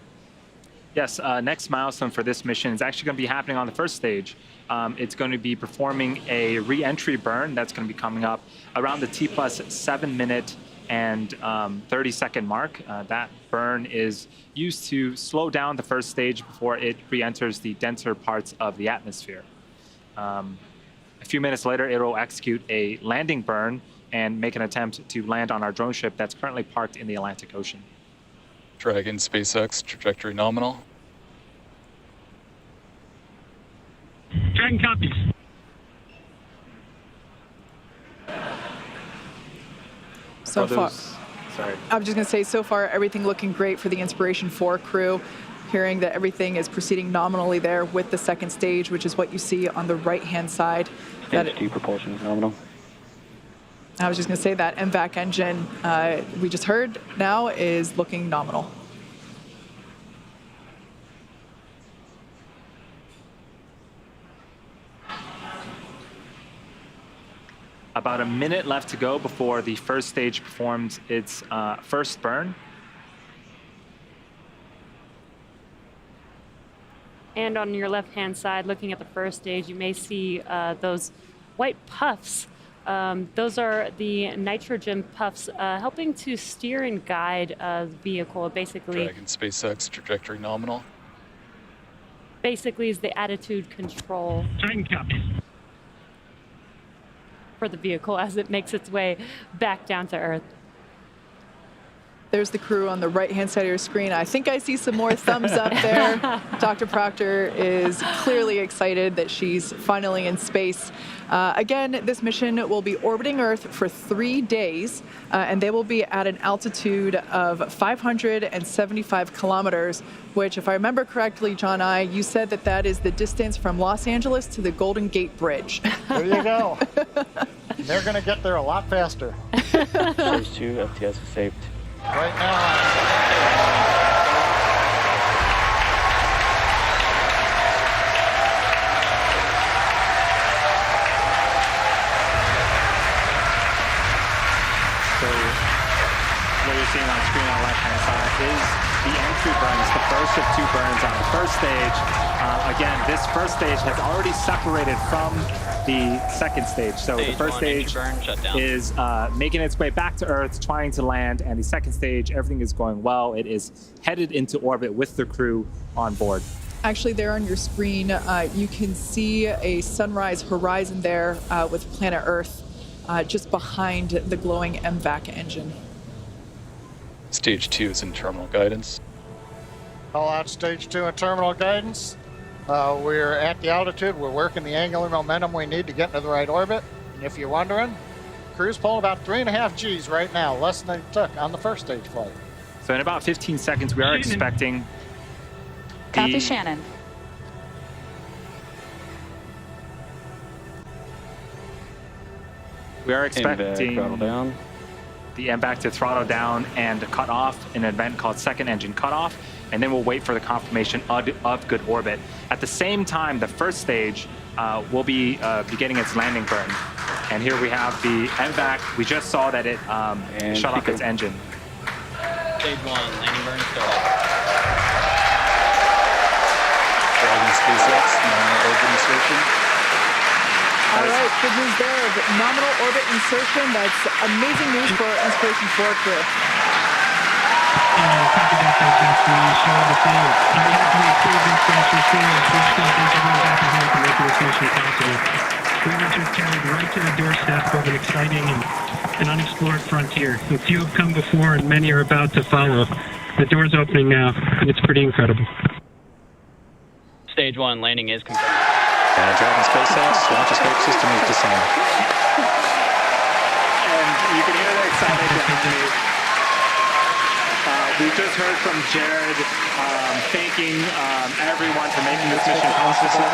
Yes, next milestone for this mission is actually going to be happening on the first stage. It's going to be performing a re-entry burn that's going to be coming up around the T+, 7 minute and 30-second mark. That burn is used to slow down the first stage before it re-enters the denser parts of the atmosphere. A few minutes later, it will execute a landing burn and make an attempt to land on our drone ship that's currently parked in the Atlantic Ocean. Dragon SpaceX, trajectory nominal. Dragon copies. So far, sorry. I was just going to say, so far, everything looking great for the Inspiration 4 crew. Hearing that everything is proceeding nominally there with the second stage, which is what you see on the right-hand side. Stage propulsion is nominal. I was just going to say that MVAC engine we just heard now is looking nominal. About a minute left to go before the first stage performs its first burn. And on your left-hand side, looking at the first stage, you may see those white puffs. Those are the nitrogen puffs helping to steer and guide the vehicle. Basically, Dragon SpaceX, trajectory nominal. Basically is the attitude control for the vehicle as it makes its way back down to Earth. There's the crew on the right-hand side of your screen. I think I see some more thumbs up there. Dr. Proctor is clearly excited that she's finally in space. Again, this mission will be orbiting Earth for 3 days, and they will be at an altitude of 575 kilometers, which, if I remember correctly, John you said that that is the distance from Los Angeles to the Golden Gate Bridge. There you go. They're going to get there a lot faster. Stage 2, FTS is saved. Right now. So what you're seeing on screen on the left-hand side is the entry burns, the first of 2 burns on the first stage. Again, this first stage has already separated from the second stage. So the first stage is making its way back to Earth, trying to land, and the second stage, everything is going well. It is headed into orbit with the crew on board. Actually, there on your screen, you can see a sunrise horizon there with planet Earth just behind the glowing MVAC engine. Stage 2 is in terminal guidance. Call out stage 2 in terminal guidance. We're at the altitude. We're working the angular momentum we need to get into the right orbit. And if you're wondering, crew's pulling about 3.5 Gs right now, less than they took on the first stage flight. So in about 15 seconds, we are expecting Copy, Shannon. We are expecting throttle down. the MVAC to throttle down and cut off in an event called second engine cutoff, and then we'll wait for the confirmation of good orbit. At the same time, the first stage will be beginning its landing burn. And here we have the MVAC. We just saw that it shut off its engine. Stage 1, landing burn started. Dragon SpaceX, nominal orbit insertion. All right, good news there of nominal orbit insertion. That's amazing news for our Inspiration 4 crew. Copy that, we showed the thing. On behalf of the crew of Inspiration 4, we just want to thank everyone back at home for making this mission possible. We were just carried right to the doorstep of an exciting and unexplored frontier. A few have come before and many are about to follow. The door's opening now, and it's pretty incredible. Stage 1 landing is confirmed. Dragon SpaceX, launch escape system is disarmed. And you can hear the excitement behind me. We just heard from Jared thanking everyone for making this mission possible.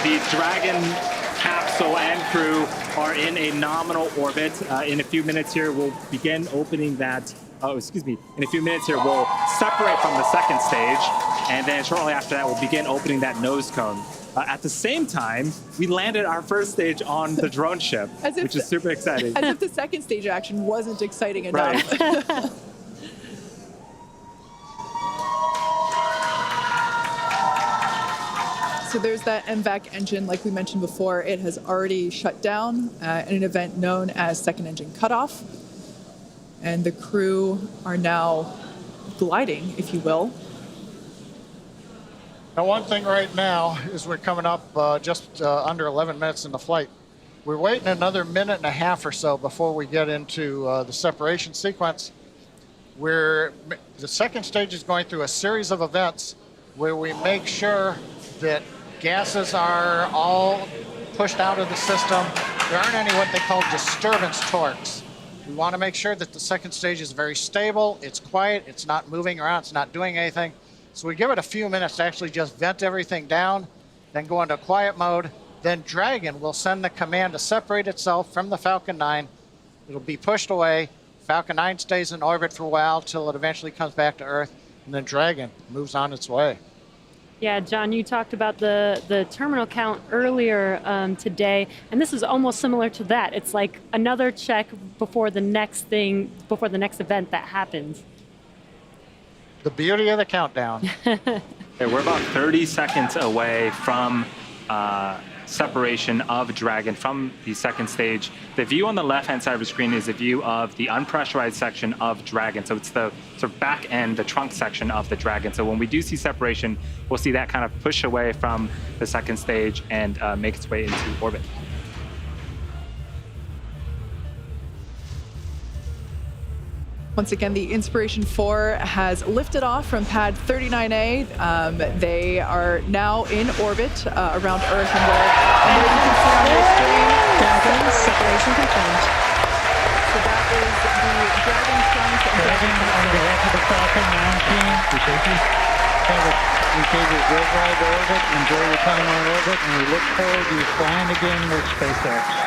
The Dragon capsule and crew are in a nominal orbit. In a few minutes here, we'll begin opening that. In a few minutes here, we'll separate from the second stage, and then shortly after that, we'll begin opening that nose cone. At the same time, we landed our first stage on the drone ship, which is super exciting. As if the second stage action wasn't exciting enough. Right. So there's that MVAC engine, like we mentioned before. It has already shut down in an event known as second engine cutoff. And the crew are now gliding, if you will. Now, one thing right now is we're coming up just under 11 minutes in the flight. We're waiting another minute and a half or so before we get into the separation sequence. The second stage is going through a series of events where we make sure that gases are all pushed out of the system. There aren't any what they call disturbance torques. We want to make sure that the second stage is very stable, it's quiet, it's not moving around, it's not doing anything. So we give it a few minutes to actually just vent everything down, then go into quiet mode. Then Dragon will send the command to separate itself from the Falcon 9. It'll be pushed away. Falcon 9 stays in orbit for a while till it eventually comes back to Earth, and then Dragon moves on its way. Yeah, John, you talked about the terminal count earlier today, and this is almost similar to that. It's like another check before the next event that happens. The beauty of the countdown. We're about 30 seconds away from separation of Dragon from the second stage. The view on the left-hand side of the screen is a view of the unpressurized section of Dragon. So it's the sort of back end, the trunk section of the Dragon. So when we do see separation, we'll see that kind of push away from the second stage and make its way into orbit. Once again, the Inspiration 4 has lifted off from pad 39A. They are now in orbit around Earth, and there you can see on your screen. Dragon separation confirmed. So that is the Dragon trunk. Dragon, on behalf of the Falcon 9 team, we thank you. We gave you a great ride to orbit. Enjoy your time on orbit, and we look forward to you flying again with SpaceX.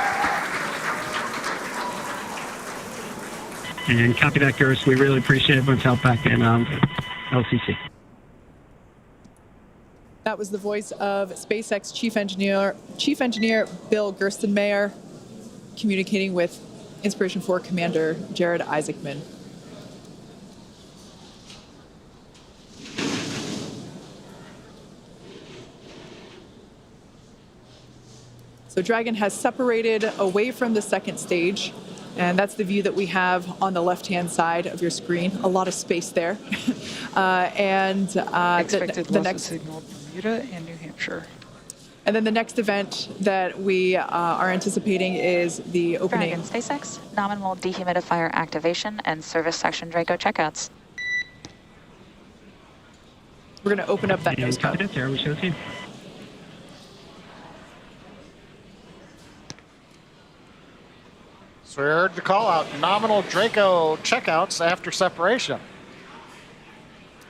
And copy that, Gerst. We really appreciate everyone's help back in LCC. That was the voice of SpaceX Chief Engineer Bill Gerstenmayer communicating with Inspiration 4 Commander Jared Isaacman. So Dragon has separated away from the second stage. And that's the view that we have on the left-hand side of your screen. A lot of space there. Expected the loss next of signal Bermuda and New Hampshire. And then the next event that we are anticipating is the opening. Dragon SpaceX, nominal dehumidifier activation and service section Draco checkouts. We're going to open up that nose cone. So we heard the call out, nominal Draco checkouts after separation.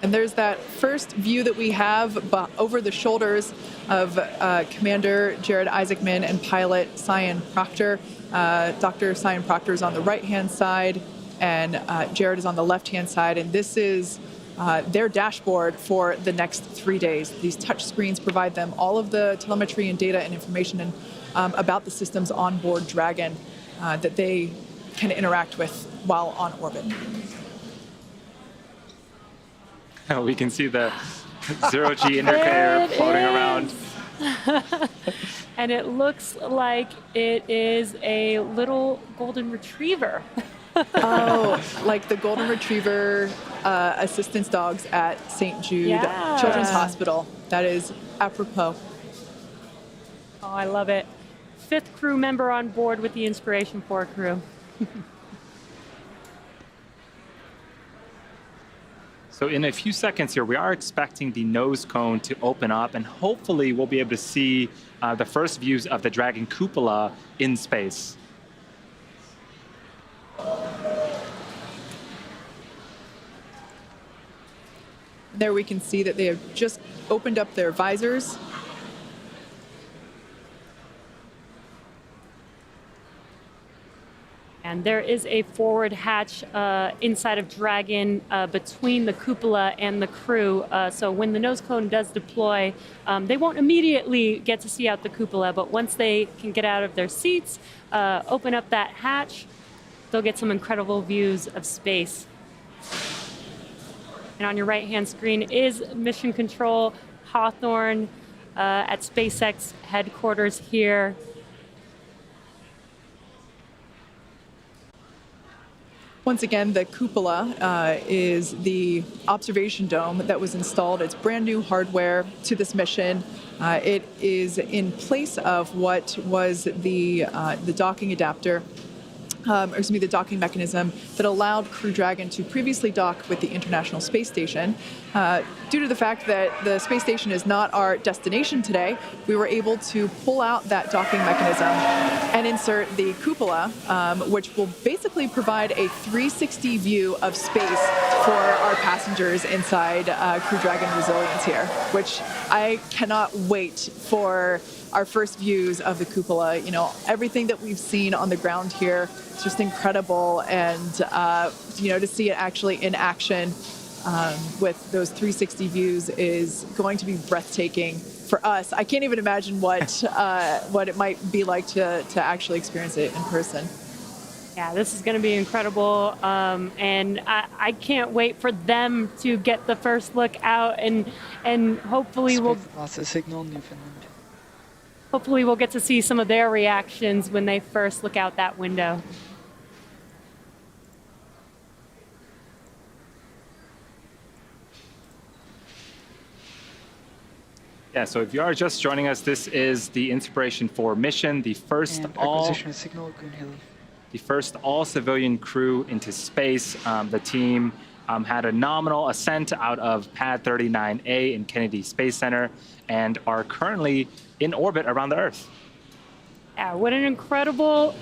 And there's that first view that we have over the shoulders of Commander Jared Isaacman and pilot Cyan Proctor. Dr. Cyan Proctor is on the right-hand side, and Jared is on the left-hand side. And this is their dashboard for the next 3 days. These touch screens provide them all of the telemetry and data and information about the systems on board Dragon that they can interact with while on orbit. We can see the zero-G indicator floating around. And it looks like it is a little golden retriever. Oh, like the golden retriever assistance dogs at St. Jude Children's Hospital. That is apropos. Oh, I love it. 5th crew member on board with the Inspiration 4 crew. So in a few seconds here, we are expecting the nose cone to open up, and hopefully we'll be able to see the first views of the Dragon cupola in space. There we can see that they have just opened up their visors. And there is a forward hatch inside of Dragon between the cupola and the crew. So when the nose cone does deploy, they won't immediately get to see out the cupola, but once they can get out of their seats, open up that hatch, they'll get some incredible views of space. And on your right-hand screen is Mission Control Hawthorne at SpaceX headquarters here. Once again, the cupola is the observation dome that was installed. It's brand new hardware to this mission. It is in place of what was the docking adapter, the docking mechanism that allowed Crew Dragon to previously dock with the International Space Station. Due to the fact that the space station is not our destination today, we were able to pull out that docking mechanism and insert the cupola, which will basically provide a 360 view of space for our passengers inside Crew Dragon Resilience here, which I cannot wait for our first views of the cupola. You know, everything that we've seen on the ground here is just incredible, and to see it actually in action with those 360 views is going to be breathtaking for us. I can't even imagine what it might be like to actually experience it in person. Yeah, this is going to be incredible, and I can't wait for them to get the first look out, and hopefully Loss of signal, Newfoundland. Hopefully we'll get to see some of their reactions when they first look out that window. Yeah, so if you are just joining us, this is the Inspiration 4 mission, the first acquisition of signal, Goon Hilly. The first all-civilian crew into space. The team had a nominal ascent out of Pad 39A in Kennedy Space Center and are currently in orbit around the Earth. Yeah, what an incredible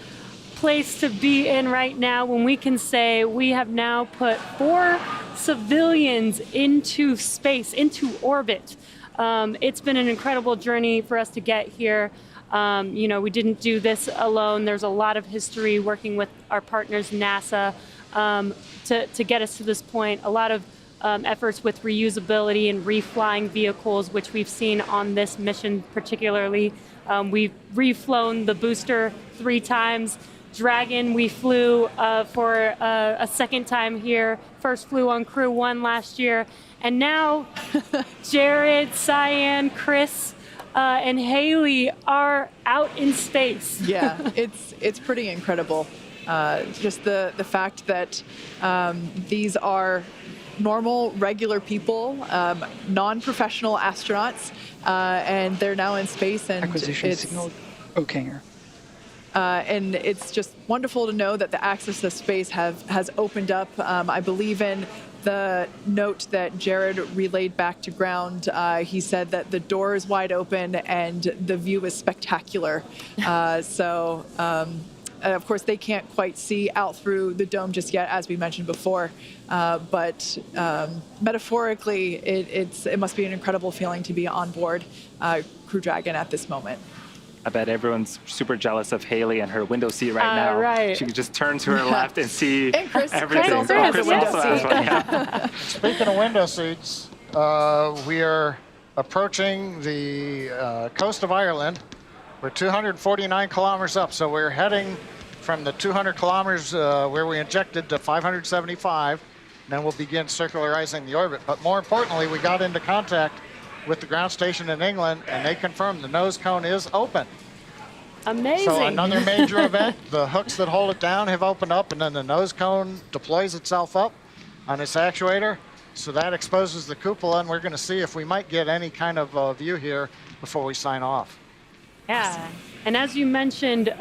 place to be in right now when we can say we have now put 4 civilians into space, into orbit. It's been an incredible journey for us to get here. We didn't do this alone. There's a lot of history working with our partners, NASA, to get us to this point. A lot of efforts with reusability and reflying vehicles, which we've seen on this mission particularly. We've reflown the booster 3 times. Dragon, we flew for a second time here. First flew on Crew 1 last year. And now Jared, Cyan, Chris, and Haley are out in space. Yeah, it's pretty incredible. Just the fact that these are normal, regular people, non-professional astronauts, and they're now in space. And Acquisition signal, Okanger. And it's just wonderful to know that the access to space has opened up. I believe in the note that Jared relayed back to ground. He said that the door is wide open and the view is spectacular. Of course, they can't quite see out through the dome just yet, as we mentioned before. But metaphorically, it must be an incredible feeling to be on board Crew Dragon at this moment. I bet everyone's super jealous of Haley and her window seat right now. Right. She can just turn to her left and see Chris, everything. Chris also has a window also has seat. one, yeah. Speaking of window seats, we are approaching the coast of Ireland. We're 249 kilometers up, so we're heading from the 200 kilometers where we injected to 575, and then we'll begin circularizing the orbit. But more importantly, we got into contact with the ground station in England, and they confirmed the nose cone is open. Amazing. So another major event, the hooks that hold it down have opened up, and then the nose cone deploys itself up on its actuator. So that exposes the cupola, and we're going to see if we might get any kind of view here before we sign off. Yeah, and as you mentioned,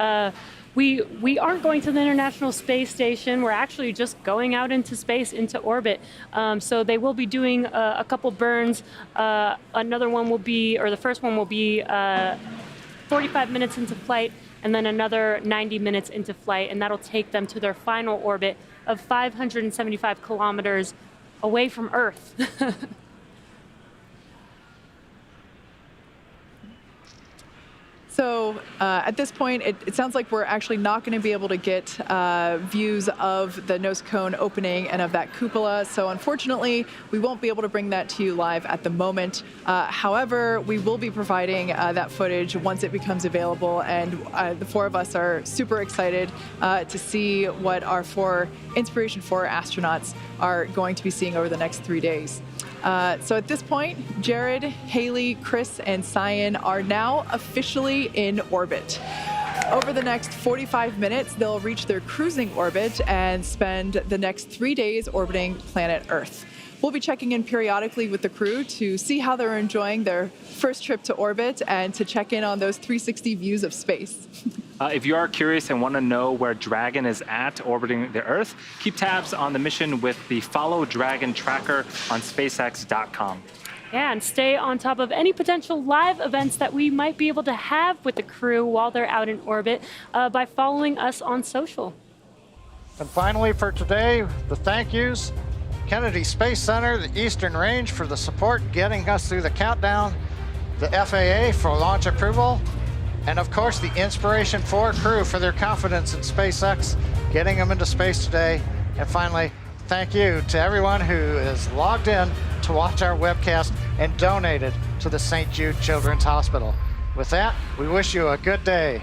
we aren't going to the International Space Station. We're actually just going out into space, into orbit. So they will be doing a couple burns. Another one will be, or the first one will be 45 minutes into flight, and then another 90 minutes into flight, and that'll take them to their final orbit of 575 kilometers away from Earth. So at this point, it sounds like we're actually not going to be able to get views of the nose cone opening and of that cupola. So unfortunately, we won't be able to bring that to you live at the moment. However, we will be providing that footage once it becomes available. And the four of us are super excited to see what our four Inspiration 4 astronauts are going to be seeing over the next 3 days. So at this point, Jared, Haley, Chris, and Cyan are now officially in orbit. Over the next 45 minutes, they'll reach their cruising orbit and spend the next 3 days orbiting planet Earth. We'll be checking in periodically with the crew to see how they're enjoying their first trip to orbit and to check in on those 360 views of space. If you are curious and want to know where Dragon is at orbiting the Earth, keep tabs on the mission with the Follow Dragon tracker on SpaceX.com. Yeah, and stay on top of any potential live events that we might be able to have with the crew while they're out in orbit by following us on social. And finally for today, the thank yous. Kennedy Space Center, the Eastern Range for the support getting us through the countdown, the FAA for launch approval, and of course the Inspiration 4 crew for their confidence in SpaceX, getting them into space today. And finally, thank you to everyone who is logged in to watch our webcast and donated to the St. Jude Children's Hospital. With that, we wish you a good day.